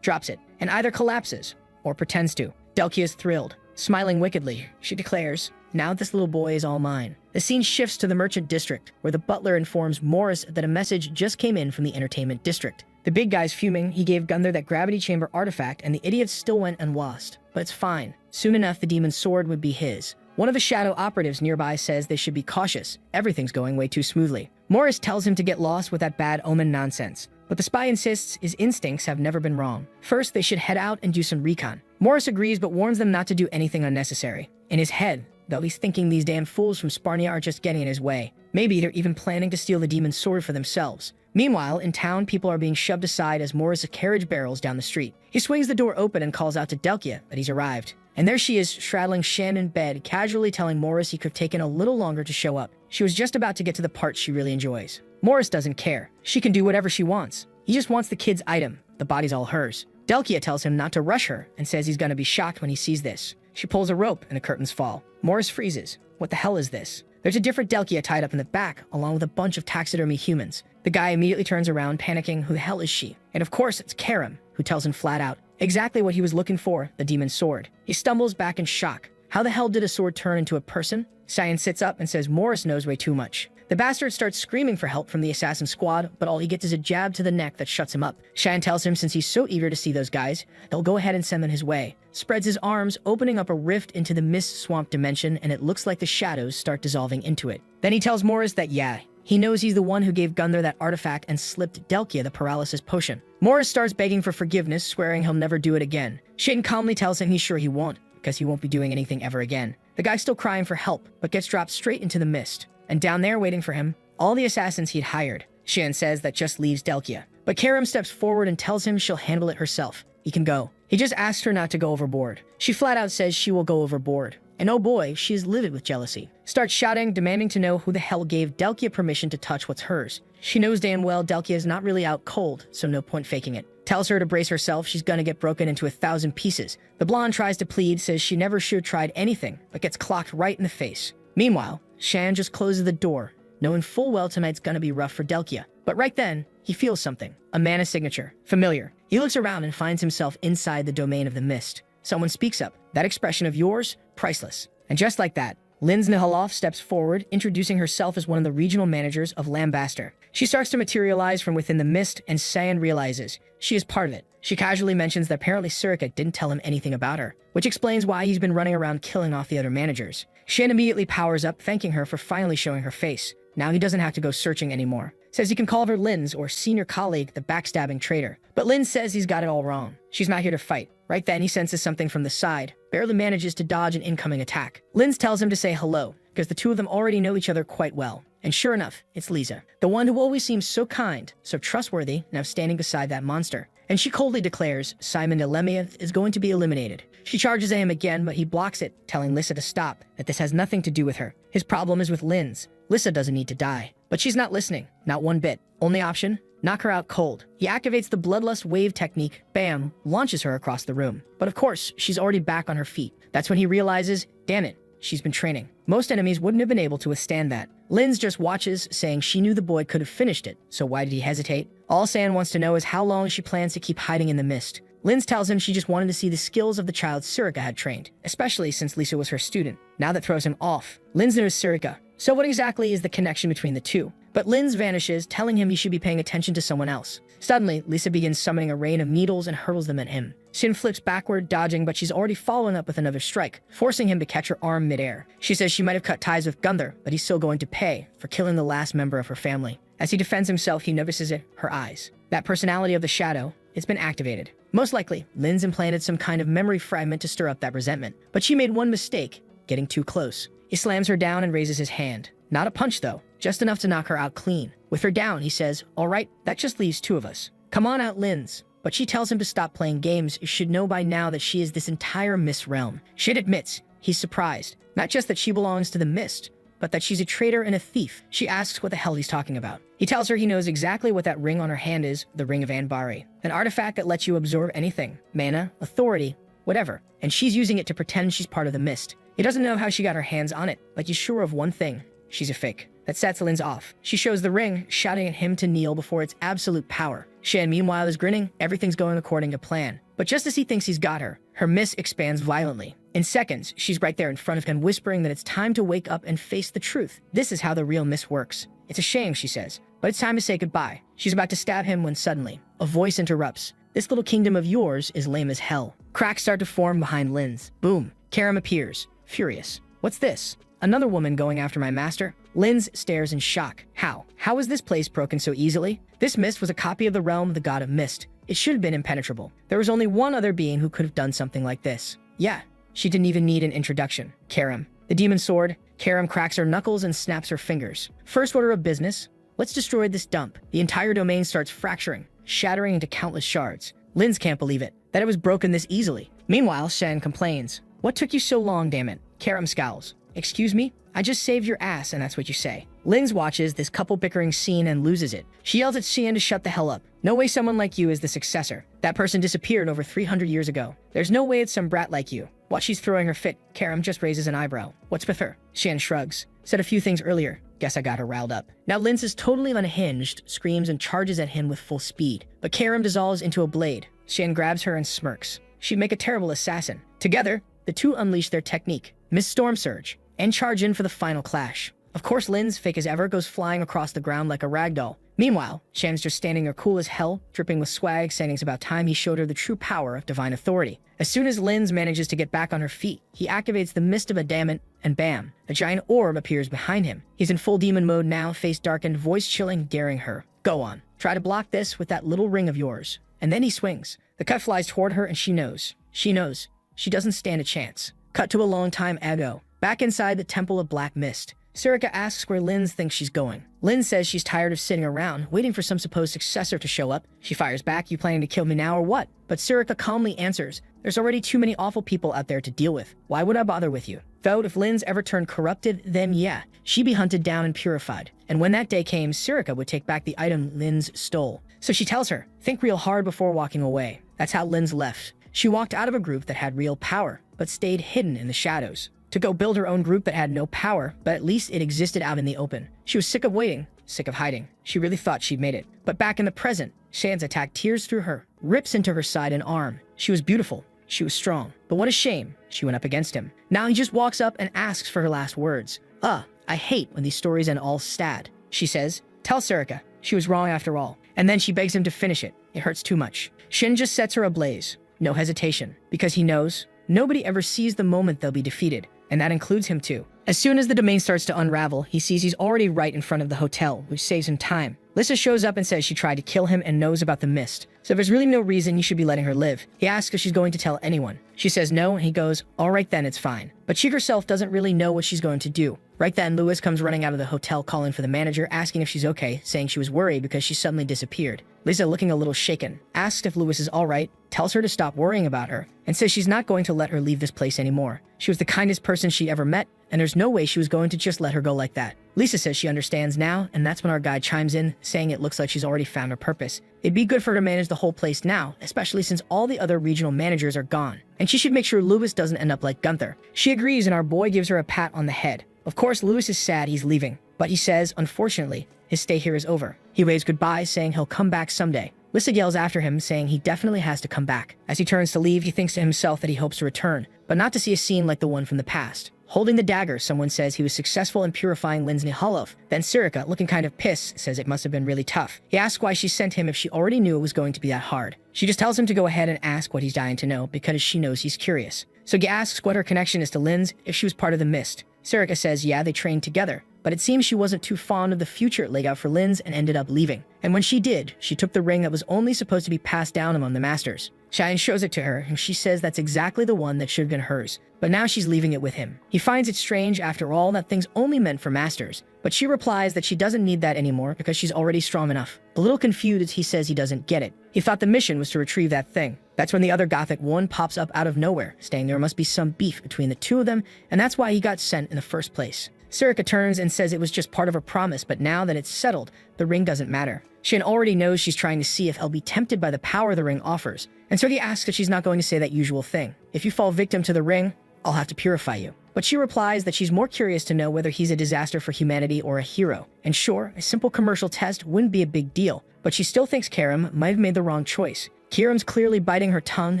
A: drops it, and either collapses or pretends to. Delkia is thrilled. Smiling wickedly, she declares, now this little boy is all mine. The scene shifts to the merchant district, where the butler informs Morris that a message just came in from the entertainment district. The big guy's fuming. He gave Gunther that gravity chamber artifact, and the idiots still went unwashed. But it's fine. Soon enough, the demon's sword would be his. One of the shadow operatives nearby says they should be cautious. Everything's going way too smoothly. Morris tells him to get lost with that bad omen nonsense. But the spy insists his instincts have never been wrong. First, they should head out and do some recon. Morris agrees but warns them not to do anything unnecessary. In his head, though, he's thinking these damn fools from Sparnia are just getting in his way. Maybe they're even planning to steal the demon's sword for themselves. Meanwhile, in town, people are being shoved aside as Morris carriage barrels down the street. He swings the door open and calls out to Delkia that he's arrived. And there she is, straddling Shan in bed, casually telling Morris he could have taken a little longer to show up. She was just about to get to the part she really enjoys. Morris doesn't care. She can do whatever she wants. He just wants the kid's item. The body's all hers. Delkia tells him not to rush her and says he's gonna be shocked when he sees this. She pulls a rope and the curtains fall. Morris freezes. What the hell is this? There's a different Delkia tied up in the back, along with a bunch of taxidermy humans. The guy immediately turns around, panicking, who the hell is she? And of course, it's Karim, who tells him flat out exactly what he was looking for, the demon's sword. He stumbles back in shock. How the hell did a sword turn into a person? Cyan sits up and says Morris knows way too much. The bastard starts screaming for help from the assassin squad, but all he gets is a jab to the neck that shuts him up. Cheyenne tells him since he's so eager to see those guys, they'll go ahead and send them his way. Spreads his arms, opening up a rift into the mist swamp dimension, and it looks like the shadows start dissolving into it. Then he tells Morris that, yeah, he knows he's the one who gave Gunther that artifact and slipped Delkia the paralysis potion. Morris starts begging for forgiveness, swearing he'll never do it again. Shane calmly tells him he's sure he won't, because he won't be doing anything ever again. The guy's still crying for help, but gets dropped straight into the mist. And down there waiting for him, all the assassins he'd hired. Shan says that just leaves Delkia. But Karim steps forward and tells him she'll handle it herself. He can go. He just asks her not to go overboard. She flat out says she will go overboard. And oh boy, she is livid with jealousy. Starts shouting, demanding to know who the hell gave Delkia permission to touch what's hers. She knows damn well Delkia is not really out cold, so no point faking it. Tells her to brace herself, she's gonna get broken into 1,000 pieces. The blonde tries to plead, says she never should have tried anything, but gets clocked right in the face. Meanwhile, Shan just closes the door, knowing full well tonight's gonna be rough for Delkia. But right then, he feels something. A mana signature. Familiar. He looks around and finds himself inside the domain of the mist. Someone speaks up. That expression of yours, priceless. And just like that, Linz Nihaloff steps forward, introducing herself as one of the regional managers of Lambaster. She starts to materialize from within the mist, and Cyan realizes she is part of it. She casually mentions that apparently Surika didn't tell him anything about her, which explains why he's been running around killing off the other managers. Shan immediately powers up, thanking her for finally showing her face. Now he doesn't have to go searching anymore. Says he can call her Linz, or senior colleague, the backstabbing traitor. But Linz says he's got it all wrong. She's not here to fight. Right then, he senses something from the side, barely manages to dodge an incoming attack. Linz tells him to say hello, because the two of them already know each other quite well. And sure enough, it's Lisa, the one who always seems so kind, so trustworthy, now standing beside that monster. And she coldly declares Simon Delemia is going to be eliminated. She charges at him again, but he blocks it, telling Lissa to stop, that this has nothing to do with her. His problem is with Linz. Lissa doesn't need to die. But she's not listening, not one bit. Only option? Knock her out cold. He activates the Bloodlust Wave technique, bam, launches her across the room. But of course, she's already back on her feet. That's when he realizes, damn it, she's been training. Most enemies wouldn't have been able to withstand that. Linz just watches, saying she knew the boy could have finished it, so why did he hesitate? All San wants to know is how long she plans to keep hiding in the mist. Linz tells him she just wanted to see the skills of the child Surika had trained, especially since Lisa was her student. Now that throws him off. Linz knows Surika. So what exactly is the connection between the two? But Linz vanishes, telling him he should be paying attention to someone else. Suddenly, Lisa begins summoning a rain of needles and hurls them at him. Sin flips backward, dodging, but she's already following up with another strike, forcing him to catch her arm midair. She says she might have cut ties with Gunther, but he's still going to pay for killing the last member of her family. As he defends himself, he notices it, her eyes. That personality of the shadow, it's been activated. Most likely, Lin's implanted some kind of memory fragment to stir up that resentment. But she made one mistake, getting too close. He slams her down and raises his hand. Not a punch though, just enough to knock her out clean. With her down, he says, "All right, that just leaves 2 of us. Come on out, Lin's." But she tells him to stop playing games. You should know by now that she is this entire Mist realm. Shin admits he's surprised. Not just that she belongs to the Mist, but that she's a traitor and a thief. She asks what the hell he's talking about. He tells her he knows exactly what that ring on her hand is, the Ring of Anbari. An artifact that lets you absorb anything. Mana, authority, whatever. And she's using it to pretend she's part of the Mist. He doesn't know how she got her hands on it, but he's sure of one thing. She's a fake. That sets Lin's off. She shows the ring, shouting at him to kneel before its absolute power. Shan, meanwhile, is grinning. Everything's going according to plan. But just as he thinks he's got her, her mist expands violently. In seconds, she's right there in front of him, whispering that it's time to wake up and face the truth. This is how the real mist works. It's a shame, she says, but it's time to say goodbye. She's about to stab him when suddenly, a voice interrupts. This little kingdom of yours is lame as hell. Cracks start to form behind Lin's. Boom. Karam appears, furious. What's this? Another woman going after my master? Lin's stares in shock. How? How is this place broken so easily? This mist was a copy of the realm of the god of mist. It should have been impenetrable. There was only one other being who could have done something like this. Yeah, she didn't even need an introduction. Karam. The demon sword. Karam cracks her knuckles and snaps her fingers. First order of business. Let's destroy this dump. The entire domain starts fracturing, shattering into countless shards. Linz can't believe it, that it was broken this easily. Meanwhile, Shen complains. What took you so long, damn it? Karam scowls. Excuse me? I just saved your ass, and that's what you say. Linz watches this couple bickering scene and loses it. She yells at Xian to shut the hell up. No way someone like you is the successor. That person disappeared over 300 years ago. There's no way it's some brat like you. While she's throwing her fit, Karam just raises an eyebrow. What's with her? Xian shrugs. Said a few things earlier. Guess I got her riled up. Now Linz is totally unhinged, screams and charges at him with full speed. But Karam dissolves into a blade. Xian grabs her and smirks. She'd make a terrible assassin. Together, the two unleash their technique, Miss Storm Surge, and charge in for the final clash. Of course, Linz, fake as ever, goes flying across the ground like a ragdoll. Meanwhile, Shan's just standing there cool as hell, dripping with swag, saying it's about time he showed her the true power of divine authority. As soon as Linz manages to get back on her feet, he activates the Mist of Adamant, and bam, a giant orb appears behind him. He's in full demon mode now, face darkened, voice chilling, daring her. Go on, try to block this with that little ring of yours. And then he swings. The cut flies toward her and she knows. She knows. She doesn't stand a chance. Cut to a long time ago. Back inside the Temple of Black Mist. Sirika asks where Linz thinks she's going. Linz says she's tired of sitting around, waiting for some supposed successor to show up. She fires back, you planning to kill me now or what? But Sirika calmly answers, there's already too many awful people out there to deal with. Why would I bother with you? Though if Linz ever turned corrupted, then yeah, she'd be hunted down and purified. And when that day came, Sirika would take back the item Linz stole. So she tells her, think real hard before walking away. That's how Linz left. She walked out of a group that had real power, but stayed hidden in the shadows. To go build her own group that had no power, but at least it existed out in the open. She was sick of waiting, sick of hiding. She really thought she'd made it. But back in the present, Shan's attack tears through her, rips into her side and arm. She was beautiful. She was strong. But what a shame, she went up against him. Now he just walks up and asks for her last words. I hate when these stories end all sad. She says, tell Sirika, she was wrong after all. And then she begs him to finish it. It hurts too much. Shin just sets her ablaze. No hesitation. Because he knows, nobody ever sees the moment they'll be defeated. And that includes him too. As soon as the domain starts to unravel, he sees he's already right in front of the hotel, which saves him time. Lissa shows up and says she tried to kill him and knows about the mist. So there's really no reason you should be letting her live. He asks if she's going to tell anyone. She says no, and he goes, all right then, it's fine. But she herself doesn't really know what she's going to do. Right then, Lewis comes running out of the hotel calling for the manager, asking if she's okay, saying she was worried because she suddenly disappeared. Lisa, looking a little shaken, asks if Lewis is all right, tells her to stop worrying about her, and says she's not going to let her leave this place anymore. She was the kindest person she ever met, and there's no way she was going to just let her go like that. Lisa says she understands now, and that's when our guy chimes in, saying it looks like she's already found her purpose. It'd be good for her to manage the whole place now, especially since all the other regional managers are gone. And she should make sure Lewis doesn't end up like Gunther. She agrees, and our boy gives her a pat on the head. Of course, Lewis is sad he's leaving, but he says, unfortunately, his stay here is over. He waves goodbye, saying he'll come back someday. Lissa yells after him, saying he definitely has to come back. As he turns to leave, he thinks to himself that he hopes to return, but not to see a scene like the one from the past. Holding the dagger, someone says he was successful in purifying Linz Nihalov. Then Sirika, looking kind of pissed, says it must have been really tough. He asks why she sent him if she already knew it was going to be that hard. She just tells him to go ahead and ask what he's dying to know, because she knows he's curious. So he asks what her connection is to Linz, if she was part of the Mist. Sirika says yeah, they trained together, but it seems she wasn't too fond of the future it laid out for Linz and ended up leaving. And when she did, she took the ring that was only supposed to be passed down among the masters. Cheyenne shows it to her, and she says that's exactly the one that should have been hers, but now she's leaving it with him. He finds it strange, after all, that thing's only meant for masters, but she replies that she doesn't need that anymore because she's already strong enough. A little confused, he says he doesn't get it. He thought the mission was to retrieve that thing. That's when the other Gothic one pops up out of nowhere, saying there must be some beef between the two of them, and that's why he got sent in the first place. Sirika turns and says it was just part of her promise, but now that it's settled, the ring doesn't matter. Shin already knows she's trying to see if he'll be tempted by the power the ring offers, and so he asks if she's not going to say that usual thing. If you fall victim to the ring, I'll have to purify you. But she replies that she's more curious to know whether he's a disaster for humanity or a hero. And sure, a simple commercial test wouldn't be a big deal, but she still thinks Karam might have made the wrong choice. Kiram's clearly biting her tongue,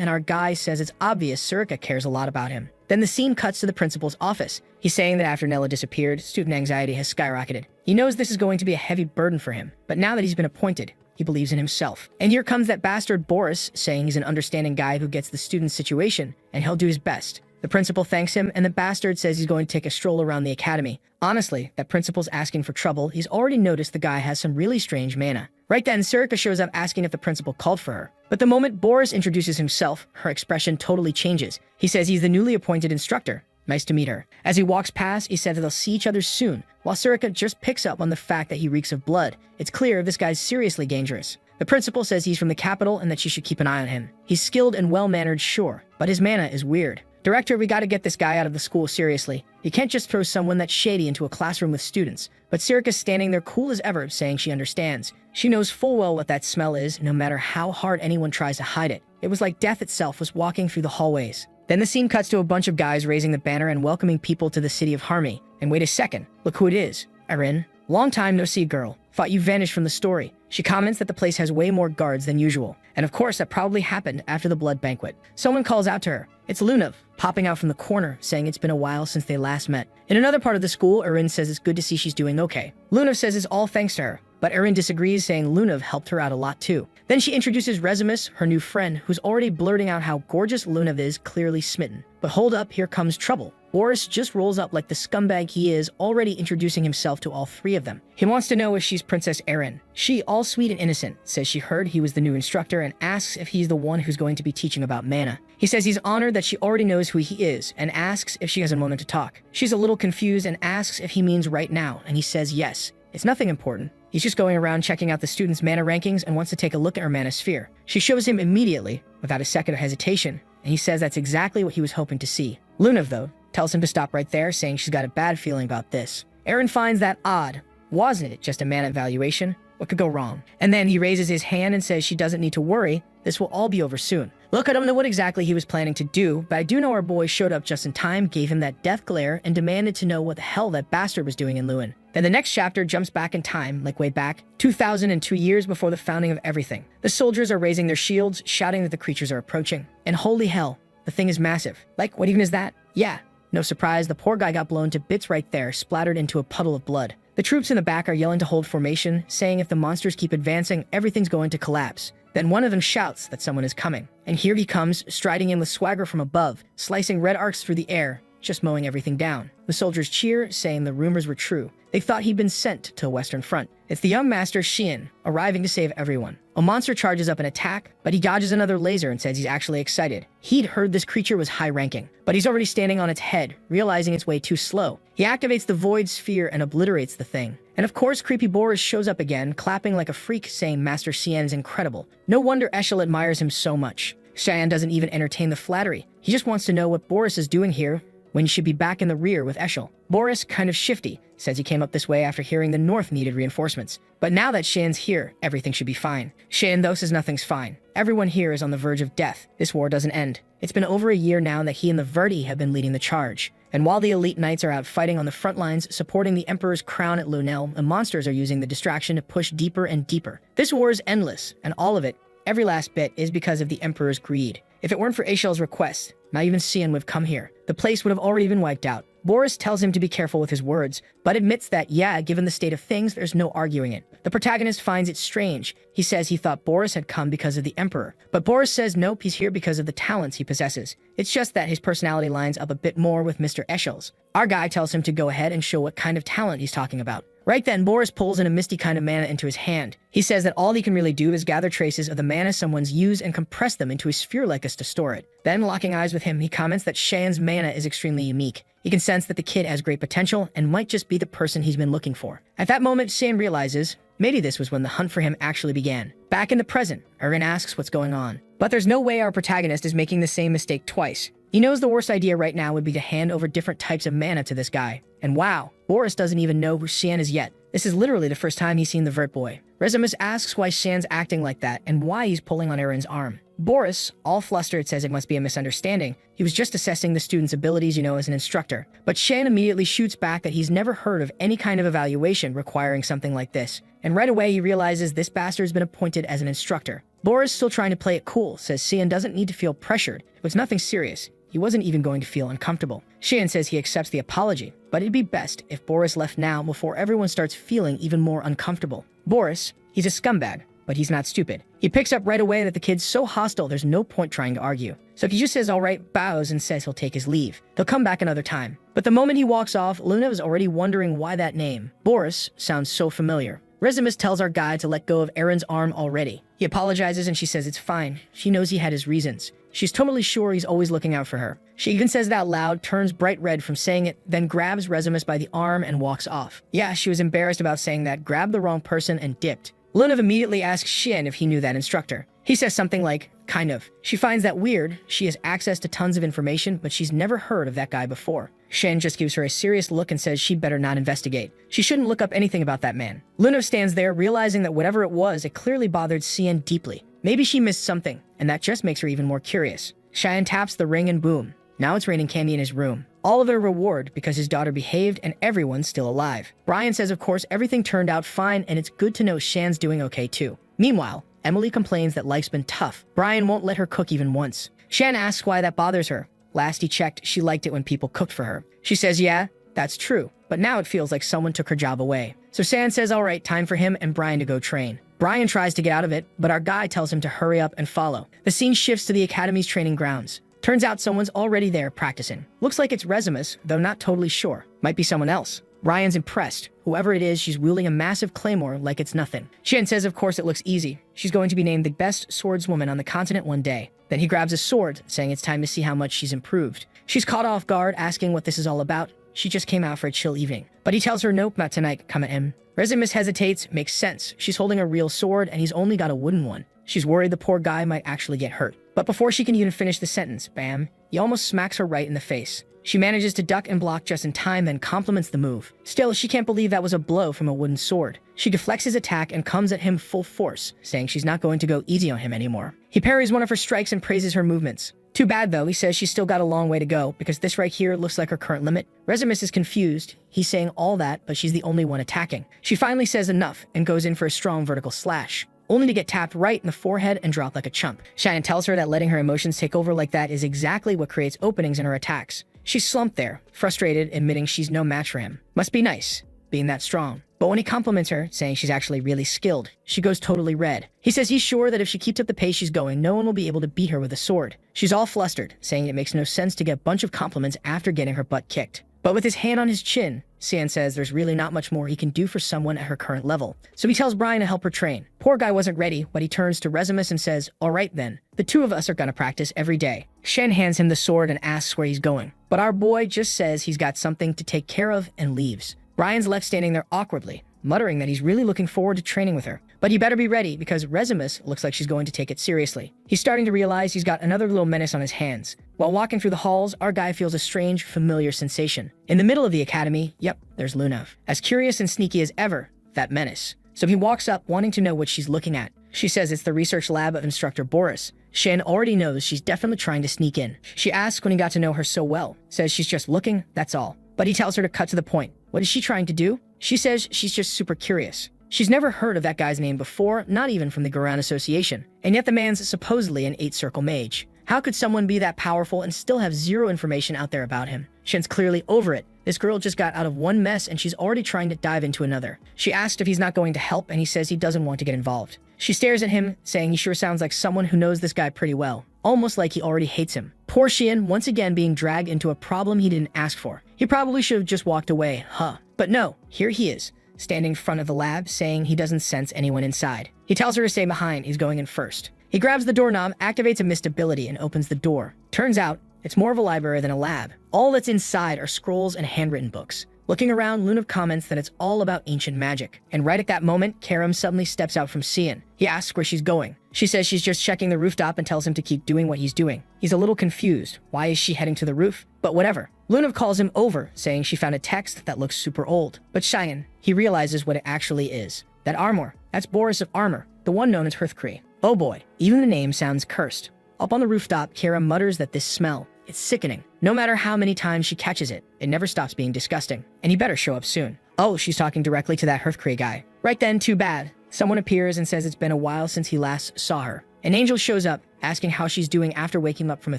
A: and our guy says it's obvious Sirika cares a lot about him. Then the scene cuts to the principal's office. He's saying that after Nella disappeared, student anxiety has skyrocketed. He knows this is going to be a heavy burden for him, but now that he's been appointed, he believes in himself. And here comes that bastard Boris, saying he's an understanding guy who gets the student's situation, and he'll do his best. The principal thanks him, and the bastard says he's going to take a stroll around the academy. Honestly, that principal's asking for trouble. He's already noticed the guy has some really strange mana. Right then, Sirika shows up asking if the principal called for her. But the moment Boris introduces himself, her expression totally changes. He says he's the newly appointed instructor. Nice to meet her. As he walks past, he said that they'll see each other soon, while Sirika just picks up on the fact that he reeks of blood. It's clear this guy's seriously dangerous. The principal says he's from the capital and that she should keep an eye on him. He's skilled and well-mannered, sure, but his mana is weird. Director, we gotta get this guy out of the school seriously. You can't just throw someone that's shady into a classroom with students. But Sirika's standing there cool as ever, saying she understands. She knows full well what that smell is, no matter how hard anyone tries to hide it. It was like death itself was walking through the hallways. Then the scene cuts to a bunch of guys raising the banner and welcoming people to the city of Harmony. And wait a second, look who it is. Erin. Long time no see, girl. Thought you vanished from the story. She comments that the place has way more guards than usual. And of course, that probably happened after the blood banquet. Someone calls out to her. It's Lunav, popping out from the corner, saying it's been a while since they last met. In another part of the school, Erin says it's good to see she's doing okay. Lunav says it's all thanks to her, but Erin disagrees, saying Lunav helped her out a lot too. Then she introduces Rezimus, her new friend, who's already blurting out how gorgeous Lunav is, clearly smitten. But hold up, here comes trouble. Boris just rolls up like the scumbag he is, already introducing himself to all three of them. He wants to know if she's Princess Erin. She, all sweet and innocent, says she heard he was the new instructor and asks if he's the one who's going to be teaching about mana. He says he's honored that she already knows who he is and asks if she has a moment to talk. She's a little confused and asks if he means right now, and he says yes. It's nothing important. He's just going around checking out the students' mana rankings and wants to take a look at her mana sphere. She shows him immediately, without a second of hesitation, and he says that's exactly what he was hoping to see. Lunav, though, tells him to stop right there, saying she's got a bad feeling about this. Erin finds that odd. Wasn't it just a mana evaluation? What could go wrong? And then he raises his hand and says she doesn't need to worry. This will all be over soon. Look, I don't know what exactly he was planning to do, but I do know our boy showed up just in time, gave him that death glare, and demanded to know what the hell that bastard was doing in Lewin. Then the next chapter jumps back in time, like way back, 2002 years before the founding of everything. The soldiers are raising their shields, shouting that the creatures are approaching. And holy hell, the thing is massive. Like, what even is that? Yeah, no surprise, the poor guy got blown to bits right there, splattered into a puddle of blood. The troops in the back are yelling to hold formation, saying if the monsters keep advancing, everything's going to collapse. Then one of them shouts that someone is coming. And here he comes, striding in with swagger from above, slicing red arcs through the air, just mowing everything down. The soldiers cheer, saying the rumors were true. They thought he'd been sent to a Western front. It's the young master Xian, arriving to save everyone. A monster charges up an attack, but he dodges another laser and says he's actually excited. He'd heard this creature was high-ranking, but he's already standing on its head, realizing it's way too slow. He activates the void sphere and obliterates the thing. And of course, creepy Boris shows up again, clapping like a freak, saying Master Xian is incredible. No wonder Eshel admires him so much. Xian doesn't even entertain the flattery. He just wants to know what Boris is doing here, when he should be back in the rear with Eshel. Boris, kind of shifty, says he came up this way after hearing the North needed reinforcements. But now that Xian's here, everything should be fine. Xian, though, says nothing's fine. Everyone here is on the verge of death. This war doesn't end. It's been over a year now that he and the Verdi have been leading the charge. And while the elite knights are out fighting on the front lines, supporting the Emperor's crown at Lunel, the monsters are using the distraction to push deeper and deeper. This war is endless, and all of it, every last bit, is because of the Emperor's greed. If it weren't for Eshel's request, not even Xian would have come here. The place would have already been wiped out. Boris tells him to be careful with his words, but admits that, yeah, given the state of things, there's no arguing it. The protagonist finds it strange. He says he thought Boris had come because of the Emperor, but Boris says nope, he's here because of the talents he possesses. It's just that his personality lines up a bit more with Mr. Eschel's. Our guy tells him to go ahead and show what kind of talent he's talking about. Right then, Boris pulls in a misty kind of mana into his hand. He says that all he can really do is gather traces of the mana someone's used and compress them into a sphere like us to store it. Then, locking eyes with him, he comments that Shan's mana is extremely unique. He can sense that the kid has great potential and might just be the person he's been looking for. At that moment, Shan realizes maybe this was when the hunt for him actually began. Back in the present, Erin asks what's going on. But there's no way our protagonist is making the same mistake twice. He knows the worst idea right now would be to hand over different types of mana to this guy. And wow, Boris doesn't even know who Shan is yet. This is literally the first time he's seen the vert boy. Rezimus asks why Shan's acting like that and why he's pulling on Erin's arm. Boris, all flustered, says it must be a misunderstanding. He was just assessing the student's abilities, as an instructor. But Shan immediately shoots back that he's never heard of any kind of evaluation requiring something like this. And right away he realizes this bastard's been appointed as an instructor. Boris, still trying to play it cool, says Shan doesn't need to feel pressured. It was nothing serious. He wasn't even going to feel uncomfortable. Shan says he accepts the apology, but it'd be best if Boris left now before everyone starts feeling even more uncomfortable. Boris, he's a scumbag, but he's not stupid. He picks up right away that the kid's so hostile there's no point trying to argue. So he just says alright, bows, and says he'll take his leave. They'll come back another time. But the moment he walks off, Luna is already wondering why that name. Boris sounds so familiar. Rezimus tells our guy to let go of Erin's arm already. He apologizes and she says it's fine. She knows he had his reasons. She's totally sure he's always looking out for her. She even says it out loud, turns bright red from saying it, then grabs Rezimus by the arm and walks off. Yeah, she was embarrassed about saying that, grabbed the wrong person, and dipped. Lunav immediately asks Shin if he knew that instructor. He says something like, kind of. She finds that weird. She has access to tons of information, but she's never heard of that guy before. Shen just gives her a serious look and says she'd better not investigate. She shouldn't look up anything about that man. Lunav stands there, realizing that whatever it was, it clearly bothered Cien deeply. Maybe she missed something, and that just makes her even more curious. Cheyenne taps the ring and boom. Now it's raining candy in his room. All of it a reward because his daughter behaved and everyone's still alive. Brian says of course everything turned out fine and it's good to know Shan's doing okay too. Meanwhile, Emily complains that life's been tough. Brian won't let her cook even once. Shan asks why that bothers her. Last he checked, she liked it when people cooked for her. She says yeah, that's true, but now it feels like someone took her job away. So Shan says alright, time for him and Brian to go train. Brian tries to get out of it, but our guy tells him to hurry up and follow. The scene shifts to the academy's training grounds. Turns out someone's already there practicing. Looks like it's Rezimus, though not totally sure. Might be someone else. Ryan's impressed. Whoever it is, she's wielding a massive claymore like it's nothing. Shin says of course it looks easy. She's going to be named the best swordswoman on the continent one day. Then he grabs a sword, saying it's time to see how much she's improved. She's caught off guard, asking what this is all about. She just came out for a chill evening. But he tells her nope, not tonight, come at him. Rezimus hesitates, makes sense. She's holding a real sword and he's only got a wooden one. She's worried the poor guy might actually get hurt. But before she can even finish the sentence, bam, he almost smacks her right in the face. She manages to duck and block just in time, then compliments the move. Still, she can't believe that was a blow from a wooden sword. She deflects his attack and comes at him full force, saying she's not going to go easy on him anymore. He parries one of her strikes and praises her movements. Too bad though, he says she's still got a long way to go, because this right here looks like her current limit. Rezimus is confused. He's saying all that, but she's the only one attacking. She finally says enough and goes in for a strong vertical slash, only to get tapped right in the forehead and drop like a chump. Cheyenne tells her that letting her emotions take over like that is exactly what creates openings in her attacks. She's slumped there, frustrated, admitting she's no match for him. Must be nice, being that strong. But when he compliments her, saying she's actually really skilled, she goes totally red. He says he's sure that if she keeps up the pace she's going, no one will be able to beat her with a sword. She's all flustered, saying it makes no sense to get a bunch of compliments after getting her butt kicked. But with his hand on his chin, Cien says there's really not much more he can do for someone at her current level. So he tells Brian to help her train. Poor guy wasn't ready, but he turns to Rezimus and says, alright then, the two of us are gonna practice every day. Shen hands him the sword and asks where he's going. But our boy just says he's got something to take care of and leaves. Brian's left standing there awkwardly, muttering that he's really looking forward to training with her. But he better be ready because Rezimus looks like she's going to take it seriously. He's starting to realize he's got another little menace on his hands. While walking through the halls, our guy feels a strange, familiar sensation. In the middle of the academy, yep, there's Lunav. As curious and sneaky as ever, that menace. So he walks up, wanting to know what she's looking at. She says it's the research lab of instructor Boris. Shen already knows she's definitely trying to sneak in. She asks when he got to know her so well. Says she's just looking, that's all. But he tells her to cut to the point. What is she trying to do? She says she's just super curious. She's never heard of that guy's name before, not even from the Goran Association. And yet the man's supposedly an 8-circle mage. How could someone be that powerful and still have zero information out there about him? Shin's clearly over it. This girl just got out of one mess and she's already trying to dive into another. She asked if he's not going to help and he says he doesn't want to get involved. She stares at him, saying he sure sounds like someone who knows this guy pretty well, almost like he already hates him. Poor Shin, once again being dragged into a problem he didn't ask for. He probably should have just walked away, huh? But no, here he is, standing in front of the lab, saying he doesn't sense anyone inside. He tells her to stay behind, he's going in first. He grabs the doorknob, activates a mist ability, and opens the door. Turns out, it's more of a library than a lab. All that's inside are scrolls and handwritten books. Looking around, Lunav comments that it's all about ancient magic. And right at that moment, Karam suddenly steps out from Sian. He asks where she's going. She says she's just checking the rooftop and tells him to keep doing what he's doing. He's a little confused. Why is she heading to the roof? But whatever. Lunav calls him over, saying she found a text that looks super old. But Cheyenne, he realizes what it actually is. That armor, that's Boris of Armor, the one known as Hearthcree. Oh boy, even the name sounds cursed. Up on the rooftop, Kara mutters that this smell, it's sickening. No matter how many times she catches it, it never stops being disgusting. And he better show up soon. Oh, she's talking directly to that Hearthcree guy. Right then, too bad. Someone appears and says it's been a while since he last saw her. An angel shows up, asking how she's doing after waking up from a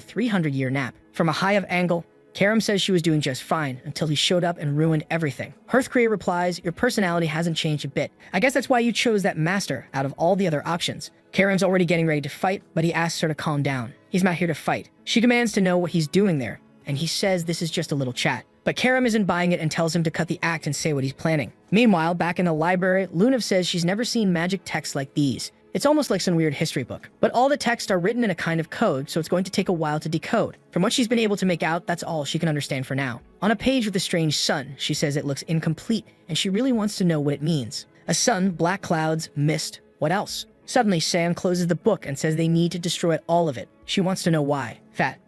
A: 300-year nap. From a high-up angle, Karam says she was doing just fine until he showed up and ruined everything. Hearthcree replies, your personality hasn't changed a bit. I guess that's why you chose that master out of all the other options. Karam's already getting ready to fight, but he asks her to calm down. He's not here to fight. She commands to know what he's doing there, and he says this is just a little chat. But Karam isn't buying it and tells him to cut the act and say what he's planning. Meanwhile, back in the library, Lunav says she's never seen magic texts like these. It's almost like some weird history book. But all the texts are written in a kind of code, so it's going to take a while to decode. From what she's been able to make out, that's all she can understand for now. On a page with a strange sun, she says it looks incomplete, and she really wants to know what it means. A sun, black clouds, mist, what else? Suddenly, Sam closes the book and says they need to destroy all of it. She wants to know why.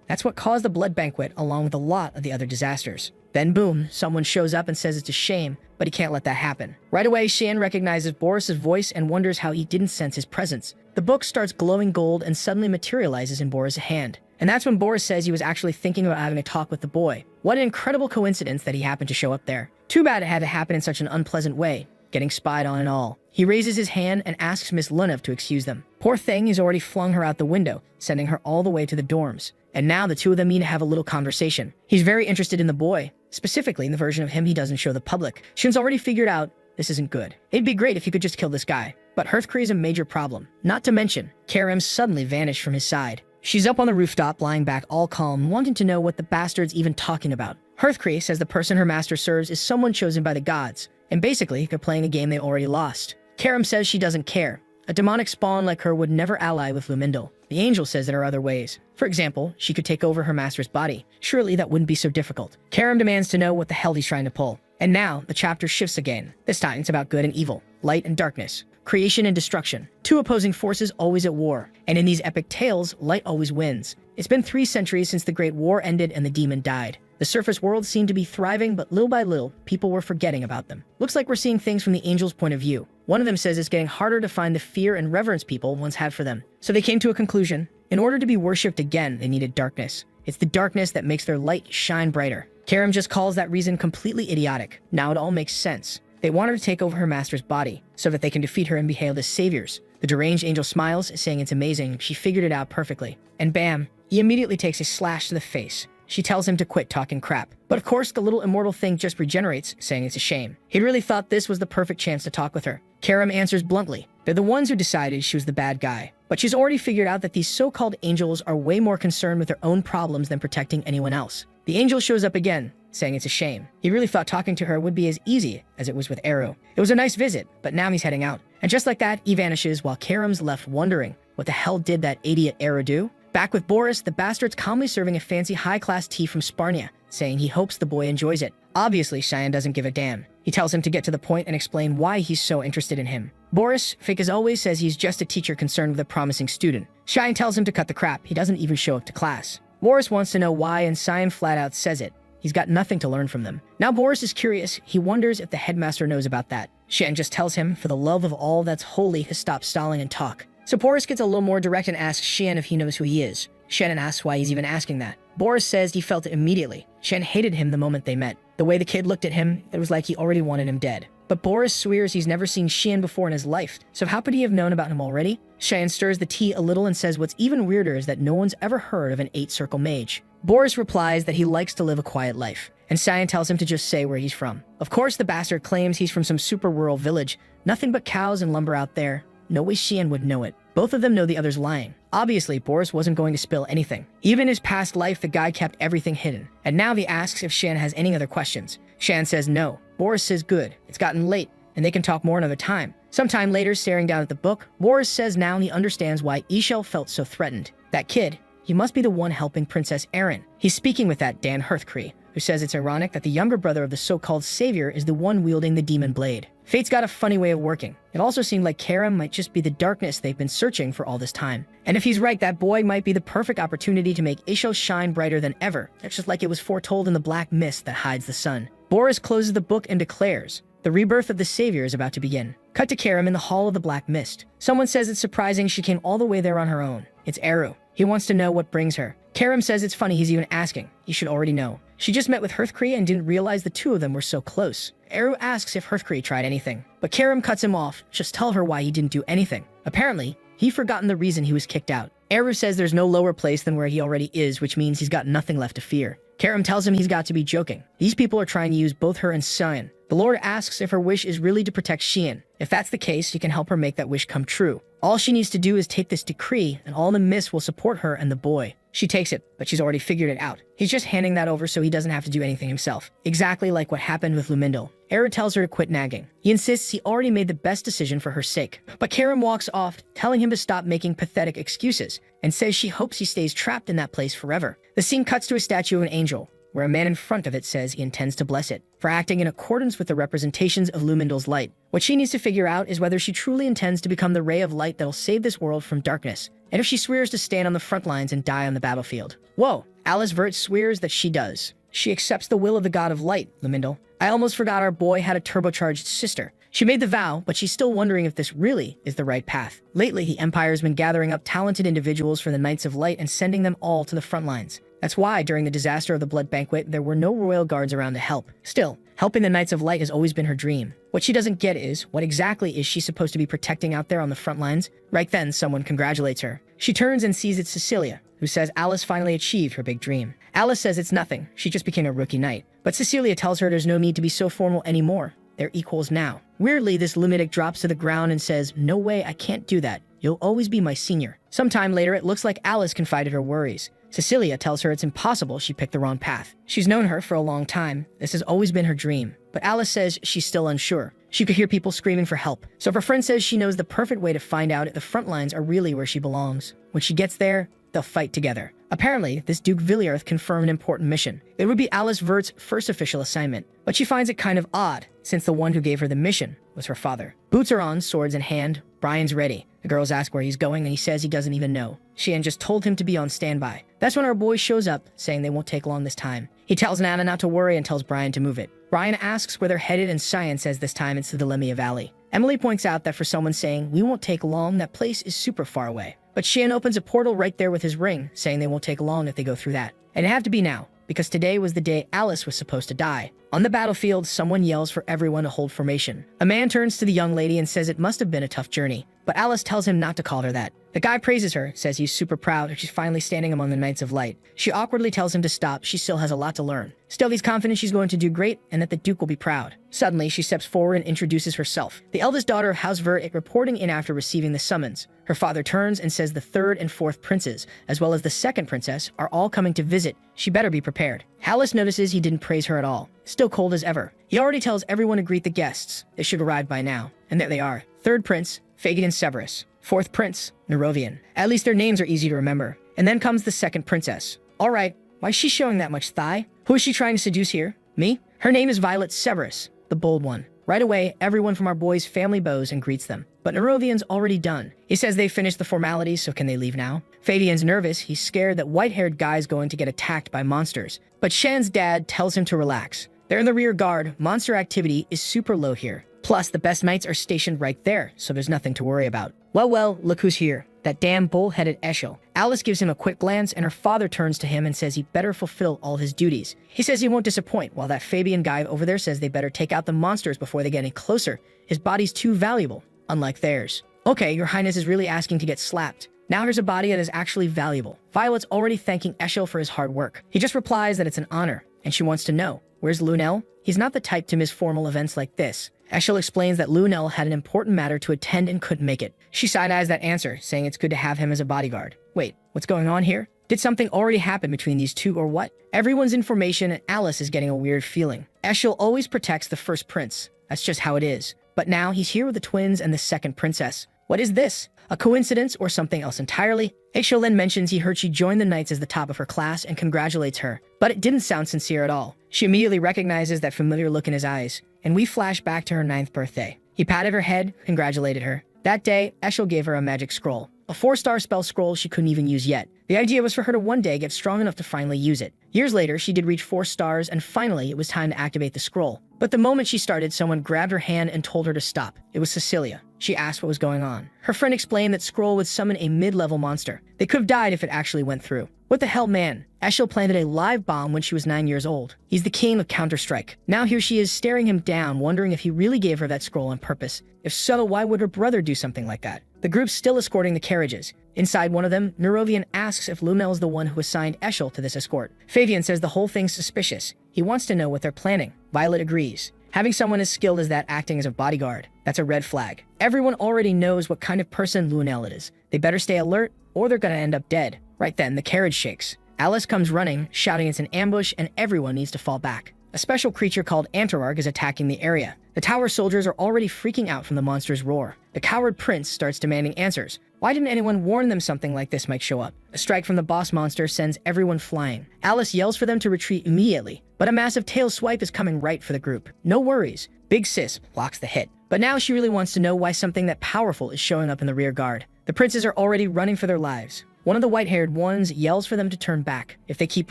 A: That's what caused the blood banquet along with a lot of the other disasters. Then boom, someone shows up and says it's a shame, but he can't let that happen. Right away, Shan recognizes Boris's voice and wonders how he didn't sense his presence. The book starts glowing gold and suddenly materializes in Boris' hand. And that's when Boris says he was actually thinking about having a talk with the boy. What an incredible coincidence that he happened to show up there. Too bad it had to happen in such an unpleasant way, getting spied on and all. He raises his hand and asks Miss Lunav to excuse them. Poor thing, he's already flung her out the window, sending her all the way to the dorms. And now the two of them need to have a little conversation. He's very interested in the boy, specifically in the version of him he doesn't show the public. Shin's already figured out this isn't good. It'd be great if he could just kill this guy. But Hearthcree is a major problem. Not to mention, Karam suddenly vanished from his side. She's up on the rooftop, lying back all calm, wanting to know what the bastard's even talking about. Hearthcree says the person her master serves is someone chosen by the gods, and basically they're playing a game they already lost. Karam says she doesn't care. A demonic spawn like her would never ally with Lumindal. The angel says there are other ways. For example, she could take over her master's body. Surely that wouldn't be so difficult. Karam demands to know what the hell he's trying to pull. And now, the chapter shifts again. This time it's about good and evil, light and darkness, creation and destruction. Two opposing forces always at war. And in these epic tales, light always wins. It's been 3 centuries since the Great War ended and the demon died. The surface world seemed to be thriving, but little by little, people were forgetting about them. Looks like we're seeing things from the angels' point of view. One of them says it's getting harder to find the fear and reverence people once had for them. So they came to a conclusion. In order to be worshipped again, they needed darkness. It's the darkness that makes their light shine brighter. Karam just calls that reason completely idiotic. Now it all makes sense. They want her to take over her master's body, so that they can defeat her and be hailed as saviors. The deranged angel smiles, saying it's amazing, she figured it out perfectly. And bam, he immediately takes a slash to the face. She tells him to quit talking crap. But of course, the little immortal thing just regenerates, saying it's a shame. He'd really thought this was the perfect chance to talk with her. Karam answers bluntly. They're the ones who decided she was the bad guy. But she's already figured out that these so-called angels are way more concerned with their own problems than protecting anyone else. The angel shows up again, saying it's a shame. He really thought talking to her would be as easy as it was with Enro. It was a nice visit, but now he's heading out. And just like that, he vanishes while Karam's left wondering, what the hell did that idiot Enro do? Back with Boris, the bastard's calmly serving a fancy high-class tea from Sparnia, saying he hopes the boy enjoys it. Obviously, Cheyenne doesn't give a damn. He tells him to get to the point and explain why he's so interested in him. Boris, fake as always, says he's just a teacher concerned with a promising student. Cheyenne tells him to cut the crap. He doesn't even show up to class. Boris wants to know why, and Cheyenne flat out says it. He's got nothing to learn from them. Now Boris is curious. He wonders if the headmaster knows about that. Cheyenne just tells him, for the love of all that's holy, to stop stalling and talk. So Boris gets a little more direct and asks Shen if he knows who he is. Shannon asks why he's even asking that. Boris says he felt it immediately. Shen hated him the moment they met. The way the kid looked at him, it was like he already wanted him dead. But Boris swears he's never seen Xian before in his life, so how could he have known about him already? Xian stirs the tea a little and says what's even weirder is that no one's ever heard of an 8-circle mage. Boris replies that he likes to live a quiet life, and Xian tells him to just say where he's from. Of course, the bastard claims he's from some super rural village, nothing but cows and lumber out there. No way Xian would know it. Both of them know the other's lying. Obviously, Boris wasn't going to spill anything. Even in his past life, the guy kept everything hidden. And now he asks if Xian has any other questions. Xian says no. Boris says good. It's gotten late, and they can talk more another time. Sometime later, staring down at the book, Boris says now he understands why Ishel felt so threatened. That kid, he must be the one helping Princess Erin. He's speaking with that Dan Hearthcree, who says it's ironic that the younger brother of the so-called savior is the one wielding the demon blade. Fate's got a funny way of working. It also seemed like Karam might just be the darkness they've been searching for all this time. And if he's right, that boy might be the perfect opportunity to make Ishel shine brighter than ever. That's just like it was foretold in the black mist that hides the sun. Boris closes the book and declares, the rebirth of the savior is about to begin. Cut to Karam in the Hall of the Black Mist. Someone says it's surprising she came all the way there on her own. It's Eru. He wants to know what brings her. Karam says it's funny he's even asking. He should already know. She just met with Hearthcree and didn't realize the two of them were so close. Eru asks if Hearthcree tried anything, but Karam cuts him off. Just tell her why he didn't do anything. Apparently, he'd forgotten the reason he was kicked out. Eru says there's no lower place than where he already is, which means he's got nothing left to fear. Karam tells him he's got to be joking. These people are trying to use both her and Sion. The Lord asks if her wish is really to protect Xian. If that's the case, he can help her make that wish come true. All she needs to do is take this decree, and all the mists will support her and the boy. She takes it, but she's already figured it out. He's just handing that over so he doesn't have to do anything himself. Exactly like what happened with Lumindal. Eru tells her to quit nagging. He insists he already made the best decision for her sake. But Karam walks off, telling him to stop making pathetic excuses, and says she hopes he stays trapped in that place forever. The scene cuts to a statue of an angel, where a man in front of it says he intends to bless it for acting in accordance with the representations of Lumindal's light. What she needs to figure out is whether she truly intends to become the ray of light that'll save this world from darkness, and if she swears to stand on the front lines and die on the battlefield. Whoa, Alice Vert swears that she does. She accepts the will of the god of light, Lumindal. I almost forgot our boy had a turbocharged sister. She made the vow, but she's still wondering if this really is the right path. Lately, the Empire's been gathering up talented individuals for the Knights of Light and sending them all to the front lines. That's why, during the disaster of the Blood Banquet, there were no royal guards around to help. Still, helping the Knights of Light has always been her dream. What she doesn't get is, what exactly is she supposed to be protecting out there on the front lines? Right then, someone congratulates her. She turns and sees it's Cecilia, who says Alice finally achieved her big dream. Alice says it's nothing, she just became a rookie knight. But Cecilia tells her there's no need to be so formal anymore. They're equals now. Weirdly, this lunatic drops to the ground and says, no way, I can't do that. You'll always be my senior. Sometime later, it looks like Alice confided her worries. Cecilia tells her it's impossible she picked the wrong path. She's known her for a long time. This has always been her dream. But Alice says she's still unsure. She could hear people screaming for help. So if her friend says she knows the perfect way to find out if the front lines are really where she belongs. When she gets there, they'll fight together. Apparently, this Duke Villiarth confirmed an important mission. It would be Alice Vert's first official assignment, but she finds it kind of odd, since the one who gave her the mission was her father. Boots are on, swords in hand. Brian's ready. The girls ask where he's going, and he says he doesn't even know. Xian just told him to be on standby. That's when our boy shows up, saying they won't take long this time. He tells Nana not to worry and tells Brian to move it. Brian asks where they're headed, and Sion says this time it's the Delemia Valley. Emily points out that for someone saying, we won't take long, that place is super far away. But Xian opens a portal right there with his ring, saying they won't take long if they go through that. And it had to be now, because today was the day Alice was supposed to die. On the battlefield, someone yells for everyone to hold formation. A man turns to the young lady and says it must have been a tough journey, but Alice tells him not to call her that. The guy praises her, says he's super proud that she's finally standing among the Knights of Light. She awkwardly tells him to stop, she still has a lot to learn. Still, he's confident she's going to do great and that the Duke will be proud. Suddenly, she steps forward and introduces herself. The eldest daughter of House Vert reporting in after receiving the summons. Her father turns and says the third and fourth princes, as well as the second princess, are all coming to visit. She better be prepared. Alice notices he didn't praise her at all. Still cold as ever. He already tells everyone to greet the guests. They should arrive by now. And there they are. Third prince, Fagin and Severus. Fourth prince, Nerovian. At least their names are easy to remember. And then comes the second princess. Alright, why is she showing that much thigh? Who is she trying to seduce here? Me? Her name is Violet Severus, the bold one. Right away, everyone from our boy's family bows and greets them. But Nerovian's already done. He says they've finished the formalities, so can they leave now? Fadian's nervous. He's scared that white-haired guy's going to get attacked by monsters. But Shan's dad tells him to relax. They're in the rear guard. Monster activity is super low here. Plus, the best knights are stationed right there, so there's nothing to worry about. Well, look who's here. That damn bull-headed Eshel. Alice gives him a quick glance, and her father turns to him and says he better fulfill all his duties. He says he won't disappoint, while that Fabian guy over there says they better take out the monsters before they get any closer. His body's too valuable, unlike theirs. Okay, your highness is really asking to get slapped. Now here's a body that is actually valuable. Violet's already thanking Eshel for his hard work. He just replies that it's an honor, and she wants to know, where's Lunel? He's not the type to miss formal events like this. Eshel explains that Lunel had an important matter to attend and couldn't make it. She side-eyes that answer, saying it's good to have him as a bodyguard. Wait, what's going on here? Did something already happen between these two or what? Everyone's information and Alice is getting a weird feeling. Eshel always protects the first prince. That's just how it is. But now he's here with the twins and the second princess. What is this? A coincidence or something else entirely? Eshel then mentions he heard she joined the knights as the top of her class and congratulates her. But it didn't sound sincere at all. She immediately recognizes that familiar look in his eyes, and we flash back to her 9th birthday. He patted her head, congratulated her. That day, Eshel gave her a magic scroll. A 4-star spell scroll she couldn't even use yet. The idea was for her to one day get strong enough to finally use it. Years later, she did reach 4 stars, and finally it was time to activate the scroll. But the moment she started, someone grabbed her hand and told her to stop. It was Cecilia. She asked what was going on. Her friend explained that scroll would summon a mid-level monster. They could have died if it actually went through. What the hell, man? Eshel planted a live bomb when she was 9 years old. He's the king of Counter-Strike. Now here she is staring him down, wondering if he really gave her that scroll on purpose. If so, why would her brother do something like that? The group's still escorting the carriages. Inside one of them, Nerovian asks if Lunel is the one who assigned Eshel to this escort. Fabian says the whole thing's suspicious. He wants to know what they're planning. Violet agrees. Having someone as skilled as that acting as a bodyguard, that's a red flag. Everyone already knows what kind of person Lunel is. They better stay alert, or they're gonna end up dead. Right then, the carriage shakes. Alice comes running, shouting it's an ambush and everyone needs to fall back. A special creature called Antararg is attacking the area. The tower soldiers are already freaking out from the monster's roar. The coward prince starts demanding answers. Why didn't anyone warn them something like this might show up? A strike from the boss monster sends everyone flying. Alice yells for them to retreat immediately, but a massive tail swipe is coming right for the group. No worries. Big Sis blocks the hit. But now she really wants to know why something that powerful is showing up in the rear guard. The princes are already running for their lives. One of the white-haired ones yells for them to turn back. If they keep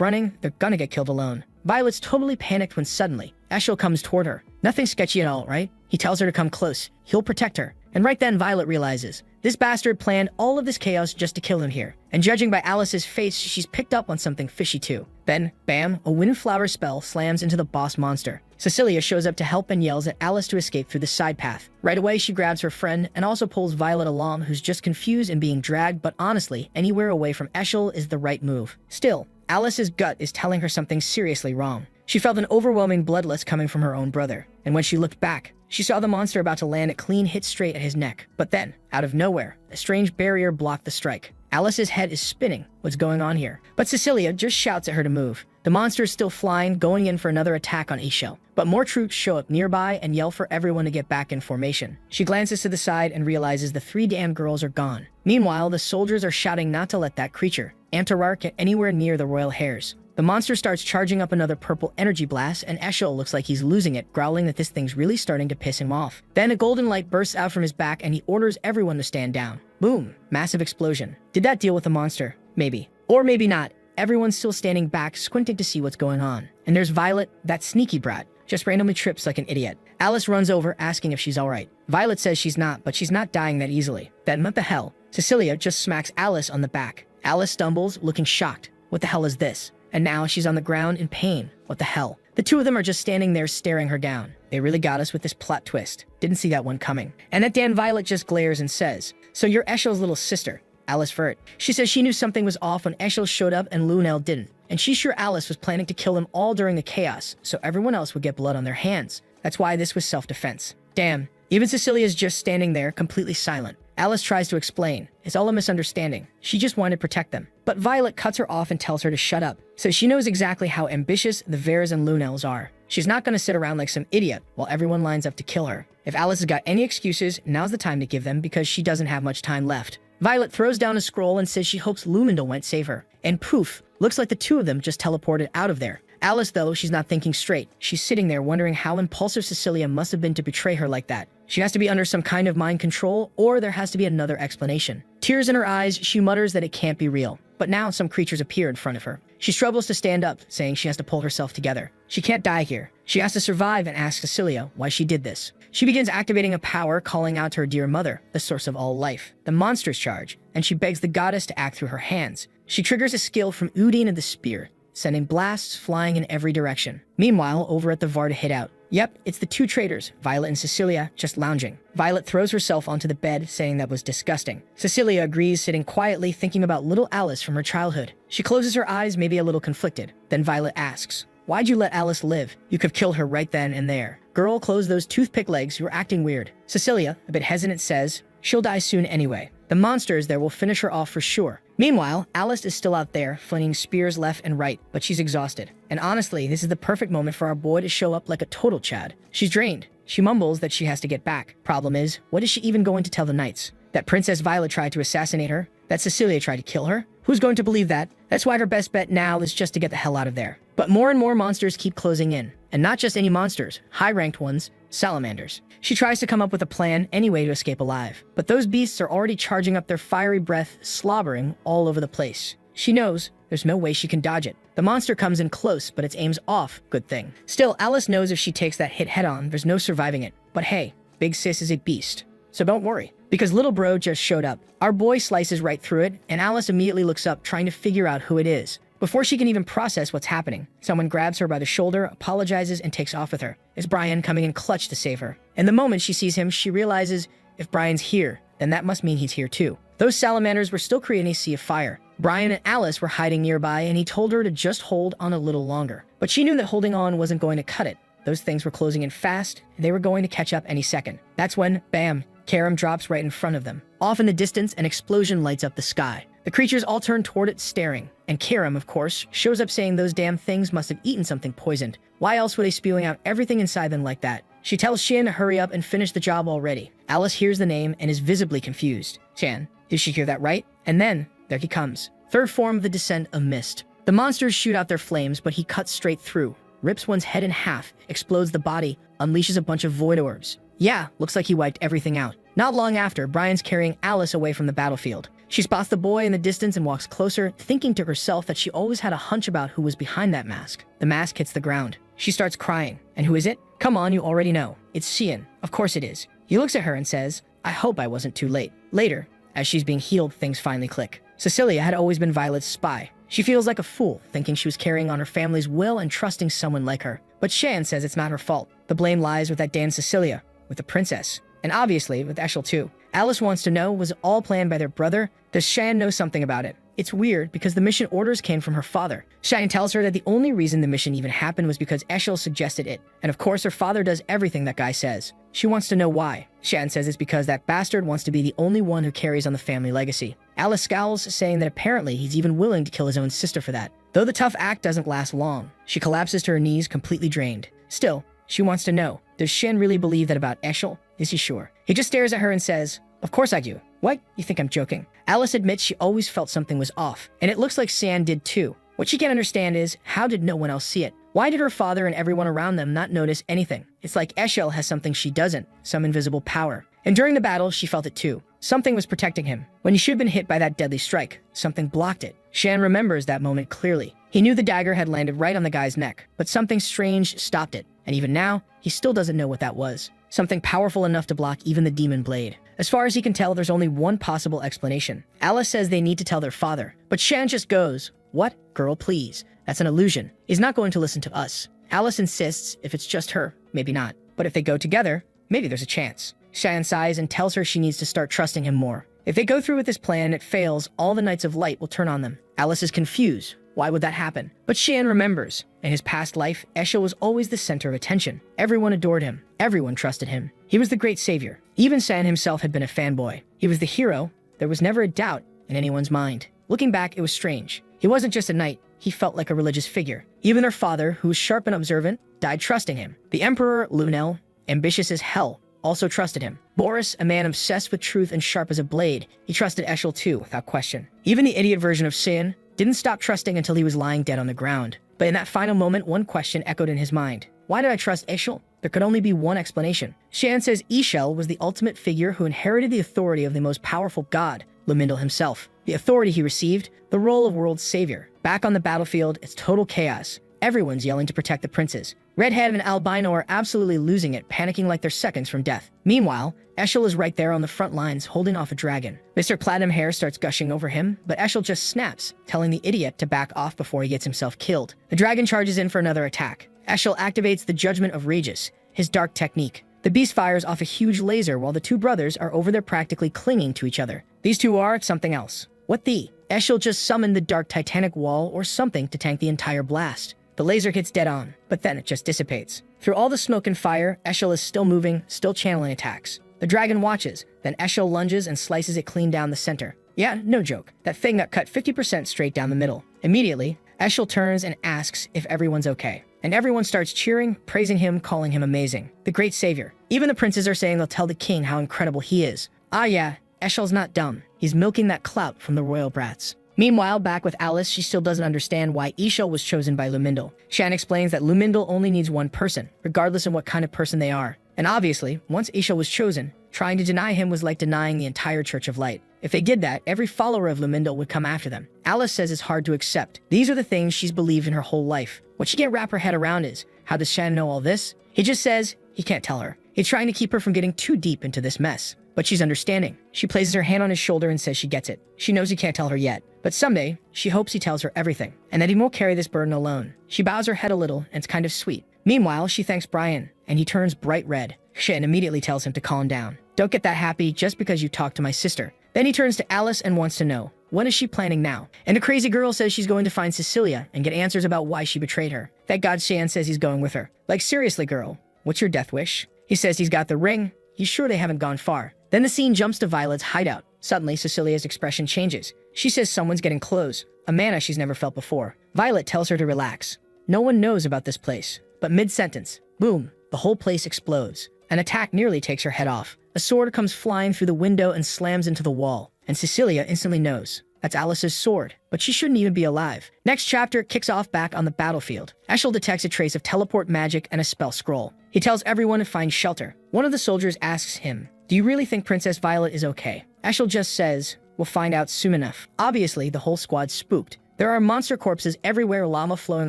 A: running, they're gonna get killed alone. Violet's totally panicked when suddenly, Eshel comes toward her. Nothing sketchy at all, right? He tells her to come close. He'll protect her. And right then, Violet realizes, this bastard planned all of this chaos just to kill him here. And judging by Alice's face, she's picked up on something fishy too. Then, bam, a windflower spell slams into the boss monster. Cecilia shows up to help and yells at Alice to escape through the side path. Right away, she grabs her friend and also pulls Violet along, who's just confused and being dragged, but honestly, anywhere away from Eshel is the right move. Still, Alice's gut is telling her something seriously wrong. She felt an overwhelming bloodlust coming from her own brother, and when she looked back, she saw the monster about to land a clean hit straight at his neck. But then, out of nowhere, a strange barrier blocked the strike. Alice's head is spinning. What's going on here? But Cecilia just shouts at her to move. The monster is still flying, going in for another attack on Eshel. But more troops show up nearby and yell for everyone to get back in formation. She glances to the side and realizes the 3 damn girls are gone. Meanwhile, the soldiers are shouting not to let that creature, Antararg, get anywhere near the royal hairs. The monster starts charging up another purple energy blast, and Eshel looks like he's losing it, growling that this thing's really starting to piss him off. Then a golden light bursts out from his back and he orders everyone to stand down. Boom! Massive explosion. Did that deal with the monster? Maybe. Or maybe not. Everyone's still standing back, squinting to see what's going on. And there's Violet, that sneaky brat, just randomly trips like an idiot. Alice runs over, asking if she's alright. Violet says she's not, but she's not dying that easily. Then what the hell? Cecilia just smacks Alice on the back. Alice stumbles, looking shocked. What the hell is this? And now she's on the ground in pain. What the hell? The two of them are just standing there staring her down. They really got us with this plot twist. Didn't see that one coming. And at Dan, Violet just glares and says, "So you're Eshel's little sister, Alice Vert." She says she knew something was off when Eshel showed up and Lunel didn't. And she's sure Alice was planning to kill them all during the chaos, so everyone else would get blood on their hands. That's why this was self-defense. Damn, even Cecilia's just standing there, completely silent. Alice tries to explain. It's all a misunderstanding. She just wanted to protect them. But Violet cuts her off and tells her to shut up. So she knows exactly how ambitious the Veres and Lunels are. She's not going to sit around like some idiot while everyone lines up to kill her. If Alice has got any excuses, now's the time to give them because she doesn't have much time left. Violet throws down a scroll and says she hopes Lumindle won't save her. And poof, looks like the two of them just teleported out of there. Alice, though, she's not thinking straight. She's sitting there wondering how impulsive Cecilia must have been to betray her like that. She has to be under some kind of mind control, or there has to be another explanation. Tears in her eyes, she mutters that it can't be real. But now some creatures appear in front of her. She struggles to stand up, saying she has to pull herself together. She can't die here. She has to survive and asks Cecilia why she did this. She begins activating a power, calling out to her dear mother, the source of all life. The monster's charge. and she begs the goddess to act through her hands. She triggers a skill from Udine and the spear, sending blasts flying in every direction. Meanwhile, over at the Varda hideout, yep, it's the two traitors, Violet and Cecilia, just lounging. Violet throws herself onto the bed, saying that was disgusting. Cecilia agrees, sitting quietly thinking about little Alice from her childhood. She closes her eyes, maybe a little conflicted. Then Violet asks, "Why'd you let Alice live? You could have killed her right then and there." "Girl, close those toothpick legs, you're acting weird." Cecilia, a bit hesitant, says, "She'll die soon anyway. The monsters there will finish her off for sure." Meanwhile, Alice is still out there, flinging spears left and right, but she's exhausted. And honestly, this is the perfect moment for our boy to show up like a total Chad. She's drained. She mumbles that she has to get back. Problem is, what is she even going to tell the knights? That Princess Violet tried to assassinate her? That Cecilia tried to kill her? Who's going to believe that? That's why her best bet now is just to get the hell out of there. But more and more monsters keep closing in. And not just any monsters, high-ranked ones, salamanders. She tries to come up with a plan anyway to escape alive. But those beasts are already charging up their fiery breath, slobbering all over the place. She knows there's no way she can dodge it. The monster comes in close, but its aim's off. Good thing. Still, Alice knows if she takes that hit head-on, there's no surviving it. But hey, Big Sis is a beast. So don't worry, because little bro just showed up. Our boy slices right through it, and Alice immediately looks up, trying to figure out who it is. Before she can even process what's happening, someone grabs her by the shoulder, apologizes, and takes off with her. It's Brian coming in clutch to save her. And the moment she sees him, she realizes if Brian's here, then that must mean he's here too. Those salamanders were still creating a sea of fire. Brian and Alice were hiding nearby, and he told her to just hold on a little longer. But she knew that holding on wasn't going to cut it. Those things were closing in fast, and they were going to catch up any second. That's when, bam, Karam drops right in front of them. Off in the distance, an explosion lights up the sky. The creatures all turn toward it, staring. And Karam, of course, shows up saying those damn things must have eaten something poisoned. Why else were they spewing out everything inside them like that? She tells Shan to hurry up and finish the job already. Alice hears the name and is visibly confused. Shan, did she hear that right? And then, there he comes. Third form of the descent of mist. The monsters shoot out their flames, but he cuts straight through, rips one's head in half, explodes the body, unleashes a bunch of void orbs. Yeah, looks like he wiped everything out. Not long after, Brian's carrying Alice away from the battlefield. She spots the boy in the distance and walks closer, thinking to herself that she always had a hunch about who was behind that mask. The mask hits the ground. She starts crying. And who is it? Come on, you already know. It's Xian. Of course it is. He looks at her and says, "I hope I wasn't too late." Later, as she's being healed, things finally click. Cecilia had always been Violet's spy. She feels like a fool, thinking she was carrying on her family's will and trusting someone like her. But Shan says it's not her fault. The blame lies with that damn Cecilia, with the princess. And obviously, with Eshel too. Alice wants to know, was it all planned by their brother? Does Shan know something about it? It's weird because the mission orders came from her father. Shan tells her that the only reason the mission even happened was because Eshel suggested it. And of course her father does everything that guy says. She wants to know why. Shan says it's because that bastard wants to be the only one who carries on the family legacy. Alice scowls, saying that apparently he's even willing to kill his own sister for that. Though the tough act doesn't last long, she collapses to her knees, completely drained. Still, she wants to know, does Shan really believe that about Eshel? Is he sure? He just stares at her and says, "Of course I do. What? You think I'm joking?" Alice admits she always felt something was off, and it looks like Shan did too. What she can't understand is, how did no one else see it? Why did her father and everyone around them not notice anything? It's like Eshel has something she doesn't, some invisible power. And during the battle, she felt it too. Something was protecting him. When he should have been hit by that deadly strike, something blocked it. Shan remembers that moment clearly. He knew the dagger had landed right on the guy's neck, but something strange stopped it. And even now, he still doesn't know what that was. Something powerful enough to block even the demon blade. As far as he can tell, there's only one possible explanation. Alice says they need to tell their father, but Shan just goes, "What? Girl, please. That's an illusion. He's not going to listen to us." Alice insists if it's just her, maybe not. But if they go together, maybe there's a chance. Shan sighs and tells her she needs to start trusting him more. If they go through with this plan and it fails, all the Knights of Light will turn on them. Alice is confused. Why would that happen? But Shan remembers. In his past life, Eshel was always the center of attention. Everyone adored him. Everyone trusted him. He was the great savior. Even Shan himself had been a fanboy. He was the hero. There was never a doubt in anyone's mind. Looking back, it was strange. He wasn't just a knight. He felt like a religious figure. Even their father, who was sharp and observant, died trusting him. The Emperor, Lunel, ambitious as hell, also trusted him. Boris, a man obsessed with truth and sharp as a blade, he trusted Eshel too, without question. Even the idiot version of Sin didn't stop trusting until he was lying dead on the ground. But in that final moment, one question echoed in his mind. Why did I trust Eshel? There could only be one explanation. Shan says Eshel was the ultimate figure who inherited the authority of the most powerful god, Lumindal himself. The authority he received, the role of world savior. Back on the battlefield, it's total chaos. Everyone's yelling to protect the princes. Redhead and Albino are absolutely losing it, panicking like they're seconds from death. Meanwhile, Eshel is right there on the front lines, holding off a dragon. Mr. Platinum Hair starts gushing over him, but Eshel just snaps, telling the idiot to back off before he gets himself killed. The dragon charges in for another attack. Eshel activates the Judgment of Regis, his dark technique. The beast fires off a huge laser while the two brothers are over there practically clinging to each other. These two are something else. What the? Eshel just summoned the Dark Titanic Wall or something to tank the entire blast. The laser hits dead on, but then it just dissipates. Through all the smoke and fire, Eshel is still moving, still channeling attacks. The dragon watches, then Eshel lunges and slices it clean down the center. Yeah, no joke. That thing got cut 50% straight down the middle. Immediately, Eshel turns and asks if everyone's okay. And everyone starts cheering, praising him, calling him amazing. The great savior. Even the princes are saying they'll tell the king how incredible he is. Ah yeah, Eshel's not dumb. He's milking that clout from the royal brats. Meanwhile, back with Alice, she still doesn't understand why Eshel was chosen by Lumindle. Shan explains that Lumindle only needs one person, regardless of what kind of person they are. And obviously, once Eshel was chosen, trying to deny him was like denying the entire Church of Light. If they did that, every follower of Lumindle would come after them. Alice says it's hard to accept. These are the things she's believed in her whole life. What she can't wrap her head around is, how does Shan know all this? He just says he can't tell her. He's trying to keep her from getting too deep into this mess. But she's understanding. She places her hand on his shoulder and says she gets it. She knows he can't tell her yet. But someday, she hopes he tells her everything, and that he won't carry this burden alone. She bows her head a little, and it's kind of sweet. Meanwhile, she thanks Brian, and he turns bright red. Shan immediately tells him to calm down. Don't get that happy just because you talked to my sister. Then he turns to Alice and wants to know, what is she planning now? And the crazy girl says she's going to find Cecilia and get answers about why she betrayed her. Thank God Shan says he's going with her. Like, seriously, girl, what's your death wish? He says he's got the ring. He's sure they haven't gone far. Then the scene jumps to Violet's hideout. Suddenly, Cecilia's expression changes. She says someone's getting close, a manna she's never felt before. Violet tells her to relax. No one knows about this place. But mid-sentence, boom, the whole place explodes. An attack nearly takes her head off. A sword comes flying through the window and slams into the wall. And Cecilia instantly knows. That's Alice's sword, but she shouldn't even be alive. Next chapter kicks off back on the battlefield. Eshel detects a trace of teleport magic and a spell scroll. He tells everyone to find shelter. One of the soldiers asks him, do you really think Princess Violet is okay? Eshel just says, we'll find out soon enough. Obviously, the whole squad's spooked. There are monster corpses everywhere, lava flowing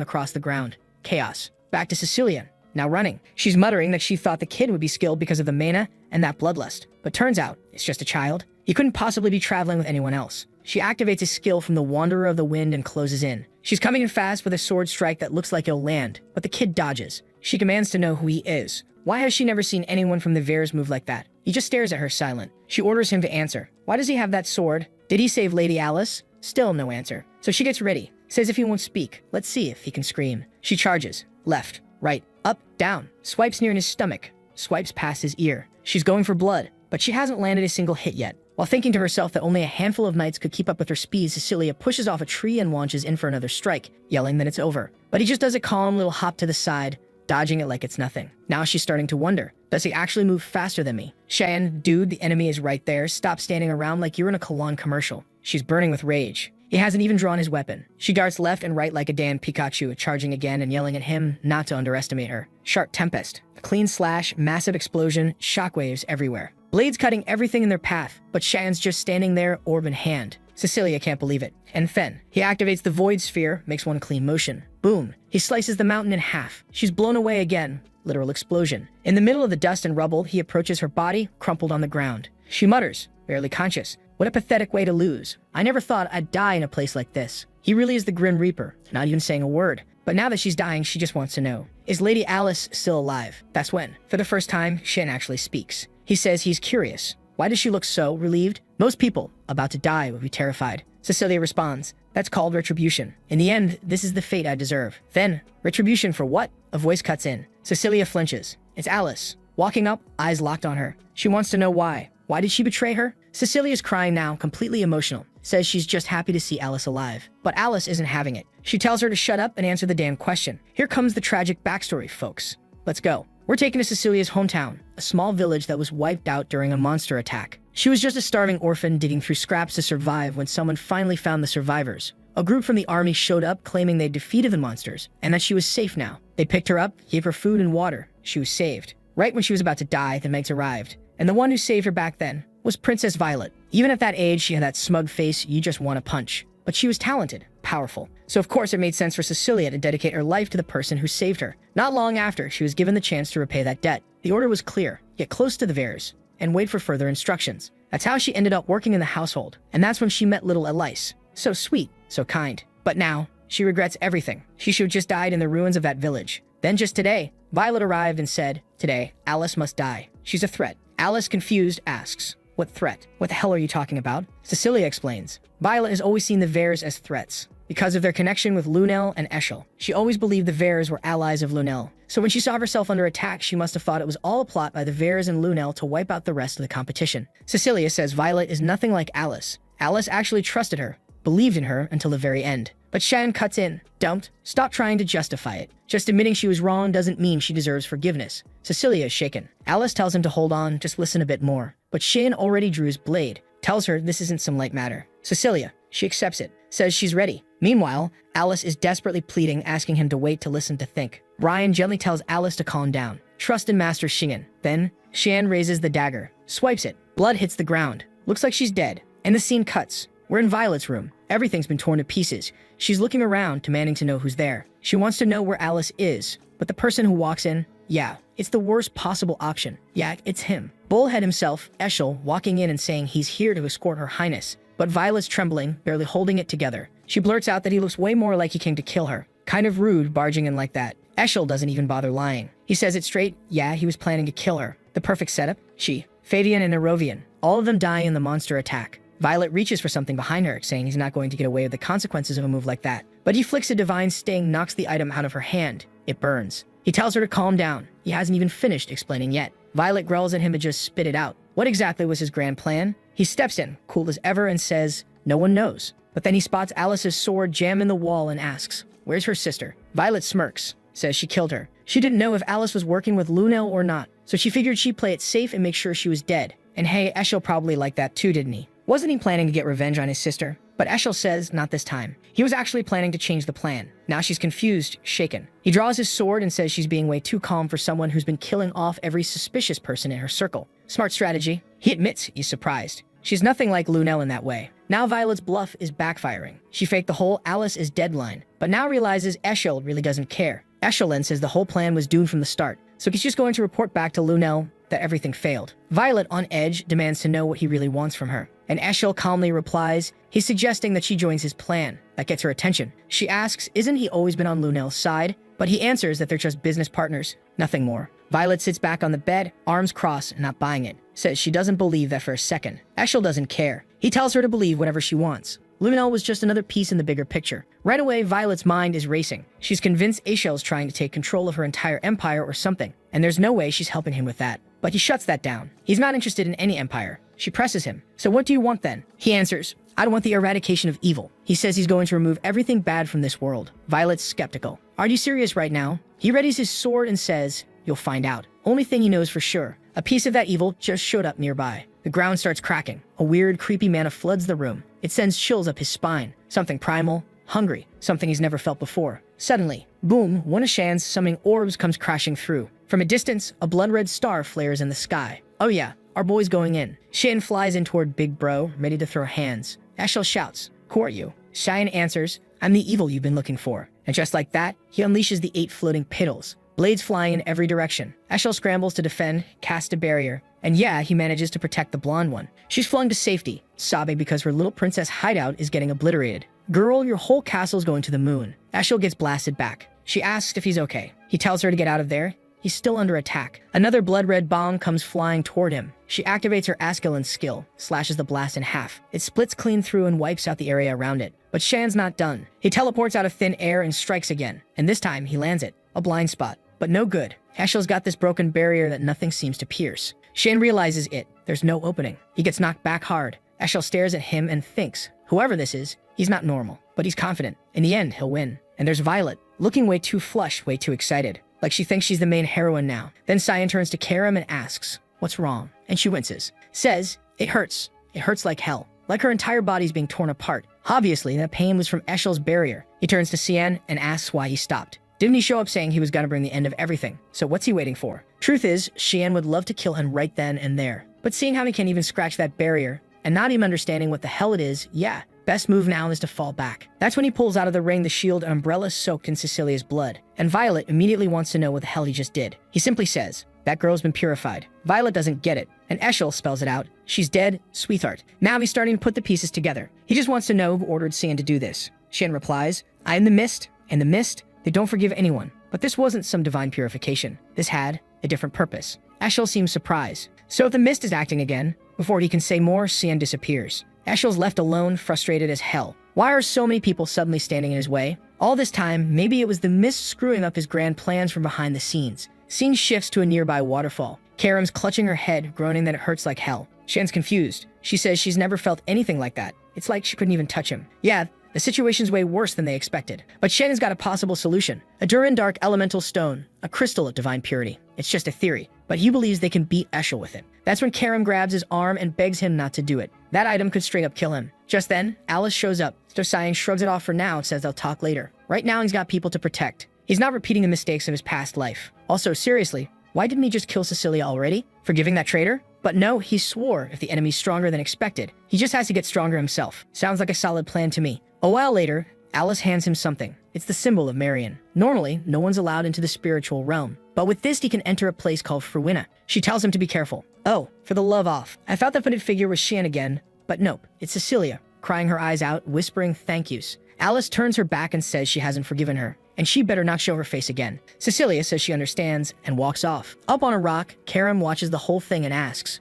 A: across the ground. Chaos. Back to Cecilia, now running. She's muttering that she thought the kid would be skilled because of the mana and that bloodlust. But turns out, it's just a child. He couldn't possibly be traveling with anyone else. She activates a skill from the Wanderer of the Wind and closes in. She's coming in fast with a sword strike that looks like it'll land, but the kid dodges. She commands to know who he is. Why has she never seen anyone from the Veers move like that? He just stares at her silent. She orders him to answer. Why does he have that sword? Did he save Lady Alice? Still no answer. So she gets ready. Says if he won't speak, let's see if he can scream. She charges. Left, right, up, down. Swipes near his stomach. Swipes past his ear. She's going for blood, but she hasn't landed a single hit yet. While thinking to herself that only a handful of knights could keep up with her speed, Cecilia pushes off a tree and launches in for another strike, yelling that it's over. But he just does a calm little hop to the side, dodging it like it's nothing. Now she's starting to wonder, does he actually move faster than me? Cheyenne, dude, the enemy is right there. Stop standing around like you're in a Kalon commercial. She's burning with rage. He hasn't even drawn his weapon. She darts left and right like a damn Pikachu, charging again and yelling at him not to underestimate her. Sharp Tempest. A clean slash, massive explosion, shockwaves everywhere. Blades cutting everything in their path, but Cheyenne's just standing there, orb in hand. Cecilia can't believe it. And Fen. He activates the Void Sphere, makes one clean motion. Boom. He slices the mountain in half. She's blown away again. Literal explosion. In the middle of the dust and rubble, he approaches her body, crumpled on the ground. She mutters, barely conscious. What a pathetic way to lose. I never thought I'd die in a place like this. He really is the Grim Reaper, not even saying a word. But now that she's dying, she just wants to know. Is Lady Alice still alive? That's when, for the first time, Shin actually speaks. He says he's curious. Why does she look so relieved? Most people about to die would be terrified. Cecilia responds, that's called retribution. In the end, this is the fate I deserve. Then, retribution for what? A voice cuts in. Cecilia flinches. It's Alice. Walking up, eyes locked on her. She wants to know why. Why did she betray her? Cecilia's crying now, completely emotional. Says she's just happy to see Alice alive. But Alice isn't having it. She tells her to shut up and answer the damn question. Here comes the tragic backstory, folks. Let's go. We're taken to Cecilia's hometown, a small village that was wiped out during a monster attack. She was just a starving orphan digging through scraps to survive when someone finally found the survivors. A group from the army showed up claiming they'd defeated the monsters and that she was safe now. They picked her up, gave her food and water. She was saved. Right when she was about to die, the Megs arrived. And the one who saved her back then was Princess Violet. Even at that age, she had that smug face you just want to punch. But she was talented, powerful. So of course it made sense for Cecilia to dedicate her life to the person who saved her. Not long after, she was given the chance to repay that debt. The order was clear: get close to the Veres and wait for further instructions. That's how she ended up working in the household, and that's when she met little Elise. So sweet, so kind. But now, she regrets everything. She should have just died in the ruins of that village. Then just today, Violet arrived and said, "Today, Alice must die. She's a threat." Alice, confused, asks, "What threat? What the hell are you talking about?" Cecilia explains, Violet has always seen the Veres as threats. Because of their connection with Lunel and Eshel, she always believed the Veres were allies of Lunel. So when she saw herself under attack, she must have thought it was all a plot by the Veres and Lunel to wipe out the rest of the competition. Cecilia says Violet is nothing like Alice. Alice actually trusted her, believed in her until the very end. But Shan cuts in, "Don't. Stop trying to justify it. Just admitting she was wrong doesn't mean she deserves forgiveness." Cecilia is shaken. Alice tells him to hold on, just listen a bit more. But Shan already drew his blade, tells her this isn't some light matter. Cecilia, she accepts it, says she's ready. Meanwhile, Alice is desperately pleading, asking him to wait to listen to think. Ryan gently tells Alice to calm down. Trust in Master Shingen. Then, Shan raises the dagger, swipes it. Blood hits the ground. Looks like she's dead. And the scene cuts. We're in Violet's room. Everything's been torn to pieces. She's looking around, demanding to know who's there. She wants to know where Alice is. But the person who walks in, yeah, it's the worst possible option. Yeah, it's him. Bullhead himself, Eshel, walking in and saying he's here to escort Her Highness. But Violet's trembling, barely holding it together. She blurts out that he looks way more like he came to kill her. Kind of rude, barging in like that. Eshel doesn't even bother lying. He says it straight, yeah, he was planning to kill her. The perfect setup? She, Fabian and Erovian, all of them die in the monster attack. Violet reaches for something behind her, saying he's not going to get away with the consequences of a move like that. But he flicks a divine sting, knocks the item out of her hand. It burns. He tells her to calm down. He hasn't even finished explaining yet. Violet growls at him to just spit it out. What exactly was his grand plan? He steps in, cool as ever, and says, "No one knows." But then he spots Alice's sword jam in the wall and asks, "Where's her sister?" Violet smirks, says she killed her. She didn't know if Alice was working with Lunel or not, so she figured she'd play it safe and make sure she was dead. And hey, Eshel probably liked that too, didn't he? Wasn't he planning to get revenge on his sister? But Eshel says not this time. He was actually planning to change the plan. Now she's confused, shaken. He draws his sword and says she's being way too calm for someone who's been killing off every suspicious person in her circle. Smart strategy. He admits he's surprised. She's nothing like Lunel in that way. Now Violet's bluff is backfiring. She faked the whole Alice is dead line, but now realizes Eshel really doesn't care. Eshel then says the whole plan was doomed from the start, so he's just going to report back to Lunel that everything failed. Violet, on edge, demands to know what he really wants from her. And Eshel calmly replies, he's suggesting that she joins his plan. That gets her attention. She asks, isn't he always been on Lunel's side? But he answers that they're just business partners, nothing more. Violet sits back on the bed, arms crossed, not buying it. Says she doesn't believe that for a second. Eshel doesn't care. He tells her to believe whatever she wants. Lunel was just another piece in the bigger picture. Right away, Violet's mind is racing. She's convinced Eshel's trying to take control of her entire empire or something, and there's no way she's helping him with that. But he shuts that down. He's not interested in any empire. She presses him. So what do you want then? He answers, I want the eradication of evil. He says he's going to remove everything bad from this world. Violet's skeptical. Are you serious right now? He readies his sword and says, you'll find out. Only thing he knows for sure. A piece of that evil just showed up nearby. The ground starts cracking. A weird, creepy mana floods the room. It sends chills up his spine. Something primal, hungry, something he's never felt before. Suddenly, boom, one of Shan's summoning orbs comes crashing through. From a distance, a blood-red star flares in the sky. Oh yeah, our boy's going in. Shan flies in toward Big Bro, ready to throw hands. Eshel shouts, who are you? Shan answers, I'm the evil you've been looking for. And just like that, he unleashes the 8 floating piddles. Blades flying in every direction. Eshel scrambles to defend, cast a barrier, and yeah, he manages to protect the blonde one. She's flung to safety, sobbing because her little princess hideout is getting obliterated. Girl, your whole castle's going to the moon. Eshel gets blasted back. She asks if he's okay. He tells her to get out of there. He's still under attack. Another blood-red bomb comes flying toward him. She activates her Ascalon skill, slashes the blast in half. It splits clean through and wipes out the area around it. But Shan's not done. He teleports out of thin air and strikes again. And this time, he lands it. A blind spot. But no good. Eshel's got this broken barrier that nothing seems to pierce. Shan realizes it. There's no opening. He gets knocked back hard. Eshel stares at him and thinks, whoever this is, he's not normal. But he's confident. In the end, he'll win. And there's Violet, looking way too flushed, way too excited. Like she thinks she's the main heroine now. Then Cyan turns to Karim and asks, what's wrong? And she winces. Says, it hurts. It hurts like hell. Like her entire body's being torn apart. Obviously, that pain was from Eshel's barrier. He turns to Cyan and asks why he stopped. Didn't he show up saying he was gonna bring the end of everything? So what's he waiting for? Truth is, Xian would love to kill him right then and there. But seeing how he can't even scratch that barrier, and not even understanding what the hell it is, yeah, Best move now is to fall back. That's when he pulls out of the ring the shield and umbrella soaked in Cecilia's blood, and Violet immediately wants to know what the hell he just did. He simply says, "That girl's been purified." Violet doesn't get it, and Eshel spells it out. "She's dead, sweetheart." Now he's starting to put the pieces together. He just wants to know who ordered Cian to do this. Shan replies, "I am the mist, and the mist, they don't forgive anyone." But this wasn't some divine purification. This had a different purpose. Eshel seems surprised. So if the mist is acting again, before he can say more, Cian disappears. Eshel's left alone, frustrated as hell. Why are so many people suddenly standing in his way? All this time, maybe it was the mist screwing up his grand plans from behind the scenes. Scene shifts to a nearby waterfall. Karam's clutching her head, groaning that it hurts like hell. Shan's confused. She says she's never felt anything like that. It's like she couldn't even touch him. Yeah, the situation's way worse than they expected. But Shen has got a possible solution. A Durin Dark elemental stone, a crystal of divine purity. It's just a theory, but he believes they can beat Eshel with it. That's when Karam grabs his arm and begs him not to do it. That item could straight up kill him. Just then, Alice shows up. Cyan shrugs it off for now and says they'll talk later. Right now, he's got people to protect. He's not repeating the mistakes of his past life. Also, seriously, why didn't he just kill Cecilia already? Forgiving that traitor? But no, he swore if the enemy's stronger than expected, he just has to get stronger himself. Sounds like a solid plan to me. A while later, Alice hands him something. It's the symbol of Marion. Normally, no one's allowed into the spiritual realm, but with this, he can enter a place called Fruina. She tells him to be careful. Oh, for the love off. I thought the hooded figure was Shan again, but nope, it's Cecilia, crying her eyes out, whispering thank yous. Alice turns her back and says she hasn't forgiven her, and she better not show her face again. Cecilia says she understands and walks off. Up on a rock, Karam watches the whole thing and asks,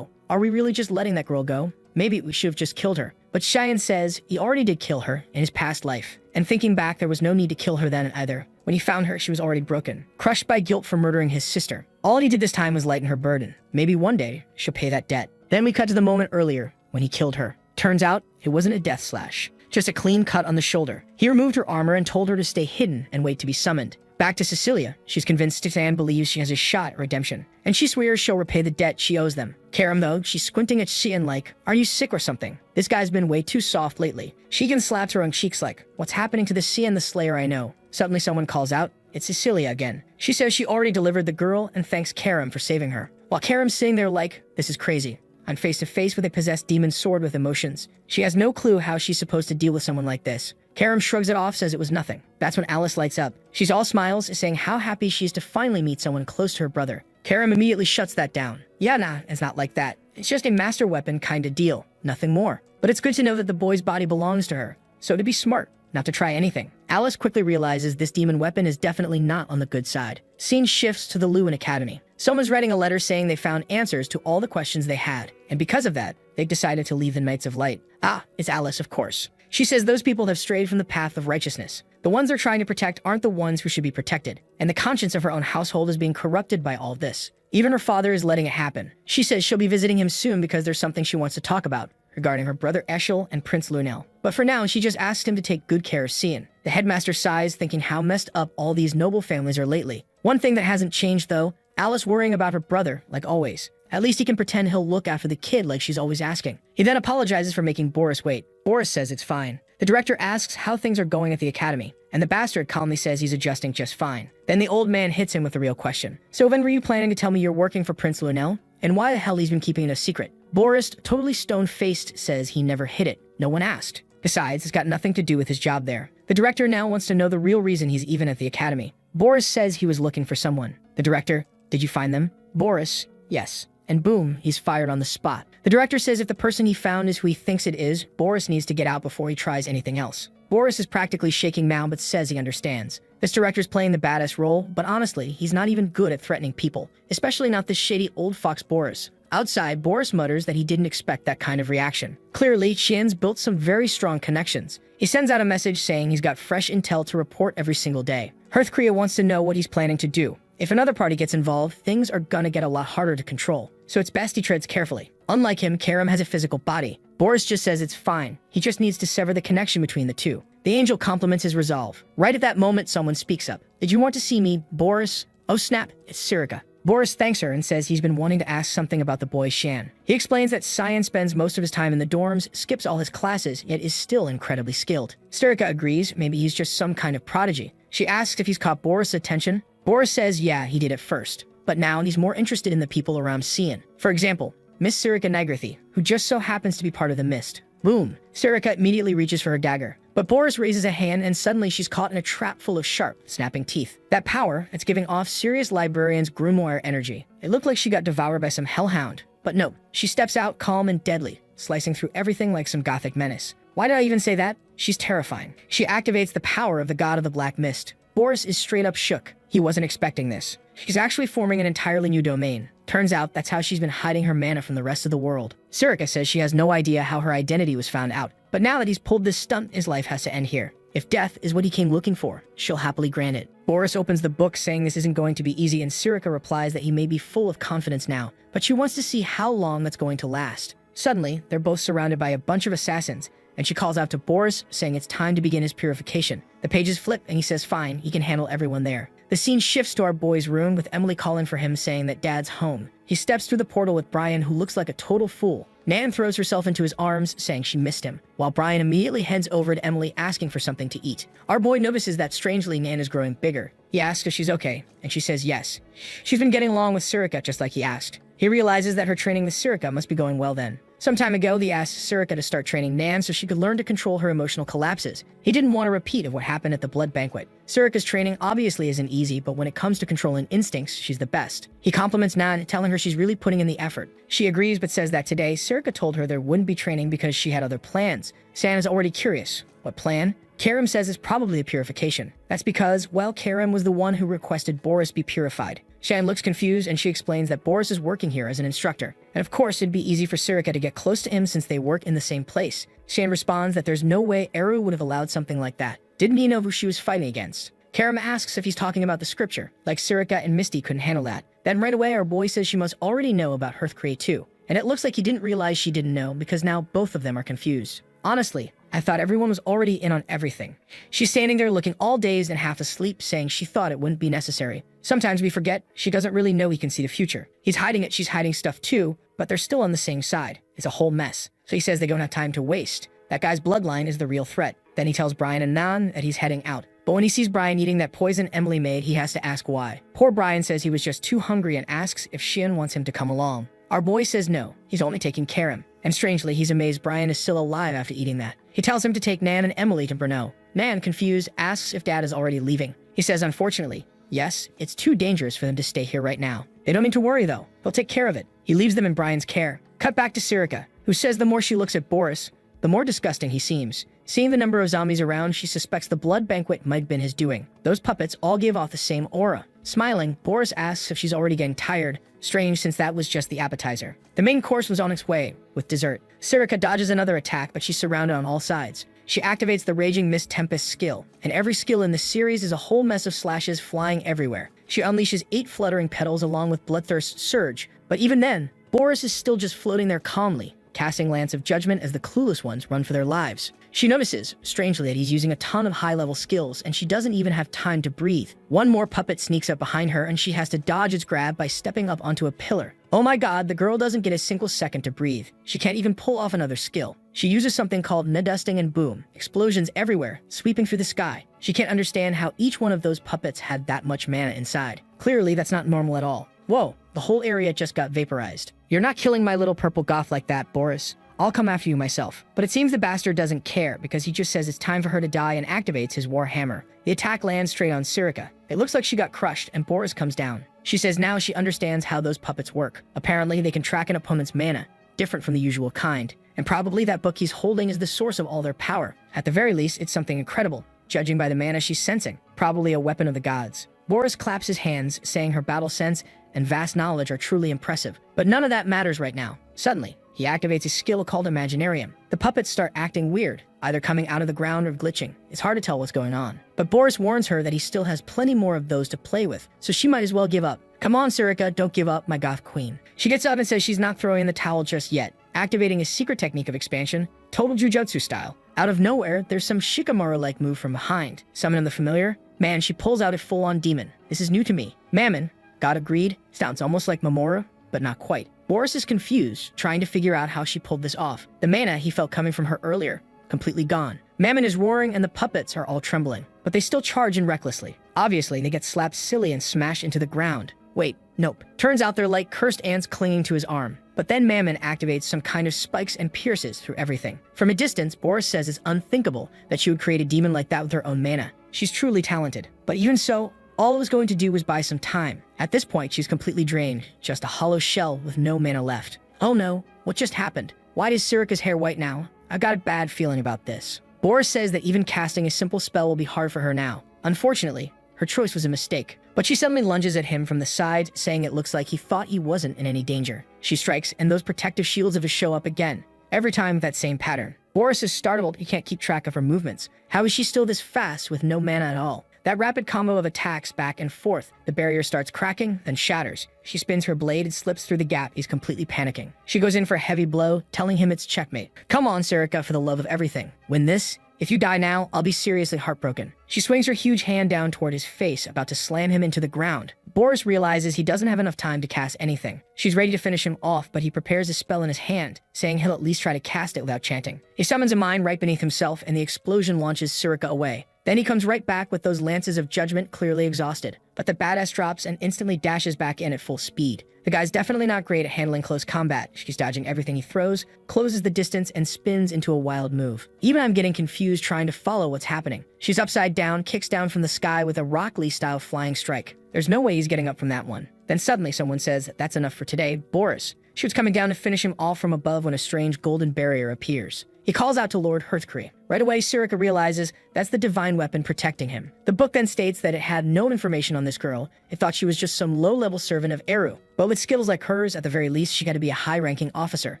A: are we really just letting that girl go? Maybe we should have just killed her. But Cheyenne says he already did kill her in his past life. And thinking back, there was no need to kill her then either. When he found her, she was already broken, crushed by guilt for murdering his sister. All he did this time was lighten her burden. Maybe one day, she'll pay that debt. Then we cut to the moment earlier, when he killed her. Turns out, it wasn't a death slash. Just a clean cut on the shoulder. He removed her armor and told her to stay hidden and wait to be summoned. Back to Cecilia, she's convinced Stan believes she has a shot at redemption, and she swears she'll repay the debt she owes them. Karam, though, she's squinting at Cian like, are you sick or something? This guy's been way too soft lately. She slaps her own cheeks like, what's happening to the Cian the Slayer I know? Suddenly someone calls out, it's Cecilia again. She says she already delivered the girl and thanks Karam for saving her. While Karam's sitting there like, this is crazy. I'm face to face with a possessed demon sword with emotions. She has no clue how she's supposed to deal with someone like this. Karam shrugs it off, says it was nothing. That's when Alice lights up. She's all smiles, saying how happy she is to finally meet someone close to her brother. Karam immediately shuts that down. Yeah, nah, it's not like that. It's just a master weapon kind of deal. Nothing more. But it's good to know that the boy's body belongs to her. So to be smart, not to try anything. Alice quickly realizes this demon weapon is definitely not on the good side. Scene shifts to the Lewin Academy. Someone's writing a letter saying they found answers to all the questions they had. And because of that, they've decided to leave the Knights of Light. Ah, it's Alice, of course. She says those people have strayed from the path of righteousness. The ones they're trying to protect aren't the ones who should be protected, and the conscience of her own household is being corrupted by all this. Even her father is letting it happen. She says she'll be visiting him soon because there's something she wants to talk about regarding her brother Eshel and Prince Lunel. But for now, she just asks him to take good care of Cian. The headmaster sighs, thinking how messed up all these noble families are lately. One thing that hasn't changed, though, Alice worrying about her brother, like always. At least he can pretend he'll look after the kid like she's always asking. He then apologizes for making Boris wait. Boris says it's fine. The director asks how things are going at the academy, and the bastard calmly says he's adjusting just fine. Then the old man hits him with the real question. So when were you planning to tell me you're working for Prince Lunel? And why the hell he's been keeping it a secret? Boris, totally stone-faced, says he never hid it. No one asked. Besides, it's got nothing to do with his job there. The director now wants to know the real reason he's even at the academy. Boris says he was looking for someone. The director, did you find them? Boris, yes. And boom, he's fired on the spot. The director says if the person he found is who he thinks it is, Boris needs to get out before he tries anything else. Boris is practically shaking now but says he understands. This director's playing the badass role, but honestly, he's not even good at threatening people, especially not this shady old fox Boris. Outside, Boris mutters that he didn't expect that kind of reaction. Clearly, Qian's built some very strong connections. He sends out a message saying he's got fresh intel to report every single day. Hearthcrea wants to know what he's planning to do. If another party gets involved, things are gonna get a lot harder to control. So it's best he treads carefully. Unlike him, Karam has a physical body. Boris just says it's fine. He just needs to sever the connection between the two. The angel compliments his resolve. Right at that moment, someone speaks up. Did you want to see me, Boris? Oh snap, it's Sirica. Boris thanks her and says he's been wanting to ask something about the boy Shan. He explains that Cyan spends most of his time in the dorms, skips all his classes, yet is still incredibly skilled. Sirica agrees, maybe he's just some kind of prodigy. She asks if he's caught Boris' attention. Boris says yeah, he did at first, but now he's more interested in the people around Cian. For example, Miss Sirica Nagrithi, who just so happens to be part of the Mist. Boom! Surika immediately reaches for her dagger. But Boris raises a hand and suddenly she's caught in a trap full of sharp, snapping teeth. That power, it's giving off serious librarian's grimoire energy. It looked like she got devoured by some hellhound. But no, she steps out calm and deadly, slicing through everything like some gothic menace. Why did I even say that? She's terrifying. She activates the power of the god of the black mist. Boris is straight up shook. He wasn't expecting this. She's actually forming an entirely new domain. Turns out that's how she's been hiding her mana from the rest of the world. Surika says she has no idea how her identity was found out. But now that he's pulled this stunt, his life has to end here. If death is what he came looking for, she'll happily grant it. Boris opens the book saying this isn't going to be easy, and Surika replies that he may be full of confidence now, but she wants to see how long that's going to last. Suddenly, they're both surrounded by a bunch of assassins, and she calls out to Boris, saying it's time to begin his purification. The pages flip, and he says fine, he can handle everyone there. The scene shifts to our boy's room, with Emily calling for him, saying that Dad's home. He steps through the portal with Brian, who looks like a total fool. Nan throws herself into his arms, saying she missed him, while Brian immediately heads over to Emily, asking for something to eat. Our boy notices that strangely Nan is growing bigger. He asks if she's okay, and she says yes. She's been getting along with Surika just like he asked. He realizes that her training with Surika must be going well then. Some time ago, he asked Surika to start training Nan so she could learn to control her emotional collapses. He didn't want a repeat of what happened at the blood banquet. Surika's training obviously isn't easy, but when it comes to controlling instincts, she's the best. He compliments Nan, telling her she's really putting in the effort. She agrees, but says that today, Surika told her there wouldn't be training because she had other plans. San is already curious. What plan? Karim says it's probably a purification. That's because, well, Karim was the one who requested Boris be purified. Shan looks confused, and she explains that Boris is working here as an instructor. And of course, it'd be easy for Surika to get close to him since they work in the same place. Shan responds that there's no way Eru would have allowed something like that. Didn't he know who she was fighting against? Karim asks if he's talking about the scripture, like Surika and Misty couldn't handle that. Then right away, our boy says she must already know about Hearthcray too. And it looks like he didn't realize she didn't know, because now both of them are confused. Honestly, I thought everyone was already in on everything. She's standing there looking all dazed and half asleep, saying she thought it wouldn't be necessary. Sometimes we forget she doesn't really know he can see the future. He's hiding it, she's hiding stuff too, but they're still on the same side. It's a whole mess. So he says they don't have time to waste. That guy's bloodline is the real threat. Then he tells Brian and Nan that he's heading out. But when he sees Brian eating that poison Emily made, he has to ask why. Poor Brian says he was just too hungry and asks if Shion wants him to come along. Our boy says no, he's only taking Karim. And strangely, he's amazed Brian is still alive after eating that. He tells him to take Nan and Emily to Brno. Nan, confused, asks if Dad is already leaving. He says unfortunately, yes, it's too dangerous for them to stay here right now. They don't need to worry though, they'll take care of it. He leaves them in Brian's care. Cut back to Surika, who says the more she looks at Boris, the more disgusting he seems. Seeing the number of zombies around, she suspects the blood banquet might have been his doing. Those puppets all give off the same aura. Smiling, Boris asks if she's already getting tired. Strange, since that was just the appetizer. The main course was on its way, with dessert. Surika dodges another attack, but she's surrounded on all sides. She activates the Raging Mist Tempest skill, and every skill in this series is a whole mess of slashes flying everywhere. She unleashes 8 fluttering petals along with Bloodthirst Surge, but even then, Boris is still just floating there calmly, casting Lance of Judgment as the clueless ones run for their lives. She notices, strangely, that he's using a ton of high-level skills, and she doesn't even have time to breathe. One more puppet sneaks up behind her, and she has to dodge its grab by stepping up onto a pillar. Oh my god, the girl doesn't get a single second to breathe. She can't even pull off another skill. She uses something called Nadusting and Boom. Explosions everywhere, sweeping through the sky. She can't understand how each one of those puppets had that much mana inside. Clearly, that's not normal at all. Whoa, the whole area just got vaporized. You're not killing my little purple goth like that, Boris. I'll come after you myself. But it seems the bastard doesn't care, because he just says it's time for her to die and activates his war hammer. The attack lands straight on Surika. It looks like she got crushed, and Boris comes down. She says now she understands how those puppets work. Apparently, they can track an opponent's mana, different from the usual kind. And probably that book he's holding is the source of all their power. At the very least, it's something incredible, judging by the mana she's sensing. Probably a weapon of the gods. Boris claps his hands, saying her battle sense and vast knowledge are truly impressive. But none of that matters right now. Suddenly, he activates a skill called Imaginarium. The puppets start acting weird, either coming out of the ground or glitching. It's hard to tell what's going on. But Boris warns her that he still has plenty more of those to play with, so she might as well give up. Come on, Surika, don't give up, my goth queen. She gets up and says she's not throwing in the towel just yet, activating a secret technique of expansion, total Jujutsu style. Out of nowhere, there's some Shikamaru-like move from behind. Summon the familiar? Man, she pulls out a full-on demon. This is new to me. Mammon, god of greed, sounds almost like Mamora, but not quite. Boris is confused, trying to figure out how she pulled this off. The mana he felt coming from her earlier, completely gone. Mammon is roaring and the puppets are all trembling, but they still charge in recklessly. Obviously, they get slapped silly and smashed into the ground. Wait, Nope. Turns out they're like cursed ants clinging to his arm. But then Mammon activates some kind of spikes and pierces through everything. From a distance, Boris says it's unthinkable that she would create a demon like that with her own mana. She's truly talented. But even so, all it was going to do was buy some time. At this point, she's completely drained, just a hollow shell with no mana left. Oh no, what just happened? Why is Sirika's hair white now? I've got a bad feeling about this. Boris says that even casting a simple spell will be hard for her now. Unfortunately, her choice was a mistake. But she suddenly lunges at him from the side, saying it looks like he thought he wasn't in any danger. She strikes, and those protective shields of his show up again. Every time with that same pattern. Boris is startled he can't keep track of her movements. How is she still this fast with no mana at all? That rapid combo of attacks back and forth. The barrier starts cracking, then shatters. She spins her blade and slips through the gap. He's completely panicking. She goes in for a heavy blow, telling him it's checkmate. Come on, Sirika, for the love of everything. Win this. If you die now, I'll be seriously heartbroken. She swings her huge hand down toward his face, about to slam him into the ground. Boris realizes he doesn't have enough time to cast anything. She's ready to finish him off, but he prepares a spell in his hand, saying he'll at least try to cast it without chanting. He summons a mine right beneath himself, and the explosion launches Sirika away. Then he comes right back with those lances of judgment clearly exhausted. But the badass drops and instantly dashes back in at full speed. The guy's definitely not great at handling close combat. She's dodging everything he throws, closes the distance, and spins into a wild move. Even I'm getting confused trying to follow what's happening. She's upside down, kicks down from the sky with a Rock Lee-style flying strike. There's no way he's getting up from that one. Then suddenly someone says, that's enough for today, Boris. She was coming down to finish him off from above when a strange golden barrier appears. He calls out to Lord Hearthcree. Right away, Sirika realizes that's the divine weapon protecting him. The book then states that it had no information on this girl. It thought she was just some low-level servant of Eru. But with skills like hers, at the very least, she got to be a high-ranking officer.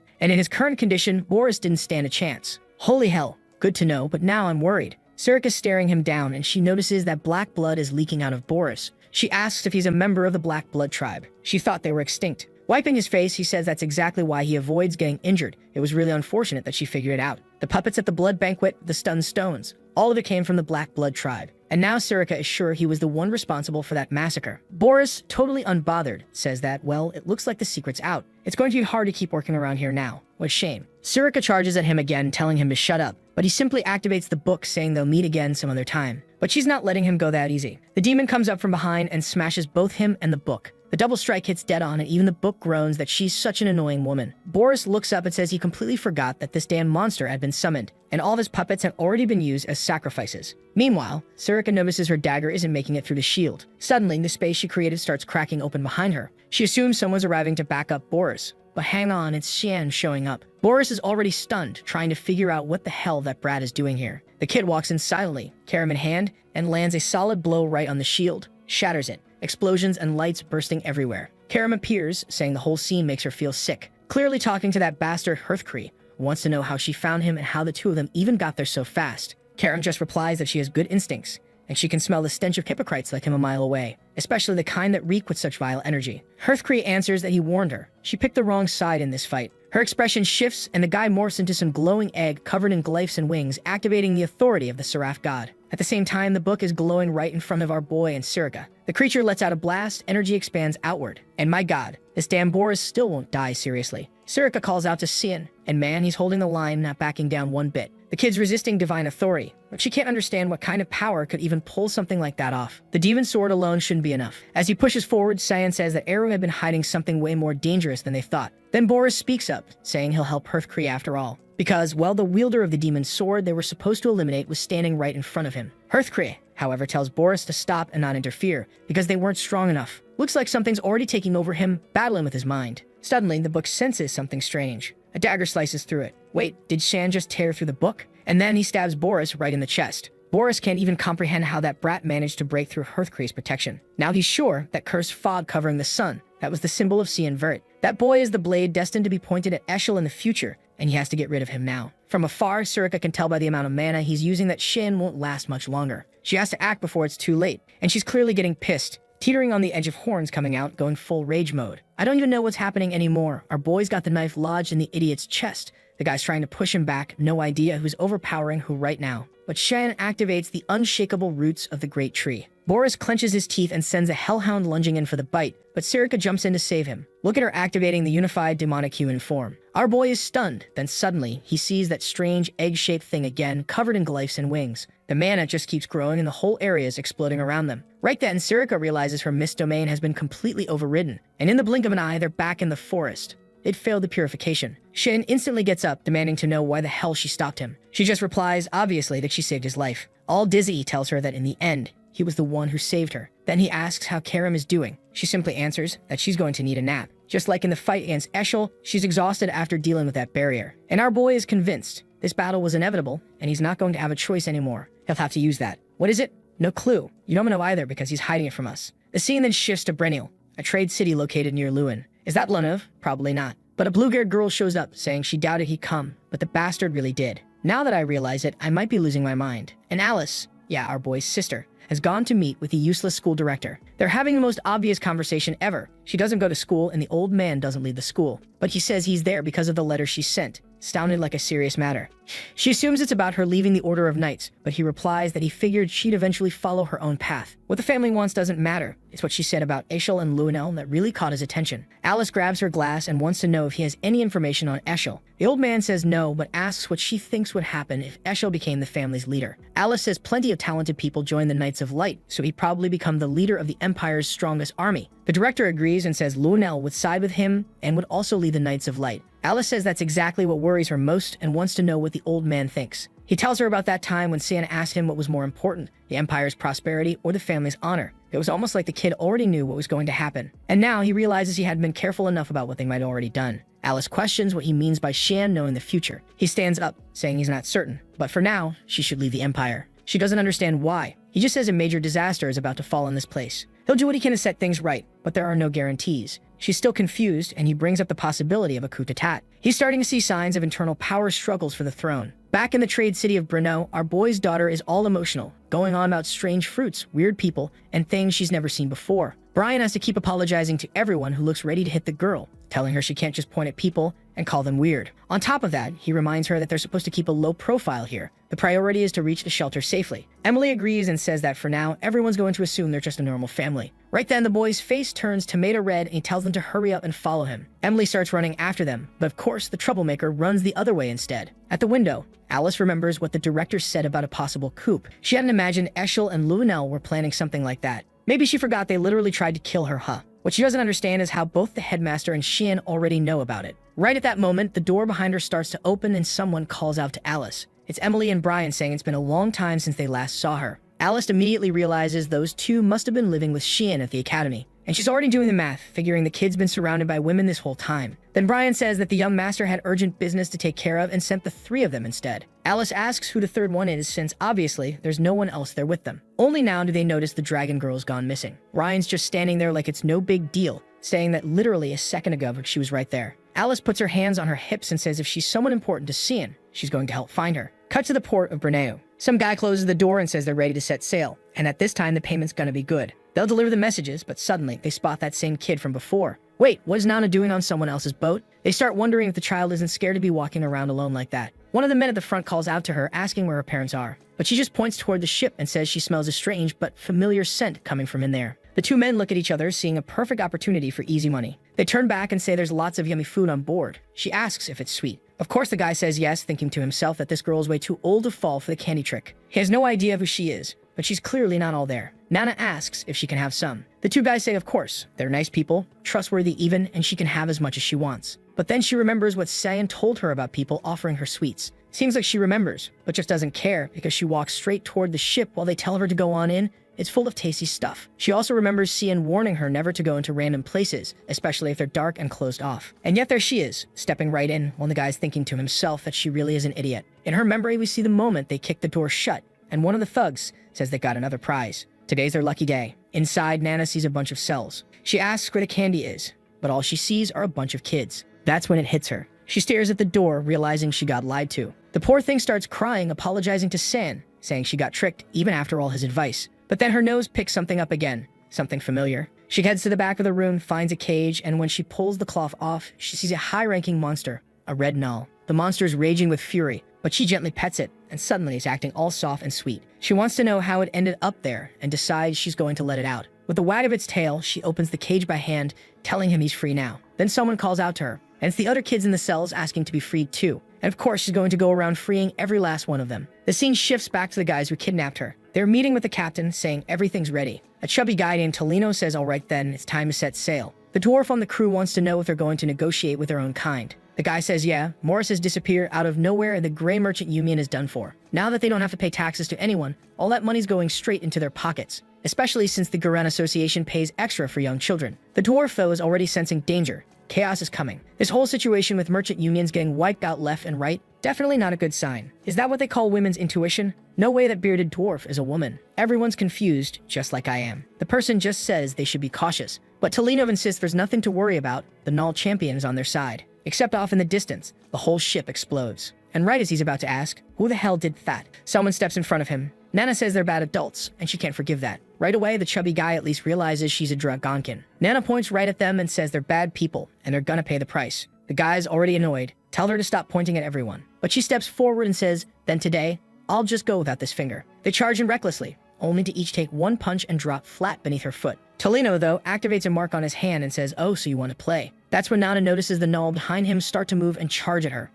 A: And in his current condition, Boris didn't stand a chance. Holy hell, good to know, but now I'm worried. Sirika's staring him down, and she notices that black blood is leaking out of Boris. She asks if he's a member of the Black Blood tribe. She thought they were extinct. Wiping his face, he says that's exactly why he avoids getting injured. It was really unfortunate that she figured it out. The puppets at the blood banquet, the stunned stones, all of it came from the Black Blood tribe. And now Sirika is sure he was the one responsible for that massacre. Boris, totally unbothered, says that, well, it looks like the secret's out. It's going to be hard to keep working around here now. What a shame. Sirika charges at him again, telling him to shut up. But he simply activates the book, saying they'll meet again some other time. But she's not letting him go that easy. The demon comes up from behind and smashes both him and the book. The double strike hits dead on, and even the book groans that she's such an annoying woman. Boris looks up and says he completely forgot that this damn monster had been summoned, and all of his puppets had already been used as sacrifices. Meanwhile, Sirika notices her dagger isn't making it through the shield. Suddenly, the space she created starts cracking open behind her. She assumes someone's arriving to back up Boris. But hang on, it's Xian showing up. Boris is already stunned, trying to figure out what the hell that brat is doing here. The kid walks in silently, Karam in hand, and lands a solid blow right on the shield, shatters it. Explosions and lights bursting everywhere. Karam appears, saying the whole scene makes her feel sick. Clearly talking to that bastard Hearthcree, who wants to know how she found him and how the two of them even got there so fast. Karam just replies that she has good instincts, and she can smell the stench of hypocrites like him a mile away, especially the kind that reek with such vile energy. Hearthcree answers that he warned her. She picked the wrong side in this fight. Her expression shifts, and the guy morphs into some glowing egg covered in glyphs and wings, activating the authority of the Seraph god. At the same time, the book is glowing right in front of our boy and Sirika. The creature lets out a blast, energy expands outward. And my god, this damn Boris still won't die seriously. Sirika calls out to Xian, and man, he's holding the line, not backing down one bit. The kid's resisting divine authority, but she can't understand what kind of power could even pull something like that off. The demon sword alone shouldn't be enough. As he pushes forward, Xian says that Eru had been hiding something way more dangerous than they thought. Then Boris speaks up, saying he'll help Hearthcree after all. Because, well, the wielder of the demon's sword they were supposed to eliminate was standing right in front of him. Hearthcree, however, tells Boris to stop and not interfere, because they weren't strong enough. Looks like something's already taking over him, battling with his mind. Suddenly, the book senses something strange. A dagger slices through it. Wait, did Shan just tear through the book? And then he stabs Boris right in the chest. Boris can't even comprehend how that brat managed to break through Hearthcree's protection. Now he's sure that cursed fog covering the sun, that was the symbol of Xian Vert. That boy is the blade destined to be pointed at Eshel in the future, and he has to get rid of him now. From afar, Sirika can tell by the amount of mana he's using that Shin won't last much longer. She has to act before it's too late, and she's clearly getting pissed, teetering on the edge of horns coming out, going full rage mode. I don't even know what's happening anymore. Our boy's got the knife lodged in the idiot's chest, The guy's trying to push him back, no idea who's overpowering who right now. But Shan activates the unshakable roots of the great tree. Boris clenches his teeth and sends a hellhound lunging in for the bite, but Sirika jumps in to save him. Look at her activating the unified demonic human form. Our boy is stunned, then suddenly, he sees that strange egg-shaped thing again, covered in glyphs and wings. The mana just keeps growing and the whole area is exploding around them. Right then, Sirika realizes her mist domain has been completely overridden, and in the blink of an eye, they're back in the forest. It failed the purification. Shin instantly gets up, demanding to know why the hell she stopped him. She just replies, obviously, that she saved his life. All dizzy, he tells her that in the end, he was the one who saved her. Then he asks how Karim is doing. She simply answers that she's going to need a nap. Just like in the fight against Eshel, she's exhausted after dealing with that barrier. And our boy is convinced this battle was inevitable, and he's not going to have a choice anymore. He'll have to use that. What is it? No clue. You don't know either because he's hiding it from us. The scene then shifts to Brennil, a trade city located near Lewin. Is that Lunov? Probably not. But a blue-haired girl shows up, saying she doubted he'd come, but the bastard really did. Now that I realize it, I might be losing my mind. And Alice, yeah, our boy's sister, has gone to meet with the useless school director. They're having the most obvious conversation ever. She doesn't go to school, and the old man doesn't leave the school. But he says he's there because of the letter she sent. Sounded like a serious matter. She assumes it's about her leaving the Order of Knights, but he replies that he figured she'd eventually follow her own path. What the family wants doesn't matter. It's what she said about Eshel and Lunel that really caught his attention. Alice grabs her glass and wants to know if he has any information on Eshel. The old man says no, but asks what she thinks would happen if Eshel became the family's leader. Alice says plenty of talented people join the Knights of Light, so he'd probably become the leader of the Empire's strongest army. The director agrees and says Lunel would side with him and would also lead the Knights of Light. Alice says that's exactly what worries her most and wants to know what the old man thinks. He tells her about that time when Sian asked him what was more important, the Empire's prosperity or the family's honor. It was almost like the kid already knew what was going to happen. And now he realizes he hadn't been careful enough about what they might have already done. Alice questions what he means by Shan knowing the future. He stands up, saying he's not certain, but for now, she should leave the Empire. She doesn't understand why. He just says a major disaster is about to fall on this place. He'll do what he can to set things right, but there are no guarantees. She's still confused, and he brings up the possibility of a coup d'etat. He's starting to see signs of internal power struggles for the throne. Back in the trade city of Brno, our boy's daughter is all emotional, going on about strange fruits, weird people, and things she's never seen before. Brian has to keep apologizing to everyone who looks ready to hit the girl, telling her she can't just point at people and call them weird. On top of that, he reminds her that they're supposed to keep a low profile here. The priority is to reach the shelter safely. Emily agrees and says that for now, everyone's going to assume they're just a normal family. Right then, the boy's face turns tomato red and he tells them to hurry up and follow him. Emily starts running after them, but of course, the troublemaker runs the other way instead. At the window, Alice remembers what the director said about a possible coup. She hadn't imagined Eshel and Lunel were planning something like that. Maybe she forgot they literally tried to kill her, huh? What she doesn't understand is how both the headmaster and Xian already know about it. Right at that moment, the door behind her starts to open and someone calls out to Alice. It's Emily and Brian saying it's been a long time since they last saw her. Alice immediately realizes those two must have been living with Xian at the academy. And she's already doing the math, figuring the kid's been surrounded by women this whole time. Then Brian says that the young master had urgent business to take care of and sent the three of them instead. Alice asks who the third one is since obviously there's no one else there with them. Only now do they notice the dragon girl's gone missing. Ryan's just standing there like it's no big deal, saying that literally a second ago she was right there. Alice puts her hands on her hips and says if she's someone important to Sian, she's going to help find her. Cut to the port of Bruneo. Some guy closes the door and says they're ready to set sail, and at this time the payment's gonna be good. They'll deliver the messages, but suddenly they spot that same kid from before. Wait, what is Nana doing on someone else's boat? They start wondering if the child isn't scared to be walking around alone like that. One of the men at the front calls out to her, asking where her parents are, but she just points toward the ship and says she smells a strange but familiar scent coming from in there. The two men look at each other, seeing a perfect opportunity for easy money. They turn back and say there's lots of yummy food on board. She asks if it's sweet. Of course the guy says yes, thinking to himself that this girl is way too old to fall for the candy trick. He has no idea who she is, but she's clearly not all there. Nana asks if she can have some. The two guys say of course, they're nice people, trustworthy even, and she can have as much as she wants. But then she remembers what Sayan told her about people offering her sweets. Seems like she remembers, but just doesn't care because she walks straight toward the ship while they tell her to go on in. It's full of tasty stuff. She also remembers Sian warning her never to go into random places, especially if they're dark and closed off. And yet there she is, stepping right in while the guy's thinking to himself that she really is an idiot. In her memory, we see the moment they kick the door shut, and one of the thugs says they got another prize. Today's their lucky day. Inside, Nana sees a bunch of cells. She asks where the candy is, but all she sees are a bunch of kids. That's when it hits her. She stares at the door, realizing she got lied to. The poor thing starts crying, apologizing to San, saying she got tricked even after all his advice. But then her nose picks something up again, something familiar. She heads to the back of the room, finds a cage, and when she pulls the cloth off, she sees a high-ranking monster, a red null. The monster is raging with fury, but she gently pets it, and suddenly is acting all soft and sweet. She wants to know how it ended up there, and decides she's going to let it out. With a wag of its tail, she opens the cage by hand, telling him he's free now. Then someone calls out to her, and it's the other kids in the cells asking to be freed too. And of course, she's going to go around freeing every last one of them. The scene shifts back to the guys who kidnapped her. They're meeting with the captain, saying everything's ready. A chubby guy named Tolino says, all right then, it's time to set sail. The dwarf on the crew wants to know if they're going to negotiate with their own kind. The guy says yeah, Morris has disappeared out of nowhere and the Gray Merchant Union is done for. Now that they don't have to pay taxes to anyone, all that money's going straight into their pockets. Especially since the Guren Association pays extra for young children. The dwarf, though, is already sensing danger. Chaos is coming. This whole situation with merchant unions getting wiped out left and right, definitely not a good sign. Is that what they call women's intuition? No way that bearded dwarf is a woman. Everyone's confused, just like I am. The person just says they should be cautious. But Tolino insists there's nothing to worry about. The Null champion is on their side. Except off in the distance, the whole ship explodes. And right as he's about to ask, who the hell did that? Someone steps in front of him. Nana says they're bad adults, and she can't forgive that. Right away, the chubby guy at least realizes she's a Dragonkin. Nana points right at them and says they're bad people, and they're gonna pay the price. The guy's already annoyed, tell her to stop pointing at everyone. But she steps forward and says, then today, I'll just go without this finger. They charge in recklessly, only to each take one punch and drop flat beneath her foot. Tolino, though, activates a mark on his hand and says, oh, so you want to play. That's when Nana notices the Null behind him start to move and charge at her.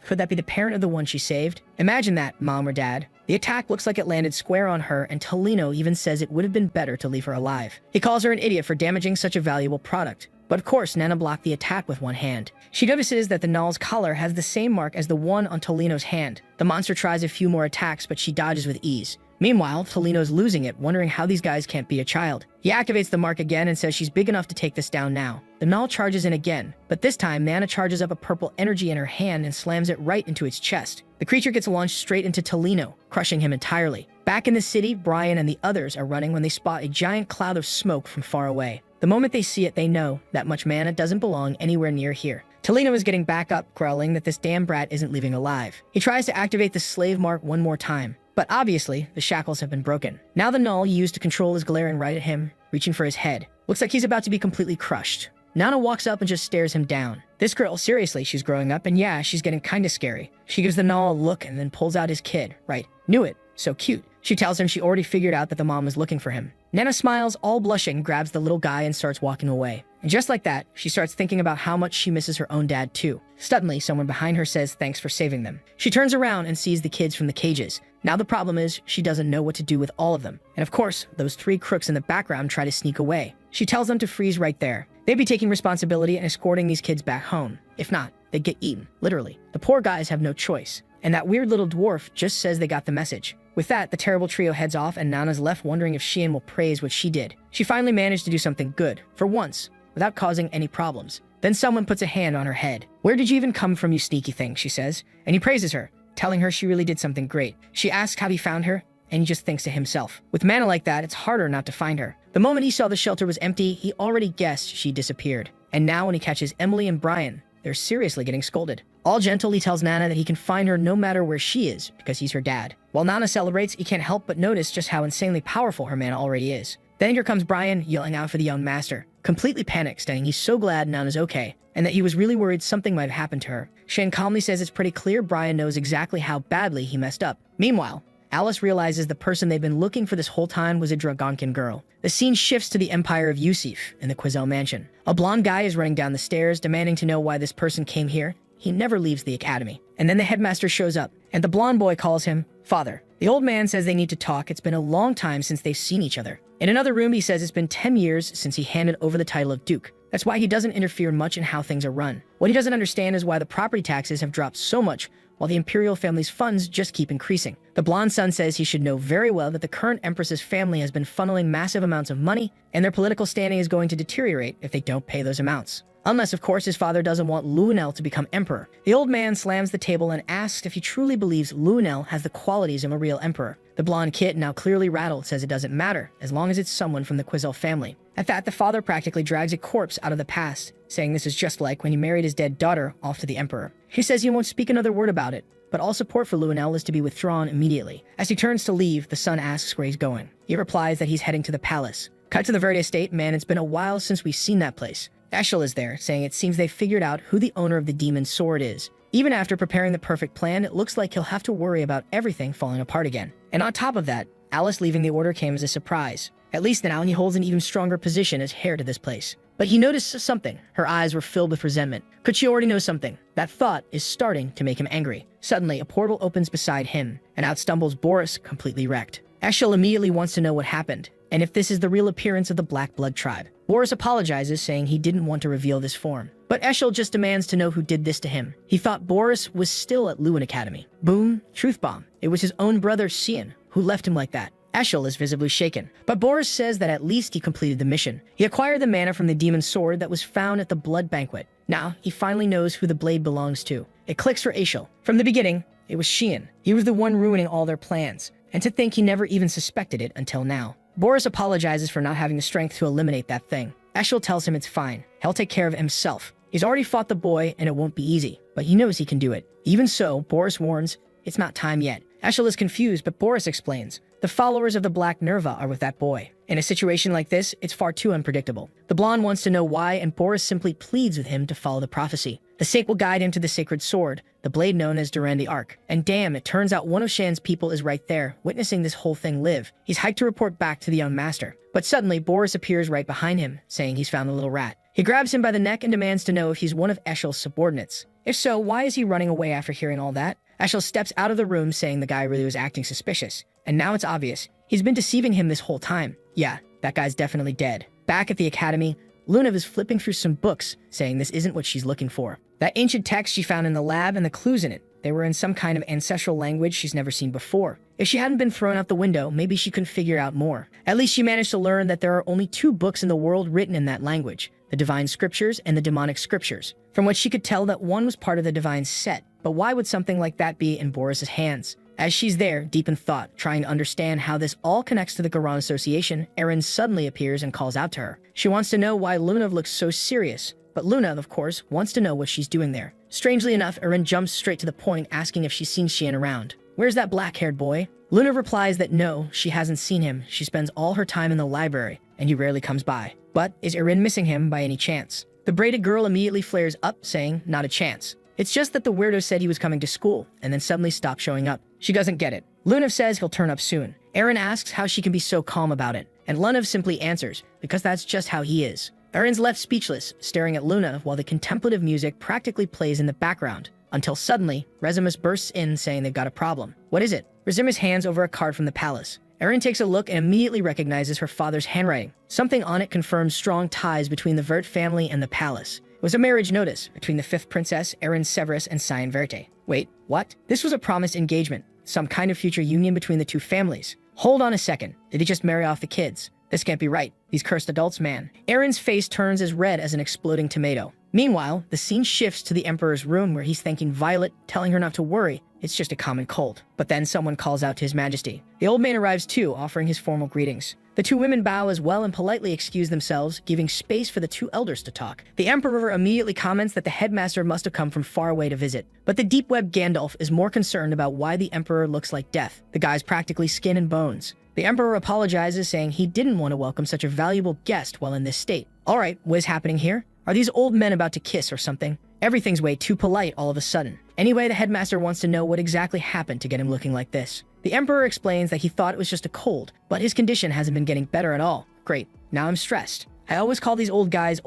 A: Could that be the parent of the one she saved? Imagine that, Mom or Dad. The attack looks like it landed square on her, and Tolino even says it would have been better to leave her alive. He calls her an idiot for damaging such a valuable product. But of course, Nana blocked the attack with one hand. She notices that the Null's collar has the same mark as the one on Tolino's hand. The monster tries a few more attacks, but she dodges with ease. Meanwhile, Tolino's losing it, wondering how these guys can't be a child. He activates the mark again and says she's big enough to take this down now. The Null charges in again, but this time Nana charges up a purple energy in her hand and slams it right into its chest. The creature gets launched straight into Tolino, crushing him entirely. Back in the city, Brian and the others are running when they spot a giant cloud of smoke from far away. The moment they see it, they know that much mana doesn't belong anywhere near here. Tolino is getting back up, growling that this damn brat isn't leaving alive. He tries to activate the slave mark one more time. But obviously, the shackles have been broken. Now the Null used to control is glaring right at him, reaching for his head. Looks like he's about to be completely crushed. Nana walks up and just stares him down. This girl, seriously, she's growing up, and yeah, she's getting kinda scary. She gives the Null a look and then pulls out his kid. Right, knew it. So cute. She tells him she already figured out that the mom is looking for him. Nana smiles, all blushing, grabs the little guy and starts walking away. And just like that, she starts thinking about how much she misses her own dad too. Suddenly, someone behind her says thanks for saving them. She turns around and sees the kids from the cages. Now the problem is, she doesn't know what to do with all of them. And of course, those three crooks in the background try to sneak away. She tells them to freeze right there. They'd be taking responsibility and escorting these kids back home. If not, they'd get eaten, literally. The poor guys have no choice. And that weird little dwarf just says they got the message. With that, the terrible trio heads off and Nana's left wondering if Sheehan will praise what she did. She finally managed to do something good, for once, without causing any problems. Then someone puts a hand on her head. Where did you even come from, you sneaky thing, she says. And he praises her, telling her she really did something great. She asks how he found her, and he just thinks to himself. With mana like that, it's harder not to find her. The moment he saw the shelter was empty, he already guessed she disappeared. And now when he catches Emily and Brian, they're seriously getting scolded. All gentle, he tells Nana that he can find her no matter where she is, because he's her dad. While Nana celebrates, he can't help but notice just how insanely powerful her mana already is. Then here comes Brian, yelling out for the young master, completely panicked, saying he's so glad Nana's okay, and that he was really worried something might have happened to her. Shane calmly says it's pretty clear Brian knows exactly how badly he messed up. Meanwhile, Alice realizes the person they've been looking for this whole time was a Dragonkin girl. The scene shifts to the Empire of Yusif in the Quizelle mansion. A blonde guy is running down the stairs, demanding to know why this person came here. He never leaves the academy. And then the headmaster shows up, and the blonde boy calls him father. The old man says they need to talk. It's been a long time since they've seen each other. In another room, he says it's been 10 years since he handed over the title of Duke. That's why he doesn't interfere much in how things are run. What he doesn't understand is why the property taxes have dropped so much while the imperial family's funds just keep increasing. The blonde son says he should know very well that the current empress's family has been funneling massive amounts of money, and their political standing is going to deteriorate if they don't pay those amounts. Unless, of course, his father doesn't want Lunel to become emperor. The old man slams the table and asks if he truly believes Lunel has the qualities of a real emperor. The blonde kid, now clearly rattled, says it doesn't matter, as long as it's someone from the Quizelle family. At that, the father practically drags a corpse out of the past, saying this is just like when he married his dead daughter off to the emperor. He says he won't speak another word about it, but all support for Lunel is to be withdrawn immediately. As he turns to leave, the son asks where he's going. He replies that he's heading to the palace. Cut to the Verde estate, man, it's been a while since we've seen that place. Eshel is there, saying it seems they figured out who the owner of the demon sword is. Even after preparing the perfect plan, it looks like he'll have to worry about everything falling apart again. And on top of that, Alice leaving the order came as a surprise. At least now he holds an even stronger position as heir to this place. But he noticed something. Her eyes were filled with resentment. Could she already know something? That thought is starting to make him angry. Suddenly, a portal opens beside him, and out stumbles Boris, completely wrecked. Eshel immediately wants to know what happened, and if this is the real appearance of the Black Blood tribe. Boris apologizes, saying he didn't want to reveal this form. But Eshel just demands to know who did this to him. He thought Boris was still at Lewin Academy. Boom, truth bomb. It was his own brother, Cian, who left him like that. Eshel is visibly shaken, but Boris says that at least he completed the mission. He acquired the mana from the demon sword that was found at the blood banquet. Now, he finally knows who the blade belongs to. It clicks for Eshel. From the beginning, it was Cian. He was the one ruining all their plans, and to think he never even suspected it until now. Boris apologizes for not having the strength to eliminate that thing. Eshel tells him it's fine. He'll take care of it himself. He's already fought the boy, and it won't be easy, but he knows he can do it. Even so, Boris warns, it's not time yet. Eshel is confused, but Boris explains. The followers of the Black Nerva are with that boy. In a situation like this, it's far too unpredictable. The blonde wants to know why, and Boris simply pleads with him to follow the prophecy. The Sake will guide him to the sacred sword, the blade known as Duran the Ark. And damn, it turns out one of Shan's people is right there, witnessing this whole thing live. He's hiked to report back to the young master. But suddenly, Boris appears right behind him, saying he's found the little rat. He grabs him by the neck and demands to know if he's one of Eshel's subordinates. If so, why is he running away after hearing all that? Eshel steps out of the room, saying the guy really was acting suspicious. And now it's obvious. He's been deceiving him this whole time. Yeah, that guy's definitely dead. Back at the academy, Luna is flipping through some books, saying this isn't what she's looking for. That ancient text she found in the lab and the clues in it, they were in some kind of ancestral language she's never seen before. If she hadn't been thrown out the window, maybe she could figure out more. At least she managed to learn that there are only 2 books in the world written in that language, the Divine Scriptures and the Demonic Scriptures, from which she could tell that one was part of the Divine Set. But why would something like that be in Boris's hands? As she's there, deep in thought, trying to understand how this all connects to the Garan Association, Erin suddenly appears and calls out to her. She wants to know why Luna looks so serious, but Luna, of course, wants to know what she's doing there. Strangely enough, Erin jumps straight to the point, asking if she's seen Cian around. Where's that black-haired boy? Luna replies that no, she hasn't seen him. She spends all her time in the library, and he rarely comes by. But is Erin missing him by any chance? The braided girl immediately flares up, saying, not a chance. It's just that the weirdo said he was coming to school, and then suddenly stopped showing up. She doesn't get it. Lunav says he'll turn up soon. Erin asks how she can be so calm about it, and Lunav simply answers, because that's just how he is. Erin's left speechless, staring at Luna while the contemplative music practically plays in the background, until suddenly, Rezimus bursts in saying they've got a problem. What is it? Rezimus hands over a card from the palace. Erin takes a look and immediately recognizes her father's handwriting. Something on it confirms strong ties between the Vert family and the palace. It was a marriage notice between the 5th princess, Erin Severus, and Cyan Verte. Wait, what? This was a promised engagement. Some kind of future union between the 2 families. Hold on a second. Did he just marry off the kids? This can't be right. These cursed adults, man. Erin's face turns as red as an exploding tomato. Meanwhile, the scene shifts to the Emperor's room where he's thanking Violet, telling her not to worry. It's just a common cold. But then someone calls out to His Majesty. The old man arrives too, offering his formal greetings. The 2 women bow as well and politely excuse themselves, giving space for the 2 elders to talk. The Emperor immediately comments that the headmaster must have come from far away to visit. But the deep-web Gandalf is more concerned about why the Emperor looks like death. The guy's practically skin and bones. The Emperor apologizes, saying he didn't want to welcome such a valuable guest while in this state. Alright, what is happening here? Are these old men about to kiss or something? Everything's way too polite all of a sudden. Anyway, the headmaster wants to know what exactly happened to get him looking like this. The Emperor explains that he thought it was just a cold, but his condition hasn't been getting better at all. Great, now I'm stressed. I always call these old guys,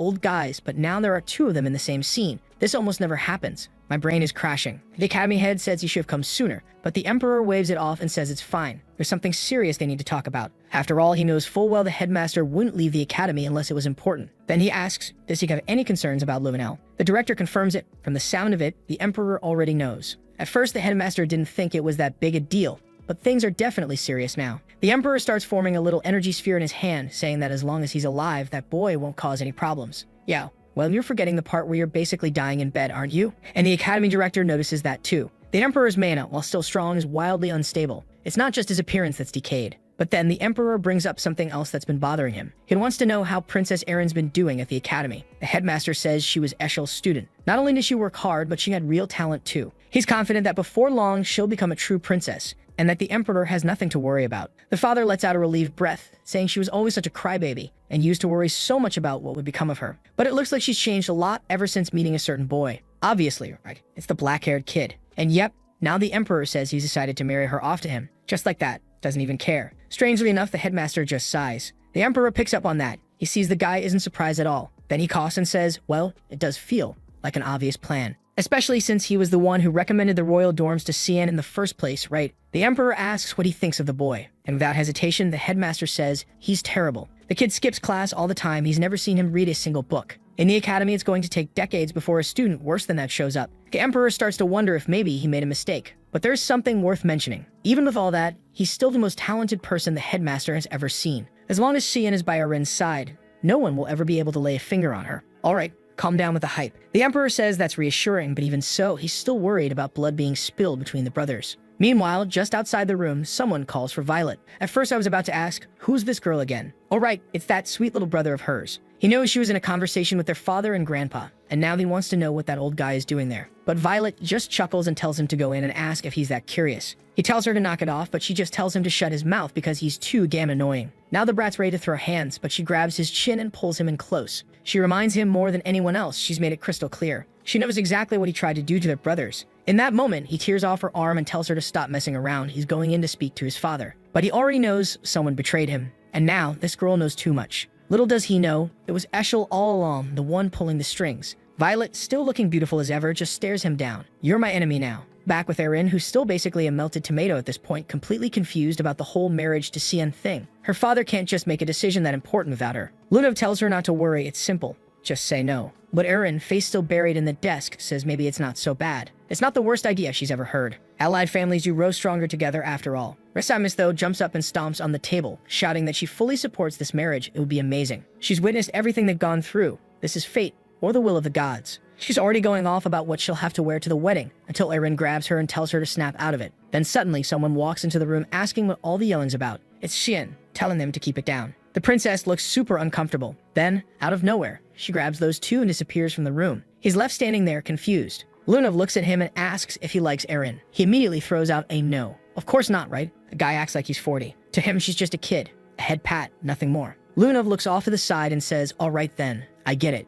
A: but now there are 2 of them in the same scene. This almost never happens. My brain is crashing. The academy head says he should have come sooner, but the Emperor waves it off and says it's fine. There's something serious they need to talk about. After all, he knows full well the headmaster wouldn't leave the academy unless it was important. Then he asks, does he have any concerns about Luminel? The director confirms it. From the sound of it, the Emperor already knows. At first, the headmaster didn't think it was that big a deal, but things are definitely serious now. The Emperor starts forming a little energy sphere in his hand, saying that as long as he's alive, that boy won't cause any problems. Yeah, well, you're forgetting the part where you're basically dying in bed, aren't you? And the academy director notices that too. The Emperor's mana, while still strong, is wildly unstable. It's not just his appearance that's decayed. But then the Emperor brings up something else that's been bothering him. He wants to know how Princess Erin's been doing at the academy. The headmaster says she was Eshel's student. Not only did she work hard, but she had real talent too. He's confident that before long, she'll become a true princess. and that the emperor has nothing to worry about. The father lets out a relieved breath, saying she was always such a crybaby and used to worry so much about what would become of her. But it looks like she's changed a lot ever since meeting a certain boy. Obviously, right? It's the black-haired kid. And yep, now the emperor says he's decided to marry her off to him. Just like that. Doesn't even care. Strangely enough, the headmaster just sighs. The emperor picks up on that. He sees the guy isn't surprised at all. Then he coughs and says, well, it does feel like an obvious plan. Especially since he was the one who recommended the royal dorms to Xian in the first place, right? The emperor asks what he thinks of the boy, and without hesitation, the headmaster says he's terrible. The kid skips class all the time. He's never seen him read a single book. In the academy, it's going to take decades before a student worse than that shows up. The emperor starts to wonder if maybe he made a mistake. But there's something worth mentioning. Even with all that, he's still the most talented person the headmaster has ever seen. As long as Xian is by Arin's side, no one will ever be able to lay a finger on her. All right. Calm down with the hype. The emperor says that's reassuring, but even so, he's still worried about blood being spilled between the brothers. Meanwhile, just outside the room, someone calls for Violet. At first, I was about to ask, who's this girl again? Oh right, it's that sweet little brother of hers. He knows she was in a conversation with their father and grandpa, and now he wants to know what that old guy is doing there. But Violet just chuckles and tells him to go in and ask if he's that curious. He tells her to knock it off, but she just tells him to shut his mouth because he's too damn annoying. Now the brat's ready to throw hands, but she grabs his chin and pulls him in close. She reminds him more than anyone else. She's made it crystal clear. She knows exactly what he tried to do to their brothers. In that moment, he tears off her arm and tells her to stop messing around. He's going in to speak to his father. But he already knows someone betrayed him. And now, this girl knows too much. Little does he know, it was Eshel all along, the one pulling the strings. Violet, still looking beautiful as ever, just stares him down. You're my enemy now. Back with Erin, who's still basically a melted tomato at this point, completely confused about the whole marriage to Xian thing. Her father can't just make a decision that important without her. Lunav tells her not to worry, it's simple. Just say no. But Erin, face still buried in the desk, says maybe it's not so bad. It's not the worst idea she's ever heard. Allied families do grow stronger together after all. Resamis, though, jumps up and stomps on the table, shouting that she fully supports this marriage. It would be amazing. She's witnessed everything they've gone through. This is fate, or the will of the gods. She's already going off about what she'll have to wear to the wedding, until Erin grabs her and tells her to snap out of it. Then suddenly, someone walks into the room asking what all the yelling's about. It's Xian, telling them to keep it down. The princess looks super uncomfortable. Then, out of nowhere, she grabs those two and disappears from the room. He's left standing there, confused. Lunav looks at him and asks if he likes Erin. He immediately throws out a no. Of course not, right? The guy acts like he's 40. To him, she's just a kid. A head pat, nothing more. Lunav looks off to the side and says, all right then, I get it.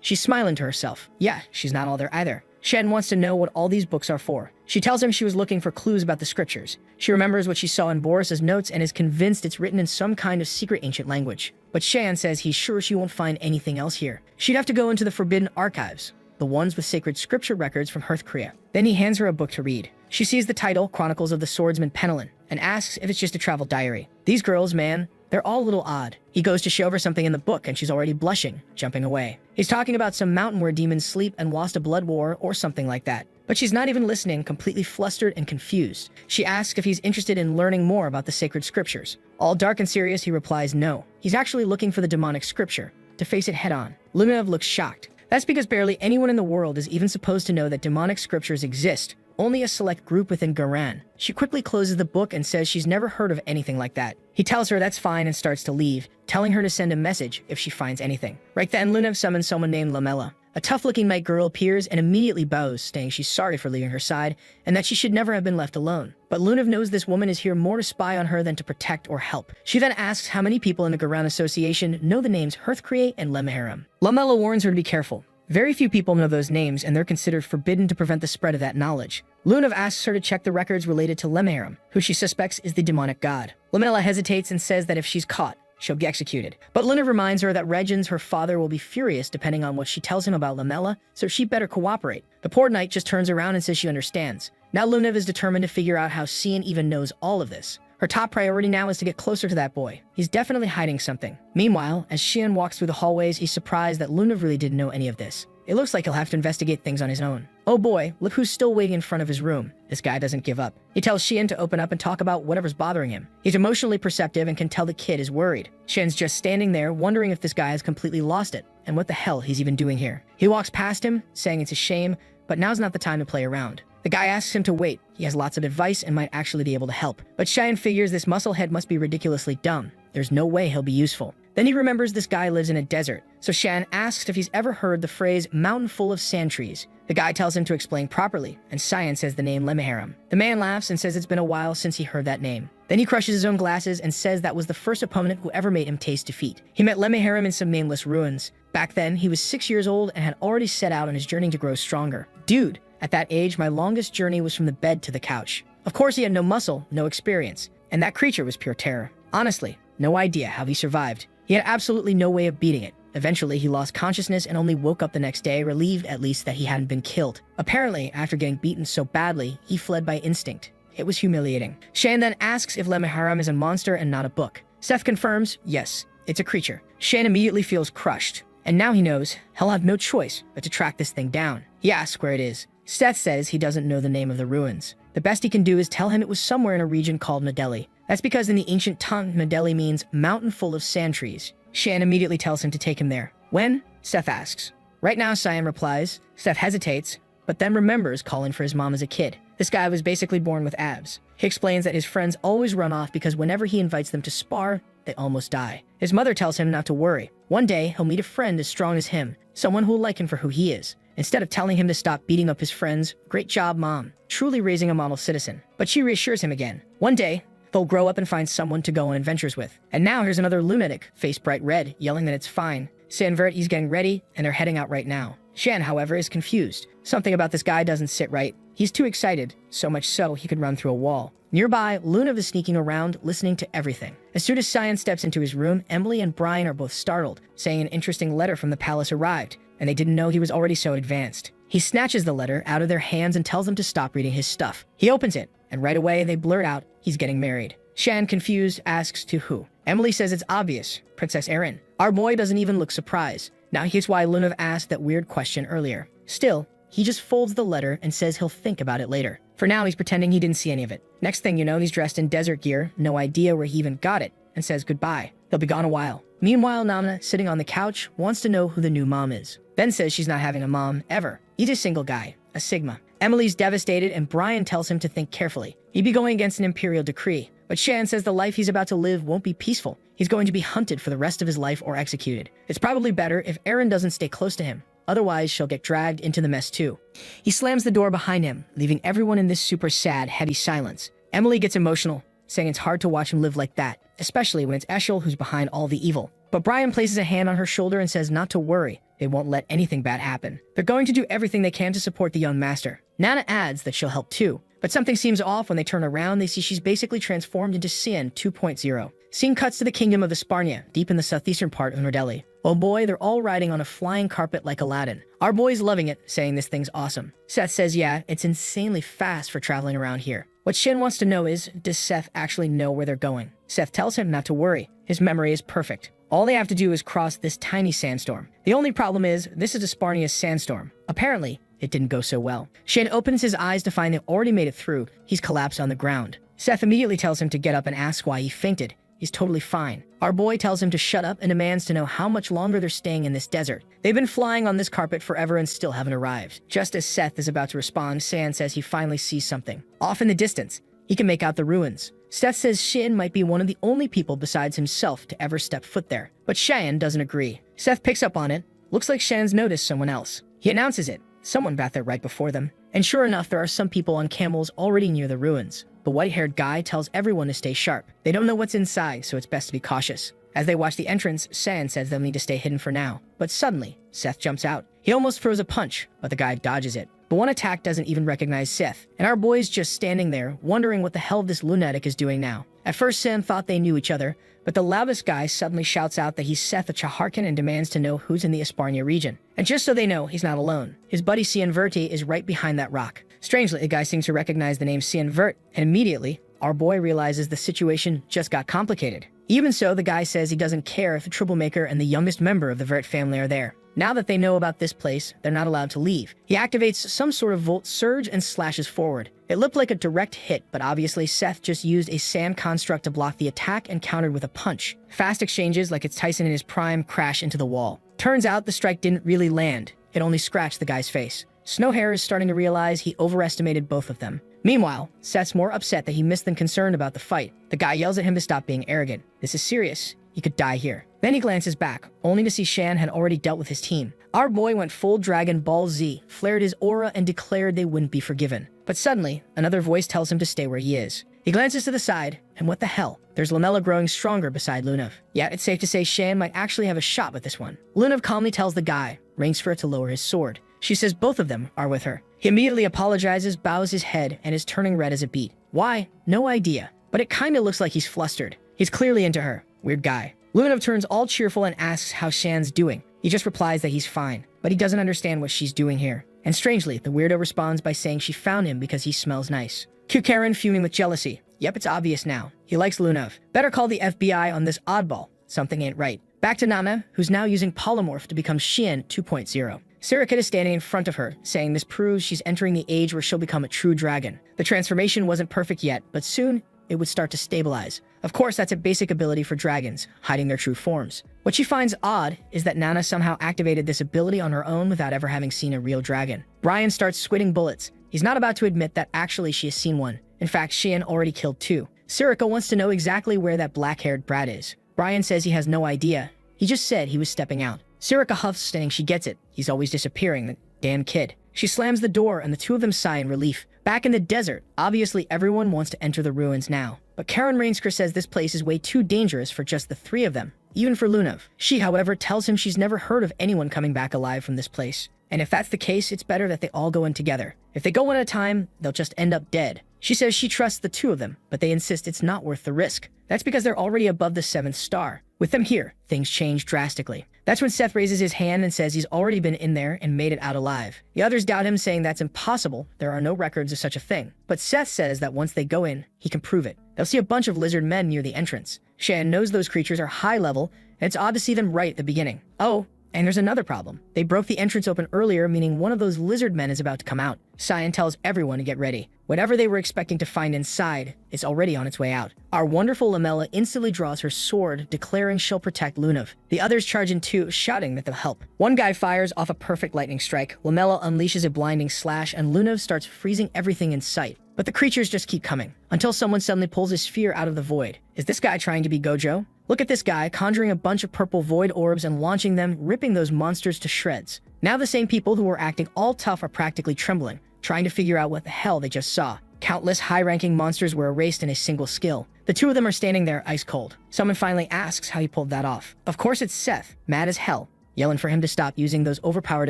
A: She's smiling to herself. Yeah, she's not all there either. Shen wants to know what all these books are for. She tells him she was looking for clues about the scriptures. She remembers what she saw in Boris's notes and is convinced it's written in some kind of secret ancient language. But Shan says he's sure she won't find anything else here. She'd have to go into the forbidden archives, the ones with sacred scripture records from Hearthcrea. Then he hands her a book to read. She sees the title, Chronicles of the Swordsman Penelon, and asks if it's just a travel diary. These girls, man, they're all a little odd. He goes to show her something in the book and she's already blushing, jumping away. He's talking about some mountain where demons sleep and lost a blood war or something like that. But she's not even listening, completely flustered and confused. She asks if he's interested in learning more about the sacred scriptures. All dark and serious, he replies no. He's actually looking for the demonic scripture, to face it head on. Lunav looks shocked. That's because barely anyone in the world is even supposed to know that demonic scriptures exist. Only a select group within Garan. She quickly closes the book and says she's never heard of anything like that. He tells her that's fine and starts to leave, telling her to send a message if she finds anything. Right then, Lunav summons someone named Lamella. A tough-looking night girl appears and immediately bows, saying she's sorry for leaving her side and that she should never have been left alone. But Lunav knows this woman is here more to spy on her than to protect or help. She then asks how many people in the Garan Association know the names Hearthcrea and Lemharam. Lamella warns her to be careful. Very few people know those names, and they're considered forbidden to prevent the spread of that knowledge. Lunav asks her to check the records related to Lemharam, who she suspects is the demonic god. Lamella hesitates and says that if she's caught, she'll be executed. But Lunav reminds her that Regins, her father, will be furious depending on what she tells him about Lamella, so she better cooperate. The poor knight just turns around and says she understands. Now Lunav is determined to figure out how Xian even knows all of this. Her top priority now is to get closer to that boy. He's definitely hiding something. Meanwhile, as Xian walks through the hallways, he's surprised that Lunav really didn't know any of this. It looks like he'll have to investigate things on his own. Oh boy, look who's still waiting in front of his room. This guy doesn't give up. He tells Xian to open up and talk about whatever's bothering him. He's emotionally perceptive and can tell the kid is worried. Xian's just standing there, wondering if this guy has completely lost it, and what the hell he's even doing here. He walks past him, saying it's a shame, but now's not the time to play around. The guy asks him to wait. He has lots of advice and might actually be able to help. But Xian figures this musclehead must be ridiculously dumb. There's no way he'll be useful. Then he remembers this guy lives in a desert, so Shan asks if he's ever heard the phrase mountain full of sand trees. The guy tells him to explain properly, and Cyan says the name Lemmiharam. The man laughs and says it's been a while since he heard that name. Then he crushes his own glasses and says that was the first opponent who ever made him taste defeat. He met Lemmiharam in some nameless ruins. Back then, he was 6 years old and had already set out on his journey to grow stronger. Dude, at that age, my longest journey was from the bed to the couch. Of course, he had no muscle, no experience, and that creature was pure terror. Honestly, no idea how he survived. He had absolutely no way of beating it. Eventually, he lost consciousness and only woke up the next day, relieved at least that he hadn't been killed. Apparently, after getting beaten so badly, he fled by instinct. It was humiliating. Shan then asks if Lemmiharam is a monster and not a book. Seth confirms, yes, it's a creature. Shan immediately feels crushed, and now he knows he'll have no choice but to track this thing down. He asks where it is. Seth says he doesn't know the name of the ruins. The best he can do is tell him it was somewhere in a region called Medeli. That's because in the ancient tongue, Medeli means mountain full of sand trees. Shan immediately tells him to take him there. When? Seth asks. Right now, Cyan replies. Seth hesitates, but then remembers calling for his mom as a kid. This guy was basically born with abs. He explains that his friends always run off because whenever he invites them to spar, they almost die. His mother tells him not to worry. One day, he'll meet a friend as strong as him, someone who will like him for who he is. Instead of telling him to stop beating up his friends, great job, Mom, truly raising a model citizen. But she reassures him again. One day, they'll grow up and find someone to go on adventures with. And now here's another lunatic, face bright red, yelling that it's fine. Sanvert, he's getting ready, and they're heading out right now. Shan, however, is confused. Something about this guy doesn't sit right. He's too excited, so much so he could run through a wall. Nearby, Luna is sneaking around, listening to everything. As soon as Cyan steps into his room, Emily and Brian are both startled, saying an interesting letter from the palace arrived, and they didn't know he was already so advanced. He snatches the letter out of their hands and tells them to stop reading his stuff. He opens it, and right away they blurt out he's getting married. Shan, confused, asks to who. Emily says it's obvious, Princess Erin. Our boy doesn't even look surprised. Now here's why Lunav asked that weird question earlier. Still, he just folds the letter and says he'll think about it later. For now, he's pretending he didn't see any of it. Next thing you know, he's dressed in desert gear, no idea where he even got it, and says goodbye. They'll be gone a while. Meanwhile, Namna, sitting on the couch, wants to know who the new mom is. Then says she's not having a mom, ever. He's a single guy, a Sigma. Emily's devastated, and Brian tells him to think carefully. He'd be going against an imperial decree. But Shan says the life he's about to live won't be peaceful. He's going to be hunted for the rest of his life or executed. It's probably better if Erin doesn't stay close to him. Otherwise, she'll get dragged into the mess too. He slams the door behind him, leaving everyone in this super sad, heavy silence. Emily gets emotional, saying it's hard to watch him live like that, especially when it's Eshel who's behind all the evil. But Brian places a hand on her shoulder and says not to worry. They won't let anything bad happen. They're going to do everything they can to support the young master. Nana adds that she'll help too. But something seems off when they turn around. They see she's basically transformed into Cyan 2.0. Scene cuts to the kingdom of Esparnia, deep in the southeastern part of Nordeli. Oh boy, they're all riding on a flying carpet like Aladdin. Our boy's loving it, saying this thing's awesome. Seth says yeah, it's insanely fast for traveling around here. What Shin wants to know is, does Seth actually know where they're going? Seth tells him not to worry. His memory is perfect. All they have to do is cross this tiny sandstorm. The only problem is, this is Esparnia's sandstorm. Apparently, it didn't go so well. Shin opens his eyes to find they've already made it through. He's collapsed on the ground. Seth immediately tells him to get up and asks why he fainted. He's totally fine. Our boy tells him to shut up and demands to know how much longer they're staying in this desert. They've been flying on this carpet forever and still haven't arrived. Just as Seth is about to respond, San says he finally sees something. Off in the distance, he can make out the ruins. Seth says Shin might be one of the only people besides himself to ever step foot there. But Cheyenne doesn't agree. Seth picks up on it. Looks like Shan's noticed someone else. He announces it. Someone back there right before them. And sure enough, there are some people on camels already near the ruins. The white-haired guy tells everyone to stay sharp. They don't know what's inside, so it's best to be cautious. As they watch the entrance, San says they'll need to stay hidden for now. But suddenly, Seth jumps out. He almost throws a punch, but the guy dodges it. But one attack doesn't even recognize Seth, and our boy's just standing there, wondering what the hell this lunatic is doing now. At first, Sam thought they knew each other, but the loudest guy suddenly shouts out that he's Seth the Chaharkin and demands to know who's in the Esparnia region. And just so they know, he's not alone. His buddy Cianverti is right behind that rock. Strangely, the guy seems to recognize the name Cianvert, and immediately, our boy realizes the situation just got complicated. Even so, the guy says he doesn't care if the troublemaker and the youngest member of the Vert family are there. Now that they know about this place, they're not allowed to leave. He activates some sort of volt surge and slashes forward. It looked like a direct hit, but obviously Seth just used a sand construct to block the attack and countered with a punch. Fast exchanges, like it's Tyson in his prime, crash into the wall. Turns out the strike didn't really land. It only scratched the guy's face. Snowhair is starting to realize he overestimated both of them. Meanwhile, Seth's more upset that he missed than concerned about the fight. The guy yells at him to stop being arrogant. This is serious. he could die here. Then he glances back, only to see Shan had already dealt with his team. Our boy went full Dragon Ball Z, flared his aura, and declared they wouldn't be forgiven. But suddenly, another voice tells him to stay where he is. He glances to the side, and what the hell? There's Lamella growing stronger beside Lunav. Yeah, it's safe to say Shan might actually have a shot with this one. Lunav calmly tells the guy, rings for it to lower his sword. She says both of them are with her. He immediately apologizes, bows his head, and is turning red as a beet. Why? No idea. But it kinda looks like he's flustered. He's clearly into her. Weird guy. Lunav turns all cheerful and asks how Shan's doing. He just replies that he's fine, but he doesn't understand what she's doing here. And strangely, the weirdo responds by saying she found him because he smells nice. Cue Karen fuming with jealousy. Yep, it's obvious now. He likes Lunav. Better call the FBI on this oddball. Something ain't right. Back to Nana, who's now using Polymorph to become Xian 2.0. Sirikit is standing in front of her, saying this proves she's entering the age where she'll become a true dragon. The transformation wasn't perfect yet, but soon it would start to stabilize. Of course, that's a basic ability for dragons, hiding their true forms. What she finds odd is that Nana somehow activated this ability on her own without ever having seen a real dragon. Brian starts squitting bullets. He's not about to admit that actually she has seen one. In fact, Xian already killed 2. Sirika wants to know exactly where that black-haired brat is. Brian says he has no idea. He just said he was stepping out. Sirika huffs, saying she gets it. He's always disappearing, that damn kid. She slams the door, and the two of them sigh in relief. Back in the desert, obviously everyone wants to enter the ruins now. But Karen Rainsker says this place is way too dangerous for just the 3 of them, even for Lunav. She, however, tells him she's never heard of anyone coming back alive from this place. And if that's the case, it's better that they all go in together. If they go one at a time, they'll just end up dead. She says she trusts the 2 of them, but they insist it's not worth the risk. That's because they're already above the 7th star. With them here, things change drastically. That's when Seth raises his hand and says he's already been in there and made it out alive. The others doubt him, saying that's impossible. There are no records of such a thing. But Seth says that once they go in, he can prove it. They'll see a bunch of lizard men near the entrance. Shan knows those creatures are high level, and it's odd to see them right at the beginning. Oh, and there's another problem. They broke the entrance open earlier, meaning one of those lizard men is about to come out. Cyan tells everyone to get ready. Whatever they were expecting to find inside is already on its way out. Our wonderful Lamella instantly draws her sword, declaring she'll protect Lunav. The others charge in too, shouting that they'll help. One guy fires off a perfect lightning strike. Lamella unleashes a blinding slash, and Lunav starts freezing everything in sight. But the creatures just keep coming, until someone suddenly pulls a sphere out of the void. Is this guy trying to be Gojo? Look at this guy conjuring a bunch of purple void orbs and launching them, ripping those monsters to shreds. Now the same people who were acting all tough are practically trembling, trying to figure out what the hell they just saw. Countless high-ranking monsters were erased in a single skill. The 2 of them are standing there ice cold. Someone finally asks how he pulled that off. Of course it's Seth, mad as hell, yelling for him to stop using those overpowered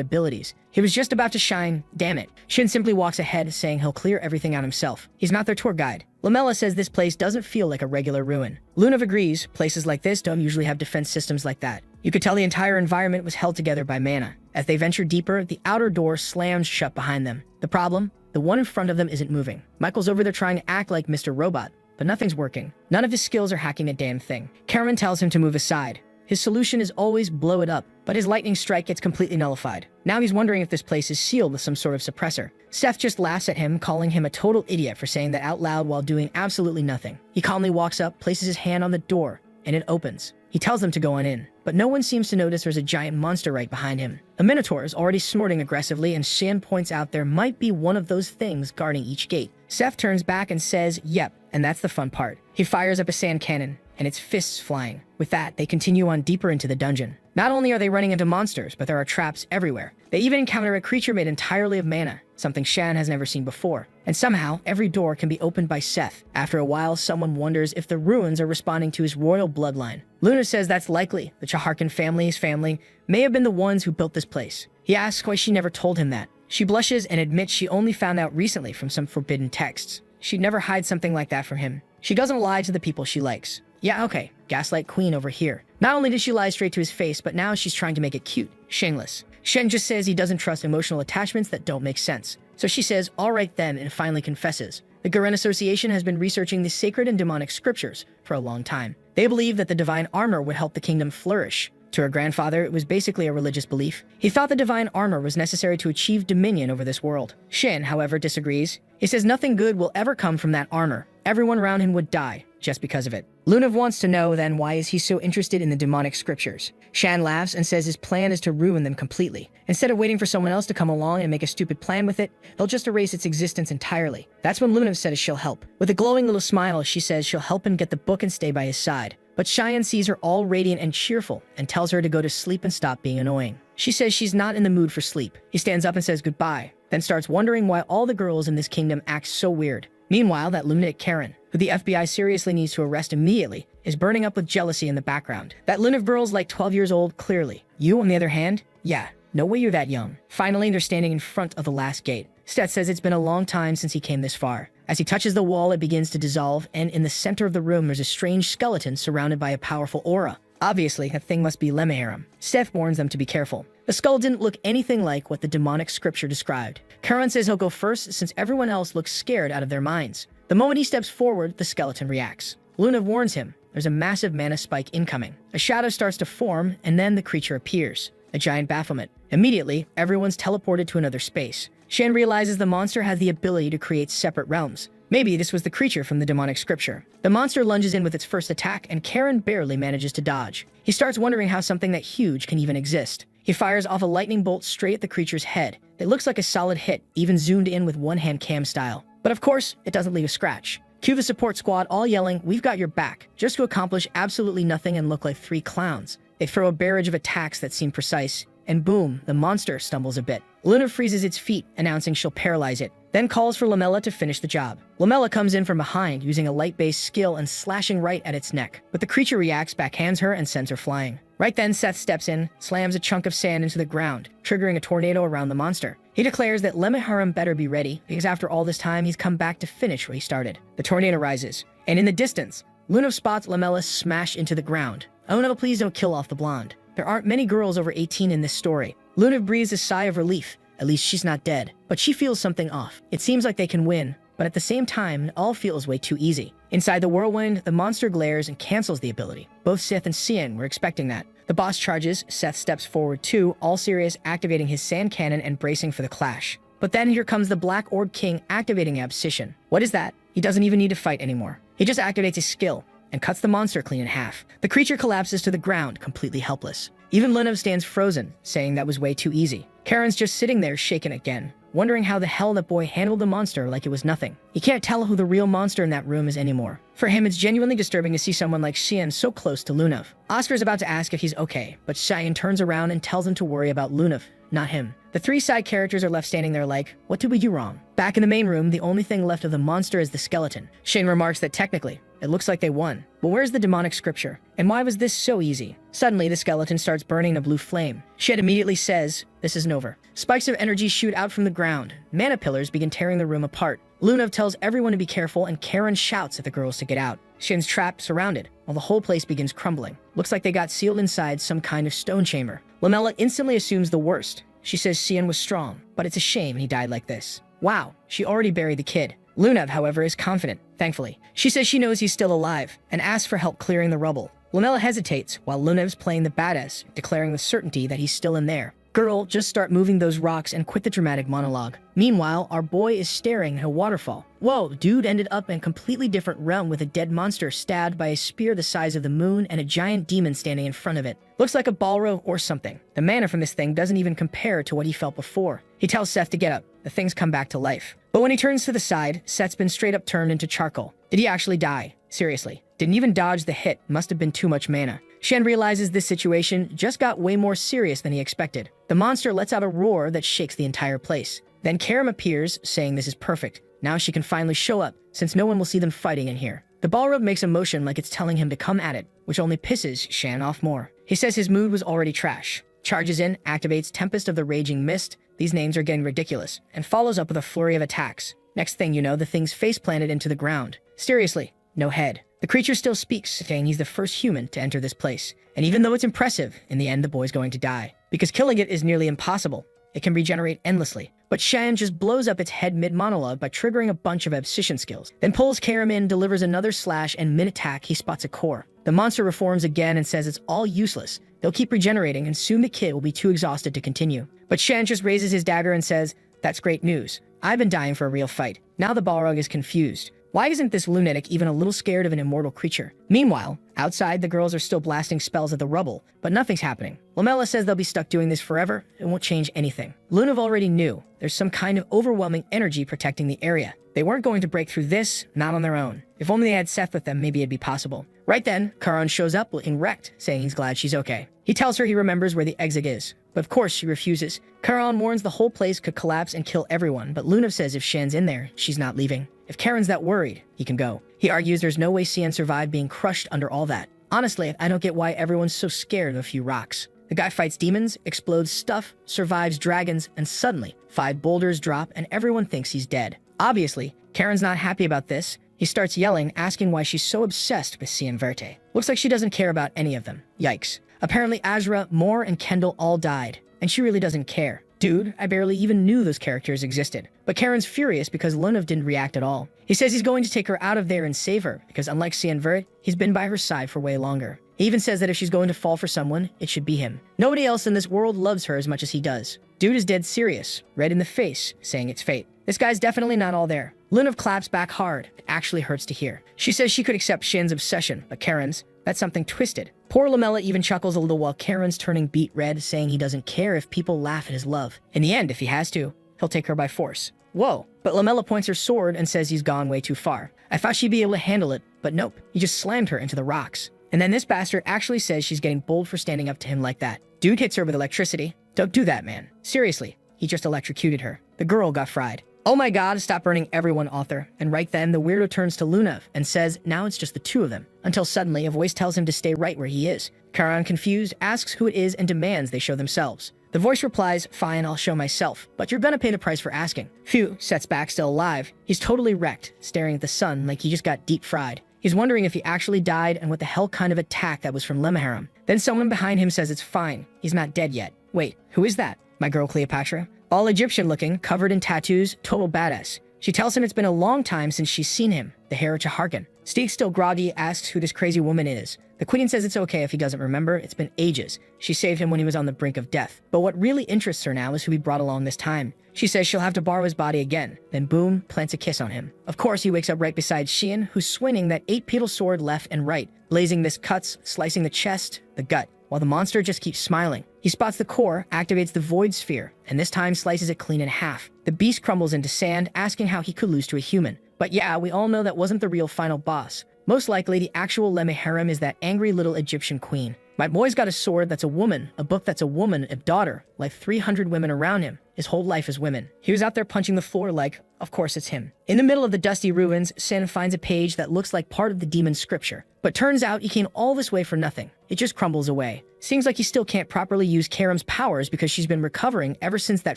A: abilities. He was just about to shine, damn it. Shin simply walks ahead, saying he'll clear everything out himself. He's not their tour guide. Lamella says this place doesn't feel like a regular ruin. Lunav agrees, places like this don't usually have defense systems like that. You could tell the entire environment was held together by mana. As they venture deeper, the outer door slams shut behind them. The problem? The one in front of them isn't moving. Michael's over there trying to act like Mr. Robot, but nothing's working. None of his skills are hacking a damn thing. Karen tells him to move aside. His solution is always blow it up, but his lightning strike gets completely nullified. Now he's wondering if this place is sealed with some sort of suppressor. Seth just laughs at him, calling him a total idiot for saying that out loud while doing absolutely nothing. He calmly walks up, places his hand on the door, and it opens. He tells them to go on in, but no one seems to notice there's a giant monster right behind him. A minotaur is already snorting aggressively, and Shan points out there might be one of those things guarding each gate. Seth turns back and says, yep, and that's the fun part. He fires up a sand cannon, and its fists flying. With that, they continue on deeper into the dungeon. Not only are they running into monsters, but there are traps everywhere. They even encounter a creature made entirely of mana, something Shan has never seen before. And somehow, every door can be opened by Seth. After a while, someone wonders if the ruins are responding to his royal bloodline. Luna says that's likely. The Chaharkan family's family may have been the ones who built this place. He asks why she never told him that. She blushes and admits she only found out recently from some forbidden texts. She'd never hide something like that from him. She doesn't lie to the people she likes. Yeah, okay, Gaslight Queen over here. Not only did she lie straight to his face, but now she's trying to make it cute. Shameless. Shen just says he doesn't trust emotional attachments that don't make sense. So she says, all right then, and finally confesses. The Garen Association has been researching the sacred and demonic scriptures for a long time. They believe that the divine armor would help the kingdom flourish. To her grandfather, it was basically a religious belief. He thought the divine armor was necessary to achieve dominion over this world. Shin, however, disagrees. He says nothing good will ever come from that armor. Everyone around him would die just because of it. Lunav wants to know then why is he so interested in the demonic scriptures. Shan laughs and says his plan is to ruin them completely. Instead of waiting for someone else to come along and make a stupid plan with it, they'll just erase its existence entirely. That's when Lunav says she'll help. With a glowing little smile, she says she'll help him get the book and stay by his side. But Cheyenne sees her all radiant and cheerful and tells her to go to sleep and stop being annoying. She says she's not in the mood for sleep. He stands up and says goodbye, then starts wondering why all the girls in this kingdom act so weird. Meanwhile, that lunatic Karen, who the FBI seriously needs to arrest immediately, is burning up with jealousy in the background. That lunatic girl's like 12 years old, clearly. You, on the other hand? Yeah, no way you're that young. Finally, they're standing in front of the last gate. Seth says it's been a long time since he came this far. As he touches the wall, it begins to dissolve, and in the center of the room, there's a strange skeleton surrounded by a powerful aura. Obviously, that thing must be Lemahram. Seth warns them to be careful. The skull didn't look anything like what the demonic scripture described. Karan says he'll go first since everyone else looks scared out of their minds. The moment he steps forward, the skeleton reacts. Luna warns him there's a massive mana spike incoming. A shadow starts to form, and then the creature appears. A giant bafflement. Immediately, everyone's teleported to another space. Shan realizes the monster has the ability to create separate realms. Maybe this was the creature from the demonic scripture. The monster lunges in with its first attack, and Karen barely manages to dodge. He starts wondering how something that huge can even exist. He fires off a lightning bolt straight at the creature's head. It looks like a solid hit, even zoomed in with one-hand cam style. But of course, it doesn't leave a scratch. Cue the support squad all yelling, "We've got your back," just to accomplish absolutely nothing and look like three clowns. They throw a barrage of attacks that seem precise, and boom, the monster stumbles a bit. Luna freezes its feet, announcing she'll paralyze it, then calls for Lamella to finish the job. Lamella comes in from behind, using a light-based skill and slashing right at its neck. But the creature reacts, backhands her, and sends her flying. Right then, Seth steps in, slams a chunk of sand into the ground, triggering a tornado around the monster. He declares that Lemahram better be ready, because after all this time, he's come back to finish what he started. The tornado rises, and in the distance, Luna spots Lamella smash into the ground. Oh no, please don't kill off the blonde. There aren't many girls over 18 in this story. Luna breathes a sigh of relief. At least she's not dead. But she feels something off. It seems like they can win, but at the same time, it all feels way too easy. Inside the whirlwind, the monster glares and cancels the ability. Both Seth and Cian were expecting that. The boss charges, Seth steps forward too, all serious, activating his sand cannon and bracing for the clash. But then here comes the Black Orb King activating Abscission. What is that? He doesn't even need to fight anymore. He just activates his skill and cuts the monster clean in half. The creature collapses to the ground, completely helpless. Even Lenev stands frozen, saying that was way too easy. Karen's just sitting there shaken again, wondering how the hell that boy handled the monster like it was nothing. He can't tell who the real monster in that room is anymore. For him, it's genuinely disturbing to see someone like Xian so close to Lunev. Oscar's about to ask if he's okay, but Xian turns around and tells him to worry about Lunev, not him. The three side characters are left standing there like, what did we do wrong? Back in the main room, the only thing left of the monster is the skeleton. Shane remarks that technically, it looks like they won. But where's the demonic scripture? And why was this so easy? Suddenly, the skeleton starts burning a blue flame. Shed immediately says, this isn't over. Spikes of energy shoot out from the ground. Mana pillars begin tearing the room apart. Lunev tells everyone to be careful, and Karen shouts at the girls to get out. Shin's trapped, surrounded, while the whole place begins crumbling. Looks like they got sealed inside some kind of stone chamber. Lamella instantly assumes the worst. She says Xian was strong, but it's a shame he died like this. Wow, she already buried the kid. Lunev, however, is confident, thankfully. She says she knows he's still alive, and asks for help clearing the rubble. Lamella hesitates, while Lunev's playing the badass, declaring with certainty that he's still in there. Girl, just start moving those rocks and quit the dramatic monologue. Meanwhile, our boy is staring at a waterfall. Whoa, dude ended up in a completely different realm with a dead monster stabbed by a spear the size of the moon and a giant demon standing in front of it. Looks like a Balrog or something. The mana from this thing doesn't even compare to what he felt before. He tells Seth to get up. The things come back to life. But when he turns to the side, Seth's been straight up turned into charcoal. Did he actually die? Seriously. Didn't even dodge the hit. Must have been too much mana. Shen realizes this situation just got way more serious than he expected. The monster lets out a roar that shakes the entire place. Then Karam appears, saying this is perfect. Now she can finally show up, since no one will see them fighting in here. The Balrog makes a motion like it's telling him to come at it, which only pisses Shan off more. He says his mood was already trash. Charges in, activates Tempest of the Raging Mist. These names are getting ridiculous, and follows up with a flurry of attacks. Next thing you know, the thing's face planted into the ground. Seriously, no head. The creature still speaks, saying he's the first human to enter this place. And even though it's impressive, in the end the boy's going to die. Because killing it is nearly impossible. It can regenerate endlessly. But Shan just blows up its head mid-monologue by triggering a bunch of Abscission skills. Then pulls Karam in, delivers another slash, and mid-attack he spots a core. The monster reforms again and says it's all useless. They'll keep regenerating, and soon the kid will be too exhausted to continue. But Shan just raises his dagger and says, that's great news. I've been dying for a real fight. Now the Balrog is confused. Why isn't this lunatic even a little scared of an immortal creature? Meanwhile, Outside, the girls are still blasting spells at the rubble, but nothing's happening. Lamella says they'll be stuck doing this forever. It won't change anything. Lunav already knew. There's some kind of overwhelming energy protecting the area. They weren't going to break through this, not on their own. If only they had Seth with them, maybe it'd be possible. Right then, Karan shows up looking wrecked, saying he's glad she's okay. He tells her he remembers where the exit is, but of course she refuses. Karan warns the whole place could collapse and kill everyone, but Lunav says if Shan's in there, she's not leaving. If Karen's that worried, he can go. He argues there's no way Sian survived being crushed under all that. Honestly, I don't get why everyone's so scared of a few rocks. The guy fights demons, explodes stuff, survives dragons, and suddenly, 5 boulders drop and everyone thinks he's dead. Obviously, Karen's not happy about this. He starts yelling, asking why she's so obsessed with Sian Verte. Looks like she doesn't care about any of them. Yikes. Apparently Azra, Moore, and Kendall all died, and she really doesn't care. Dude, I barely even knew those characters existed. But Karen's furious because Lunav didn't react at all. He says he's going to take her out of there and save her, because unlike Sian Vert, he's been by her side for way longer. He even says that if she's going to fall for someone, it should be him. Nobody else in this world loves her as much as he does. Dude is dead serious, red in the face, saying it's fate. This guy's definitely not all there. Lunav claps back hard. It actually hurts to hear. She says she could accept Shin's obsession, but Karen's, that's something twisted. Poor Lamella even chuckles a little while Karen's turning beet red, saying he doesn't care if people laugh at his love. In the end, if he has to, he'll take her by force. Whoa, but Lamella points her sword and says he's gone way too far. I thought she'd be able to handle it, but nope, he just slammed her into the rocks. And then this bastard actually says she's getting bold for standing up to him like that. Dude hits her with electricity. Don't do that, man. Seriously, he just electrocuted her. The girl got fried. Oh my god, stop burning everyone, author. And right then, the weirdo turns to Lunav and says now it's just the two of them. Until suddenly, a voice tells him to stay right where he is. Karan, confused, asks who it is and demands they show themselves. The voice replies, fine, I'll show myself, but you're gonna pay the price for asking. Phew, sets back still alive. He's totally wrecked, staring at the sun like he just got deep fried. He's wondering if he actually died and what the hell kind of attack that was from Lemharam. Then someone behind him says it's fine, he's not dead yet. Wait, who is that? My girl Cleopatra? All Egyptian looking, covered in tattoos, total badass. She tells him it's been a long time since she's seen him, the Hera Chaharkan. Steek, still groggy, asks who this crazy woman is. The queen says it's okay if he doesn't remember, it's been ages. She saved him when he was on the brink of death. But what really interests her now is who he brought along this time. She says she'll have to borrow his body again, then boom, plants a kiss on him. Of course, he wakes up right beside Xian, who's swinging that 8-petal sword left and right, blazing this cuts, slicing the chest, the gut, while the monster just keeps smiling. He spots the core, activates the void sphere, and this time slices it clean in half. The beast crumbles into sand, asking how he could lose to a human. But yeah, we all know that wasn't the real final boss. Most likely, the actual Lemharam is that angry little Egyptian queen. My boy's got a sword that's a woman, a book that's a woman, a daughter, like 300 women around him. His whole life is women. He was out there punching the floor like, of course it's him. In the middle of the dusty ruins, Sin finds a page that looks like part of the demon's scripture. But turns out he came all this way for nothing. It just crumbles away. Seems like he still can't properly use Karam's powers because she's been recovering ever since that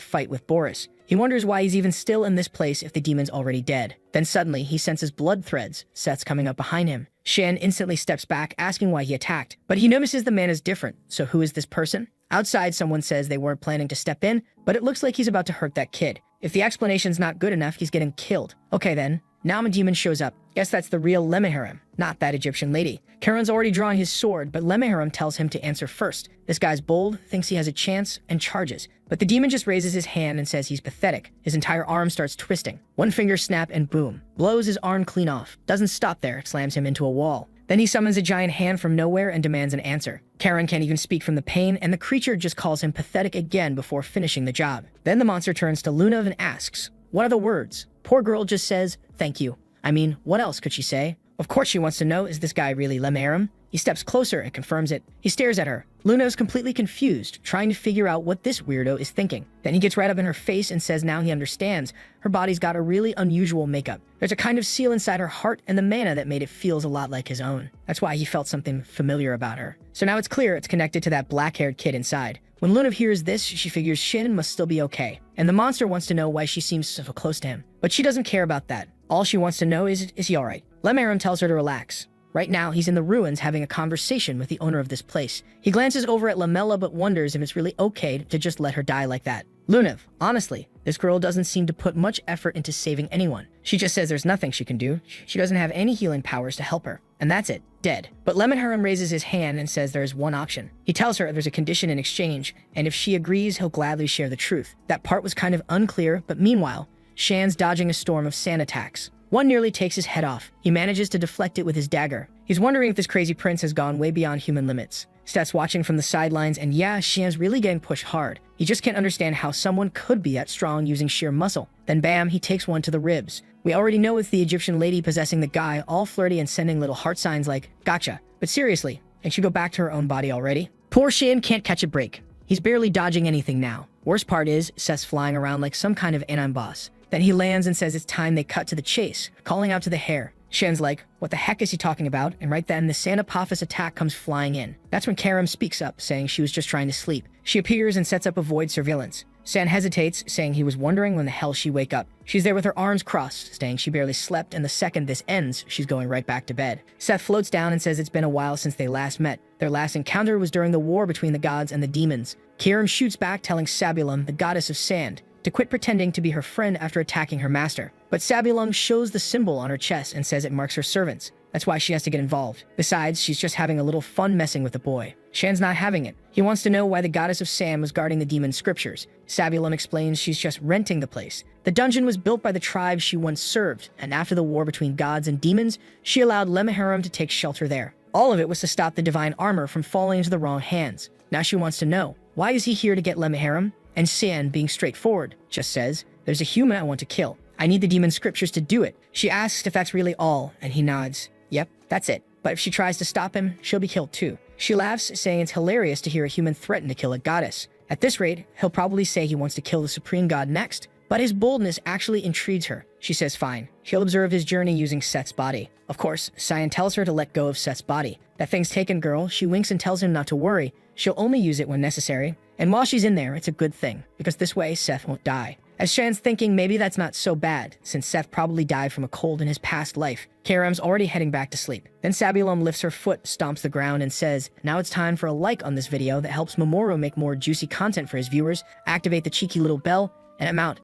A: fight with Boris. He wonders why he's even still in this place if the demon's already dead. Then suddenly, he senses blood threads. Seth's coming up behind him. Shan instantly steps back, asking why he attacked. But he notices the man is different. So who is this person? Outside, someone says they weren't planning to step in, but it looks like he's about to hurt that kid. If the explanation's not good enough, he's getting killed. Okay then, now a demon shows up. Guess that's the real Lemharam, not that Egyptian lady. Karan's already drawing his sword, but Lemharam tells him to answer first. This guy's bold, thinks he has a chance, and charges. But the demon just raises his hand and says he's pathetic. His entire arm starts twisting. One finger snap and boom. Blows his arm clean off. Doesn't stop there, slams him into a wall. Then he summons a giant hand from nowhere and demands an answer. Karan can't even speak from the pain, and the creature just calls him pathetic again before finishing the job. Then the monster turns to Lunav and asks, what are the words? Poor girl just says, thank you. I mean, what else could she say? Of course she wants to know, is this guy really Lemharam? He steps closer and confirms it. He stares at her. Lunav's completely confused, trying to figure out what this weirdo is thinking. Then he gets right up in her face and says now he understands. Her body's got a really unusual makeup. There's a kind of seal inside her heart and the mana that made it feels a lot like his own. That's why he felt something familiar about her. So now it's clear it's connected to that black-haired kid inside. When Lunav hears this, she figures Shin must still be okay. And the monster wants to know why she seems so close to him. But she doesn't care about that. All she wants to know is he alright? Lemharam tells her to relax. Right now, he's in the ruins having a conversation with the owner of this place. He glances over at Lamella but wonders if it's really okay to just let her die like that. Lunav, honestly, this girl doesn't seem to put much effort into saving anyone. She just says there's nothing she can do. She doesn't have any healing powers to help her. And that's it. Dead. But Lemharam raises his hand and says there's one option. He tells her there's a condition in exchange, and if she agrees, he'll gladly share the truth. That part was kind of unclear, but meanwhile, Shan's dodging a storm of sand attacks. One nearly takes his head off. He manages to deflect it with his dagger. He's wondering if this crazy prince has gone way beyond human limits. Seth's watching from the sidelines, and yeah, Shan's really getting pushed hard. He just can't understand how someone could be that strong using sheer muscle. Then bam, he takes one to the ribs. We already know it's the Egyptian lady possessing the guy, all flirty and sending little heart signs like, gotcha. But seriously, can she go back to her own body already? Poor Shan can't catch a break. He's barely dodging anything now. Worst part is, Seth's flying around like some kind of anime boss. Then he lands and says it's time they cut to the chase, calling out to the hare. Shan's like, what the heck is he talking about? And right then, the Sanapophis attack comes flying in. That's when Karam speaks up, saying she was just trying to sleep. She appears and sets up a void surveillance. San hesitates, saying he was wondering when the hell she'd wake up. She's there with her arms crossed, saying she barely slept, and the second this ends, she's going right back to bed. Seth floats down and says it's been a while since they last met. Their last encounter was during the war between the gods and the demons. Karam shoots back, telling Sabulum, the goddess of sand, to quit pretending to be her friend after attacking her master. But Sabulum shows the symbol on her chest and says it marks her servants. That's why she has to get involved. Besides, she's just having a little fun messing with the boy. Shan's not having it. He wants to know why the goddess of sand was guarding the demon's scriptures. Sabulum explains she's just renting the place. The dungeon was built by the tribe she once served, and after the war between gods and demons, she allowed Lemmiharam to take shelter there. All of it was to stop the divine armor from falling into the wrong hands. Now she wants to know, why is he here to get Lemmiharam? And San, being straightforward, just says, there's a human I want to kill. I need the demon scriptures to do it. She asks if that's really all, and he nods. Yep, that's it. But if she tries to stop him, she'll be killed too. She laughs, saying it's hilarious to hear a human threaten to kill a goddess. At this rate, he'll probably say he wants to kill the supreme god next, but his boldness actually intrigues her. She says fine. She'll observe his journey using Seth's body. Of course, Cyan tells her to let go of Seth's body. That thing's taken, girl. She winks and tells him not to worry. She'll only use it when necessary. And while she's in there, it's a good thing, because this way Seth won't die. As Shan's thinking maybe that's not so bad, since Seth probably died from a cold in his past life, Karam's already heading back to sleep. Then Sabulum lifts her foot, stomps the ground, and says, now it's time for a like on this video that helps Mamoru make more juicy content for his viewers, activate the cheeky little bell, and I'm out.